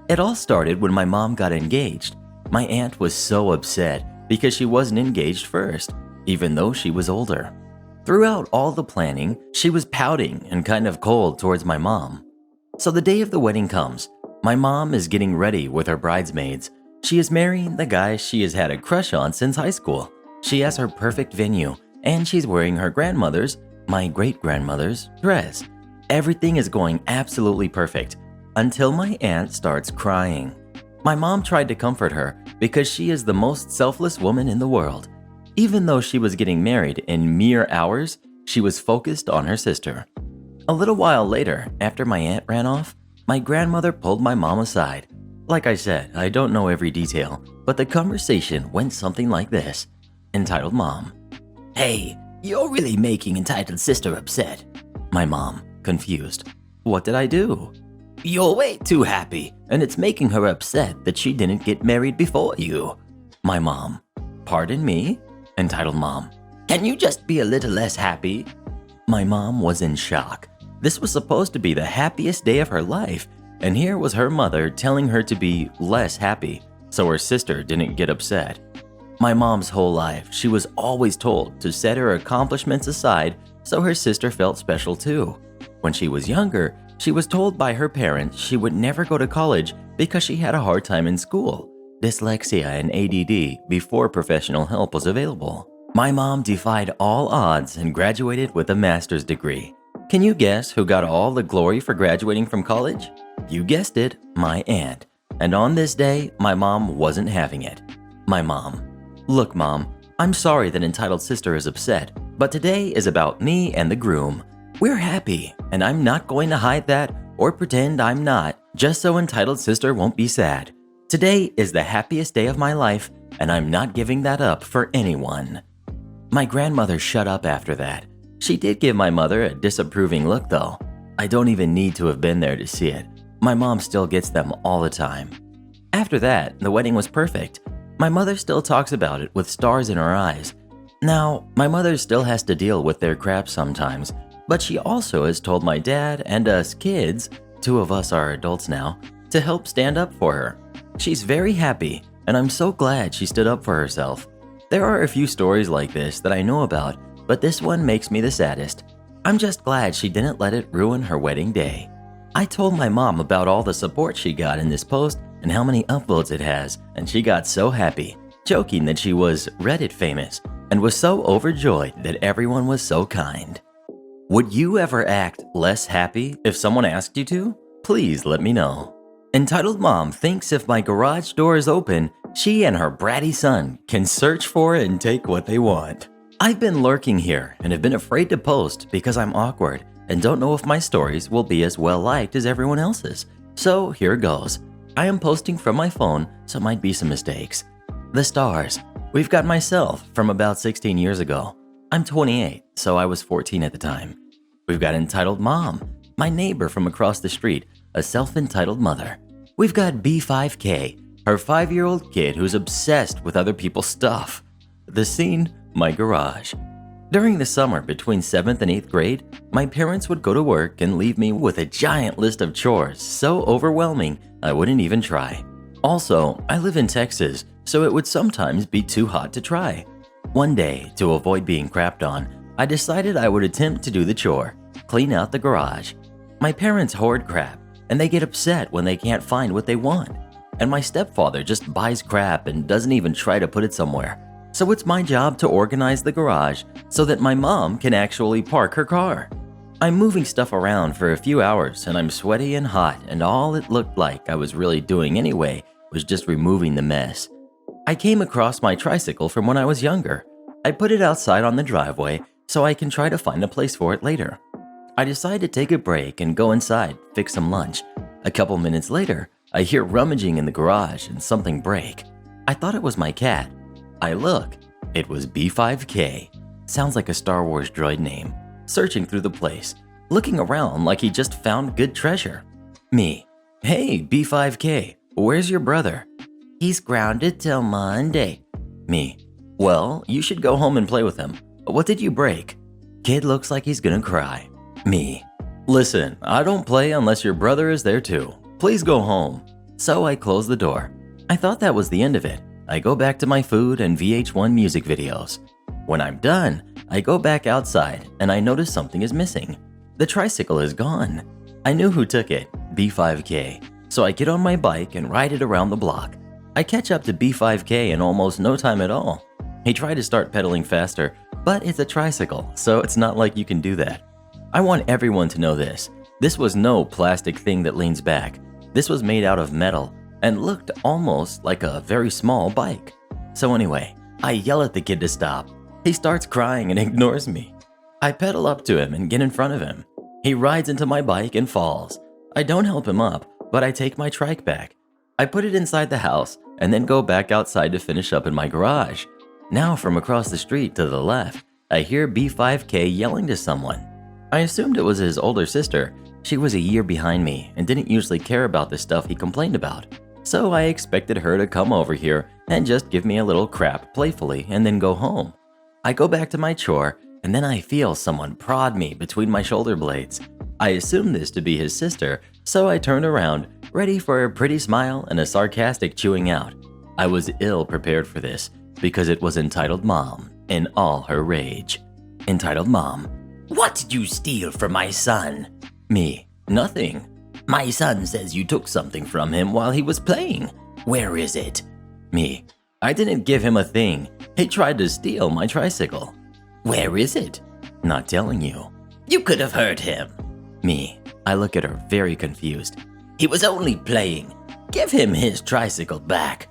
It all started when my mom got engaged. My aunt was so upset because she wasn't engaged first, even though she was older. Throughout all the planning, she was pouting and kind of cold towards my mom. So the day of the wedding comes. My mom is getting ready with her bridesmaids. She is marrying the guy she has had a crush on since high school. She has her perfect venue, and she's wearing her grandmother's, my great-grandmother's, dress. Everything is going absolutely perfect until my aunt starts crying. My mom tried to comfort her because she is the most selfless woman in the world. Even though she was getting married in mere hours, she was focused on her sister. A little while later, after my aunt ran off, my grandmother pulled my mom aside. Like I said, I don't know every detail, but the conversation went something like this. Entitled mom. Hey, you're really making entitled sister upset. My mom, confused. What did I do? You're way too happy, and it's making her upset that she didn't get married before you. My mom. Pardon me? Entitled mom. Can you just be a little less happy? My mom was in shock. This was supposed to be the happiest day of her life, and here was her mother telling her to be less happy, so her sister didn't get upset. My mom's whole life, she was always told to set her accomplishments aside so her sister felt special too. When she was younger, she was told by her parents she would never go to college because she had a hard time in school, dyslexia and ADD before professional help was available. My mom defied all odds and graduated with a master's degree. Can you guess who got all the glory for graduating from college? You guessed it, my aunt. And on this day, my mom wasn't having it. My mom. Look, Mom, I'm sorry that entitled sister is upset, but today is about me and the groom. We're happy, and I'm not going to hide that or pretend I'm not, just so entitled sister won't be sad. Today is the happiest day of my life, and I'm not giving that up for anyone. My grandmother shut up after that. She did give my mother a disapproving look though. I don't even need to have been there to see it. My mom still gets them all the time. After that, the wedding was perfect. My mother still talks about it with stars in her eyes. Now, my mother still has to deal with their crap sometimes, but she also has told my dad and us kids, 2 of us are adults now, to help stand up for her. She's very happy, and I'm so glad she stood up for herself. There are a few stories like this that I know about, but this one makes me the saddest. I'm just glad she didn't let it ruin her wedding day. I told my mom about all the support she got in this post and how many upvotes it has, and she got so happy, joking that she was Reddit famous and was so overjoyed that everyone was so kind. Would you ever act less happy if someone asked you to? Please let me know. Entitled mom thinks if my garage door is open, she and her bratty son can search for it and take what they want. I've been lurking here and have been afraid to post because I'm awkward and don't know if my stories will be as well liked as everyone else's. So here goes. I am posting from my phone, so might be some mistakes. The stars. We've got myself from about 16 years ago. I'm 28, so I was 14 at the time. We've got entitled mom, my neighbor from across the street, a self-entitled mother. We've got B5K, her 5-year-old kid who's obsessed with other people's stuff. The scene, my garage. During the summer between 7th and 8th grade, my parents would go to work and leave me with a giant list of chores so overwhelming I wouldn't even try. Also, I live in Texas, so it would sometimes be too hot to try. One day, to avoid being crapped on, I decided I would attempt to do the chore, clean out the garage. My parents hoard crap, and they get upset when they can't find what they want. And my stepfather just buys crap and doesn't even try to put it somewhere. So it's my job to organize the garage so that my mom can actually park her car. I'm moving stuff around for a few hours and I'm sweaty and hot, and all it looked like I was really doing anyway was just removing the mess. I came across my tricycle from when I was younger. I put it outside on the driveway so I can try to find a place for it later. I decide to take a break and go inside, fix some lunch. A couple minutes later, I hear rummaging in the garage and something break. I thought it was my cat. I look. It was B5K. Sounds like a Star Wars droid name. Searching through the place, looking around like he just found good treasure. Me. Hey, B5K, where's your brother? He's grounded till Monday. Me. Well, you should go home and play with him. What did you break? Kid looks like he's gonna cry. Me. Listen, I don't play unless your brother is there too. Please go home. So I close the door. I thought that was the end of it. I go back to my food and VH1 music videos. When I'm done, I go back outside and I notice something is missing. The tricycle is gone. I knew who took it, B5K. So I get on my bike and ride it around the block. I catch up to B5K in almost no time at all. He tried to start pedaling faster, but it's a tricycle, so it's not like you can do that. I want everyone to know this. This was no plastic thing that leans back. This was made out of metal and looked almost like a very small bike. So anyway, I yell at the kid to stop. He starts crying and ignores me. I pedal up to him and get in front of him. He rides into my bike and falls. I don't help him up, but I take my trike back. I put it inside the house and then go back outside to finish up in my garage. Now from across the street to the left, I hear B5K yelling to someone. I assumed it was his older sister. She was a year behind me and didn't usually care about the stuff he complained about. So I expected her to come over here and just give me a little crap playfully and then go home. I go back to my chore and then I feel someone prod me between my shoulder blades. I assumed this to be his sister, so I turned around, ready for a pretty smile and a sarcastic chewing out. I was ill prepared for this because it was entitled Mom in all her rage. Entitled Mom. What did you steal from my son? Me. Nothing. My son says you took something from him while he was playing. Where is it? Me. I didn't give him a thing. He tried to steal my tricycle. Where is it? Not telling you. You could have heard him. Me. I look at her very confused. He was only playing. Give him his tricycle back.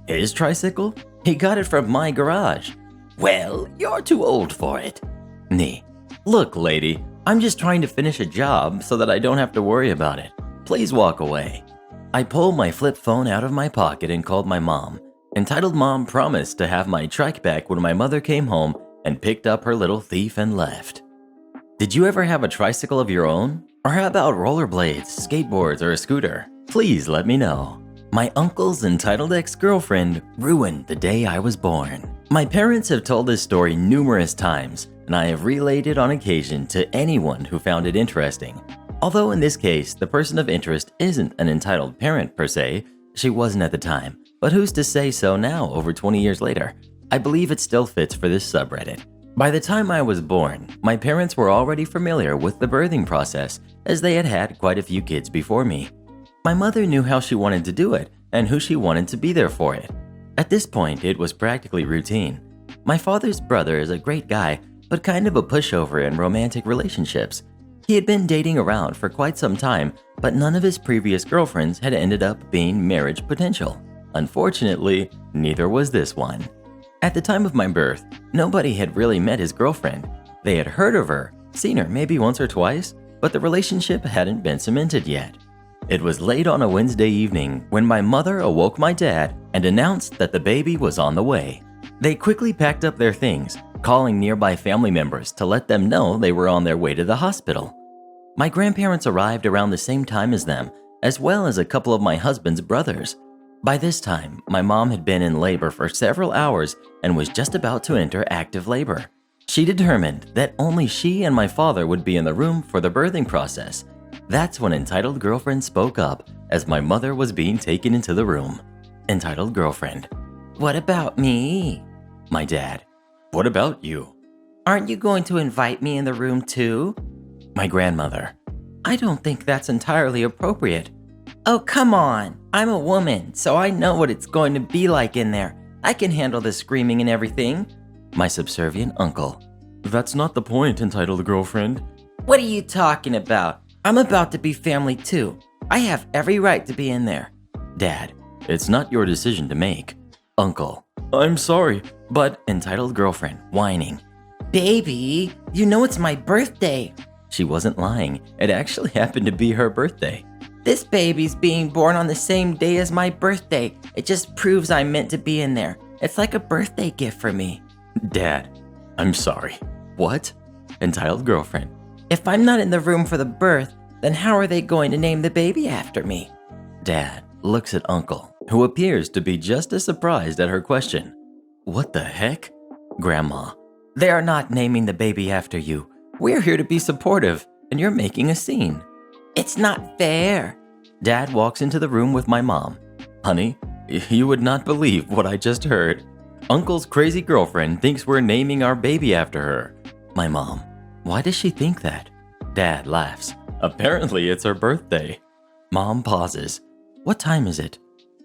His tricycle? He got it from my garage. Well, you're too old for it. Me. Look, lady, I'm just trying to finish a job so that I don't have to worry about it. Please walk away. I pulled my flip phone out of my pocket and called my mom. Entitled Mom promised to have my trike back when my mother came home and picked up her little thief and left. Did you ever have a tricycle of your own? Or how about rollerblades, skateboards, or a scooter? Please let me know. My uncle's entitled ex-girlfriend ruined the day I was born. My parents have told this story numerous times, and I have relayed it on occasion to anyone who found it interesting. Although in this case, the person of interest isn't an entitled parent per se, she wasn't at the time, but who's to say so now over 20 years later? I believe it still fits for this subreddit. By the time I was born, my parents were already familiar with the birthing process, as they had had quite a few kids before me. My mother knew how she wanted to do it and who she wanted to be there for it. At this point, it was practically routine. My father's brother is a great guy, but kind of a pushover in romantic relationships. He had been dating around for quite some time, but none of his previous girlfriends had ended up being marriage potential. Unfortunately, neither was this one. At the time of my birth, nobody had really met his girlfriend. They had heard of her, seen her maybe once or twice, but the relationship hadn't been cemented yet. It was late on a Wednesday evening when my mother awoke my dad and announced that the baby was on the way. They quickly packed up their things, calling nearby family members to let them know they were on their way to the hospital. My grandparents arrived around the same time as them, as well as a couple of my husband's brothers. By this time, my mom had been in labor for several hours and was just about to enter active labor. She determined that only she and my father would be in the room for the birthing process. That's when entitled girlfriend spoke up as my mother was being taken into the room. Entitled girlfriend. What about me? My dad. What about you? Aren't you going to invite me in the room too? My grandmother. I don't think that's entirely appropriate. Oh, come on. I'm a woman, so I know what it's going to be like in there. I can handle the screaming and everything. My subservient uncle. That's not the point, entitled girlfriend. What are you talking about? I'm about to be family too. I have every right to be in there. Dad. It's not your decision to make. Uncle. I'm sorry, but entitled girlfriend, whining. Baby, you know it's my birthday. She wasn't lying. It actually happened to be her birthday. This baby's being born on the same day as my birthday. It just proves I'm meant to be in there. It's like a birthday gift for me. Dad, I'm sorry. What? Entitled girlfriend. If I'm not in the room for the birth, then how are they going to name the baby after me? Dad looks at Uncle, who appears to be just as surprised at her question. What the heck? Grandma. They are not naming the baby after you. We're here to be supportive, and you're making a scene. It's not fair. Dad walks into the room with my mom. Honey, you would not believe what I just heard. Uncle's crazy girlfriend thinks we're naming our baby after her. My mom. Why does she think that? Dad laughs. Apparently it's her birthday. Mom pauses. What time is it?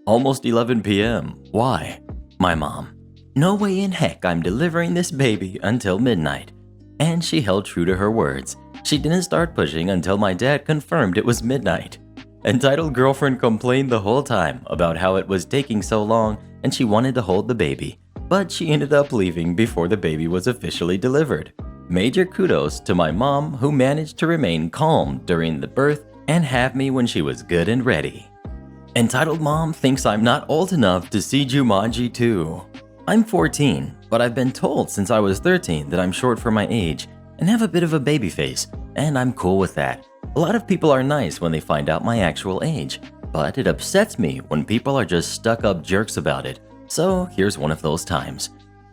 Almost 11 p.m. Why? My mom. No way in heck I'm delivering this baby until midnight. And she held true to her words. She didn't start pushing until my dad confirmed it was midnight. Entitled girlfriend complained the whole time about how it was taking so long and she wanted to hold the baby, but she ended up leaving before the baby was officially delivered. Major kudos to my mom who managed to remain calm during the birth and have me when she was good and ready. Entitled mom thinks I'm not old enough to see Jumanji 2. I'm 14, but I've been told since I was 13 that I'm short for my age and have a bit of a baby face, and I'm cool with that. A lot of people are nice when they find out my actual age, but it upsets me when people are just stuck-up jerks about it. So here's one of those times.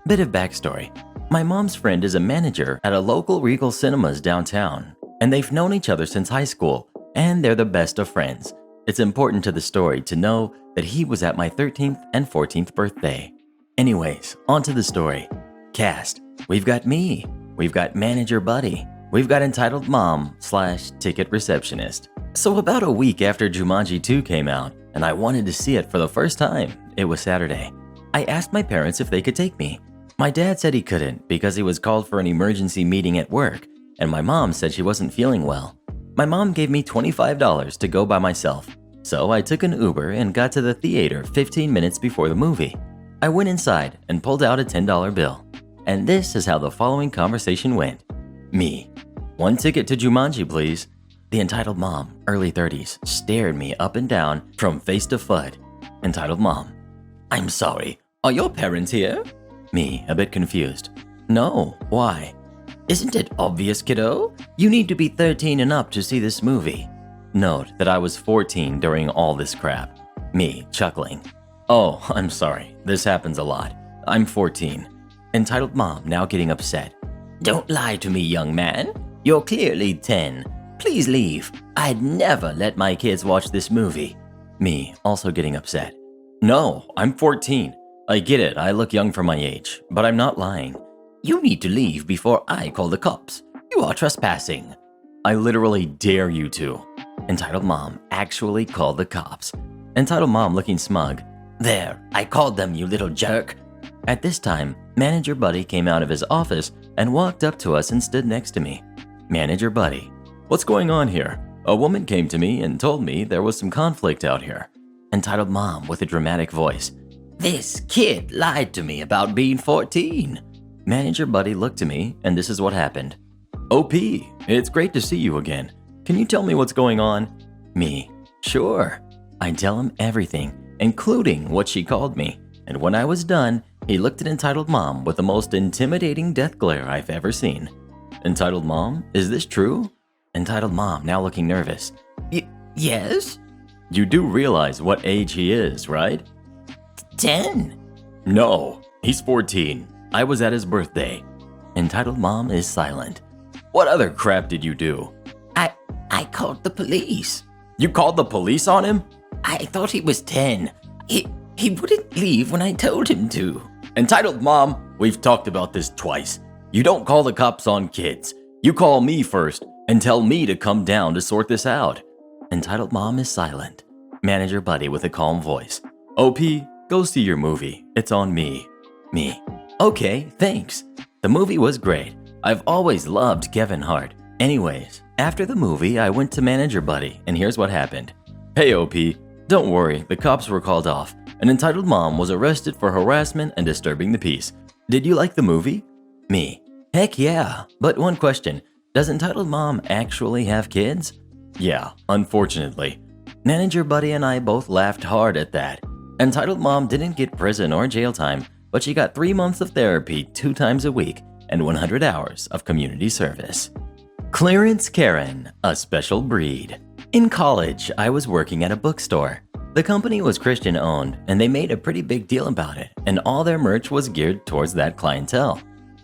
Bit of backstory. My mom's friend is a manager at a local Regal Cinemas downtown, and they've known each other since high school, and they're the best of friends. It's important to the story to know that he was at my 13th and 14th birthday. Anyways, on to the story. Cast. We've got me. We've got manager Buddy. We've got entitled mom / ticket receptionist. So about a week after Jumanji 2 came out, and I wanted to see it for the first time, it was Saturday, I asked my parents if they could take me. My dad said he couldn't because he was called for an emergency meeting at work, and my mom said she wasn't feeling well. My mom gave me $25 to go by myself, so I took an Uber and got to the theater 15 minutes before the movie. I went inside and pulled out a $10 bill. And this is how the following conversation went. Me. 1 ticket to Jumanji, please. The entitled mom, early 30s, stared me up and down from face to foot. Entitled mom. I'm sorry, are your parents here? Me, a bit confused. No, why? Isn't it obvious, kiddo? You need to be 13 and up to see this movie. Note that I was 14 during all this crap. Me, chuckling. Oh, I'm sorry. This happens a lot. I'm 14. Entitled mom, now getting upset. Don't lie to me, young man. You're clearly 10. Please leave. I'd never let my kids watch this movie. Me, also getting upset. No, I'm 14. I get it, I look young for my age, but I'm not lying. You need to leave before I call the cops. You are trespassing. I literally dare you to. Entitled mom actually called the cops. Entitled mom looking smug. There, I called them, you little jerk. At this time, Manager Buddy came out of his office and walked up to us and stood next to me. Manager Buddy. What's going on here? A woman came to me and told me there was some conflict out here. Entitled mom with a dramatic voice. This kid lied to me about being 14. Manager Buddy looked to me and this is what happened. OP, it's great to see you again. Can you tell me what's going on? Me. Sure. I tell him everything, including what she called me. And when I was done, he looked at entitled mom with the most intimidating death glare I've ever seen. Entitled mom, is this true? Entitled mom, now looking nervous. Yes? You do realize what age he is, right? 10. No, he's 14. I was at his birthday. Entitled mom is silent. What other crap did you do? I called the police. You called the police on him? I thought he was 10. He wouldn't leave when I told him to. Entitled mom, we've talked about this twice. You don't call the cops on kids. You call me first and tell me to come down to sort this out. Entitled mom is silent. Manager Buddy with a calm voice. OP, go see your movie. It's on me. Me. Okay, thanks. The movie was great. I've always loved Kevin Hart. Anyways, after the movie, I went to Manager Buddy, and here's what happened. Hey, OP, don't worry, the cops were called off. An entitled mom was arrested for harassment and disturbing the peace. Did you like the movie? Me. Heck yeah, but one question, does entitled mom actually have kids? Yeah, unfortunately. Manager buddy and I both laughed hard at that. Entitled mom didn't get prison or jail time, but she got 3 months of therapy 2 times a week and 100 hours of community service. Clearance Karen, a special breed. In college, I was working at a bookstore. The company was Christian owned, and they made a pretty big deal about it, and all their merch was geared towards that clientele.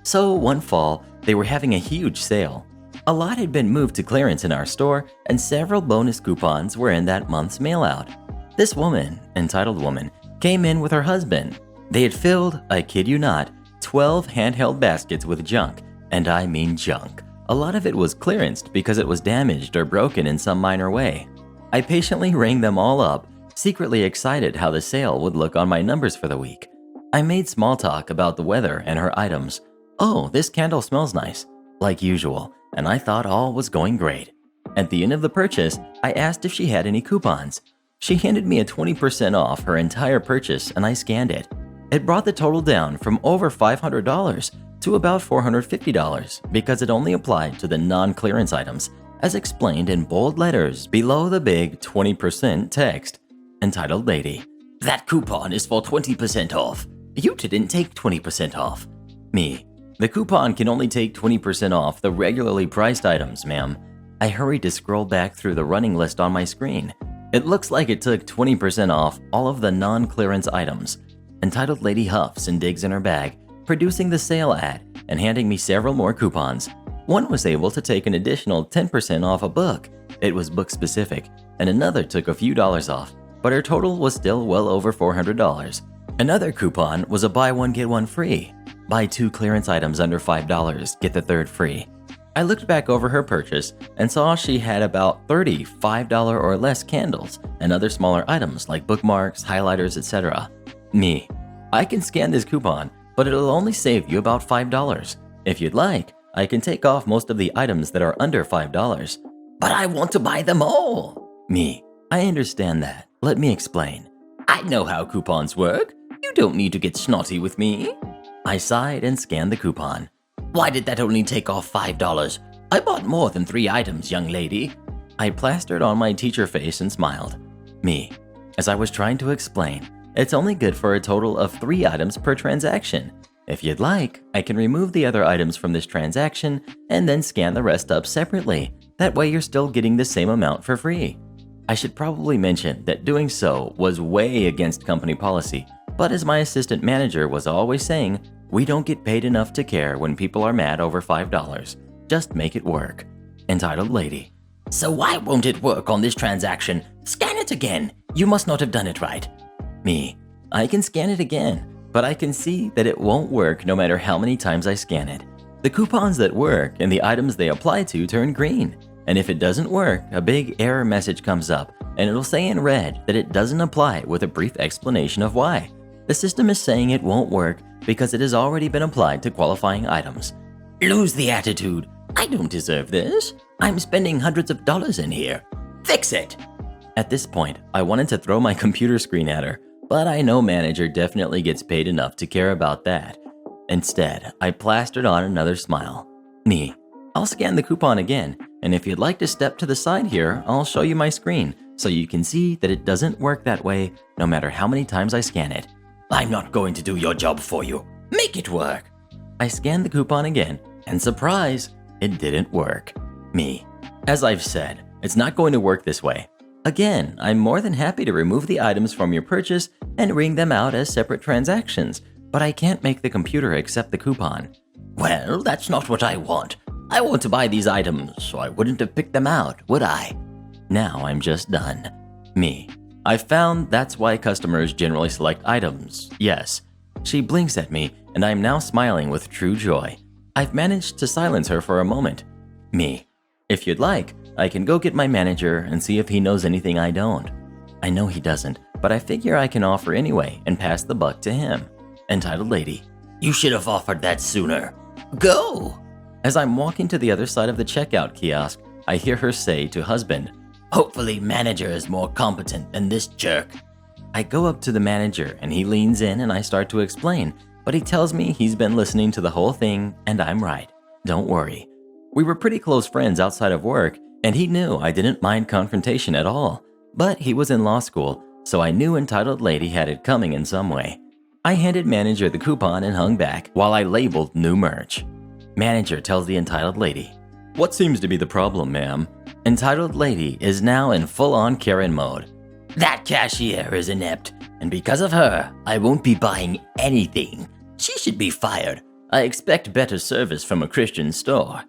So one fall, they were having a huge sale. A lot had been moved to clearance in our store, and several bonus coupons were in that month's mail-out. This woman, entitled woman, came in with her husband. They had filled, I kid you not, 12 handheld baskets with junk, and I mean junk. A lot of it was clearanced because it was damaged or broken in some minor way. I patiently rang them all up, secretly excited how the sale would look on my numbers for the week. I made small talk about the weather and her items. Oh, this candle smells nice, like usual, and I thought all was going great. At the end of the purchase, I asked if she had any coupons. She handed me a 20% off her entire purchase and I scanned it. It brought the total down from over $500 to about $450 because it only applied to the non-clearance items, as explained in bold letters below the big 20% text. Entitled lady, that coupon is for 20% off. You didn't take 20% off. Me, the coupon can only take 20% off the regularly priced items, ma'am. I hurried to scroll back through the running list on my screen. It looks like it took 20% off all of the non-clearance items. Entitled lady huffs and digs in her bag, producing the sale ad and handing me several more coupons. One was able to take an additional 10% off a book. It was book specific, and another took a few dollars off, but her total was still well over $400. Another coupon was a buy one get one free. Buy 2 clearance items under $5, get the third free. I looked back over her purchase and saw she had about 30 $5 or less candles and other smaller items like bookmarks, highlighters, etc. Me, I can scan this coupon, but it'll only save you about $5. If you'd like, I can take off most of the items that are under $5. But I want to buy them all. Me, I understand that. Let me explain. I know how coupons work. You don't need to get snotty with me. I sighed and scanned the coupon. Why did that only take off $5? I bought more than 3 items, young lady. I plastered on my teacher face and smiled. Me, as I was trying to explain, it's only good for a total of 3 items per transaction. If you'd like, I can remove the other items from this transaction and then scan the rest up separately. That way you're still getting the same amount for free. I should probably mention that doing so was way against company policy, but as my assistant manager was always saying, we don't get paid enough to care when people are mad over $5. Just make it work. Entitled lady. So why won't it work on this transaction? Scan it again. You must not have done it right. Me, I can scan it again, but I can see that it won't work no matter how many times I scan it. The coupons that work and the items they apply to turn green. And if it doesn't work, a big error message comes up and it'll say in red that it doesn't apply with a brief explanation of why. The system is saying it won't work because it has already been applied to qualifying items. Lose the attitude. I don't deserve this. I'm spending hundreds of dollars in here. Fix it. At this point, I wanted to throw my computer screen at her, but I know manager definitely gets paid enough to care about that. Instead, I plastered on another smile. Me, I'll scan the coupon again, and if you'd like to step to the side here, I'll show you my screen so you can see that it doesn't work that way no matter how many times I scan it. I'm not going to do your job for you. Make it work. I scanned the coupon again, and surprise, it didn't work. Me, as I've said, it's not going to work this way. Again, I'm more than happy to remove the items from your purchase and ring them out as separate transactions, but I can't make the computer accept the coupon. Well, that's not what I want. I want to buy these items, so I wouldn't have picked them out, would I? Now I'm just done. Me, I found that's why customers generally select items, yes. She blinks at me, and I'm now smiling with true joy. I've managed to silence her for a moment. Me, if you'd like, I can go get my manager and see if he knows anything I don't. I know he doesn't, but I figure I can offer anyway and pass the buck to him. Entitled lady. You should have offered that sooner. Go! As I'm walking to the other side of the checkout kiosk, I hear her say to husband, Hopefully manager is more competent than this jerk. I go up to the manager and he leans in and I start to explain, but he tells me he's been listening to the whole thing and I'm right. Don't worry. We were pretty close friends outside of work, and he knew I didn't mind confrontation at all. But he was in law school, so I knew entitled lady had it coming in some way. I handed manager the coupon and hung back while I labeled new merch. Manager tells the entitled lady, "What seems to be the problem, ma'am?" Entitled lady is now in full-on Karen mode. That cashier is inept, and because of her, I won't be buying anything. She should be fired. I expect better service from a Christian store.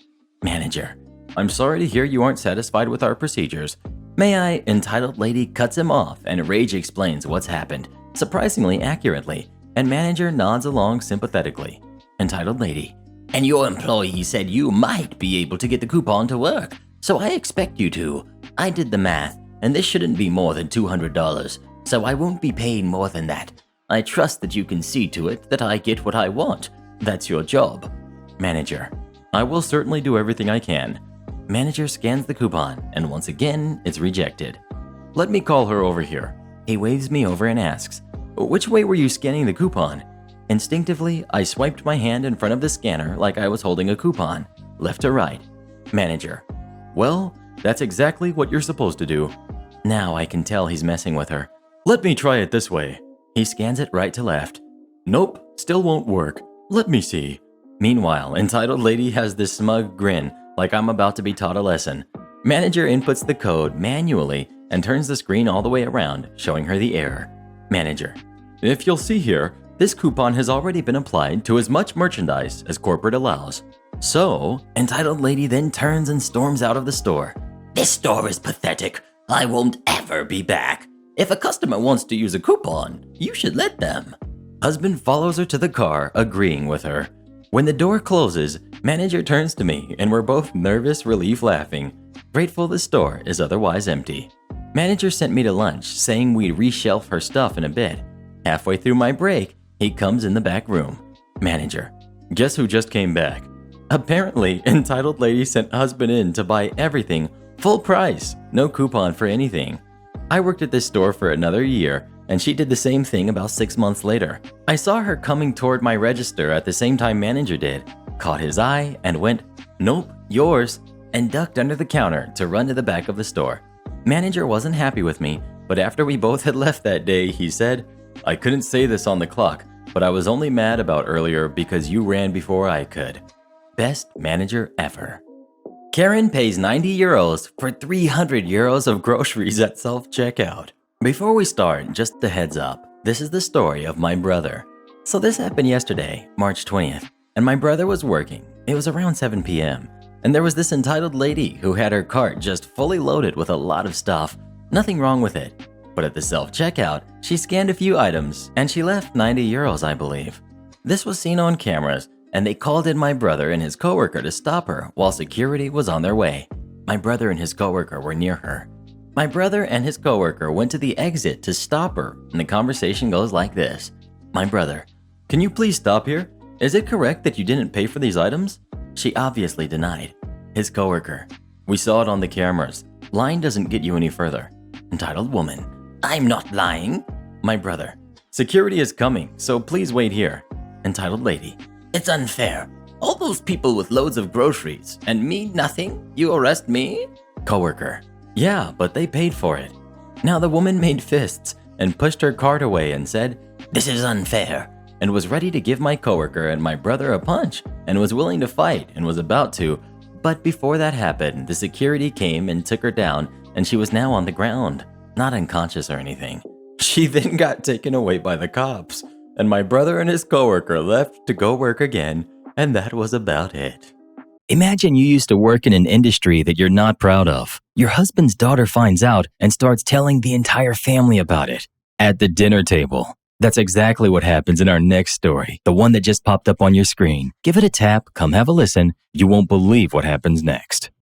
Manager, I'm sorry to hear you aren't satisfied with our procedures. May I? Entitled lady cuts him off and Rage explains what's happened, surprisingly accurately, and manager nods along sympathetically. Entitled lady, And your employee said you might be able to get the coupon to work, so I expect you to. I did the math, and this shouldn't be more than $200, so I won't be paying more than that. I trust that you can see to it that I get what I want. That's your job. Manager, I will certainly do everything I can. Manager scans the coupon, and once again, it's rejected. Let me call her over here. He waves me over and asks, "Which way were you scanning the coupon?" Instinctively, I swiped my hand in front of the scanner like I was holding a coupon, left to right. Manager, well, that's exactly what you're supposed to do. Now I can tell he's messing with her. Let me try it this way. He scans it right to left. Nope, still won't work. Let me see. Meanwhile, entitled lady has this smug grin like I'm about to be taught a lesson. Manager inputs the code manually and turns the screen all the way around, showing her the error. Manager, if you'll see here, this coupon has already been applied to as much merchandise as corporate allows. So, entitled lady then turns and storms out of the store. This store is pathetic. I won't ever be back. If a customer wants to use a coupon, you should let them. Husband follows her to the car, agreeing with her. When the door closes, manager turns to me and we're both nervous relief laughing, grateful the store is otherwise empty. Manager sent me to lunch, saying we'd reshelf her stuff in a bit. Halfway through my break, he comes in the back room. Manager, guess who just came back? Apparently, entitled lady sent husband in to buy everything full price, no coupon for anything. I worked at this store for another year, and she did the same thing about 6 months later. I saw her coming toward my register at the same time manager did, caught his eye, and went, "Nope, yours," and ducked under the counter to run to the back of the store. Manager wasn't happy with me, but after we both had left that day, he said, "I couldn't say this on the clock, but I was only mad about earlier because you ran before I could." Best manager ever. Karen pays €90 for 300 euros of groceries at self-checkout. Before we start, just a heads up, this is the story of my brother. So this happened yesterday, March 20th, and my brother was working. It was around 7 p.m., and there was this entitled lady who had her cart just fully loaded with a lot of stuff. Nothing wrong with it. But at the self-checkout, she scanned a few items, and she left €90, I believe. This was seen on cameras, and they called in my brother and his coworker to stop her while security was on their way. My brother and his coworker were near her. My brother and his coworker went to the exit to stop her, and the conversation goes like this. My brother, "Can you please stop here? Is it correct that you didn't pay for these items?" She obviously denied. His coworker, "We saw it on the cameras. Lying doesn't get you any further." Entitled woman, "I'm not lying." My brother, "Security is coming, so please wait here." Entitled lady, "It's unfair. All those people with loads of groceries, and me nothing? You arrest me?" Coworker, "Yeah, but they paid for it." Now the woman made fists and pushed her cart away and said, "This is unfair," and was ready to give my coworker and my brother a punch and was willing to fight and was about to. But before that happened, the security came and took her down, and she was now on the ground, not unconscious or anything. She then got taken away by the cops, and my brother and his coworker left to go work again, and that was about it. Imagine you used to work in an industry that you're not proud of. Your husband's daughter finds out and starts telling the entire family about it at the dinner table. That's exactly what happens in our next story, the one that just popped up on your screen. Give it a tap, come have a listen. You won't believe what happens next.